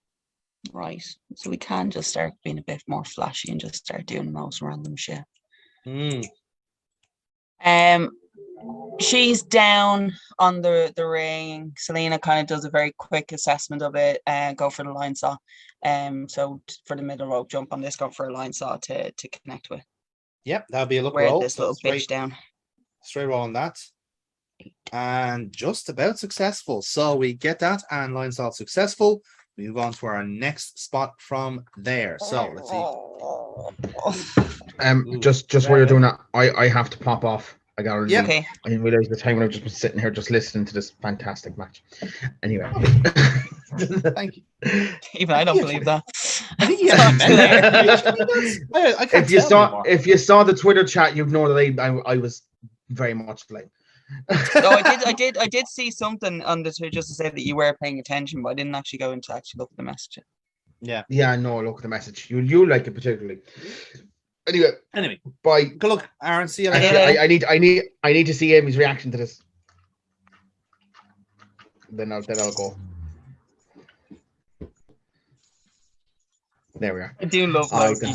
Speaker 9: Right. So we can just start being a bit more flashy and just start doing the most random shit. She's down on the ring. Selena kind of does a very quick assessment of it and go for the line saw. So for the middle rope jump on this, go for a line saw to connect with.
Speaker 11: Yep, that'll be a look
Speaker 9: Wear
Speaker 11: roll.
Speaker 9: this
Speaker 11: So
Speaker 9: little bitch down.
Speaker 11: Straight roll on that. And just about successful. So we get that and line saw successful. We move on to our next spot from there. So let's see.
Speaker 14: Just while you're doing that, I have to pop off. I got
Speaker 11: Yep.
Speaker 9: Okay.
Speaker 14: I didn't realize the time when I've just been sitting here just listening to this fantastic match. Anyway.
Speaker 11: Thank you.
Speaker 9: Even I don't believe that.
Speaker 11: I think you
Speaker 14: if you saw the Twitter chat, you'd know that I was very much like.
Speaker 9: No, I did see something on the Twitter just to say that you were paying attention, but I didn't actually go in to actually look at the message.
Speaker 11: Yeah,
Speaker 14: no, look at the message. You like it particularly. Anyway, bye.
Speaker 11: Good luck, Aaron. See you later.
Speaker 14: Actually, I need to see Amy's reaction to this. Then I'll go. There we are.
Speaker 9: I do love Loki.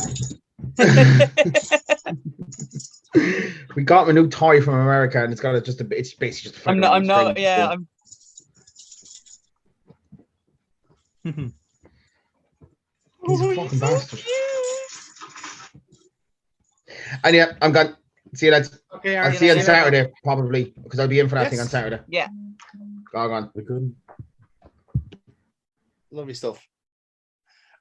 Speaker 14: We got him a new toy from America, and it's basically just.
Speaker 9: I'm not. Yeah, I'm.
Speaker 14: He's a fucking bastard. And yeah, I'm gone. See you lads.
Speaker 11: Okay,
Speaker 14: I'll see you on Saturday, probably, because I'll be in for that thing on
Speaker 11: Yes.
Speaker 14: Saturday.
Speaker 9: Yeah.
Speaker 14: Gone. We couldn't.
Speaker 11: Lovely stuff.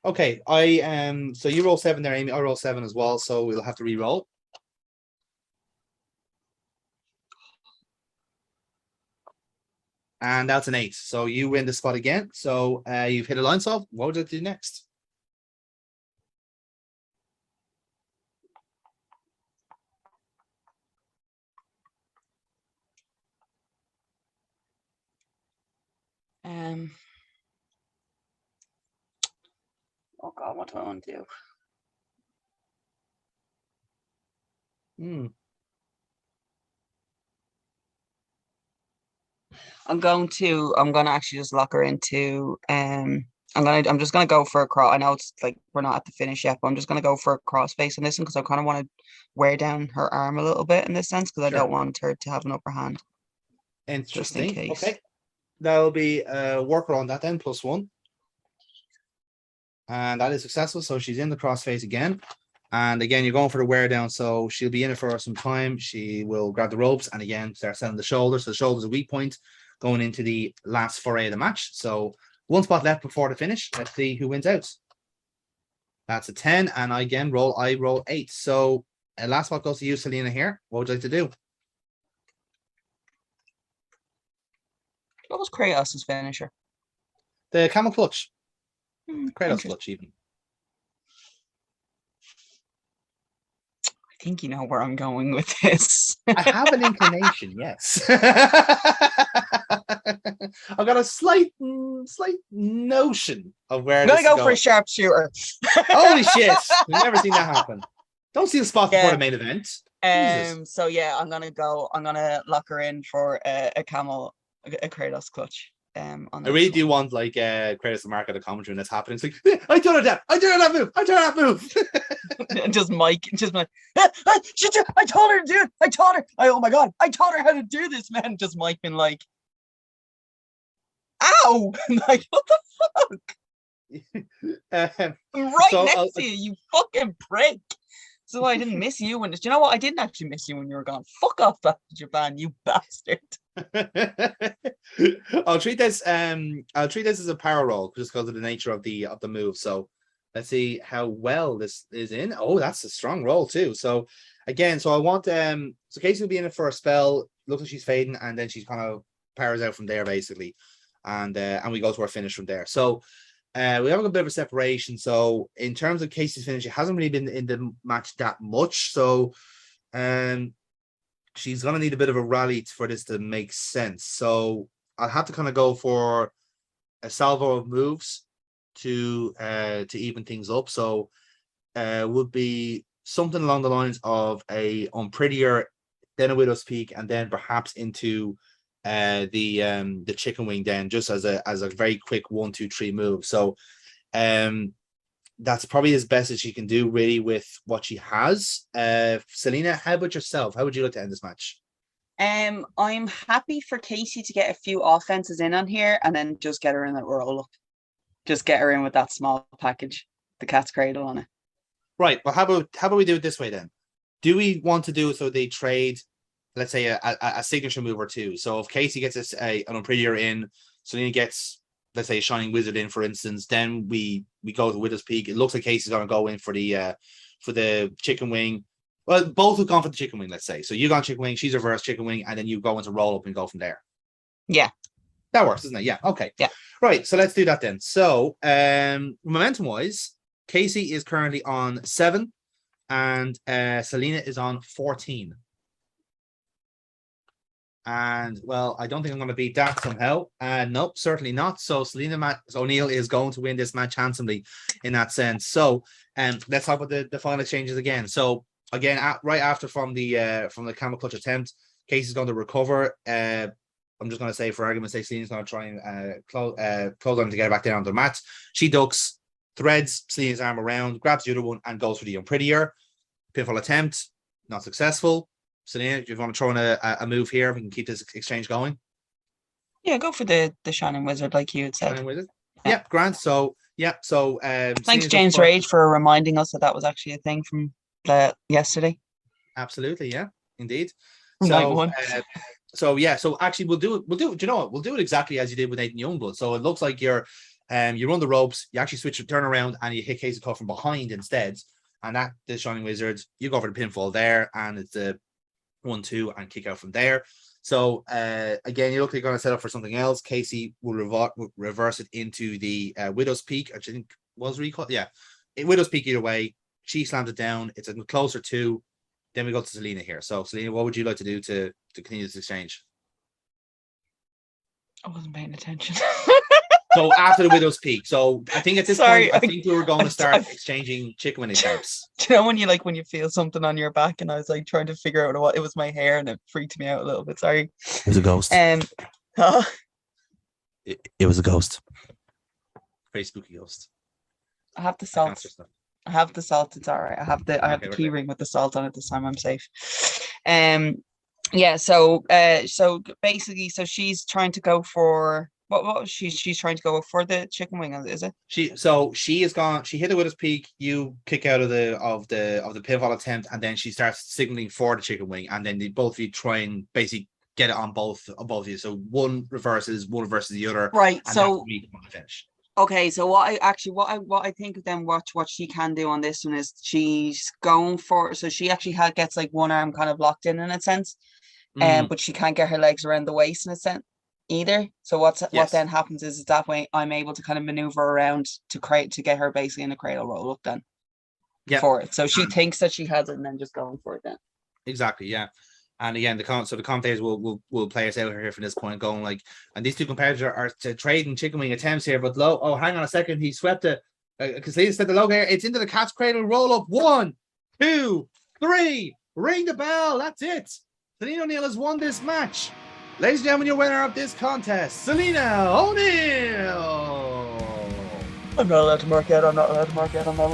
Speaker 11: Okay, so you roll 7 there, Amy. I roll 7 as well, so we'll have to re-roll. And that's an 8. So you win the spot again. So you've hit a line saw. What would you do next?
Speaker 9: Oh God, what do I want to do? I'm going to actually just lock her into I'm just gonna go for a cross. I know it's like we're not at the finish yet, but I'm just gonna go for a cross face on this one because I kind of want to wear down her arm a little bit in this sense because I don't want her to have an upper hand.
Speaker 11: Interesting.
Speaker 9: Just in case.
Speaker 11: Okay. That'll be a worker on that then, +1. And that is successful. So she's in the crossface again. And again, you're going for the wear down. So she'll be in it for some time. She will grab the ropes and again start selling the shoulders. So the shoulder's a weak point going into the last foray of the match. So one spot left before the finish. Let's see who wins out. That's a 10. And I roll 8. So last spot goes to you, Selena, here. What would you like to do?
Speaker 9: What was Kratos' finisher?
Speaker 11: The camel clutch. Kratos clutch even.
Speaker 9: I think you know where I'm going with this.
Speaker 11: I have an inclination, yes. I've got a slight notion of where
Speaker 9: I'm
Speaker 11: this
Speaker 9: gonna
Speaker 11: is
Speaker 9: go for a
Speaker 11: going.
Speaker 9: sharpshooter.
Speaker 11: Holy shit! We've never seen that happen. Don't see the spot before the main event. Jesus.
Speaker 9: So yeah, I'm gonna lock her in for a Kratos clutch. On
Speaker 11: I really do want like Kratos to mark at the commentary when that's happening. It's like, I done that move.
Speaker 9: And just Mike, I told her to do it. Oh my God, I taught her how to do this, man. Just Mike been like, ow, like what the fuck? I'm right next to you, you fucking prick. So I didn't miss you when. Do you know what? I didn't actually miss you when you were gone. Fuck off back to Japan, you bastard.
Speaker 11: I'll treat this as a power roll just because of the nature of the move. So let's see how well this is in. Oh, that's a strong roll too. So again, I want so Casey will be in it for a spell. Looks like she's fading, and then she's kind of powers out from there basically, and we go to our finish from there. So. We have a bit of a separation. So in terms of Casey's finish, it hasn't really been in the match that much. So she's going to need a bit of a rally for this to make sense. So I'll have to kind of go for a salvo of moves to even things up. So would be something along the lines of a Unprettier, then a Widow's Peak, and then perhaps into the chicken wing then just as a very quick 1, 2, 3 move. So that's probably as best as she can do really with what she has. Selena, how about yourself? How would you like to end this match?
Speaker 9: I'm happy for Casey to get a few offenses in on here and then just get her in that roll up. Just get her in with that small package, the cat's cradle on it.
Speaker 11: Right. Well, how about we do it this way then? Do we want to do it so they trade, let's say, a signature move or two? So if Casey gets an Unprettier in, Selena gets, let's say, a Shining Wizard in, for instance, then we go to Widow's Peak. It looks like Casey's going to go in for the chicken wing. Well, both have gone for the chicken wing, let's say. So you gone chicken wing, she's reverse chicken wing, and then you go into roll up and go from there.
Speaker 9: Yeah.
Speaker 11: That works, doesn't it? Yeah. Okay.
Speaker 9: Yeah.
Speaker 11: Right. So let's do that then. So momentum wise, Casey is currently on 7 and Selena is on 14. And well, I don't think I'm going to beat that somehow. Nope, certainly not. So Selena O'Neill is going to win this match handsomely in that sense. So let's talk about the final exchanges again. So again, right after from the camel clutch attempt, Casey's going to recover. I'm just going to say, for argument's sake, Selena's going to try and close on to get her back down to the mat. She ducks, threads Selena's arm around, grabs the other one, and goes for the Unprettier. Pinfall attempt, not successful. Selena, do you want to throw in a move here? We can keep this exchange going.
Speaker 9: Yeah, go for the Shining Wizard, like you had said.
Speaker 11: Shining Wizard. Yeah, Grant. So yeah, so
Speaker 9: thanks, James Rage, for reminding us that was actually a thing from yesterday.
Speaker 11: Absolutely, yeah, indeed.
Speaker 9: Night one.
Speaker 11: So actually we'll do it. Do you know what? We'll do it exactly as you did with Nathan Youngblood. So it looks like you run the ropes, you actually turn around and you hit Casey Cole from behind instead. And that the Shining Wizard, you go for the pinfall there, and it's the 1-2 and kick out from there. So again, you look like you're going to set up for something else. Casey will reverse it into the Widow's Peak, which I think was recalled. Yeah, Widow's Peak either way. She slams it down. It's a closer to. Then we go to Selena here. So Selena, what would you like to do to continue this exchange?
Speaker 9: I wasn't paying attention.
Speaker 11: So after the Widow's Peak. So I think at this point, I think we were going to start exchanging chicken wing types.
Speaker 9: Do you know when you feel something on your back, and I was like trying to figure out what it was, my hair, and it freaked me out a little bit. Sorry.
Speaker 15: It was a ghost.
Speaker 9: Huh?
Speaker 15: It was a ghost.
Speaker 11: Very spooky ghost.
Speaker 9: I have the salt. I have the salt. It's all right. I have the key ring with the salt on it this time. I'm safe. Yeah. So basically, so she's trying to go for. What was she's trying to go for the chicken wing, is it?
Speaker 11: She is gone. She hit it with his peak. You kick out of the pinfall attempt, and then she starts signaling for the chicken wing, and then both of you try and basically get it on both of you. So one reverses the other.
Speaker 9: Right.
Speaker 11: And
Speaker 9: so
Speaker 11: finish.
Speaker 9: Okay, so what I think of then what she can do on this one is she's going for, so she actually gets like one arm kind of locked in a sense, but she can't get her legs around the waist in a sense either. So what then happens is that way I'm able to kind of maneuver around to get her basically in a cradle roll up then for it. So she thinks that she has it and then just going for it then.
Speaker 11: Exactly, yeah. And again, the commentators will play us out here from this point, going like, and these two competitors are trading chicken wing attempts here, but hang on a second, he swept it. Because Lee said the logo here, it's into the cat's cradle roll up. 1, 2, 3, ring the bell. That's it. Selena O'Neill has won this match. Ladies and gentlemen, your winner of this contest, Selena O'Neill.
Speaker 12: I'm not allowed to mark out. I'm not allowed to mark out.
Speaker 11: Well,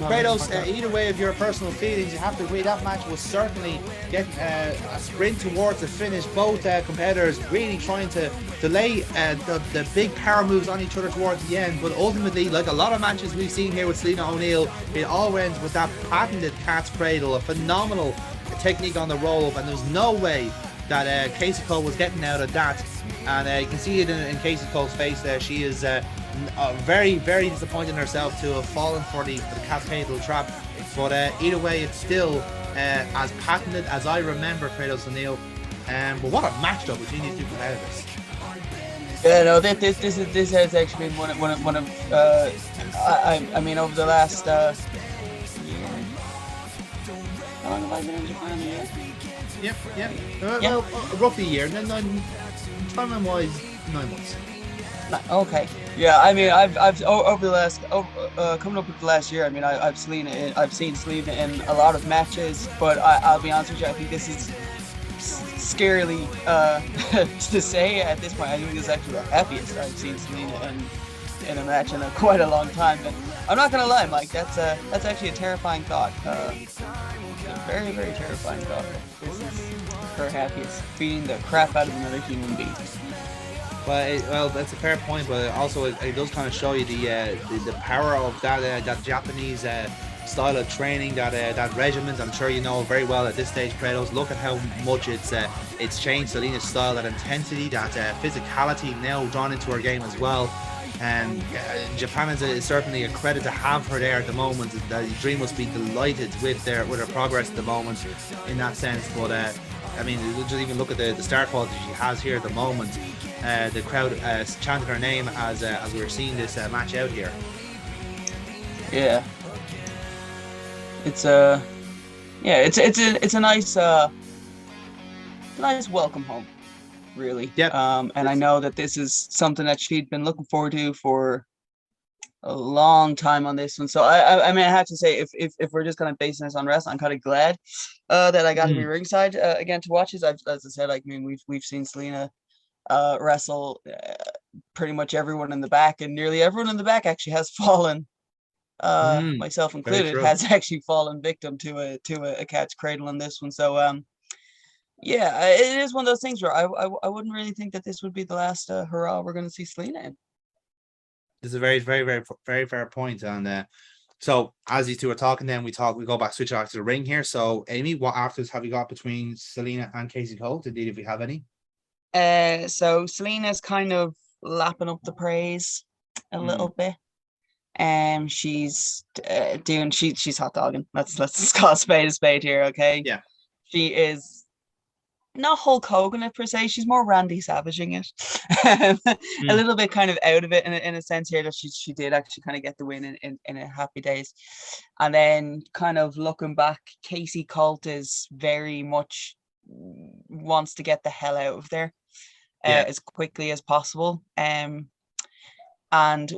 Speaker 11: Kratos, either way of your personal feelings, you have to agree that match was certainly getting a sprint towards the finish. Both competitors really trying to lay the big power moves on each other towards the end. But ultimately, like a lot of matches we've seen here with Selena O'Neill, it all ends with that patented cat's cradle, a phenomenal technique on the roll-up, and there's no way that Casey Cole was getting out of that. And you can see it in Casey Cole's face there. She is very, very disappointed in herself to have fallen for the cat's cradle trap. But either way, it's still as patented as I remember Kratos O'Neill. But what a match though between these two competitors.
Speaker 12: Yeah, no, this has actually been one of I mean over the last year. How long have I been in Japan?
Speaker 11: Yep. Well, roughly a year. Then time-wise, 9 months.
Speaker 12: Okay. Yeah, I mean, I've over the last coming up with the last year. I mean, I've seen Selena in a lot of matches, but I'll be honest with you, I think this is scarily to say at this point. I think this is actually the happiest I've seen Selena in a match in quite a long time. And I'm not gonna lie, Mike, that's actually a terrifying thought. A very, very terrifying thought. This is her happiest, beating the crap out of another human being.
Speaker 11: Well, that's a fair point, but also it does kind of show you the power of that Japanese style of training, that regiment. I'm sure you know very well at this stage, Kratos. Look at how much it's changed Selena's style, that intensity, that physicality now drawn into her game as well. And Japan is certainly a credit to have her there at the moment. The Dream must be delighted with her progress at the moment in that sense. But I mean, just even look at the star quality she has here at the moment. The crowd chanted her name as we were seeing this match out here.
Speaker 12: Yeah, it's a nice nice welcome home, really.
Speaker 11: Yeah.
Speaker 12: And I know that this is something that she'd been looking forward to for a long time on this one. So I mean, I have to say, if we're just kind of basing this on wrestling, I'm kind of glad that I got to be ringside again to watch this. As I said, like, I mean, we've seen Selena wrestle pretty much everyone in the back, and nearly everyone in the back actually has fallen, myself included, has actually fallen victim to a cat's cradle in this one. So yeah, it is one of those things where I wouldn't really think that this would be the last hurrah we're going to see Selena in.
Speaker 11: This is a very, very, very, very fair point. And so as these two are talking, then we go back, switch back to the ring here. So Amy, what afters have you got between Selena and Casey Colt? Indeed, if we have any.
Speaker 12: So Selena's kind of lapping up the praise a little bit. She's she's hot dogging. Let's call a spade here, okay?
Speaker 11: Yeah.
Speaker 12: She is not Hulk Hogan it per se. She's more Randy Savaging it. A little bit kind of out of it in a sense here, that she did actually kind of get the win in a Happy Days. And then kind of looking back, Casey Colt is very much wants to get the hell out of there as quickly as possible. And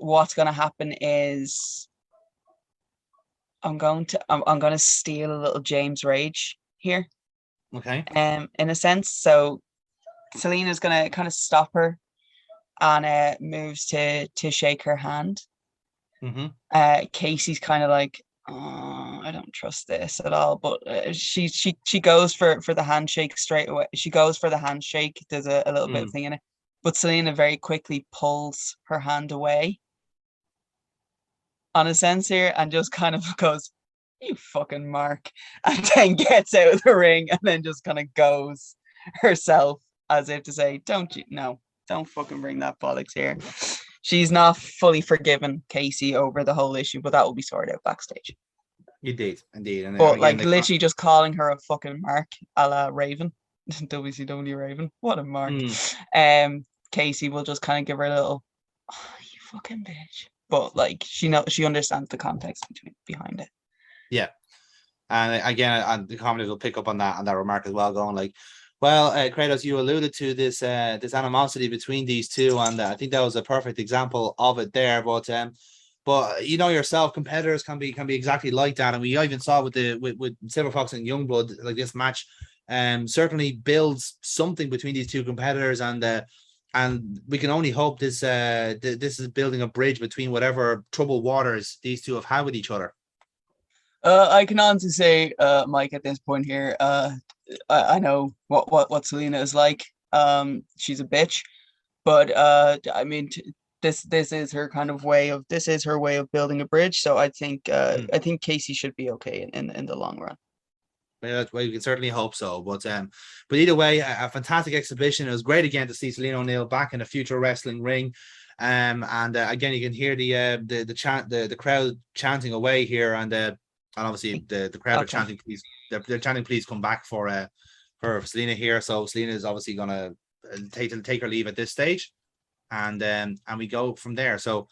Speaker 12: what's going to happen is I'm going to steal a little James Rage here.
Speaker 11: Okay.
Speaker 12: In a sense, so Selena's going to kind of stop her and moves to shake her hand. Casey's kind of like, oh, I don't trust this at all, but she goes for the handshake straight away. She goes for the handshake. There's a little bit of thing in it, but Selena very quickly pulls her hand away on a sense here and just kind of goes, "You fucking mark," and then gets out of the ring and then just kind of goes herself, as if to say, don't fucking bring that bollocks here. She's not fully forgiven Casey over the whole issue, but that will be sorted out backstage.
Speaker 11: Indeed. And
Speaker 12: but
Speaker 11: again,
Speaker 12: like literally just calling her a fucking mark, a la Raven, WCW Raven. What a mark. Casey will just kind of give her a little, "Oh, you fucking bitch." But like she understands the context behind it.
Speaker 11: Yeah. And again, the commentators will pick up on that remark as well, going like, well, Kratos, you alluded to this animosity between these two, and I think that was a perfect example of it there. But you know yourself, competitors can be exactly like that, and we even saw with Silver Fox and Youngblood, like this match, certainly builds something between these two competitors, and we can only hope this is building a bridge between whatever troubled waters these two have had with each other.
Speaker 12: I can honestly say, Mike, at this point here, I know what Selena is like. She's a bitch, but I mean, this is her kind of way of building a bridge. So I think Casey should be okay in the long run.
Speaker 11: Well, we can certainly hope so. But either way, a fantastic exhibition. It was great again to see Selena O'Neill back in a future wrestling ring. And again, you can hear the chant, the crowd chanting away here, and obviously the crowd are chanting, please. They're chanting, please come back for Selena here. So Selena is obviously gonna take her leave at this stage, and we go from there. So,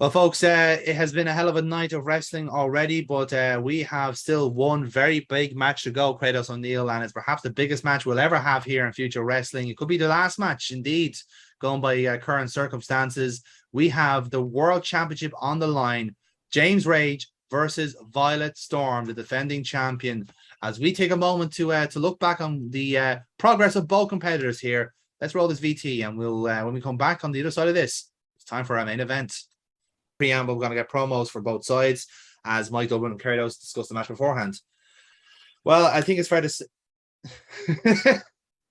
Speaker 11: well, folks, it has been a hell of a night of wrestling already, but we have still one very big match to go, Kratos O'Neill, and it's perhaps the biggest match we'll ever have here in future wrestling. It could be the last match, indeed, going by current circumstances. We have the World Championship on the line. James Rage versus Violet Storm, the defending champion. As we take a moment to look back on the progress of both competitors here, let's roll this VT, and we'll when we come back on the other side of this, time for our main event. Preamble, we're going to get promos for both sides as Mike Dublin and Kerdos discussed the match beforehand. Well, I think it's fair to say...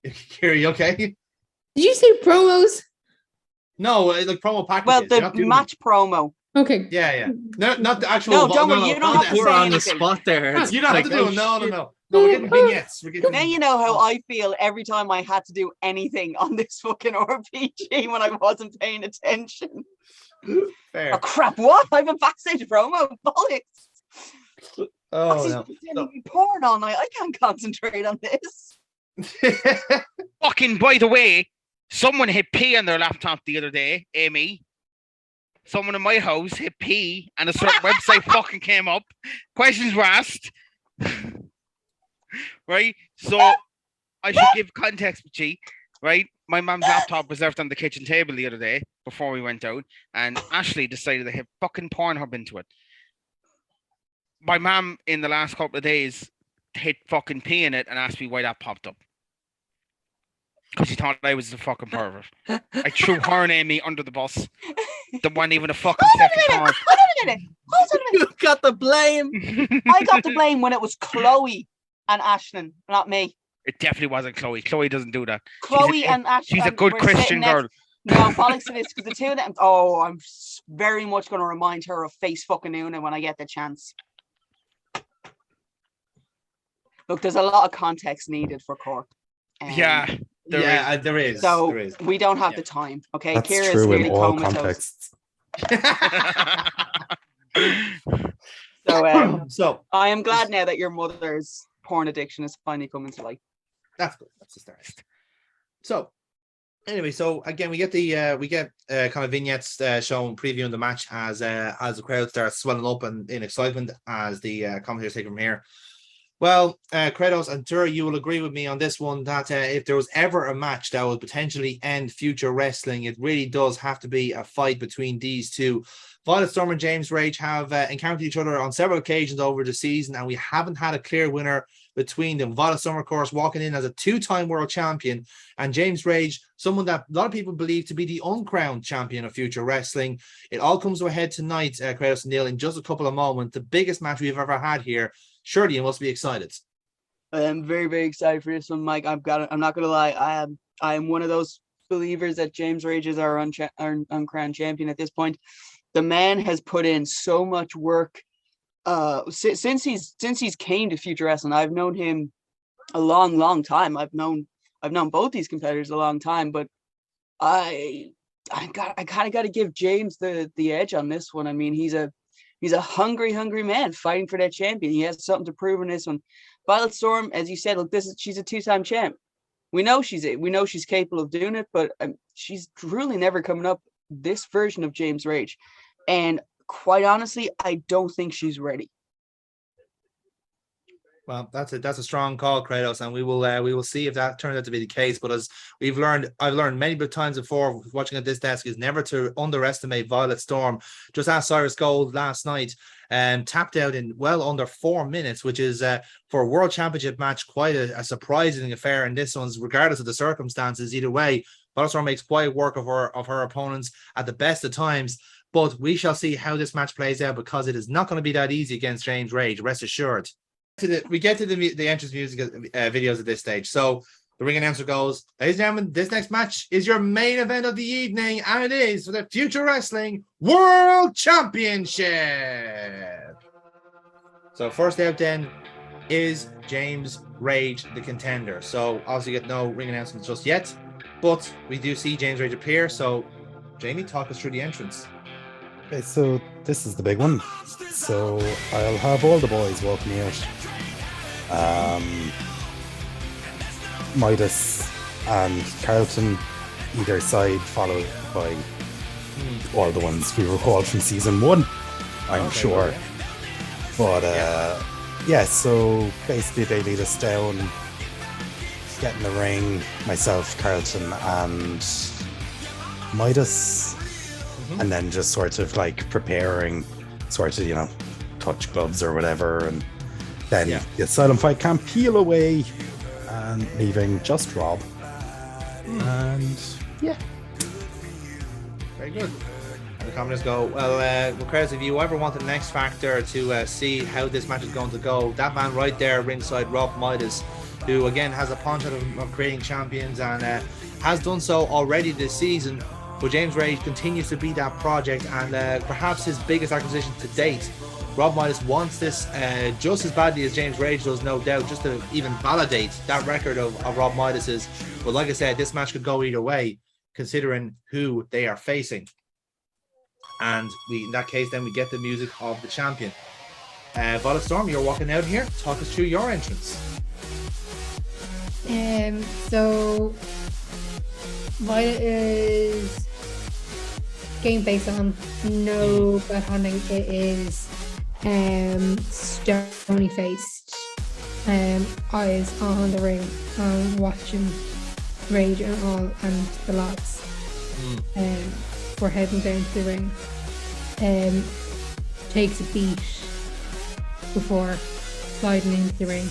Speaker 11: Kira, you okay?
Speaker 16: Did you say promos?
Speaker 11: No, like promo packages.
Speaker 9: Well, the match promo.
Speaker 16: Okay.
Speaker 11: Yeah. No, not the actual.
Speaker 9: No, don't worry. You don't have to say
Speaker 6: on
Speaker 9: anything.
Speaker 6: the spot there. It's
Speaker 11: You don't
Speaker 6: like,
Speaker 11: have to do
Speaker 6: oh,
Speaker 11: it. No,
Speaker 6: shit.
Speaker 11: no. We're getting vignettes.
Speaker 9: Now you know how I feel every time I had to do anything on this fucking RPG when I wasn't paying attention.
Speaker 11: Fair.
Speaker 9: Oh crap! What? I have a backstage promo. Bollocks.
Speaker 11: Oh,
Speaker 9: no. Porn all night. I can't concentrate on this.
Speaker 10: Fucking, by the way, someone hit P on their laptop the other day, Amy. Someone in my house hit P and a certain website fucking came up. Questions were asked. Right? So I should give context, G. Right? My mum's laptop was left on the kitchen table the other day before we went out, and Ashley decided to hit fucking Pornhub into it. My mum, in the last couple of days, hit fucking P in it and asked me why that popped up. Because she thought I was the fucking pervert. I threw her and Amy under the bus. There wasn't even a fucking second
Speaker 9: Hold on a minute.
Speaker 6: You got the blame.
Speaker 9: I got the blame when it was Chloe and Ashton, not me.
Speaker 10: It definitely wasn't Chloe. Chloe doesn't do that.
Speaker 9: Chloe and Ashton.
Speaker 10: She's a good
Speaker 9: were
Speaker 10: Christian
Speaker 9: sitting
Speaker 10: girl.
Speaker 9: No, bollocks to this, because the two of them. Oh, I'm very much going to remind her of face fucking Una when I get the chance. Look, there's a lot of context needed for Cork.
Speaker 10: Yeah.
Speaker 11: There is.
Speaker 9: So
Speaker 11: there is.
Speaker 9: we don't have the time. Okay,
Speaker 8: That's
Speaker 9: Kira's
Speaker 8: true in
Speaker 9: nearly
Speaker 8: all
Speaker 9: comatose.
Speaker 8: contexts.
Speaker 11: So
Speaker 9: I am glad now that your mother's porn addiction is finally coming to light.
Speaker 11: That's good. That's the start. So anyway, so again, we get kind of vignettes showing previewing the match as the crowd starts swelling up and in excitement as the commentators take from here. Well, Kratos and Tur, you will agree with me on this one that if there was ever a match that would potentially end future wrestling, it really does have to be a fight between these two. Violet Storm and James Rage have encountered each other on several occasions over the season, and we haven't had a clear winner between them. Violet Storm, of course, walking in as a two-time world champion, and James Rage, someone that a lot of people believe to be the uncrowned champion of future wrestling. It all comes to a head tonight, Kratos and Neil, in just a couple of moments. The biggest match we've ever had here. Surely you must be excited.
Speaker 12: I am very, very excited for this one, Mike. I'm not gonna lie. I am one of those believers that James Rage is our uncrowned champion at this point. The man has put in so much work since he's came to Future Wrestling. I've known him a long time. I've known both these competitors a long time, but I kind of got to give James the edge on this one. I mean, he's a hungry man fighting for that champion. He has something to prove in this one. Violet Storm, as you said, look, she's a two-time champ. We know she's capable of doing it, but she's truly never coming up this version of James Rage. And quite honestly, I don't think she's ready.
Speaker 11: Well, that's a strong call, Kratos, and we will see if that turns out to be the case. But as I've learned many times before watching at this desk is never to underestimate Violet Storm. Just asked Cyrus Gold last night and tapped out in well under 4 minutes, which is for a world championship match quite a surprising affair. And this one's, regardless of the circumstances, either way, Violet Storm makes quiet work of her opponents at the best of times. But we shall see how this match plays out, because it is not going to be that easy against James Rage, rest assured. We get to the entrance music videos at this stage. So the ring announcer goes, ladies and gentlemen, this next match is your main event of the evening, and it is for the Future Wrestling World Championship. So first out then is James Rage, the contender. So obviously get no ring announcements just yet, but we do see James Rage appear. So Jamie, talk us through the entrance.
Speaker 8: Okay, so this is the big one. So I'll have all the boys walk me out. Midas and Carlton either side, followed by all the ones we recalled from season 1, I'm sure. But yeah, so basically they lead us down, get in the ring, myself, Carlton and Midas. And then just sort of like preparing, sort of, touch gloves or whatever. And then the Asylum Fight Camp peel away and leaving just Rob. And yeah.
Speaker 11: Very good. The commenters go, well, Chris, if you ever want the next factor to see how this match is going to go, that man right there ringside, Rob Midas, who again has a punch of creating champions and has done so already this season. But James Rage continues to be that project and perhaps his biggest acquisition to date. Rob Midas wants this just as badly as James Rage does, no doubt, just to even validate that record of Rob Midas's. But like I said, this match could go either way, considering who they are facing. And in that case, then we get the music of the champion. Violet Storm, you're walking out here. Talk us through your entrance.
Speaker 16: So Violet is game face on, no bad handling. It is stony faced, eyes on the ring, watching Rage and all and the lads. We're heading down to the ring. Takes a beat before sliding into the ring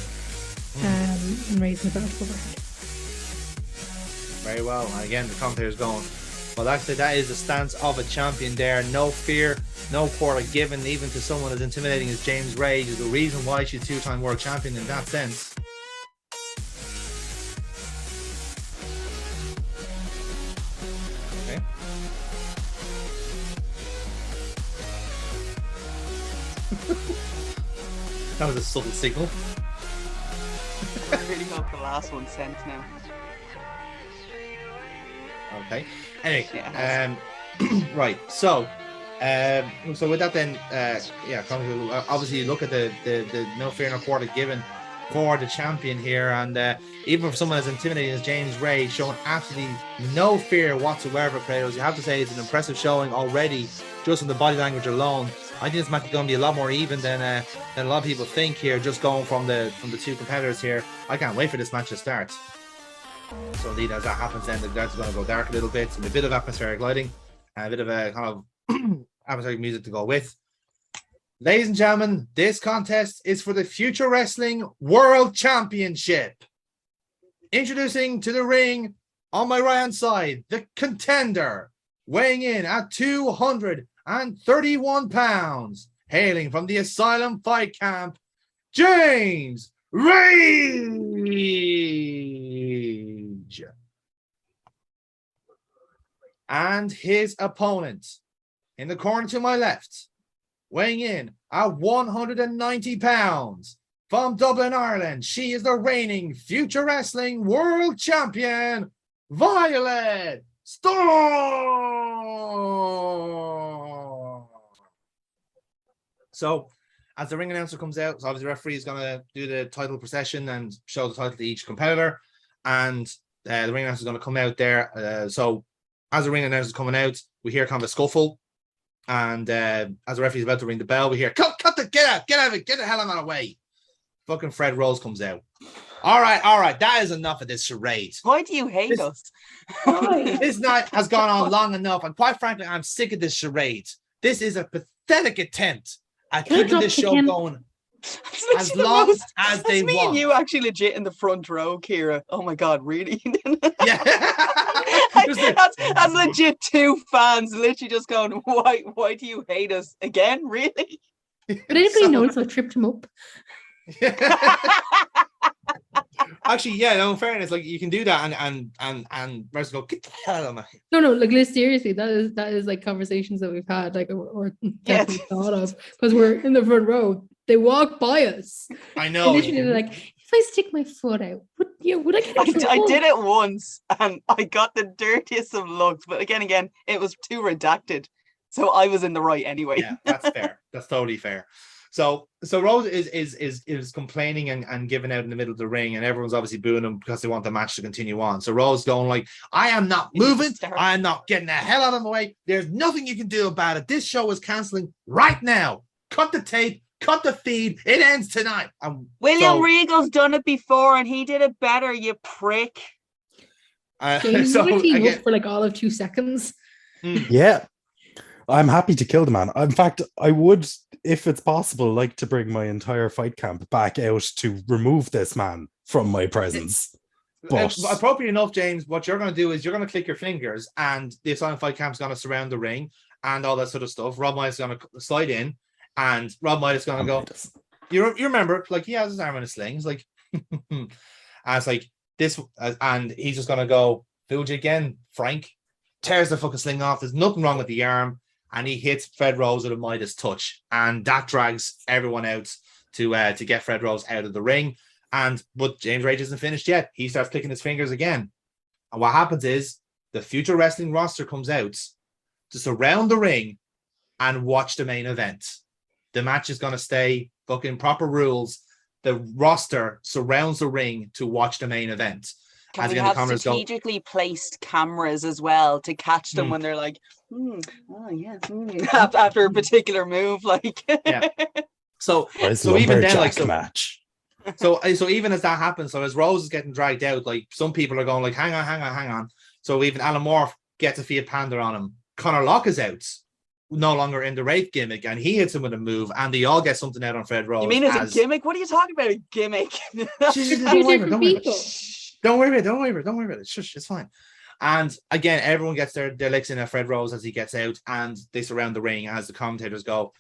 Speaker 16: and raising the belt overhead.
Speaker 11: Very well. And again, the commentator's going, well, actually, that is the stance of a champion there. No fear, no quarter given, even to someone as intimidating as James Rage, is the reason why she's two-time world champion in that sense. Okay. That was a subtle signal.
Speaker 9: I really hope the last one's sent now.
Speaker 11: Okay. Anyway, right. So with that then, obviously you look at the no fear no quarter given for the champion here, and even for someone as intimidating as James Ray, showing absolutely no fear whatsoever, Kratos, you have to say it's an impressive showing already, just from the body language alone. I think this match is going to be a lot more even than a lot of people think here, just going from the two competitors here. I can't wait for this match to start. So indeed, as that happens, then the darts are going to go dark a little bit, and a bit of atmospheric lighting, and a bit of a kind of atmospheric music to go with. Ladies and gentlemen, this contest is for the Future Wrestling World Championship. Introducing to the ring, on my right hand side, the contender, weighing in at 231 pounds, hailing from the Asylum Fight Camp, James Rage. And his opponent, in the corner to my left, weighing in at 190 pounds, from Dublin, Ireland, she is the reigning Future Wrestling World Champion, Violet Storm. So, as the ring announcer comes out, so obviously the referee is going to do the title procession and show the title to each competitor, and the ring announcer is going to come out there. So, as the ring announcer is coming out, we hear kind of a scuffle, and as the referee is about to ring the bell, we hear, get out of it, get the hell out of the way. Fucking Fred Rose comes out. All right, that is enough of this charade.
Speaker 9: Why do you hate us?
Speaker 11: This night has gone on long enough, and quite frankly, I'm sick of this charade. This is a pathetic attempt at keeping this show going as long as they
Speaker 9: me
Speaker 11: want.
Speaker 9: And you actually legit in the front row, Kira. Oh my god, really?
Speaker 11: Yeah.
Speaker 9: that's legit two fans literally just going, why do you hate us again? Really?
Speaker 16: Did anybody notice I tripped him up?
Speaker 11: Actually, yeah, no, in fairness, like you can do that and Mercy go, get the hell out of my.
Speaker 16: No, like seriously, that is like conversations that we've had, like or definitely thought of, because we're in the front row. They walk by us.
Speaker 11: I know.
Speaker 16: Literally, they're like, if I stick my foot out, would I get in trouble?
Speaker 9: I did it once and I got the dirtiest of looks, but again, it was too redacted. So I was in the right anyway.
Speaker 11: Yeah, that's fair. That's totally fair. So Rose is complaining and giving out in the middle of the ring, and everyone's obviously booing him because they want the match to continue on. So Rose going like, I am not moving. I am not getting the hell out of my way. There's nothing you can do about it. This show is canceling right now. Cut the tape. Cut the feed. It ends tonight.
Speaker 9: William Regal's done it before, and he did it better. You prick.
Speaker 16: Looked for like all of 2 seconds.
Speaker 8: Yeah. I'm happy to kill the man. In fact, I would, if it's possible, like to bring my entire fight camp back out to remove this man from my presence. But
Speaker 11: appropriate enough, James, what you're going to do is you're going to click your fingers and the Asylum Fight Camp's going to surround the ring, and all that sort of stuff. Rob Midas is going to slide in, and Rob Midas is going to go. You remember, like, he has his arm in a sling. He's like, as like this, and he's just going to go, fooled you again, Frank. Tears the fucking sling off. There's nothing wrong with the arm, and he hits Fred Rose with a Midas touch, and that drags everyone out to get Fred Rose out of the ring. But James Rage isn't finished yet. He starts clicking his fingers again, and what happens is the Future Wrestling roster comes out to surround the ring and watch the main event. The match is going to stay fucking proper rules. The roster surrounds the ring to watch the main event.
Speaker 9: Can we have strategically placed cameras as well to catch them when they're like, after a particular move, like
Speaker 11: yeah. So even then, like match. So even as that happens, so as Rose is getting dragged out, like some people are going like, hang on. So even Alan Morph gets a Fiat Panda on him. Connor Locke is out, no longer in the Wraith gimmick, and he hits him with a move, and they all get something out on Fred Rose.
Speaker 9: You mean it's a gimmick? What are you talking about? A gimmick?
Speaker 11: Don't worry about it. Shush, it's fine. And again, everyone gets their licks in at Fred Rose as he gets out, and they surround the ring as the commentators go,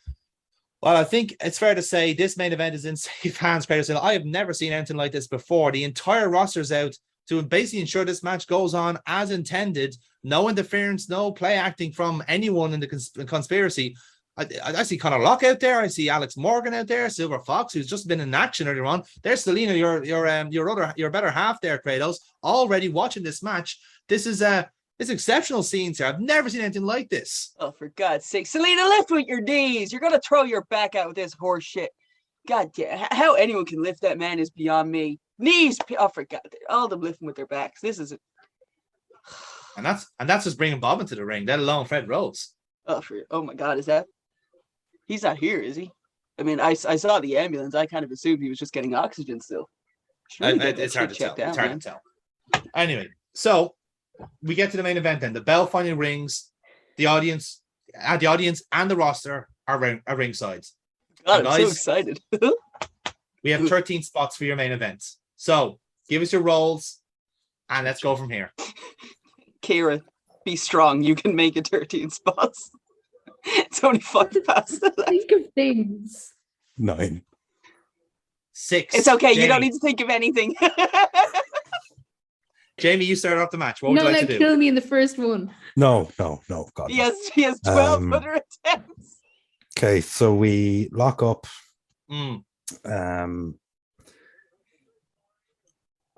Speaker 11: well, I think it's fair to say this main event is in safe hands. I have never seen anything like this before. The entire roster's out to basically ensure this match goes on as intended. No interference, no play acting from anyone in the conspiracy. I see Conor Locke out there. I see Alex Morgan out there. Silver Fox, who's just been in action earlier on. There's Selena, your better half there, Kratos, already watching this match. This is it's exceptional scenes here. I've never seen anything like this.
Speaker 9: Oh, for God's sake, Selena, lift with your knees. You're gonna throw your back out with this horse shit. God, yeah, how anyone can lift that man is beyond me. Knees. Oh, for God, all of them lifting with their backs. This is
Speaker 11: and that's just bringing Bob into the ring. Let alone Fred Rhodes.
Speaker 9: Oh my God, is that? He's not here, is he? I mean, I saw the ambulance. I kind of assumed he was just getting oxygen still.
Speaker 11: It's hard to tell. It's hard to tell. Anyway, so we get to the main event then. The bell finally rings. The audience and the roster are ringside.
Speaker 9: God, I'm so excited.
Speaker 11: We have 13 spots for your main event. So give us your rolls and let's go from here.
Speaker 9: Kira, be strong. You can make it 13 spots. It's only 5 past.
Speaker 16: Think of things.
Speaker 8: 9.
Speaker 11: 6.
Speaker 9: It's okay.
Speaker 11: Jamie.
Speaker 9: You don't need to think of anything.
Speaker 11: Jamie, you started off the match. What would you like to do?
Speaker 16: Kill me in the first one.
Speaker 8: No, God.
Speaker 9: He has 12 other attempts.
Speaker 8: Okay, so we lock up.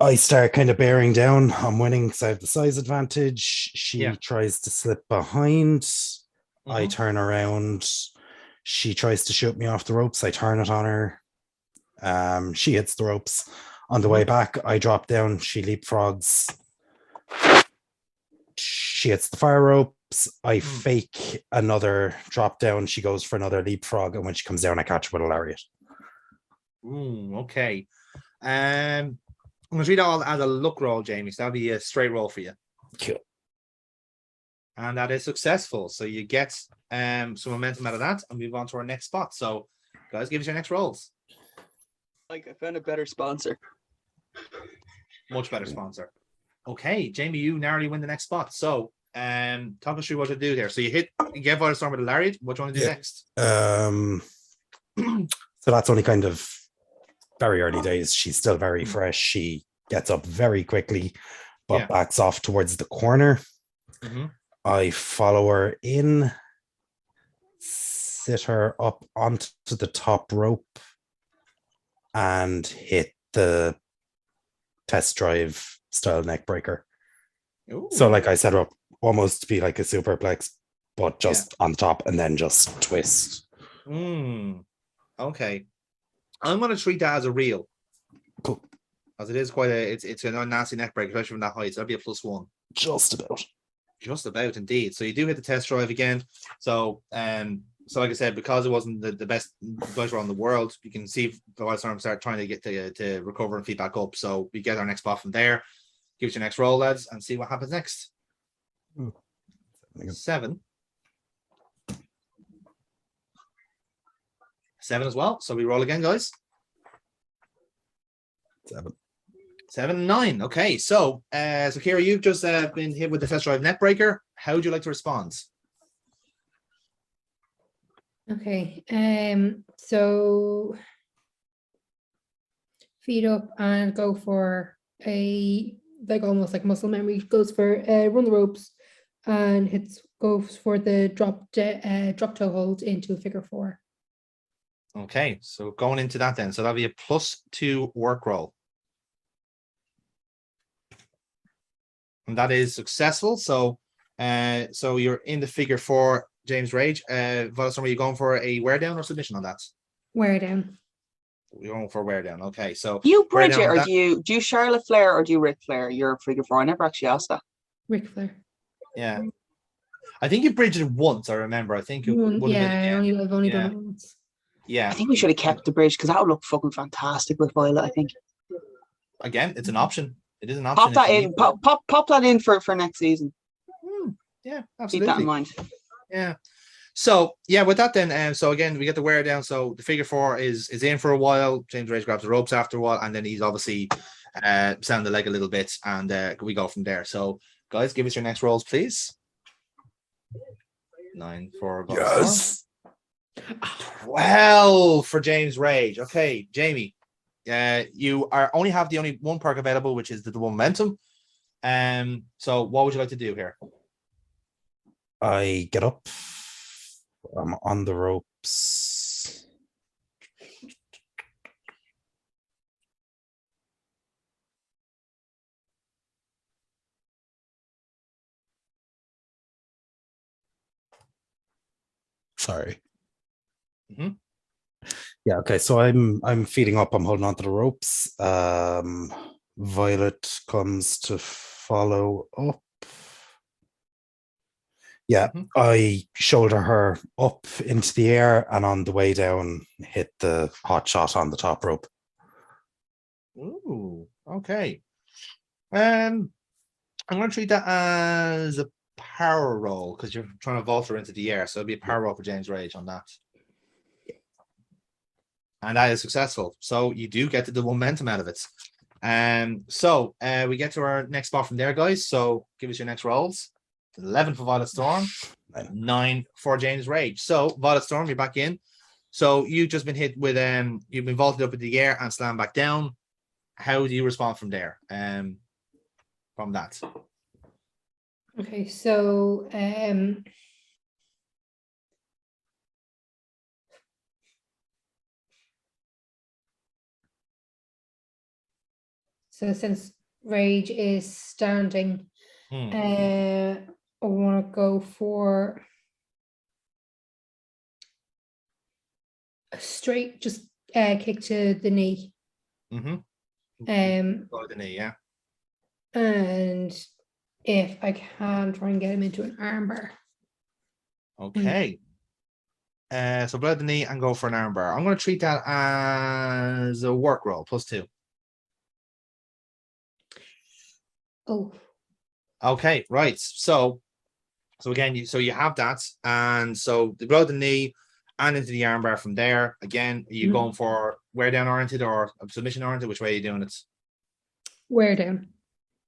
Speaker 8: I start kind of bearing down. I'm winning because I have the size advantage. She tries to slip behind. I turn around. She tries to shoot me off the ropes. I turn it on her. She hits the ropes. On the way back, I drop down. She leapfrogs. She hits the fire ropes. I fake another drop down. She goes for another leapfrog. And when she comes down, I catch her with a lariat.
Speaker 11: Okay. I'm going to treat that as a luck roll, Jamie. So that'll be a straight roll for you.
Speaker 8: Cool.
Speaker 11: And that is successful. So you get some momentum out of that and move on to our next spot. So, guys, give us your next rolls.
Speaker 9: Like, I found a better sponsor.
Speaker 11: Much better sponsor. Okay, Jamie, you narrowly win the next spot. So, talk us through what to do there. So you get Firestorm with a lariat. What do you want to do next?
Speaker 8: So that's only kind of very early days. She's still very fresh. She gets up very quickly, but backs off towards the corner. I follow her in, sit her up onto the top rope, and hit the test drive style neck breaker. So like I set her up almost to be like a superplex, but just on top and then just twist.
Speaker 11: Okay. I'm going to treat that as a reel.
Speaker 8: Cool.
Speaker 11: As it is quite it's a nasty neck break, especially from that height. So that'll be a +1.
Speaker 8: Just about.
Speaker 11: Just about, indeed. So you do hit the test drive again. So like I said, because it wasn't the best guys around the world, you can see the Wildstorm start trying to get to recover and feed back up. So we get our next spot from there. Give us your next roll, lads, and see what happens next. 7. 7 as well. So we roll again, guys.
Speaker 8: 7.
Speaker 11: 7 and 9. Okay, so Kira, you've just been hit with the test drive neck breaker. How would you like to respond?
Speaker 16: Okay. So feet up and go for a like almost like muscle memory. Goes for run the ropes and goes for the drop toe hold into a figure 4.
Speaker 11: Okay, so going into that then. So that'll be a +2 work roll. And that is successful. So so you're in the figure 4, James Rage. Volstorm, are you going for a wear down or submission on that?
Speaker 16: Wear down.
Speaker 11: You're going for wear down. Okay, so
Speaker 9: Do you
Speaker 11: wear
Speaker 9: bridge
Speaker 11: down
Speaker 9: it,
Speaker 11: on
Speaker 9: or
Speaker 11: that.
Speaker 9: do you Charlotte Flair, or do you Ric Flair? You're figure 4. I never actually asked that.
Speaker 16: Ric Flair.
Speaker 11: Yeah. I think you bridged it once, I remember. I think it would have been
Speaker 16: Yeah,
Speaker 11: again.
Speaker 16: I've only done
Speaker 11: Yeah.
Speaker 16: it once.
Speaker 11: Yeah.
Speaker 9: I think we should have kept the bridge because that would look fucking fantastic with Violet. I think.
Speaker 11: Again, it's an option. It is an
Speaker 9: Pop
Speaker 11: option.
Speaker 9: that in. Pop that in for next season.
Speaker 11: Yeah,
Speaker 9: Keep that
Speaker 11: absolutely.
Speaker 9: in mind.
Speaker 11: Yeah. So yeah, with that then, so again we get the wear down. So the figure 4 is in for a while. James Rage grabs the ropes after a while, and then he's obviously sound the leg a little bit, and we go from there. So guys, give us your next rolls, please. 9 for
Speaker 8: Yes.
Speaker 11: 12 for James Rage. Okay, Jamie, you are only have the only one perk available, which is the double momentum. So what would you like to do here?
Speaker 8: I get up. I'm on the ropes. Sorry.
Speaker 11: Mm-hmm.
Speaker 8: Yeah, okay. So I'm feeding up, I'm holding on to the ropes. Violet comes to follow up. Yeah, I shoulder her up into the air, and on the way down, hit the hot shot on the top rope.
Speaker 11: Ooh, okay. I'm going to treat that as a power roll because you're trying to vault her into the air. So it'll be a power roll for James Rage on that. And that is successful. So you do get the momentum out of it. So we get to our next spot from there, guys. So give us your next rolls. 11 for Violet Storm, 9 for James Rage. So Violet Storm, you're back in. So you've just been hit with you've been vaulted up in the air and slammed back down. How do you respond from there? From that.
Speaker 16: Okay, so so since Rage is standing, I want to go for a straight, just kick to the knee.
Speaker 11: Mm-hmm.
Speaker 16: Go
Speaker 11: to the knee, yeah.
Speaker 16: And if I can, try and get him into an armbar.
Speaker 11: Okay. So blow the knee and go for an armbar. I'm going to treat that as a work roll, +2.
Speaker 16: Oh.
Speaker 11: Okay, right. So again, you have that, and so the blow the knee and into the armbar from there. Again, are you going for wear down oriented or submission oriented? Which way are you doing it?
Speaker 16: Wear down.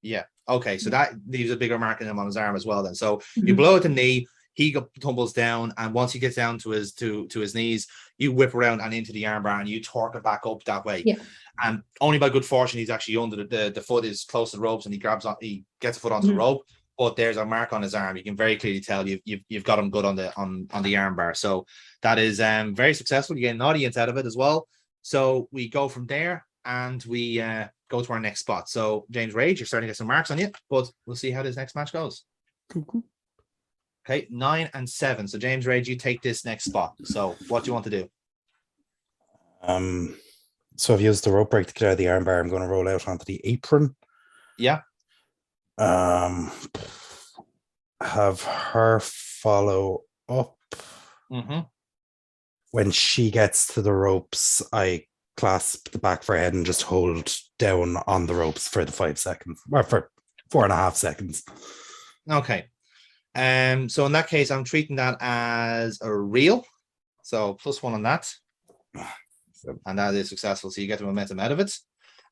Speaker 11: Yeah. Okay. So that leaves a bigger mark in him on his arm as well. Then, so you blow at the knee. He tumbles down, and once he gets down to his knees, you whip around and into the armbar, and you torque it back up that way.
Speaker 16: Yeah.
Speaker 11: And only by good fortune, he's actually under the foot is close to the ropes, and he gets a foot onto the rope. But there's a mark on his arm. You can very clearly tell you've got him good on the armbar. So that is very successful. You get an audience out of it as well. So we go from there, and we go to our next spot. So James Rage, you're starting to get some marks on you, but we'll see how this next match goes.
Speaker 8: Cool.
Speaker 11: Okay, 9 and 7. So James Rage, you take this next spot. So what do you want to do?
Speaker 8: So I've used the rope break to get out of the armbar. I'm going to roll out onto the apron.
Speaker 11: Yeah.
Speaker 8: Have her follow up. When she gets to the ropes, I clasp the back of her head and just hold down on the ropes for the 5 seconds, or for 4.5 seconds.
Speaker 11: Okay. So in that case, I'm treating that as a reel. So +1 on that. And that is successful. So you get the momentum out of it.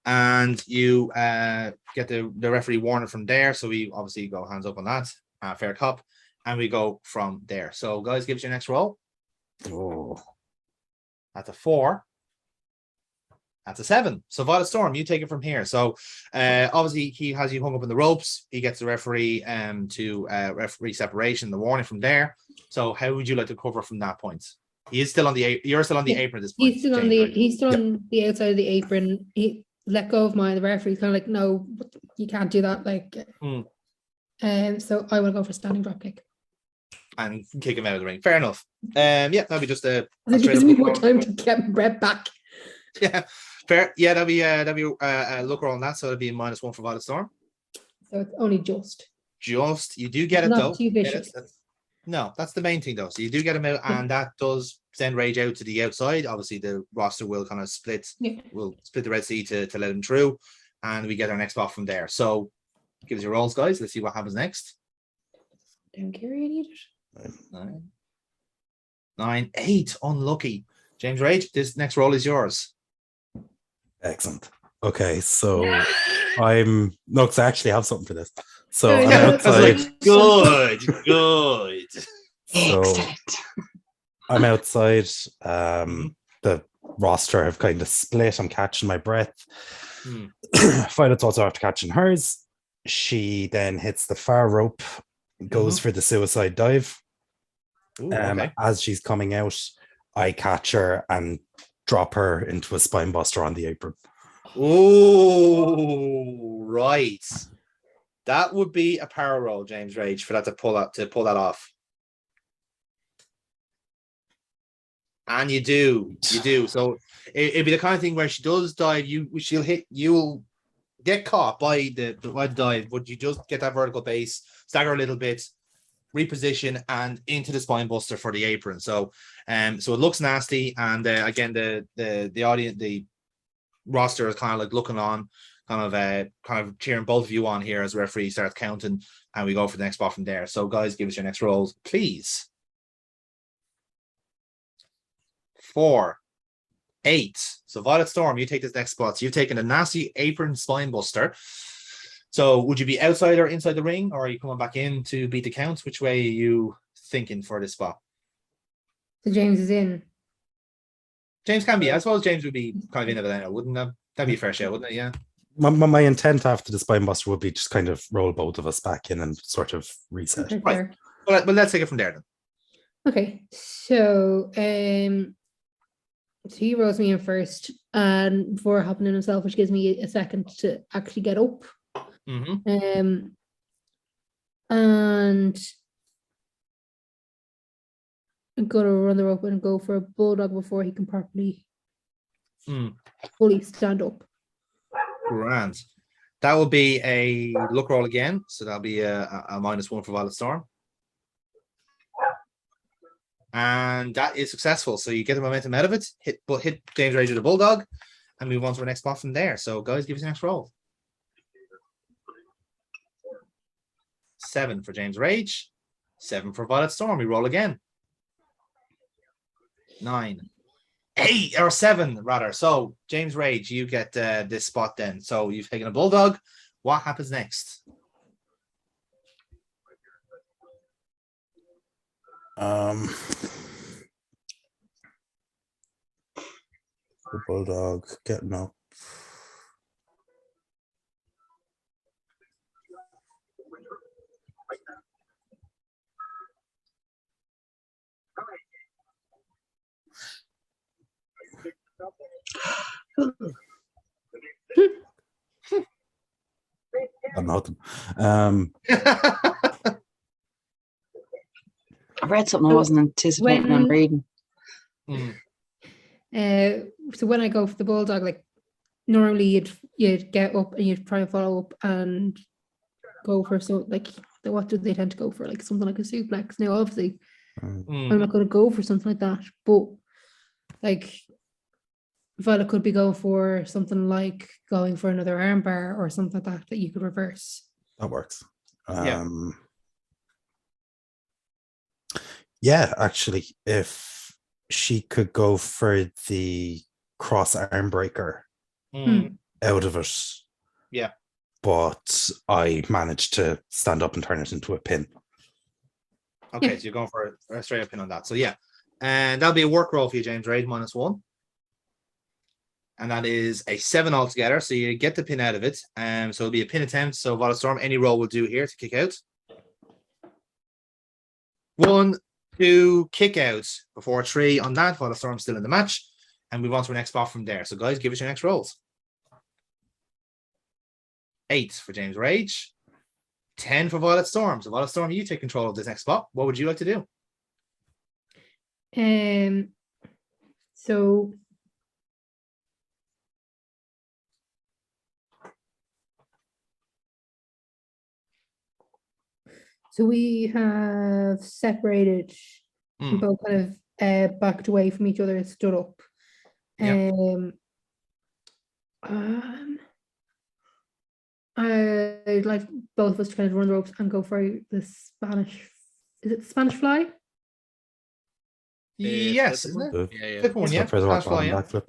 Speaker 11: And you get the referee warning from there. So we obviously go hands up on that. Fair cop. And we go from there. So guys, give us your next roll.
Speaker 8: Oh,
Speaker 11: That's a 4. That's a 7. So Violet Storm, you take it from here. So obviously he has you hung up in the ropes. He gets the referee to referee separation, the warning from there. So how would you like to cover from that point? He is still on the you're still on the apron at this point.
Speaker 16: He's still on
Speaker 11: James,
Speaker 16: the
Speaker 11: right?
Speaker 16: he's still on the outside of the apron. He let go of mine. The referee's kind of like, no, you can't do that. Like, so I will go for standing drop kick.
Speaker 11: And kick him out of the ring. Fair enough. Yeah, that'd be just a
Speaker 16: It
Speaker 11: straight
Speaker 16: gives
Speaker 11: up
Speaker 16: me
Speaker 11: look
Speaker 16: more
Speaker 11: roll.
Speaker 16: time to get my breath back.
Speaker 11: Yeah, fair. Yeah, that'd be a look roll on that. So it'd be -1 for Violet Storm.
Speaker 16: So it's only just.
Speaker 11: You do get it
Speaker 16: Not
Speaker 11: though.
Speaker 16: too vicious.
Speaker 11: No, that's the main thing though. So you do get him out, and that does send Rage out to the outside. Obviously, the roster will kind of split.
Speaker 16: Yeah.
Speaker 11: We'll split the Red Sea to let him through, and we get our next spot from there. So give us your rolls, guys. Let's see what happens next.
Speaker 16: Don't carry any of it.
Speaker 11: 9, 8, unlucky. James Rage, this next roll is yours.
Speaker 8: excellent. Okay, so I'm no, because I actually have something for this. So
Speaker 16: Oh,
Speaker 8: I'm
Speaker 16: yeah.
Speaker 8: outside.
Speaker 11: Good, good.
Speaker 8: So I'm outside. The roster have kind of split. I'm catching my breath. Violet's also after catching hers. She then hits the far rope, goes for the suicide dive.
Speaker 11: Ooh, okay.
Speaker 8: As she's coming out, I catch her and drop her into a spine buster on the apron.
Speaker 11: Oh, right. That would be a power roll, James Rage, for that to pull that off. And you do. So it'd be the kind of thing where she does dive, you'll get caught by the dive, but you just get that vertical base, stagger a little bit, reposition, and into the spine buster for the apron. So it looks nasty, and again the audience, the roster is kind of like looking on, kind of cheering both of you on here as the referee starts counting, and we go for the next spot from there. So guys, give us your next rolls, please. 4, 8. So Violet Storm, you take this next spot. So you've taken a nasty apron spine buster. So would you be outside or inside the ring, or are you coming back in to beat the counts? Which way are you thinking for this spot?
Speaker 16: So James is in.
Speaker 11: James can be. I suppose James would be kind of in it, wouldn't that? That'd be a fair shout, wouldn't it? Yeah.
Speaker 8: My intent after the spine buster would be just kind of roll both of us back in and sort of reset.
Speaker 16: Okay,
Speaker 11: Right.
Speaker 16: fair.
Speaker 11: But let's take it from there then.
Speaker 16: Okay, so so he rolls me in first, and before hopping in himself, which gives me a second to actually get up. And I'm gonna run the rope and go for a bulldog before he can properly fully stand up.
Speaker 11: Grand. That will be a look roll again. So that'll be a -1 for Violet Storm. And that is successful. So you get the momentum out of it, hit James Rage with a bulldog, and move on to our next spot from there. So guys, give us your next roll. 7 for James Rage, 7 for Violet Storm. We roll again. 9, 8 or 7 rather. So James Rage, you get this spot then. So you've taken a bulldog. What happens next?
Speaker 8: The bulldog getting up. Nothing.
Speaker 9: I read something I wasn't anticipating on reading.
Speaker 16: So when I go for the bulldog, like normally you'd get up and you'd try and follow up and go for what do they tend to go for? Like something like a suplex. Now obviously I'm not gonna go for something like that, but like Violet could be going for something like going for another armbar or something like that you could reverse.
Speaker 8: That works. Yeah, actually, if she could go for the cross arm breaker out of it.
Speaker 11: Yeah.
Speaker 8: But I managed to stand up and turn it into a pin.
Speaker 11: Okay, so you're going for a straight up pin on that. So yeah, And that'll be a work roll for you, James Rage, -1. And that is a 7 altogether. So you get the pin out of it. So it'll be a pin attempt. So Violet Storm, any roll will do here to kick out. 1, 2, kick out before 3 on that. Violet Storm still in the match. And move on to our next spot from there. So guys, give us your next rolls. 8 for James Rage. 10 for Violet Storm. So Violet Storm, you take control of this next spot. What would you like to do?
Speaker 16: So we have separated, both kind of backed away from each other and stood up. I'd like both of us to kind of run the ropes and go for the Spanish. Is it the Spanish fly?
Speaker 11: Yes, isn't it? Flip one, yeah.
Speaker 8: Spanish
Speaker 11: fly, yeah.
Speaker 8: backflip.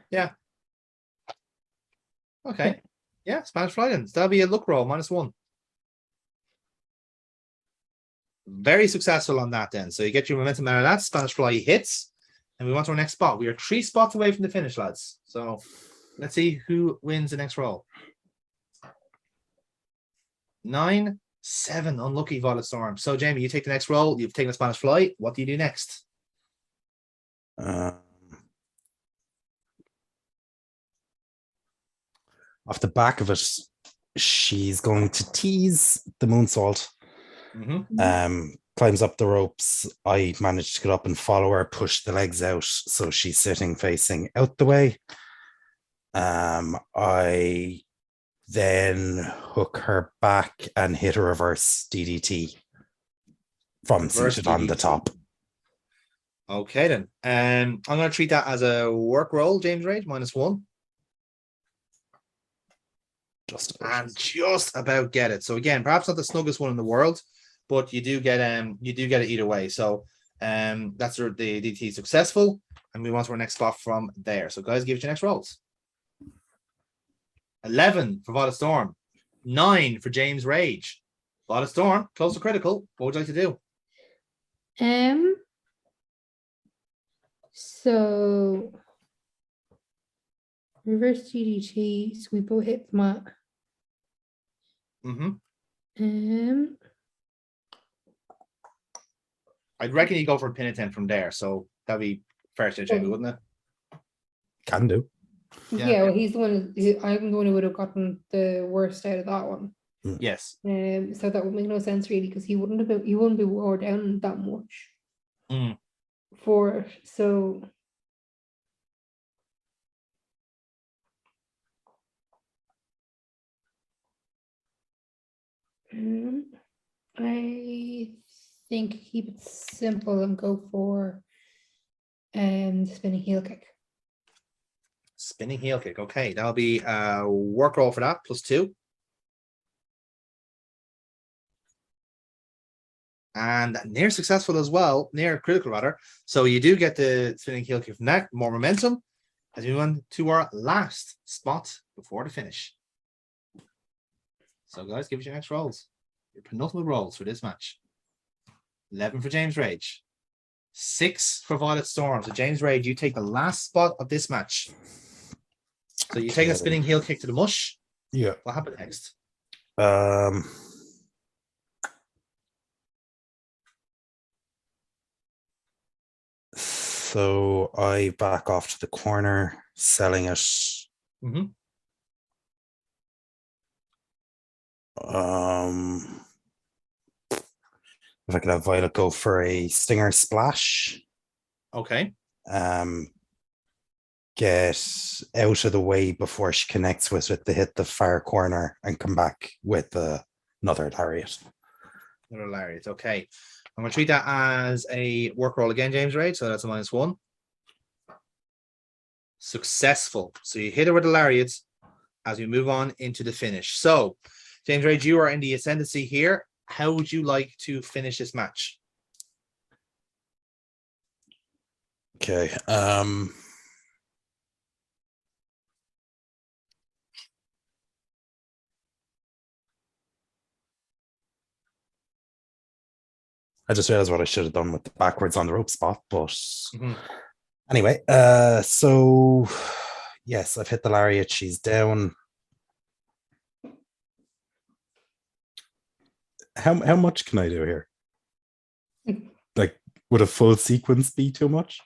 Speaker 11: Yeah. Okay. Yeah, Spanish fly then. So that'll be a luck roll, -1. Very successful on that then. So you get your momentum out of that. Spanish fly hits. And we want to our next spot. We are 3 spots away from the finish, lads. So let's see who wins the next roll. 9, 7. Unlucky Violet Storm. So Jamie, you take the next roll. You've taken a Spanish fly. What do you do next?
Speaker 8: Off the back of it, she's going to tease the moonsault. Climbs up the ropes. I manage to get up and follow her, push the legs out so she's sitting facing out the way. I then hook her back and hit a reverse DDT from seated on the top.
Speaker 11: Okay then. I'm going to treat that as a work roll, James Rage, -1. Just about get it. So again, perhaps not the snuggest one in the world, but you do get it either way. So that's the DT successful, and we want to our next spot from there. So guys, give it your next rolls. 11 for Violet Storm, 9 for James Rage. Violet Storm, close to critical. What would you like to do?
Speaker 16: So reverse DDT, so we both hit the mat.
Speaker 11: I'd reckon you go for a pin attempt from there, so that'd be fair to Jamie, wouldn't it?
Speaker 8: Can do.
Speaker 16: Yeah, well, he's the one. I'm the one who would have gotten the worst out of that one.
Speaker 11: Yes.
Speaker 16: So that would make no sense really, because he wouldn't be wore down that much for it. So I think keep it simple and go for spinning heel kick.
Speaker 11: Spinning heel kick. Okay, that'll be a work roll for that, +2. And near successful as well, near critical rather. So you do get the spinning heel kick from that, more momentum as we move on to our last spot before the finish. So guys, give us your next rolls. Your penultimate rolls for this match. 11 for James Rage. 6 for Violet Storm. So James Rage, you take the last spot of this match. So you take a spinning heel kick to the mush.
Speaker 8: Yeah.
Speaker 11: What happened next?
Speaker 8: So I back off to the corner, selling it. If I could have Violet go for a stinger splash.
Speaker 11: Okay.
Speaker 8: Get out of the way before she connects with it to hit the far corner and come back with another lariat.
Speaker 11: Another lariat. Okay. I'm going to treat that as a work roll again, James Rage. So that's a -1. Successful. So you hit her with the lariat as we move on into the finish. So, James Rage, you are in the ascendancy here. How would you like to finish this match?
Speaker 8: Okay. I just realized what I should have done with the backwards on the rope spot, but
Speaker 11: Mhm.
Speaker 8: anyway, so yes, I've hit the lariat, she's down. How much can I do here? Like, would a full sequence be too much?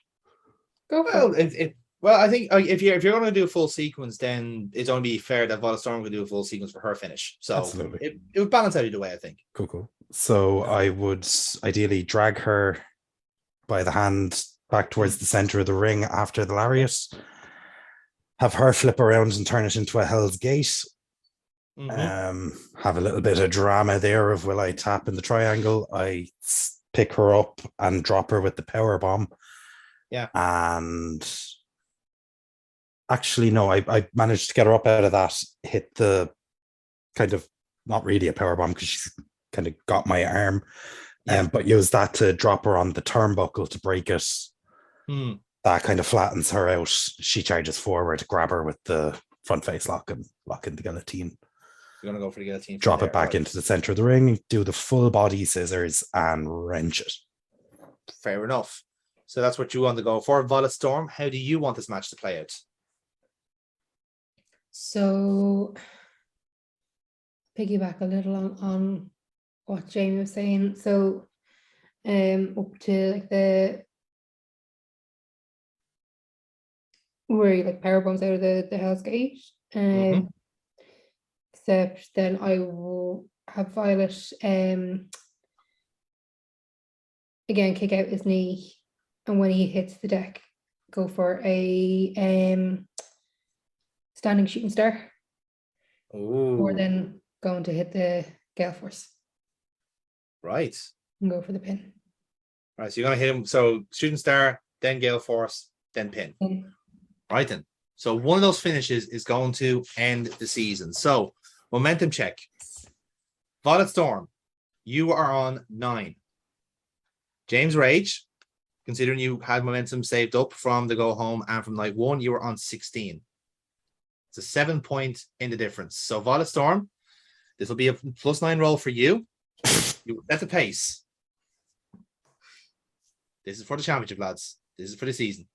Speaker 16: Go for
Speaker 11: Well,
Speaker 16: it.
Speaker 11: well, I think if you're going to do a full sequence, then it's only fair that Violet Storm could do a full sequence for her finish. So
Speaker 8: Absolutely.
Speaker 11: it would balance out either way, I think.
Speaker 8: Cool. So I would ideally drag her by the hand back towards the center of the ring after the lariat, have her flip around and turn it into a Hell's Gate. Have a little bit of drama there of will I tap in the triangle? I pick her up and drop her with the power bomb.
Speaker 11: Yeah.
Speaker 8: And actually, no, I managed to get her up out of that, hit the kind of not really a power bomb because she's kind of got my arm. But use that to drop her on the turnbuckle to break it. That kind of flattens her out. She charges forward to grab her with the front face lock and lock in the guillotine.
Speaker 11: You're going to go for the guillotine.
Speaker 8: Drop it back into the center of the ring, do the full body scissors and wrench it.
Speaker 11: Fair enough. So that's what you want to go for. Violet Storm, how do you want this match to play out?
Speaker 16: So piggyback a little on what Jamie was saying. So up to like the where you like power bombs out of the Hell's Gate. Except then I will have Violet again kick out his knee, and when he hits the deck, go for a standing shooting star. Or then going to hit the Gale Force.
Speaker 11: Right.
Speaker 16: And go for the pin.
Speaker 11: Right. So you're going to hit him. So shooting star, then Gale Force, then pin. Right then. So one of those finishes is going to end the season. So momentum check. Violet Storm, you are on 9. James Rage, considering you had momentum saved up from the go home and from night 1, you were on 16. It's a 7-point in the difference. So Violet Storm, this will be a +9 roll for you. You set the pace. This is for the championship, lads. This is for the season.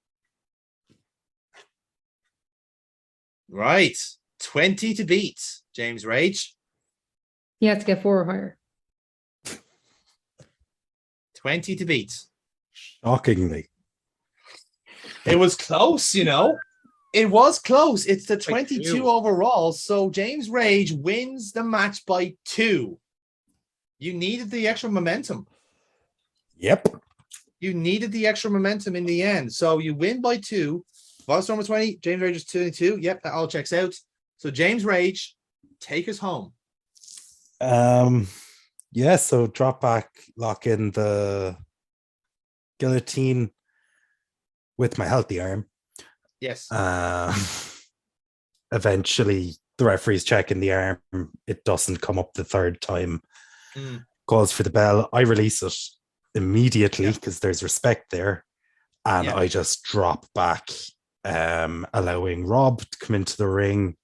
Speaker 11: Right. 20 to beat, James Rage.
Speaker 16: He has to get 4 or higher.
Speaker 11: 20 to beat.
Speaker 8: Shockingly.
Speaker 11: It was close, you know. It was close. It's the 22 overall. So James Rage wins the match by 2. You needed the extra momentum.
Speaker 8: Yep.
Speaker 11: You needed the extra momentum in the end. So you win by 2. Violet Storm was 20. James Rage is 22. Yep, that all checks out. So James Rage, take us home.
Speaker 8: Yeah, so drop back, lock in the guillotine with my healthy arm.
Speaker 11: Yes.
Speaker 8: Eventually, the referee's checking the arm. It doesn't come up the third time. Calls for the bell. I release it immediately because there's respect there. And I just drop back, allowing Rob to come into the ring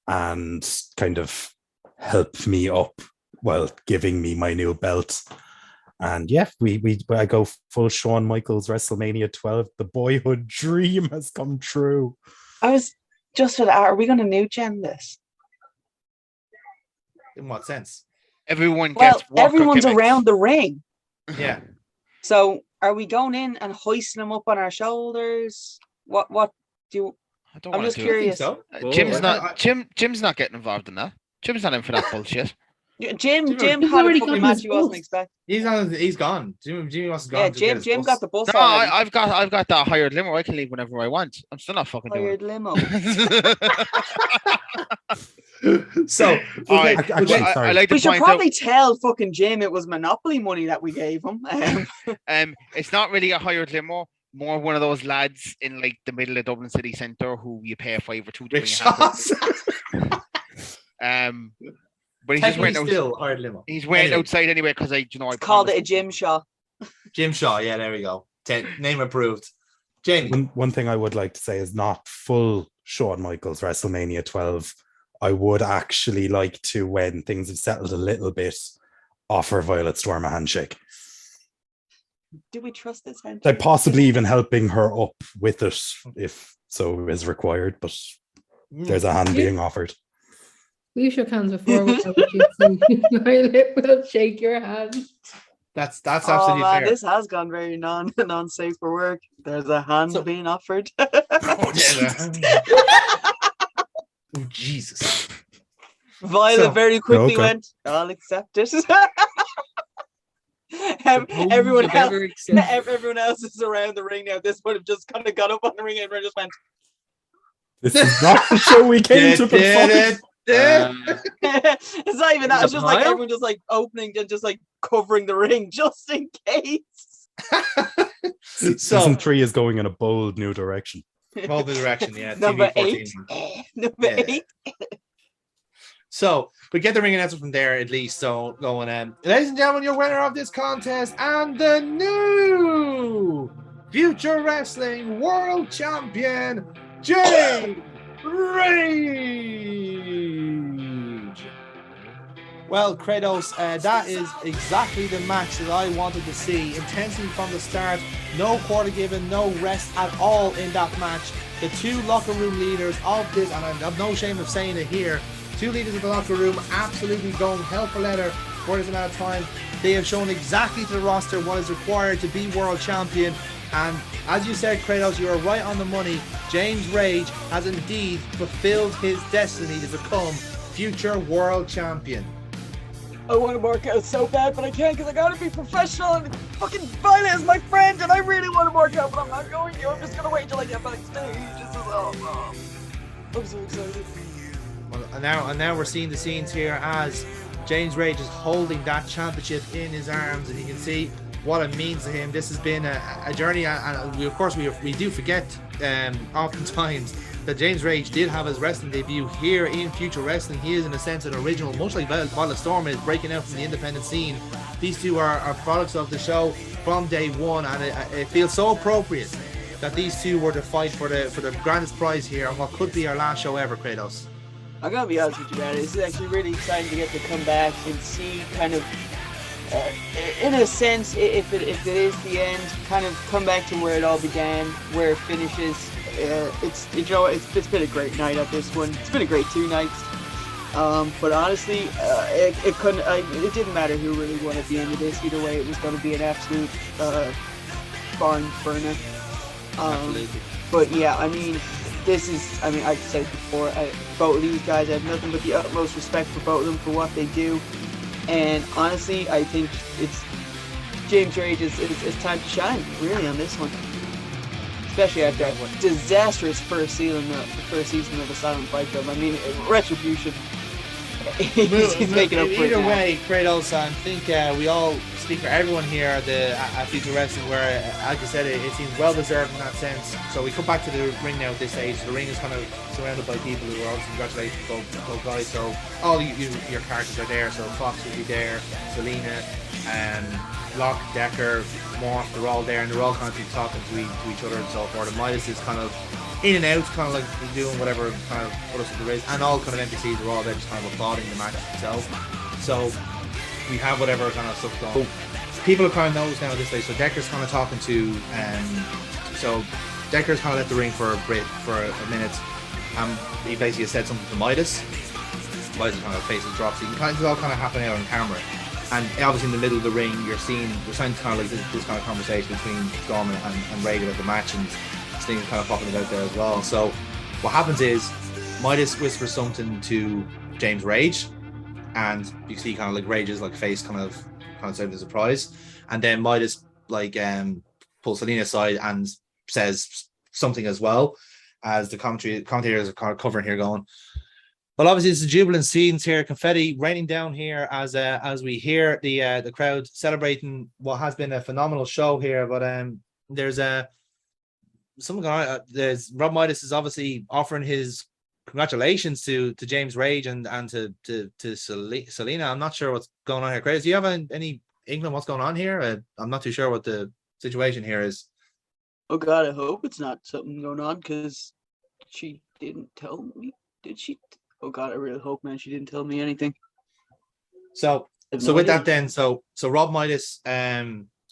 Speaker 8: and kind of help me up while giving me my new belt. And yeah, I go full Shawn Michaels WrestleMania 12. The boyhood dream has come true.
Speaker 9: I was just for that. Are we going to new gen this?
Speaker 11: In what sense?
Speaker 10: Everyone
Speaker 9: Well,
Speaker 10: gets Walker
Speaker 9: everyone's
Speaker 10: gimmicks.
Speaker 9: around the ring.
Speaker 11: Yeah.
Speaker 9: So are we going in and hoisting them up on our shoulders? What do you?
Speaker 10: I don't
Speaker 9: I'm
Speaker 10: wanna
Speaker 9: just
Speaker 10: do it.
Speaker 9: curious.
Speaker 10: Jim's not getting involved in that. Jim's not in for that bullshit.
Speaker 9: Jim
Speaker 11: He's
Speaker 9: had a
Speaker 11: already
Speaker 9: fucking
Speaker 11: got
Speaker 9: match
Speaker 11: his
Speaker 9: he wasn't
Speaker 11: bus.
Speaker 9: expecting.
Speaker 11: He's gone. Jimmy wants to go.
Speaker 9: Yeah, Jim got the bus
Speaker 10: No,
Speaker 9: already.
Speaker 10: I've got that hired limo. I can leave whenever I want. I'm still not fucking
Speaker 9: Hired
Speaker 10: doing
Speaker 9: limo.
Speaker 11: So,
Speaker 10: I like to
Speaker 9: we should
Speaker 10: point
Speaker 9: probably
Speaker 10: out,
Speaker 9: tell fucking Jim it was Monopoly money that we gave him.
Speaker 10: it's not really a hired limo. More one of those lads in like the middle of Dublin city centre who you pay a $5 or $2 to bring your house. But he just went out.
Speaker 11: Still hired limo.
Speaker 10: He's went
Speaker 11: Anyway.
Speaker 10: outside anyway because I
Speaker 9: Called it a Jim Shaw.
Speaker 11: Jim Shaw. Yeah, there we go. Name approved. Jamie.
Speaker 8: One thing I would like to say is not full Shawn Michaels WrestleMania 12. I would actually like to, when things have settled a little bit, offer Violet Storm a handshake.
Speaker 12: Do we trust this hand?
Speaker 8: Like possibly even helping her up with it if so is required, but there's a hand being offered.
Speaker 16: We shook hands before. We'll shake your hand.
Speaker 11: That's
Speaker 12: Oh
Speaker 11: absolutely
Speaker 12: man,
Speaker 11: fair.
Speaker 12: this has gone very non-safe for work. There's a hand being offered.
Speaker 11: Oh, Jesus.
Speaker 12: Violet very quickly
Speaker 8: Okay.
Speaker 12: went, I'll accept it.
Speaker 6: Suppose
Speaker 12: everyone
Speaker 6: you've
Speaker 12: else,
Speaker 6: ever accepted-
Speaker 12: everyone else is around the ring now. This would have just kind of got up on the ring and just went.
Speaker 8: This is not the show we came to perform.
Speaker 12: It's not even that. It's
Speaker 6: The
Speaker 12: just like
Speaker 6: pile?
Speaker 12: everyone just like opening and just like covering the ring just in case.
Speaker 8: Season 3 is going in a bold new direction.
Speaker 11: Bold new direction, yeah.
Speaker 12: Number
Speaker 11: TV
Speaker 12: 8. Number 8.
Speaker 11: So we get the ring announcer from there at least. So going ladies and gentlemen, your winner of this contest and the new Future Wrestling World Champion, James Rage. Well, Kratos, that is exactly the match that I wanted to see. Intensity from the start, no quarter given, no rest at all in that match. The two locker room leaders of this, and I have no shame of saying it here, two leaders of the locker room absolutely going hell for leather for this amount of time. They have shown exactly to the roster what is required to be world champion. And as you said, Kratos, you are right on the money. James Rage has indeed fulfilled his destiny to become future world champion.
Speaker 12: I want to work out so bad, but I can't because I gotta be professional. And fucking Violet is my friend, and I really want to work out, but I'm not going to. I'm just gonna wait till I get backstage. I'm so excited.
Speaker 11: Well, and now we're seeing the scenes here as James Rage is holding that championship in his arms, and you can see what it means to him. This has been a journey, and we, of course, we do forget oftentimes that James Rage did have his wrestling debut here in Future Wrestling. He is, in a sense, an original, much like Violet Storm is breaking out from the independent scene. These two are products of the show from day one, and it feels so appropriate that these two were to fight for the grandest prize here on what could be our last show ever, Kratos.
Speaker 12: I'm gonna be honest with you, man. This is actually really exciting to get to come back and see kind of, in a sense, if it is the end, kind of come back to where it all began, where it finishes. It's been a great night at this one. It's been a great 2 nights. But honestly, it didn't matter who really won at the end of this. Either way, it was going to be an absolute barn burner.
Speaker 11: Absolutely.
Speaker 12: But yeah, I mean, I've said it before, both of these guys, I have nothing but the utmost respect for both of them for what they do. And honestly, I think it's James Rage it's time to shine, really, on this one. Especially after a disastrous first season of the Silent Fight Club. I mean, Retribution. He's making up for it
Speaker 11: Either
Speaker 12: now.
Speaker 11: way, Kratos, I think we all speak for everyone here at Future Wrestling, where, as you said, it seems well deserved in that sense. So we come back to the ring now at this stage. The ring is kind of surrounded by people who are obviously congratulating both guys. So all your characters are there. So Fox will be there, Selena, Locke, Decker, Morph, they're all there, and they're all kind of talking to each other and so forth. And Midas is kind of in and out, kind of like doing whatever kind of other stuff there is, and all kind of NPCs are all there just kind of applauding the match itself. So we have whatever kind of stuff going. People are kind of knows now at this stage. So Decker's kind of talking to, so Decker's kind of left the ring for a minute. He basically said something to Midas. Midas kind of faces drops. It's all kind of happening out on camera. And obviously in the middle of the ring, we're starting kind of like this kind of conversation between Storm and Reagan at the match, and Sting's kind of popping it out there as well. So what happens is Midas whispers something to James Rage, and you see kind of like Rage's like face kind of sounding surprise, and then Midas like pulls Selena aside and says something as well, as the commentators are kind of covering here, going, well, obviously it's the jubilant scenes here, confetti raining down here as we hear the crowd celebrating what has been a phenomenal show here. But there's something going on. There's Rob Midas is obviously offering his congratulations to James Rage and to Selena. I'm not sure what's going on here. Chris, do you have any inkling what's going on here? I'm not too sure what the situation here is.
Speaker 12: Oh God, I hope it's not something going on, because she didn't tell me. Did she? Oh God, I really hope, man, she didn't tell me anything.
Speaker 11: So with that then, so Rob Midas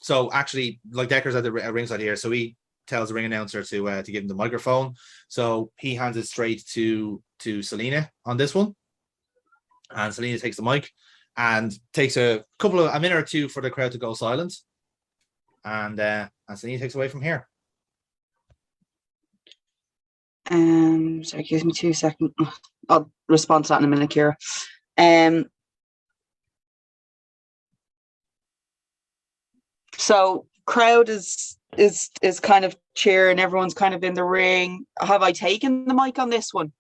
Speaker 11: So actually, like Decker's at the ringside here, so he tells the ring announcer to give him the microphone. So he hands it straight to Selena on this one, and Selena takes the mic and takes a minute or two for the crowd to go silent, and Selena takes away from here.
Speaker 9: Sorry, give me 2 seconds. I'll respond to that in a minute, Kira. So crowd is kind of cheering. Everyone's kind of in the ring. Have I taken the mic on this one?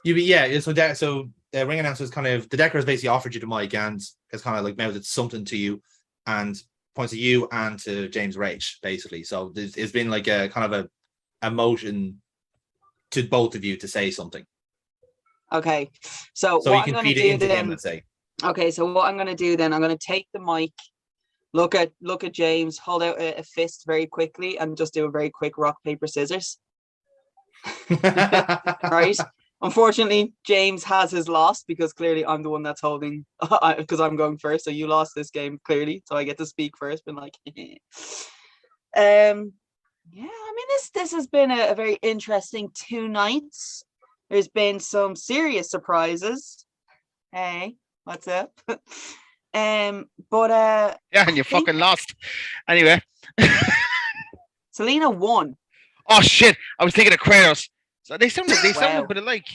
Speaker 11: So the ring announcer is kind of, the Decker has basically offered you the mic and has kind of like mouthed something to you and points at you and to James Rage, basically. So it's been like a kind of a motion to both of you to say something.
Speaker 9: Okay, so
Speaker 11: you
Speaker 9: what
Speaker 11: can
Speaker 9: I'm
Speaker 11: feed
Speaker 9: going
Speaker 11: it
Speaker 9: to do
Speaker 11: into him,
Speaker 9: then?
Speaker 11: let's say.
Speaker 9: Okay, so what I'm going to do then, I'm going to take the mic, look at James, hold out a fist very quickly, and just do a very quick rock paper scissors. Right. Unfortunately, James has his loss because clearly I'm the one that's holding, because I'm going first. So you lost this game clearly, so I get to speak first. Been like, yeah, I mean this has been a very interesting 2 nights. There's been some serious surprises. Hey, what's up? But
Speaker 10: yeah, and you fucking lost. Anyway,
Speaker 9: Selena won.
Speaker 10: Oh shit! I was thinking of Kratos. So they sound a bit alike.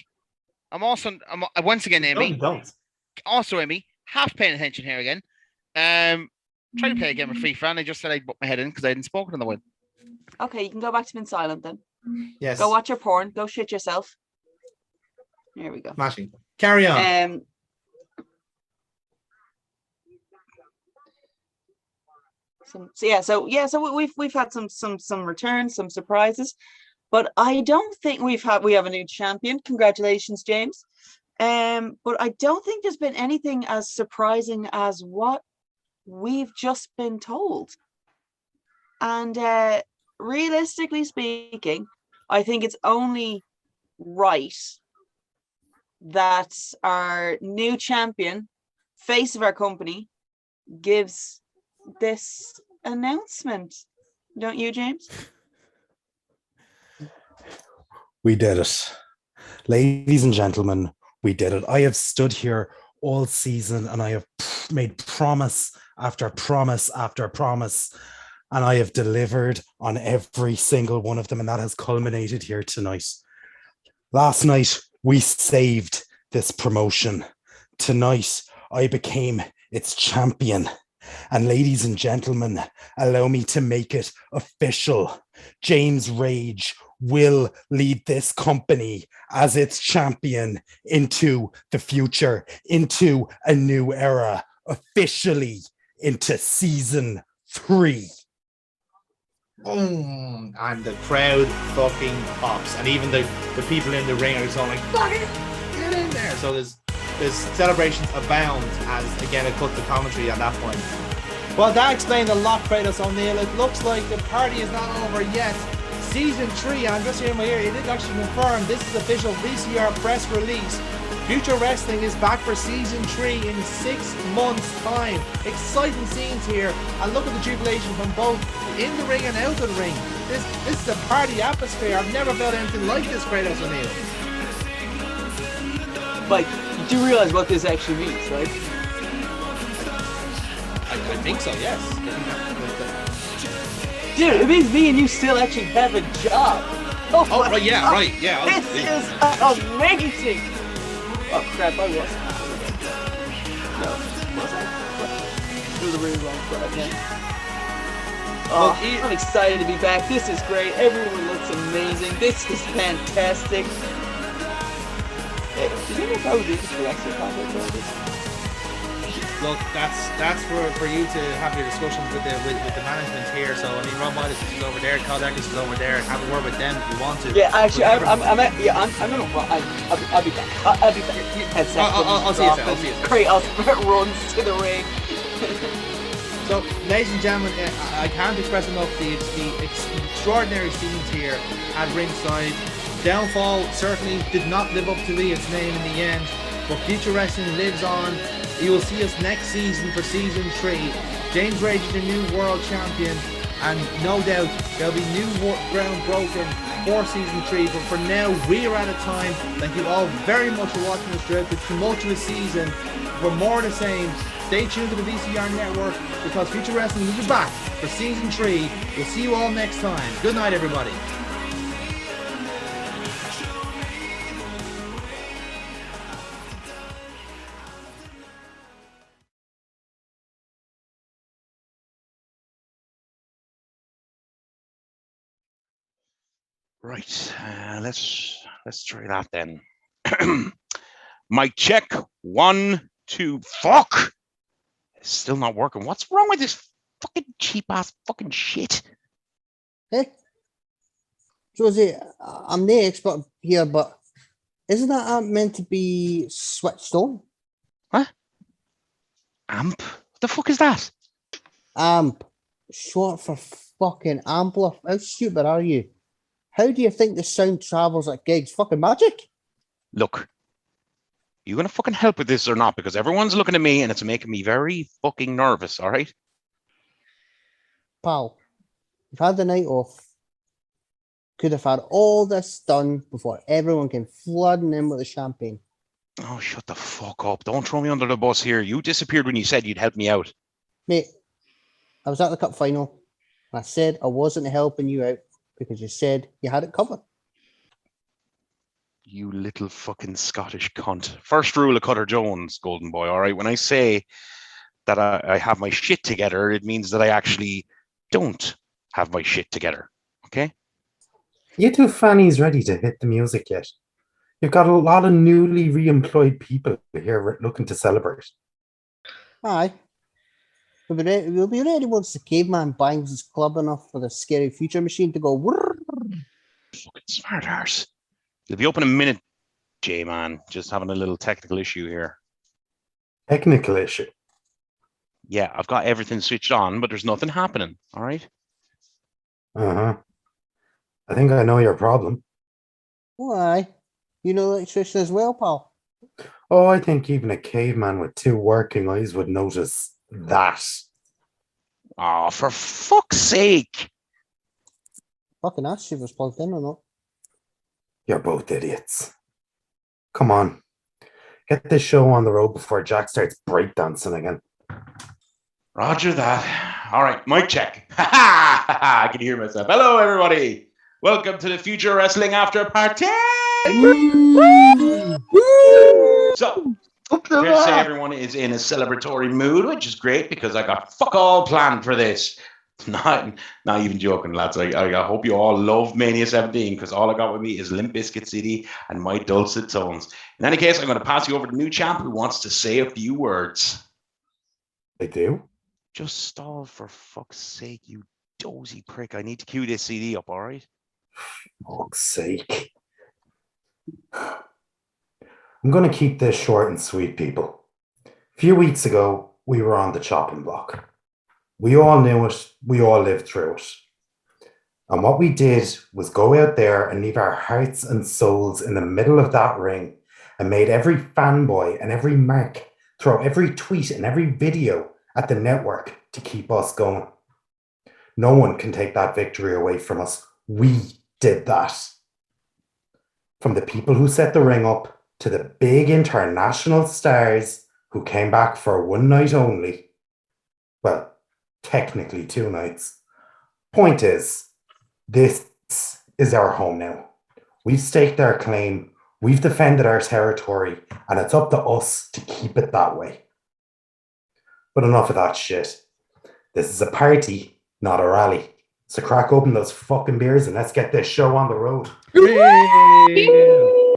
Speaker 10: I'm once again, Amy. Also, Amy, half paying attention here again. Trying to play a game of Free Fan. I just said I'd put my head in because I hadn't spoken in the while.
Speaker 9: Okay, you can go back to being silent then.
Speaker 11: Yes.
Speaker 9: Go watch your porn. Go shit yourself. There we go.
Speaker 11: Smashing. Carry on.
Speaker 9: So we've had some returns, some surprises, but I don't think we have a new champion. Congratulations, James. But I don't think there's been anything as surprising as what we've just been told. And realistically speaking, I think it's only right that our new champion, face of our company, gives this announcement. Don't you, James?
Speaker 8: We did it. Ladies and gentlemen, we did it. I have stood here all season and I have made promise after promise after promise, and I have delivered on every single one of them, and that has culminated here tonight. Last night, we saved this promotion. Tonight, I became its champion. And ladies and gentlemen, allow me to make it official. James Rage will lead this company as its champion into the future, into a new era, officially into season 3.
Speaker 11: Boom! And the crowd fucking pops, and even the people in the ring are just all like, "Fuck it, get in there!" So there's celebrations abound as again it cut the commentary at that point. Well, that explained a lot, Kratos O'Neill. It looks like the party is not over yet. Season 3, I'm just hearing my ear, it did actually confirm this is official VCR press release. Future Wrestling is back for season 3 in 6 months' time. Exciting scenes here, and look at the jubilation from both in the ring and out of the ring. This is a party atmosphere. I've never felt anything like this, Kratos O'Neill.
Speaker 12: Like, you do realize what this actually means, right?
Speaker 11: I think so, yes.
Speaker 12: Dude, it means me and you still actually have a job.
Speaker 11: Oh right, yeah, right, yeah.
Speaker 12: This is amazing. Oh crap, I was. No, was I? It was a really long crap, man. Oh, I'm excited to be back. This is great. Everyone looks amazing. This is fantastic. Hey, is there any problem with this direction project?
Speaker 11: Look, that's for you to have your discussions with the management here. So I mean, Rob Midas is over there, Kyle Deckers is over there. Have a word with them if you want to.
Speaker 12: Yeah, actually, I'm gonna. I'll be back. I'll be back. Headset.
Speaker 11: I'll see you. I'll see you.
Speaker 12: Great. I'll runs to the ring.
Speaker 11: So, ladies and gentlemen, I can't express enough the extraordinary scenes here at ringside. Downfall certainly did not live up to its name in the end, but Future Wrestling lives on. You will see us next season for season 3. James Rage is your new world champion, and no doubt there'll be new ground broken for season 3. But for now, we are out of time. Thank you all very much for watching us throughout this tumultuous season. For more of the same, stay tuned to the VCR network, because Future Wrestling will be back for season 3. We'll see you all next time. Good night, everybody.
Speaker 13: Right, let's try that then. Mic check. 1, 2. Fuck! It's still not working. What's wrong with this fucking cheap ass fucking shit?
Speaker 7: Hey, Josie, I'm the expert here, but isn't that amp meant to be switched on?
Speaker 13: What? Amp? What the fuck is that?
Speaker 7: Amp, short for fucking ampler. How stupid are you? How do you think the sound travels at gigs? Fucking magic?
Speaker 13: Look, you gonna fucking help with this or not? Because everyone's looking at me and it's making me very fucking nervous, all right?
Speaker 7: Pal, you've had the night off. Could have had all this done before everyone came flooding in with the champagne.
Speaker 13: Oh, shut the fuck up. Don't throw me under the bus here. You disappeared when you said you'd help me out.
Speaker 7: Mate, I was at the cup final. I said I wasn't helping you out because you said you had it covered.
Speaker 13: You little fucking Scottish cunt. First rule of Cutter Jones, golden boy, all right? When I say that I have my shit together, it means that I actually don't have my shit together, okay?
Speaker 8: You two fannies ready to hit the music yet? You've got a lot of newly re-employed people here looking to celebrate.
Speaker 7: Aye. We'll be ready once the caveman bangs his club enough for the scary future machine to go whirr.
Speaker 13: Fucking smart arse. You'll be open in a minute, J-man. Just having a little technical issue here.
Speaker 8: Technical issue?
Speaker 13: Yeah, I've got everything switched on, but there's nothing happening, all right?
Speaker 8: Uh-huh. I think I know your problem.
Speaker 7: Why? You know electrician as well, pal.
Speaker 8: Oh, I think even a caveman with 2 working eyes would notice that.
Speaker 13: Oh, for fuck's sake.
Speaker 7: Fucking asked if it was plugged in or not.
Speaker 8: You're both idiots. Come on. Get this show on the road before Jack starts breakdancing again.
Speaker 13: Roger that. All right, mic check. I can hear myself. Hello, everybody. Welcome to the Future Wrestling After Party. So, fair to say everyone is in a celebratory mood, which is great because I got fuck all planned for this. Not even joking, lads. I hope you all love Mania 17 because all I got with me is Limp Bizkit City and my dulcet tones. In any case, I'm going to pass you over to the new champ who wants to say a few words.
Speaker 8: I do?
Speaker 13: Just stall for fuck's sake, you dozy prick. I need to cue this CD up, all right?
Speaker 8: Fuck's sake. I'm going to keep this short and sweet, people. A few weeks ago, we were on the chopping block. We all knew it. We all lived through it. And what we did was go out there and leave our hearts and souls in the middle of that ring and made every fanboy and every mark throw every tweet and every video at the network to keep us going. No one can take that victory away from us. We did that. From the people who set the ring up to the big international stars who came back for one night only. Well, technically 2 nights. Point is, this is our home now. We've staked our claim, we've defended our territory, and it's up to us to keep it that way. But enough of that shit. This is a party, not a rally. So crack open those fucking beers and let's get this show on the road.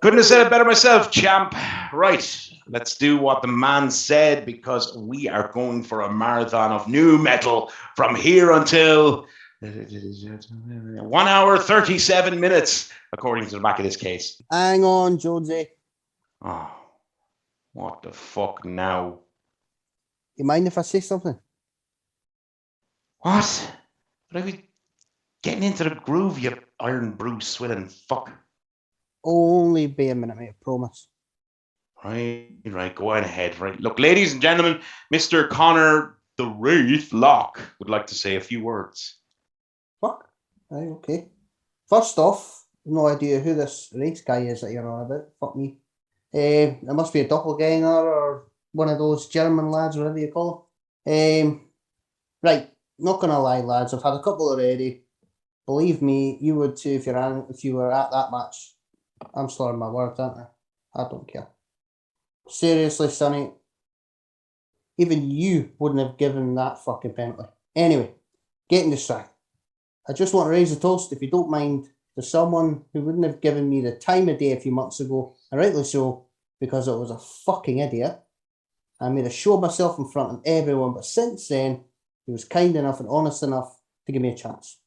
Speaker 13: Couldn't have said it better myself, champ. Right, let's do what the man said because we are going for a marathon of new metal from here until 1 hour 37 minutes, according to the back of this case.
Speaker 7: Hang on, Jonesy.
Speaker 13: Oh, what the fuck now?
Speaker 7: You mind if I say something?
Speaker 13: What? But I was getting into the groove, you Iron Bruce swilling fuck.
Speaker 7: Only be a minute, mate, I promise.
Speaker 13: Right, go on ahead. Right, look, ladies and gentlemen, Mr. Connor the Wraith Lock would like to say a few words.
Speaker 7: Fuck. Right, okay. First off, no idea who this race guy is that you're on about. Fuck me. It must be a doppelganger or one of those German lads, whatever you call them. Right, not gonna lie, lads. I've had a couple already. Believe me, you would too if you were at that match. I'm slurring my words, aren't I? I don't care. Seriously, Sonny. Even you wouldn't have given that fucking penalty. Anyway, getting distracted. I just want to raise a toast, if you don't mind, to someone who wouldn't have given me the time of day a few months ago, and rightly so, because I was a fucking idiot. I made a show of myself in front of everyone, but since then, he was kind enough and honest enough to give me a chance.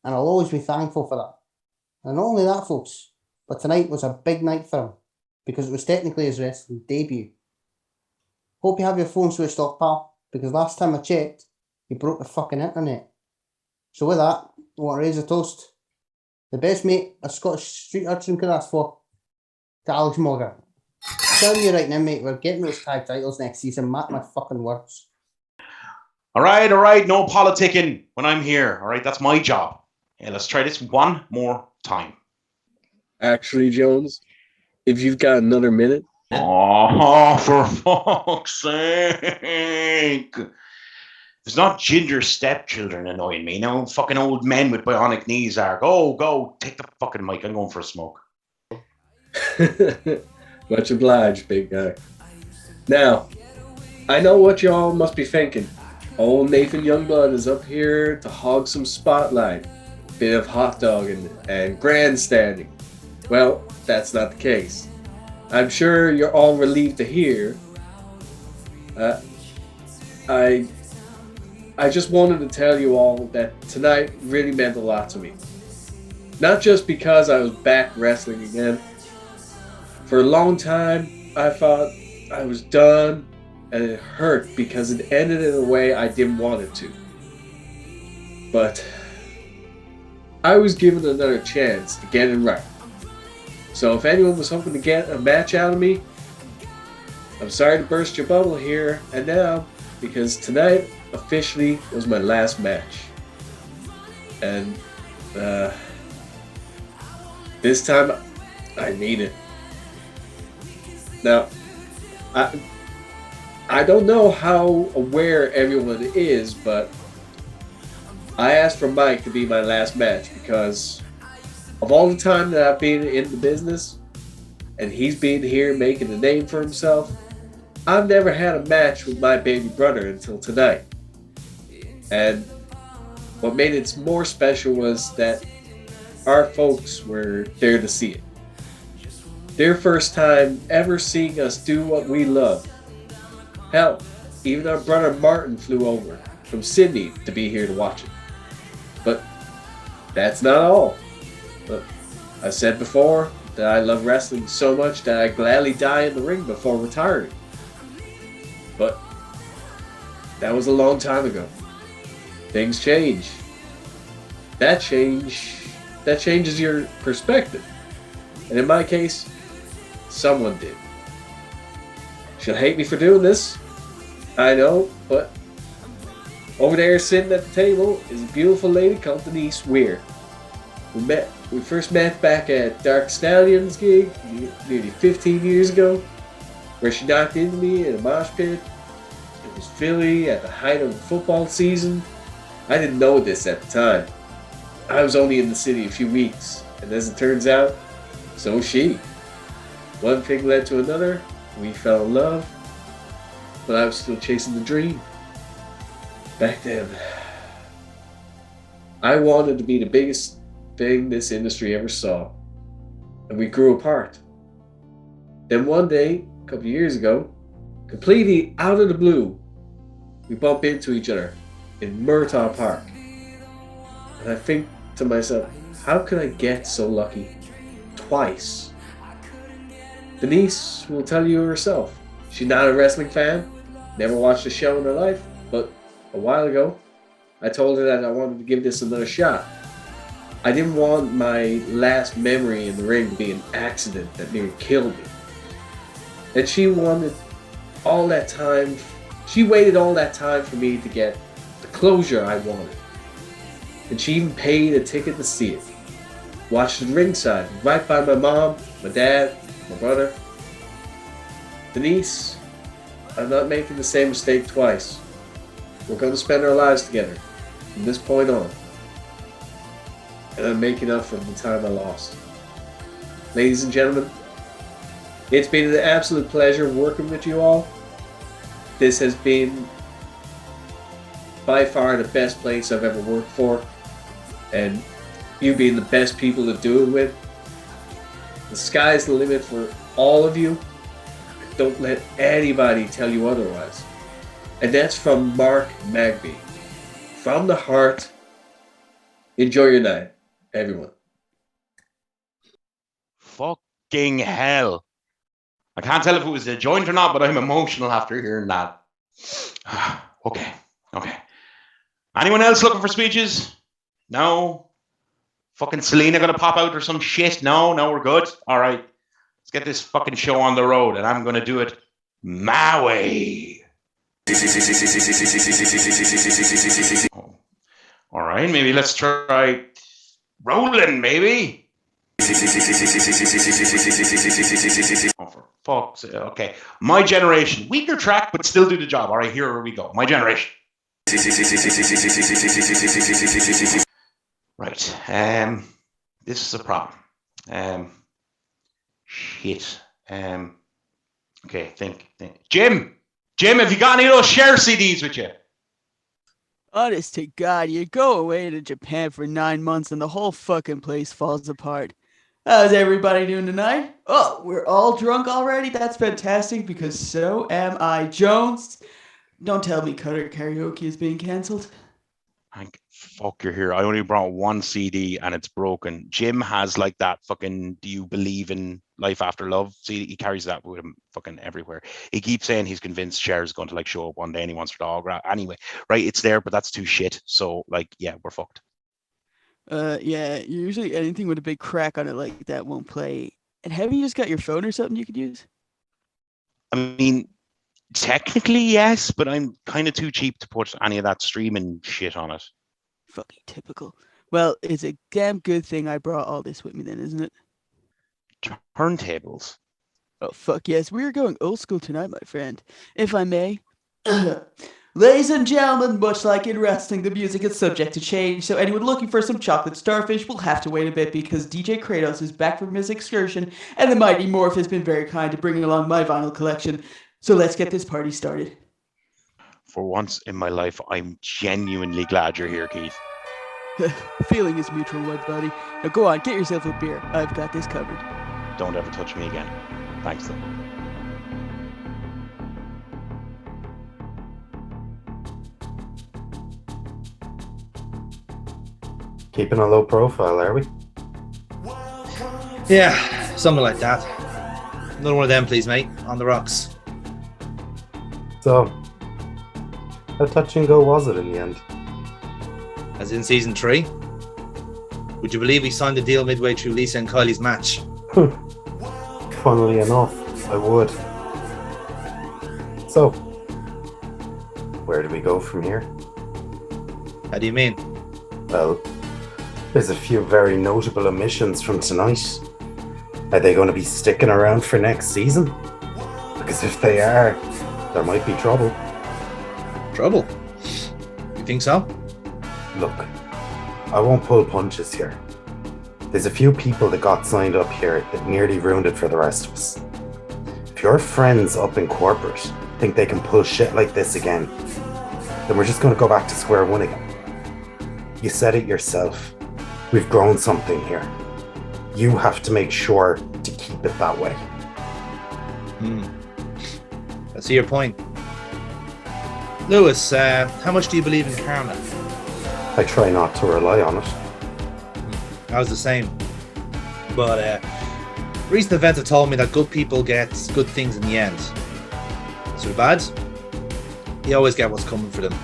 Speaker 7: And I'll always be thankful for that. And not only that, folks, but tonight was a big night for him, because it was technically his wrestling debut. Hope you have your phone switched off, pal, because last time I checked, he broke the fucking internet. So with that, I want to raise a toast. The best mate a Scottish street urchin could ask for, to Alex Mogger. I'm telling you right now, mate, we're getting those tag titles next season. Mark my fucking words.
Speaker 13: All right, no politicking when I'm here. All right, that's my job. Yeah, let's try this one more time.
Speaker 6: Actually, Jones, if you've got another minute.
Speaker 13: Oh, for fuck's sake. There's not ginger stepchildren annoying me. No fucking old men with bionic knees are. Go, take the fucking mic. I'm going for a smoke.
Speaker 6: Much obliged, big guy. Now, I know what y'all must be thinking. Old Nathan Youngblood is up here to hog some spotlight. Bit of hot dogging and grandstanding. Well, that's not the case. I'm sure you're all relieved to hear. I just wanted to tell you all that tonight really meant a lot to me. Not just because I was back wrestling again. For a long time, I thought I was done, and it hurt because it ended in a way I didn't want it to. But I was given another chance to get it right. So if anyone was hoping to get a match out of me, I'm sorry to burst your bubble here and now, because tonight officially was my last match. And this time I mean it. Now, I don't know how aware everyone is, but I asked for Mike to be my last match because of all the time that I've been in the business and he's been here making a name for himself, I've never had a match with my baby brother until tonight. And what made it more special was that our folks were there to see it. Their first time ever seeing us do what we love. Hell, even our brother Martin flew over from Sydney to be here to watch it. But that's not all. Look, I said before that I love wrestling so much that I'd gladly die in the ring before retiring. But that was a long time ago. Things change. That changes your perspective. And in my case, someone did. She'll hate me for doing this, I know, but over there sitting at the table is a beautiful lady called Denise Weir. We first met back at Dark Stallion's gig nearly 15 years ago, where she knocked into me in a mosh pit. It was Philly at the height of the football season. I didn't know this at the time. I was only in the city a few weeks, and as it turns out, so was she. One thing led to another. We fell in love, but I was still chasing the dream. Back then, I wanted to be the biggest thing this industry ever saw, and we grew apart. Then one day, a couple years ago, completely out of the blue, we bump into each other in Murtaugh Park. And I think to myself, how could I get so lucky twice? Denise will tell you herself. She's not a wrestling fan, never watched a show in her life, but a while ago, I told her that I wanted to give this another shot. I didn't want my last memory in the ring to be an accident that nearly killed me. And she wanted all that time She waited all that time for me to get the closure I wanted. And she even paid a ticket to see it. Watched it ringside, right by my mom, my dad, my brother. Denise, I'm not making the same mistake twice. We're going to spend our lives together from this point on. And I'm making up for the time I lost. Ladies and gentlemen, it's been an absolute pleasure working with you all. This has been by far the best place I've ever worked for. And you being the best people to do it with. The sky's the limit for all of you. Don't let anybody tell you otherwise. And that's from Mark Magby. From the heart. Enjoy your night, everyone.
Speaker 13: Fucking hell. I can't tell if it was a joint or not, but I'm emotional after hearing that. Okay. Anyone else looking for speeches? No? Fucking Selena gonna pop out or some shit? No, we're good. All right. Let's get this fucking show on the road, and I'm gonna do it my way. Oh. All right, maybe let's try rolling, maybe. Oh, for fuck's sake. Okay. My generation. Weaker track, but still do the job. All right, here we go. My generation. Right. This is a problem. Shit. Okay, think. Jim, have you got any of those share CDs with you?
Speaker 12: Honest to God, you go away to Japan for 9 months and the whole fucking place falls apart. How's everybody doing tonight? Oh, we're all drunk already? That's fantastic because so am I. Jones, don't tell me Cutter Karaoke is being cancelled.
Speaker 13: Fuck, you're here. I only brought one CD and it's broken. Jim has like that fucking "Do you believe in life after love" CD. He carries that with him fucking everywhere. He keeps saying he's convinced Cher's going to like show up one day and he wants her to autograph. Anyway, right, it's there, but that's too shit. So like, yeah, we're fucked.
Speaker 12: Yeah, usually anything with a big crack on it like that won't play. And have you just got your phone or something you could use?
Speaker 13: I mean, technically yes, but I'm kind of too cheap to put any of that streaming shit on it.
Speaker 12: Fucking typical. Well, it's a damn good thing I brought all this with me then, isn't it?
Speaker 13: Turntables.
Speaker 12: Oh, fuck yes. We're going old school tonight, my friend. If I may. Ladies and gentlemen, much like in wrestling, the music is subject to change, so anyone looking for some chocolate starfish will have to wait a bit because DJ Kratos is back from his excursion, and the Mighty Morph has been very kind to bringing along my vinyl collection. So let's get this party started.
Speaker 13: For once in my life, I'm genuinely glad you're here, Keith.
Speaker 12: Feeling is mutual, my buddy. Now go on, get yourself a beer. I've got this covered.
Speaker 13: Don't ever touch me again. Thanks, though.
Speaker 8: Keeping a low profile, are we?
Speaker 11: Yeah, something like that. Another one of them, please, mate. On the rocks.
Speaker 8: So, how touch and go was it in the end?
Speaker 11: As in season 3? Would you believe we signed the deal midway through Lisa and Kylie's match?
Speaker 8: Funnily enough, I would. So, where do we go from here?
Speaker 11: How do you mean?
Speaker 8: Well, there's a few very notable omissions from tonight. Are they going to be sticking around for next season? Because if they are, there might be trouble.
Speaker 11: Trouble? You think so?
Speaker 8: Look, I won't pull punches here. There's a few people that got signed up here that nearly ruined it for the rest of us. If your friends up in corporate think they can pull shit like this again, then we're just going to go back to square one again. You said it yourself. We've grown something here. You have to make sure to keep it that way.
Speaker 11: I see your point. Lewis, how much do you believe in karma?
Speaker 8: I try not to rely on it.
Speaker 11: I was the same. But recent events have told me that good people get good things in the end. So the bad, you always get what's coming for them.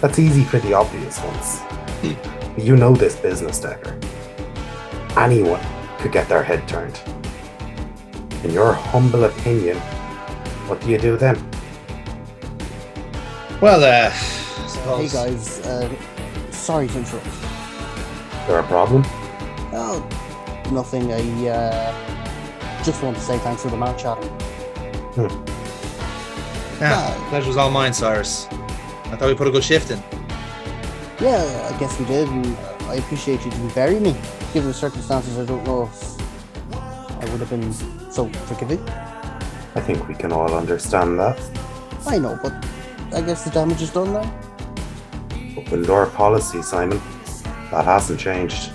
Speaker 8: That's easy for the obvious ones. You know this business, Decker. Anyone could get their head turned. In your humble opinion, what do you do then?
Speaker 11: Well,
Speaker 7: Hey
Speaker 11: suppose.
Speaker 7: guys, sorry to interrupt.
Speaker 8: Is there a problem?
Speaker 7: Oh, nothing. I just want to say thanks for the match, Adam.
Speaker 11: Pleasure's all mine, Cyrus. I thought we put a good shift in.
Speaker 7: Yeah, I guess we did, and I appreciate you didn't bury me. Given the circumstances, I don't know if I would have been so forgiving.
Speaker 8: I think we can all understand that.
Speaker 7: I know, but I guess the damage is done now.
Speaker 8: Open door policy, Simon. That hasn't changed.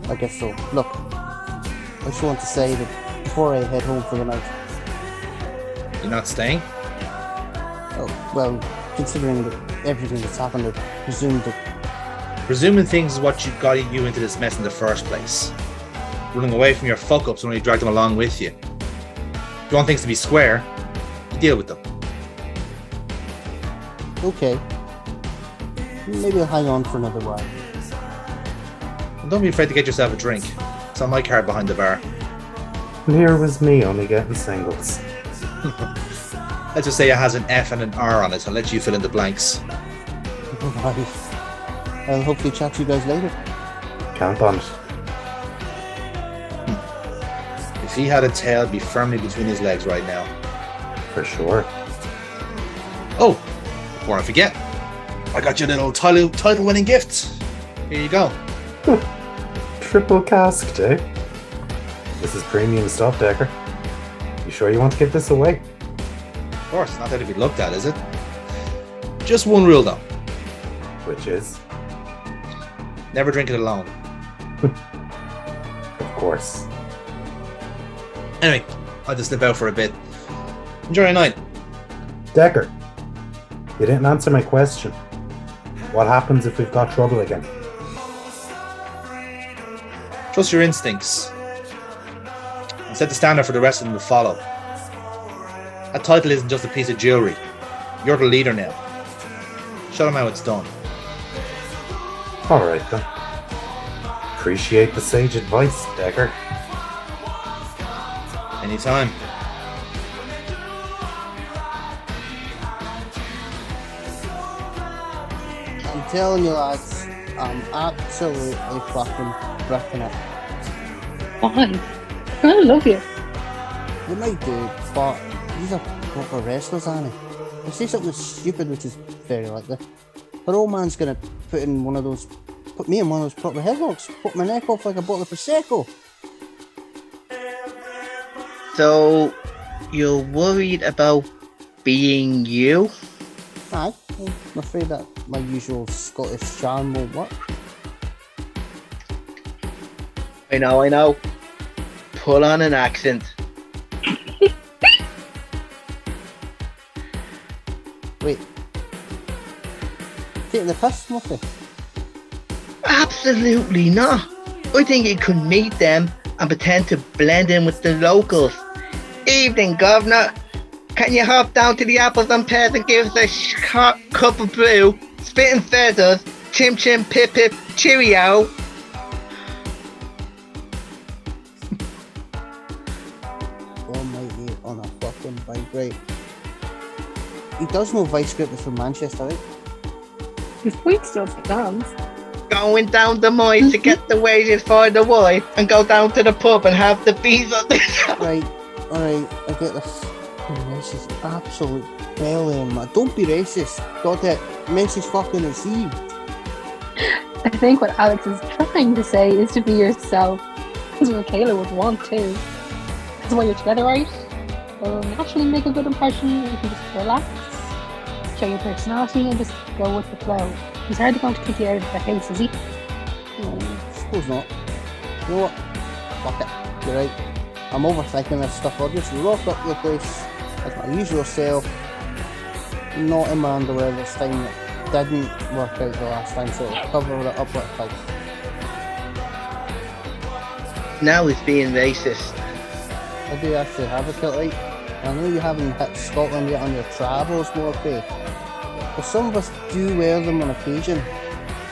Speaker 7: I guess so. Look, I just want to say that before I head home for the night.
Speaker 11: You're not staying?
Speaker 7: Oh, well, considering that everything that's happened, I presume that.
Speaker 11: Presuming things is what got you into this mess in the first place. Running away from your fuck-ups when you dragged them along with you. If you want things to be square, you deal with them.
Speaker 7: Okay. Maybe I'll hang on for another while.
Speaker 11: And don't be afraid to get yourself a drink. It's on my card behind the bar.
Speaker 8: And here was me only getting singles.
Speaker 11: Let's just say it has an F and an R on it. I'll let you fill in the blanks.
Speaker 7: Right. I'll hopefully chat to you guys later.
Speaker 8: Count on it.
Speaker 11: If he had a tail, it'd be firmly between his legs right now.
Speaker 8: For sure.
Speaker 11: Oh, before I forget, I got you a little title-winning gift. Here you go.
Speaker 8: Triple casked, eh? This is premium stuff, Decker. You sure you want to give this away?
Speaker 11: Of course, not that to be looked at, is it? Just one rule, though.
Speaker 8: Which is?
Speaker 11: Never drink it alone.
Speaker 8: Of course.
Speaker 11: Anyway, I'll just slip out for a bit. Enjoy your night.
Speaker 8: Decker, you didn't answer my question. What happens if we've got trouble again?
Speaker 11: Trust your instincts. And set the standard for the rest of them to follow. That title isn't just a piece of jewelry. You're the leader now. Show them how it's done.
Speaker 8: Alright then. Appreciate the sage advice, Decker.
Speaker 11: Anytime.
Speaker 7: I'm telling you lads, I'm absolutely fucking wrecking it.
Speaker 4: Why? I love you.
Speaker 7: You might do, but these are proper wrestlers, aren't they? I say something stupid, which is very likely. But old man's gonna put me in one of those proper headlocks, put my neck off like a bottle of Prosecco.
Speaker 5: So, you're worried about being you?
Speaker 7: Aye, I'm afraid that my usual Scottish charm won't work.
Speaker 5: I know. Pull on an accent.
Speaker 7: Wait. Taking the piss, Muffy?
Speaker 5: Absolutely not. I think you could meet them and pretend to blend in with the locals. Evening, governor. Can you hop down to the apples and pears and give us a cup of brew? Spitting feathers. Chim chim pip pip cheerio.
Speaker 7: Almighty on a fucking bike, right? He does know Vice Grip is from Manchester, right?
Speaker 4: His point still stands.
Speaker 5: Going down the mine to get the wages for the wife and go down to the pub and have the bees on the
Speaker 7: Right, alright, I get this. This is absolute belly, man. Don't be racist. Got that message fucking received.
Speaker 4: I think what Alex is trying to say is to be yourself. That's what Michaela would want too. That's why you're together, right? So naturally make a good impression. You can just relax, show your personality, and just go with the flow. He's hardly going to kick you out of the house, is he?
Speaker 7: Suppose not. You know what? Fuck it. You're right. I'm overthinking this stuff. I'll just rock up your place as my usual self. Not in my underwear this time. It didn't work out the last time, so I'll cover it up with a fight.
Speaker 5: Now he's being racist.
Speaker 7: I do actually have a kit light. I know you haven't hit Scotland yet on your travels, Morphe. But some of us do wear them on occasion.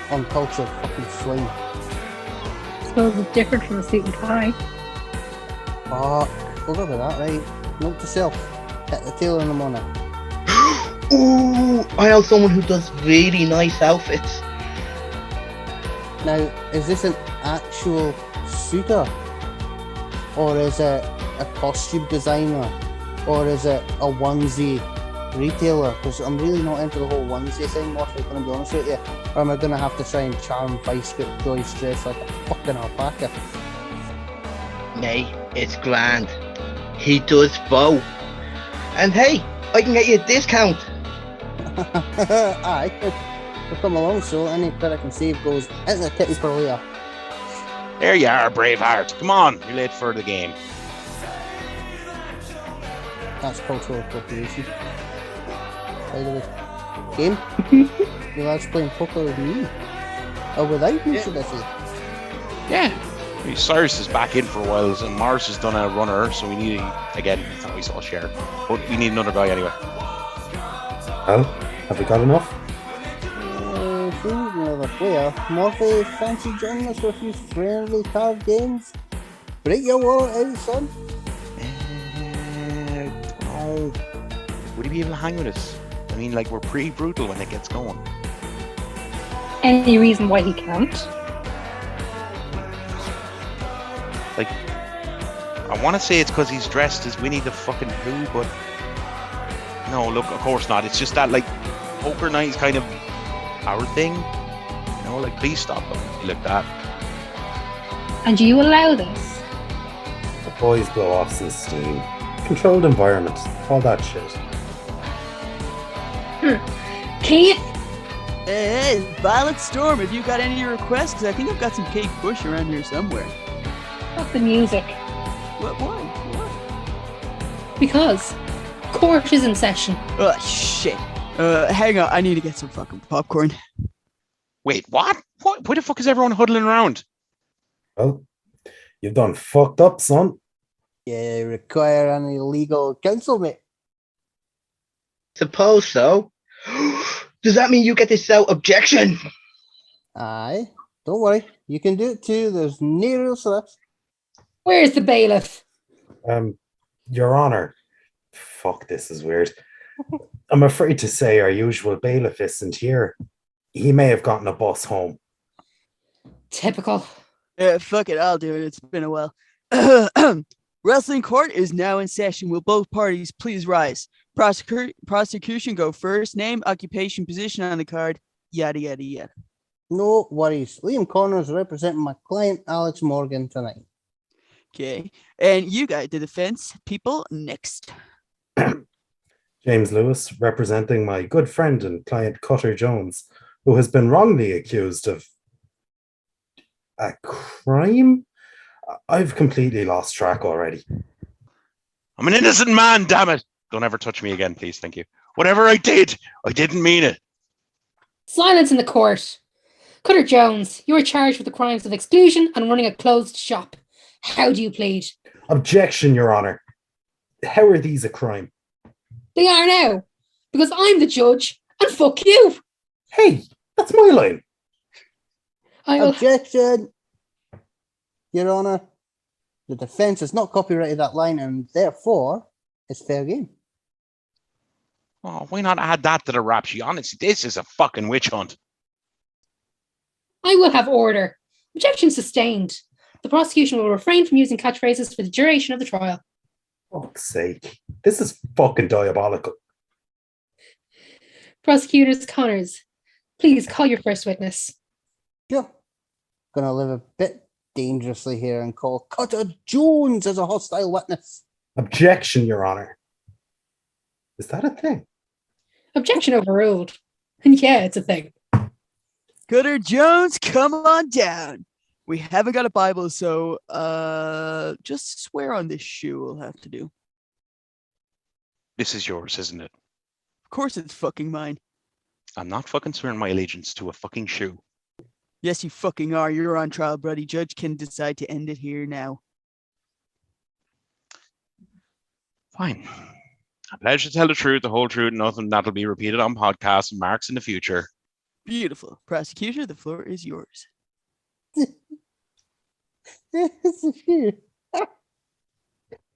Speaker 7: Uncultured fucking swine.
Speaker 4: I suppose it's different from a suit and tie.
Speaker 7: Fuck. Forgot about that, right? Note to self. Hit the tailor in the morning.
Speaker 5: Ooh, I know someone who does really nice outfits.
Speaker 7: Now, is this an actual suitor? Or is it a costume designer? Or is it a onesie retailer? Because I'm really not into the whole onesie thing, Morph, I'm going to be honest with you. Or am I going to have to try and charm Vice Grip Joyce dressed like a fucking alpaca?
Speaker 5: Mate, it's grand. He does both. And hey, I can get you a discount.
Speaker 7: Aye, we'll come along, so any bit I can save goes into the titties per layer.
Speaker 13: There you are, Braveheart. Come on, you're late for the game.
Speaker 7: That's cultural appropriation. By the way, game? You lads playing poker with me? Or without me, should I say?
Speaker 13: Yeah. Cyrus is back in for a while, and Mars has done a runner, so we need, again, it's not we saw share, but we need another guy anyway.
Speaker 8: Well, have we got enough?
Speaker 7: If we need another player, Morphe, fancy joining us for a few friendly card games? Break your wallet out, son.
Speaker 13: Oh, would he be able to hang with us? I mean, like, we're pretty brutal when it gets going.
Speaker 4: Any reason why he can't?
Speaker 13: Like, I want to say it's because he's dressed as Winnie the fucking Pooh, but no, look, of course not. It's just that, like, poker night is kind of our thing. You know, like, please stop looking like that.
Speaker 4: And you allow this?
Speaker 8: The boys blow off some steam. Controlled environment, all that shit.
Speaker 4: Keith?
Speaker 12: Hey, Violet Storm, have you got any requests? Because I think I've got some Kate Bush around here somewhere.
Speaker 4: Stop the music.
Speaker 12: Why?
Speaker 4: Because court is in session.
Speaker 12: Oh, shit. Hang on, I need to get some fucking popcorn.
Speaker 13: Wait, what? What? Why the fuck is everyone huddling around?
Speaker 8: Well, you've done fucked up, son.
Speaker 7: Yeah, require an illegal counsel, mate.
Speaker 5: Suppose so. Does that mean you get this out? Objection!
Speaker 7: Aye, don't worry. You can do it too. There's no rules for that.
Speaker 4: Where's the bailiff?
Speaker 8: Your Honor. Fuck, this is weird. I'm afraid to say our usual bailiff isn't here. He may have gotten a bus home.
Speaker 4: Typical.
Speaker 12: Yeah, fuck it, I'll do it. It's been a while. Wrestling court is now in session. Will both parties please rise? Prosecution go first. Name, occupation, position on the card. Yada, yada, yada.
Speaker 7: No worries. Liam Connors representing my client, Alex Morgan, tonight.
Speaker 12: Okay. And you got the defense people next.
Speaker 8: James Lewis representing my good friend and client, Cutter Jones, who has been wrongly accused of a crime? I've completely lost track already.
Speaker 13: I'm an innocent man, damn it! Don't ever touch me again, please, thank you. Whatever I did, I didn't mean it.
Speaker 4: Silence in the court. Cutter Jones, you are charged with the crimes of exclusion and running a closed shop. How do you plead?
Speaker 8: Objection, Your Honor. How are these a crime?
Speaker 4: They are now, because I'm the judge, and fuck you.
Speaker 8: Hey, that's my line.
Speaker 7: Objection! Your Honor, the defense has not copyrighted that line, and therefore, it's fair game.
Speaker 13: Oh, why not add that to the rap sheet? Honestly, this is a fucking witch hunt.
Speaker 4: I will have order. Objection sustained. The prosecution will refrain from using catchphrases for the duration of the trial.
Speaker 8: Fuck's sake. This is fucking diabolical.
Speaker 4: Prosecutors Connors, please call your first witness.
Speaker 7: Sure. Gonna live a bit dangerously here and call Cutter Jones as a hostile witness.
Speaker 8: Objection, Your Honor. Is that a thing?
Speaker 4: Objection overruled. And yeah, it's a thing.
Speaker 12: Cutter Jones, come on down. We haven't got a Bible, so just swear on this shoe we'll have to do.
Speaker 13: This is yours, isn't it?
Speaker 12: Of course it's fucking mine.
Speaker 13: I'm not fucking swearing my allegiance to a fucking shoe.
Speaker 12: Yes, you fucking are. You're on trial, buddy. Judge can decide to end it here now.
Speaker 13: Fine. I pledge to tell the truth, the whole truth, nothing that'll be repeated on podcasts and marks in the future.
Speaker 12: Beautiful. Prosecutor, the floor is yours.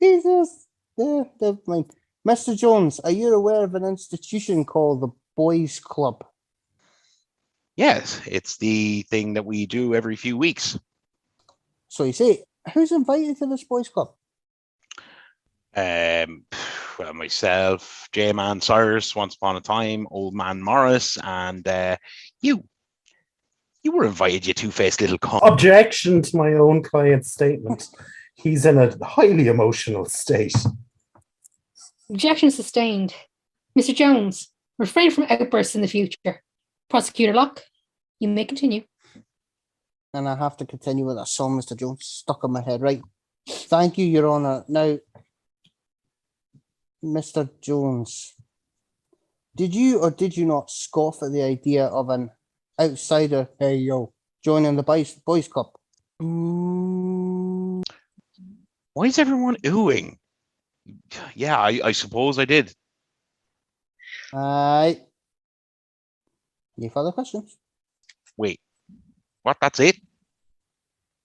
Speaker 7: Jesus. Never mind. Mr. Jones, are you aware of an institution called the Boys Club?
Speaker 13: Yes, it's the thing that we do every few weeks.
Speaker 7: So you say, who's invited to this Boys Club?
Speaker 13: Well, myself, J-Man Cyrus, once upon a time, Old Man Morris, and you. You were invited, you two-faced little cunt.
Speaker 8: Objection to my own client's statement. He's in a highly emotional state.
Speaker 16: Objection sustained. Mr. Jones, refrain from outbursts in the future. Prosecutor Locke, you may continue.
Speaker 7: And I have to continue with that song, Mr. Jones, stuck in my head. Right. Thank you, Your Honour. Now, Mr. Jones, did you or did you not scoff at the idea of an outsider, hey yo, joining the boys club?
Speaker 13: Ooh. Why is everyone oohing? Yeah, I suppose I did.
Speaker 7: Any further questions?
Speaker 13: Wait, what? That's it?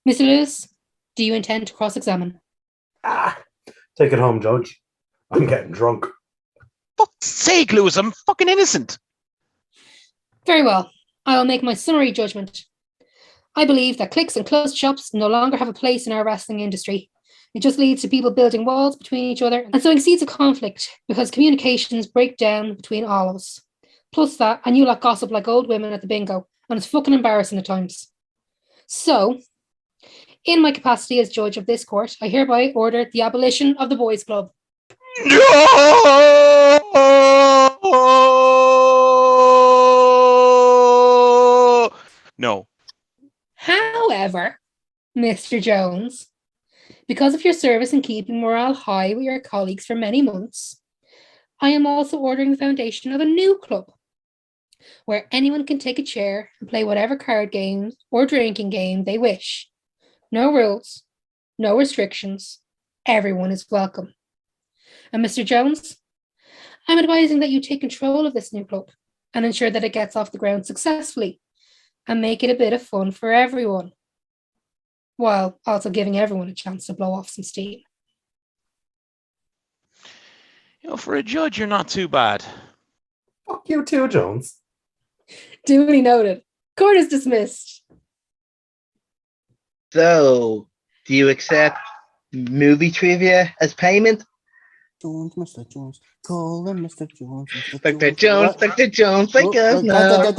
Speaker 16: Mr. Lewis, do you intend to cross-examine?
Speaker 8: Take it home, Judge. I'm getting drunk.
Speaker 13: Fuck's sake, Lewis, I'm fucking innocent.
Speaker 16: Very well. I will make my summary judgment. I believe that cliques and closed shops no longer have a place in our wrestling industry. It just leads to people building walls between each other and sowing seeds of conflict because communications break down between all of us. Plus that, and you lot gossip like old women at the bingo, and it's fucking embarrassing at times. So, in my capacity as judge of this court, I hereby order the abolition of the Boys Club.
Speaker 13: No.
Speaker 16: However, Mr. Jones, because of your service in keeping morale high with your colleagues for many months, I am also ordering the foundation of a new club where anyone can take a chair and play whatever card game or drinking game they wish. No rules, no restrictions. Everyone is welcome. And Mr. Jones, I'm advising that you take control of this new club and ensure that it gets off the ground successfully and make it a bit of fun for everyone, while also giving everyone a chance to blow off some steam.
Speaker 13: You know, for a judge, you're not too bad.
Speaker 8: Fuck you too, Jones.
Speaker 16: Duly noted. Court is dismissed.
Speaker 5: So, do you accept movie trivia as payment?
Speaker 7: Jones, Mr. Jones, call him Mr. Jones,
Speaker 5: Dr. Jones, Dr. Jones, wake up now.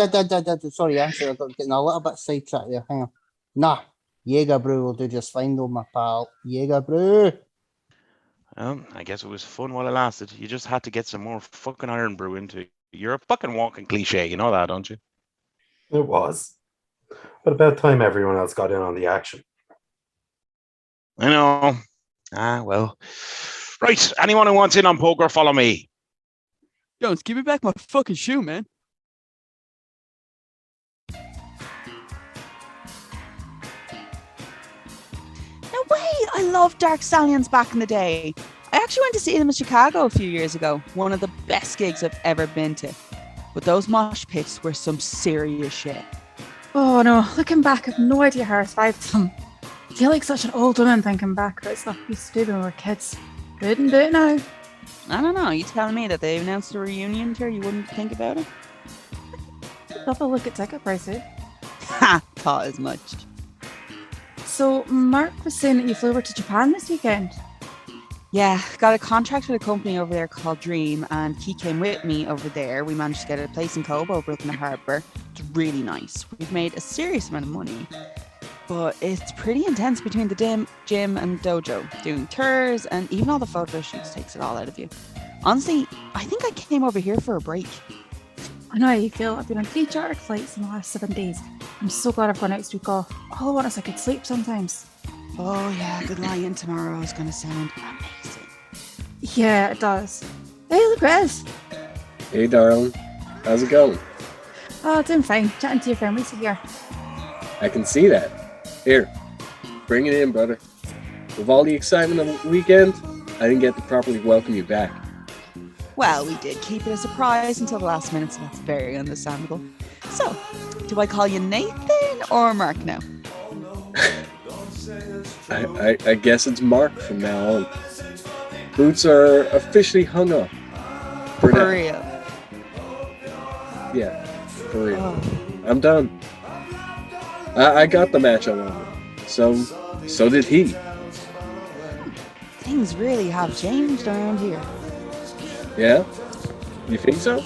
Speaker 7: Sorry, actually, I got getting a little bit sidetracked there. Hang on. Nah, Jaeger Brew will do just fine though, my pal. Jaeger Brew.
Speaker 13: Well, I guess it was fun while it lasted. You just had to get some more fucking Iron Brew into it. You're a fucking walking cliche, you know that, don't you?
Speaker 8: It was. But about time everyone else got in on the action.
Speaker 13: I know. Well. Right, anyone who wants in on poker, follow me.
Speaker 12: Jones, give me back my fucking shoe, man.
Speaker 9: No way! I loved Dark Stallions back in the day. I actually went to see them in Chicago a few years ago. One of the best gigs I've ever been to. But those mosh pits were some serious shit.
Speaker 17: Oh no, looking back, I've no idea how I survived them. I feel like such an old woman thinking back about stuff we used to do when we were kids. Couldn't do it now.
Speaker 9: I don't know, you telling me that they announced a reunion here, you wouldn't think about it?
Speaker 17: Have a look at ticket prices.
Speaker 9: Ha! Thought as much.
Speaker 17: So, Mark was saying that you flew over to Japan this weekend.
Speaker 9: Yeah, got a contract with a company over there called Dream, and he came with me over there. We managed to get a place in Kobe over in the harbour. It's really nice. We've made a serious amount of money, but it's pretty intense between the gym and dojo. Doing tours and even all the photo shoots takes it all out of you. Honestly, I think I came over here for a break.
Speaker 17: I know how you feel. I've been on 3 chartered flights in the last 7 days. I'm so glad I've got next week off. All I want is I could sleep sometimes.
Speaker 9: Oh yeah, good lie-in tomorrow is going to sound amazing.
Speaker 17: Yeah, it does. Hey, look, Rez.
Speaker 6: Hey, darling. How's it going?
Speaker 17: Oh, doing fine. Chatting to your friend Lisa here.
Speaker 6: I can see that. Here, bring it in, brother. With all the excitement of the weekend, I didn't get to properly welcome you back.
Speaker 9: Well, we did keep it a surprise until the last minute, so that's very understandable. So, do I call you Nathan or Mark now?
Speaker 6: I guess it's Mark from now on. Boots are officially hung up. For now.
Speaker 9: real.
Speaker 6: Yeah, for real.
Speaker 9: Oh.
Speaker 6: I'm done. I got the match I wanted. So did he.
Speaker 9: Things really have changed around here.
Speaker 6: Yeah? You think so?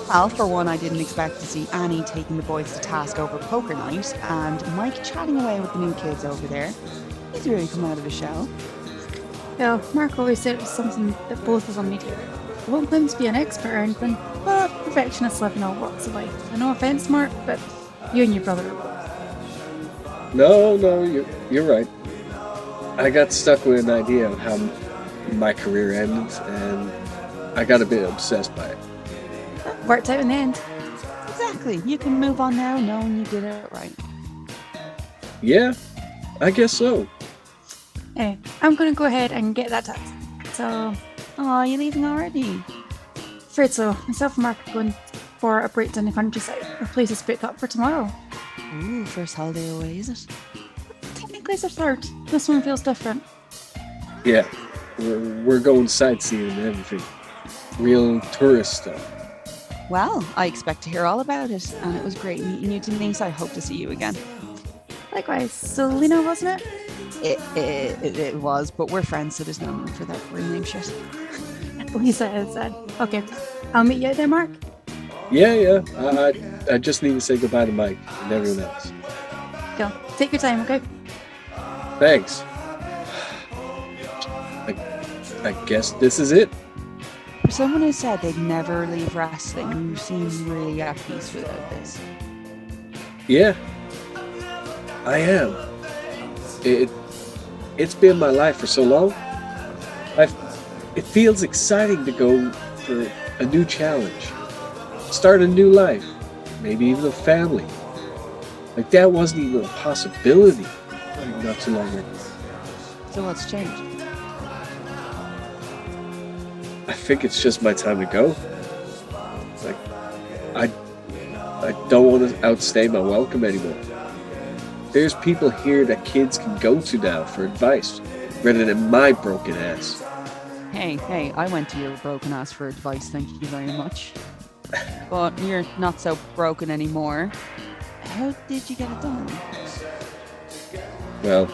Speaker 9: Well, for one, I didn't expect to see Annie taking the boys to task over poker night, and Mike chatting away with the new kids over there. He's really come out of his shell.
Speaker 17: Yeah, Mark always said it was something that both of them needed. I won't claim to be an expert or anything, but perfectionists live in all walks of life. And no offense, Mark, but you and your brother are both.
Speaker 6: No, you're right. I got stuck with an idea of how my career ended, and I got a bit obsessed by it.
Speaker 17: Worked out in the end.
Speaker 9: Exactly. You can move on now knowing you did it right.
Speaker 6: Yeah, I guess so.
Speaker 17: Anyway, I'm going to go ahead and get that taxi. So,
Speaker 9: Oh, you're leaving already?
Speaker 17: afraid so. Myself and Mark are going for a break down the countryside. Our place is picked up for tomorrow.
Speaker 9: Ooh, first holiday away, is it?
Speaker 17: Technically it's a third. This one feels different.
Speaker 6: Yeah, we're going sightseeing and everything. Real tourist stuff.
Speaker 9: Well, I expect to hear all about it, and it was great meeting you, Denise. I hope to see you again.
Speaker 17: Likewise, Selena, wasn't it?
Speaker 9: It was, but we're friends, so there's no need for that rename shit.
Speaker 17: Lisa has said. Okay, I'll meet you out there, Mark.
Speaker 6: Yeah. I just need to say goodbye to Mike and everyone else.
Speaker 17: Go. Take your time, okay?
Speaker 6: Thanks. I guess this is it.
Speaker 9: For someone who said they'd never leave wrestling, you seem really at peace without this.
Speaker 6: Yeah, I am. It's been my life for so long. It feels exciting to go for a new challenge, start a new life, maybe even a family. Like that wasn't even a possibility not too long ago.
Speaker 9: So what's changed?
Speaker 6: I think it's just my time to go. Like, I don't want to outstay my welcome anymore. There's people here that kids can go to now for advice, rather than my broken ass.
Speaker 9: Hey, I went to your broken ass for advice, thank you very much. But you're not so broken anymore. How did you get it done?
Speaker 6: Well,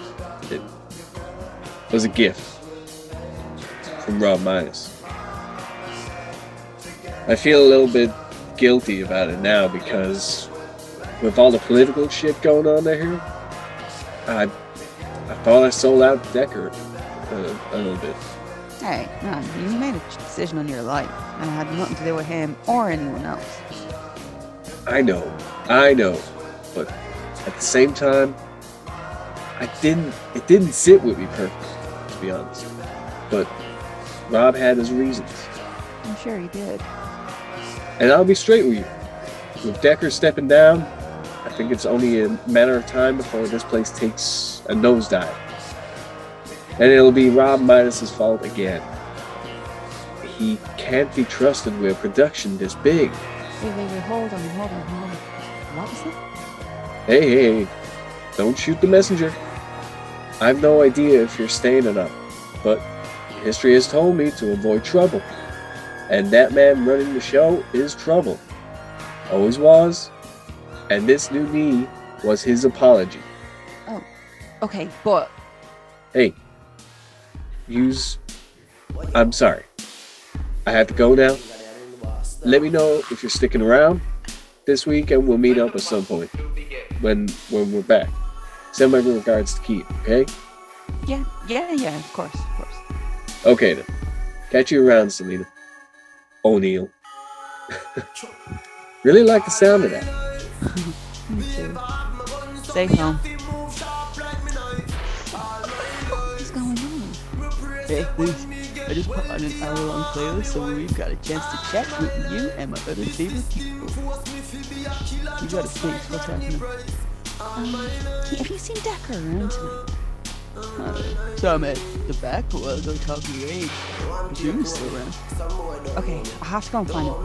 Speaker 6: it was a gift from Rob Minus. I feel a little bit guilty about it now because with all the political shit going on there, I thought I sold out Decker a little bit.
Speaker 9: Hey, man, you made a decision on your life, and it had nothing to do with him or anyone else.
Speaker 6: I know, but at the same time, it didn't sit with me perfectly, to be honest. But Rob had his reasons.
Speaker 9: I'm sure he did.
Speaker 6: And I'll be straight with you. With Decker stepping down, I think it's only a matter of time before this place takes a nosedive. And it'll be Rob Minus's fault again. He can't be trusted with a production this big.
Speaker 9: Wait, hold on. What was that?
Speaker 6: Hey, don't shoot the messenger. I have no idea if you're staying or not, but history has told me to avoid trouble. And that man running the show is trouble. Always was. And this new me was his apology.
Speaker 9: Oh, okay, but...
Speaker 6: Hey, I'm sorry. I have to go now. Let me know if you're sticking around this week and we'll meet up at some point when we're back. Send my regards to Keith, okay?
Speaker 9: Yeah, of course.
Speaker 6: Okay then. Catch you around, Selena. O'Neill. Really like the sound of that.
Speaker 9: Me too. Stay home. What's going on? Hey, please. I just put on an hour-long playlist so we've got a chance to chat with you and my other favorite people. You got a space, what's happening? Have you seen Decker around tonight? So I'm at the back while I go talk to your age. Jim's still around. Okay, I have to go and find him.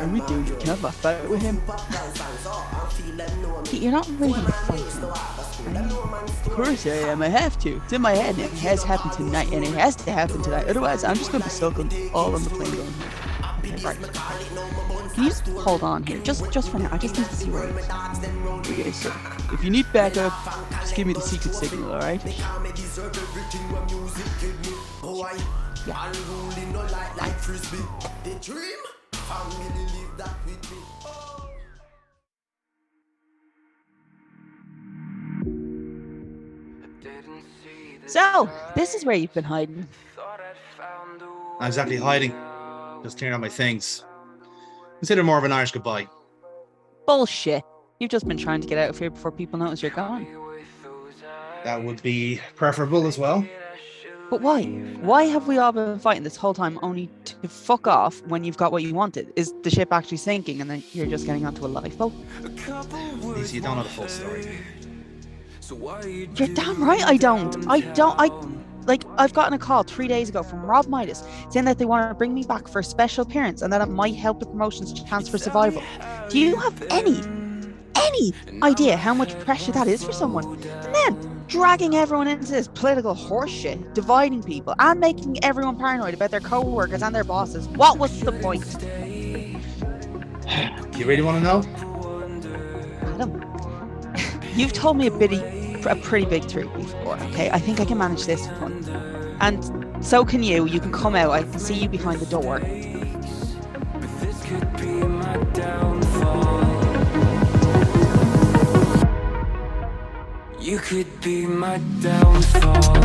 Speaker 9: Are we doing? Can I have a fight with him?
Speaker 12: you're not really gonna fight him. Of course I am. I have to. It's in my head. It has to happen tonight, and it has to happen tonight. Otherwise, I'm just gonna be stuck all on the plane going home. Okay, right. Can you just hold on here, just for now? I just need to see where he is. Okay, so if you need backup, just give me the secret signal, all right? Yeah. So, this is where you've been hiding.
Speaker 11: Not exactly hiding. Just clearing out my things. Consider more of an Irish goodbye.
Speaker 12: Bullshit. You've just been trying to get out of here before people notice you're gone.
Speaker 11: That would be preferable as well.
Speaker 12: But why? Why have we all been fighting this whole time only to fuck off when you've got what you wanted? Is the ship actually sinking and then you're just getting onto a lifeboat?
Speaker 11: Lisa, you don't know the full story.
Speaker 12: You're damn right I don't. I've gotten a call 3 days ago from Rob Midas saying that they want to bring me back for a special appearance and that it might help the promotion's chance for survival. Do you have any idea how much pressure that is for someone? And then dragging everyone into this political horseshit, dividing people and making everyone paranoid about their co-workers and their bosses. What was the point?
Speaker 11: You really want to know?
Speaker 12: Adam, you've told me a pretty big truth before, okay? I think I can manage this one. And so can you. You can come out. I can see you behind the door.
Speaker 3: You could be my downfall. You could be my downfall.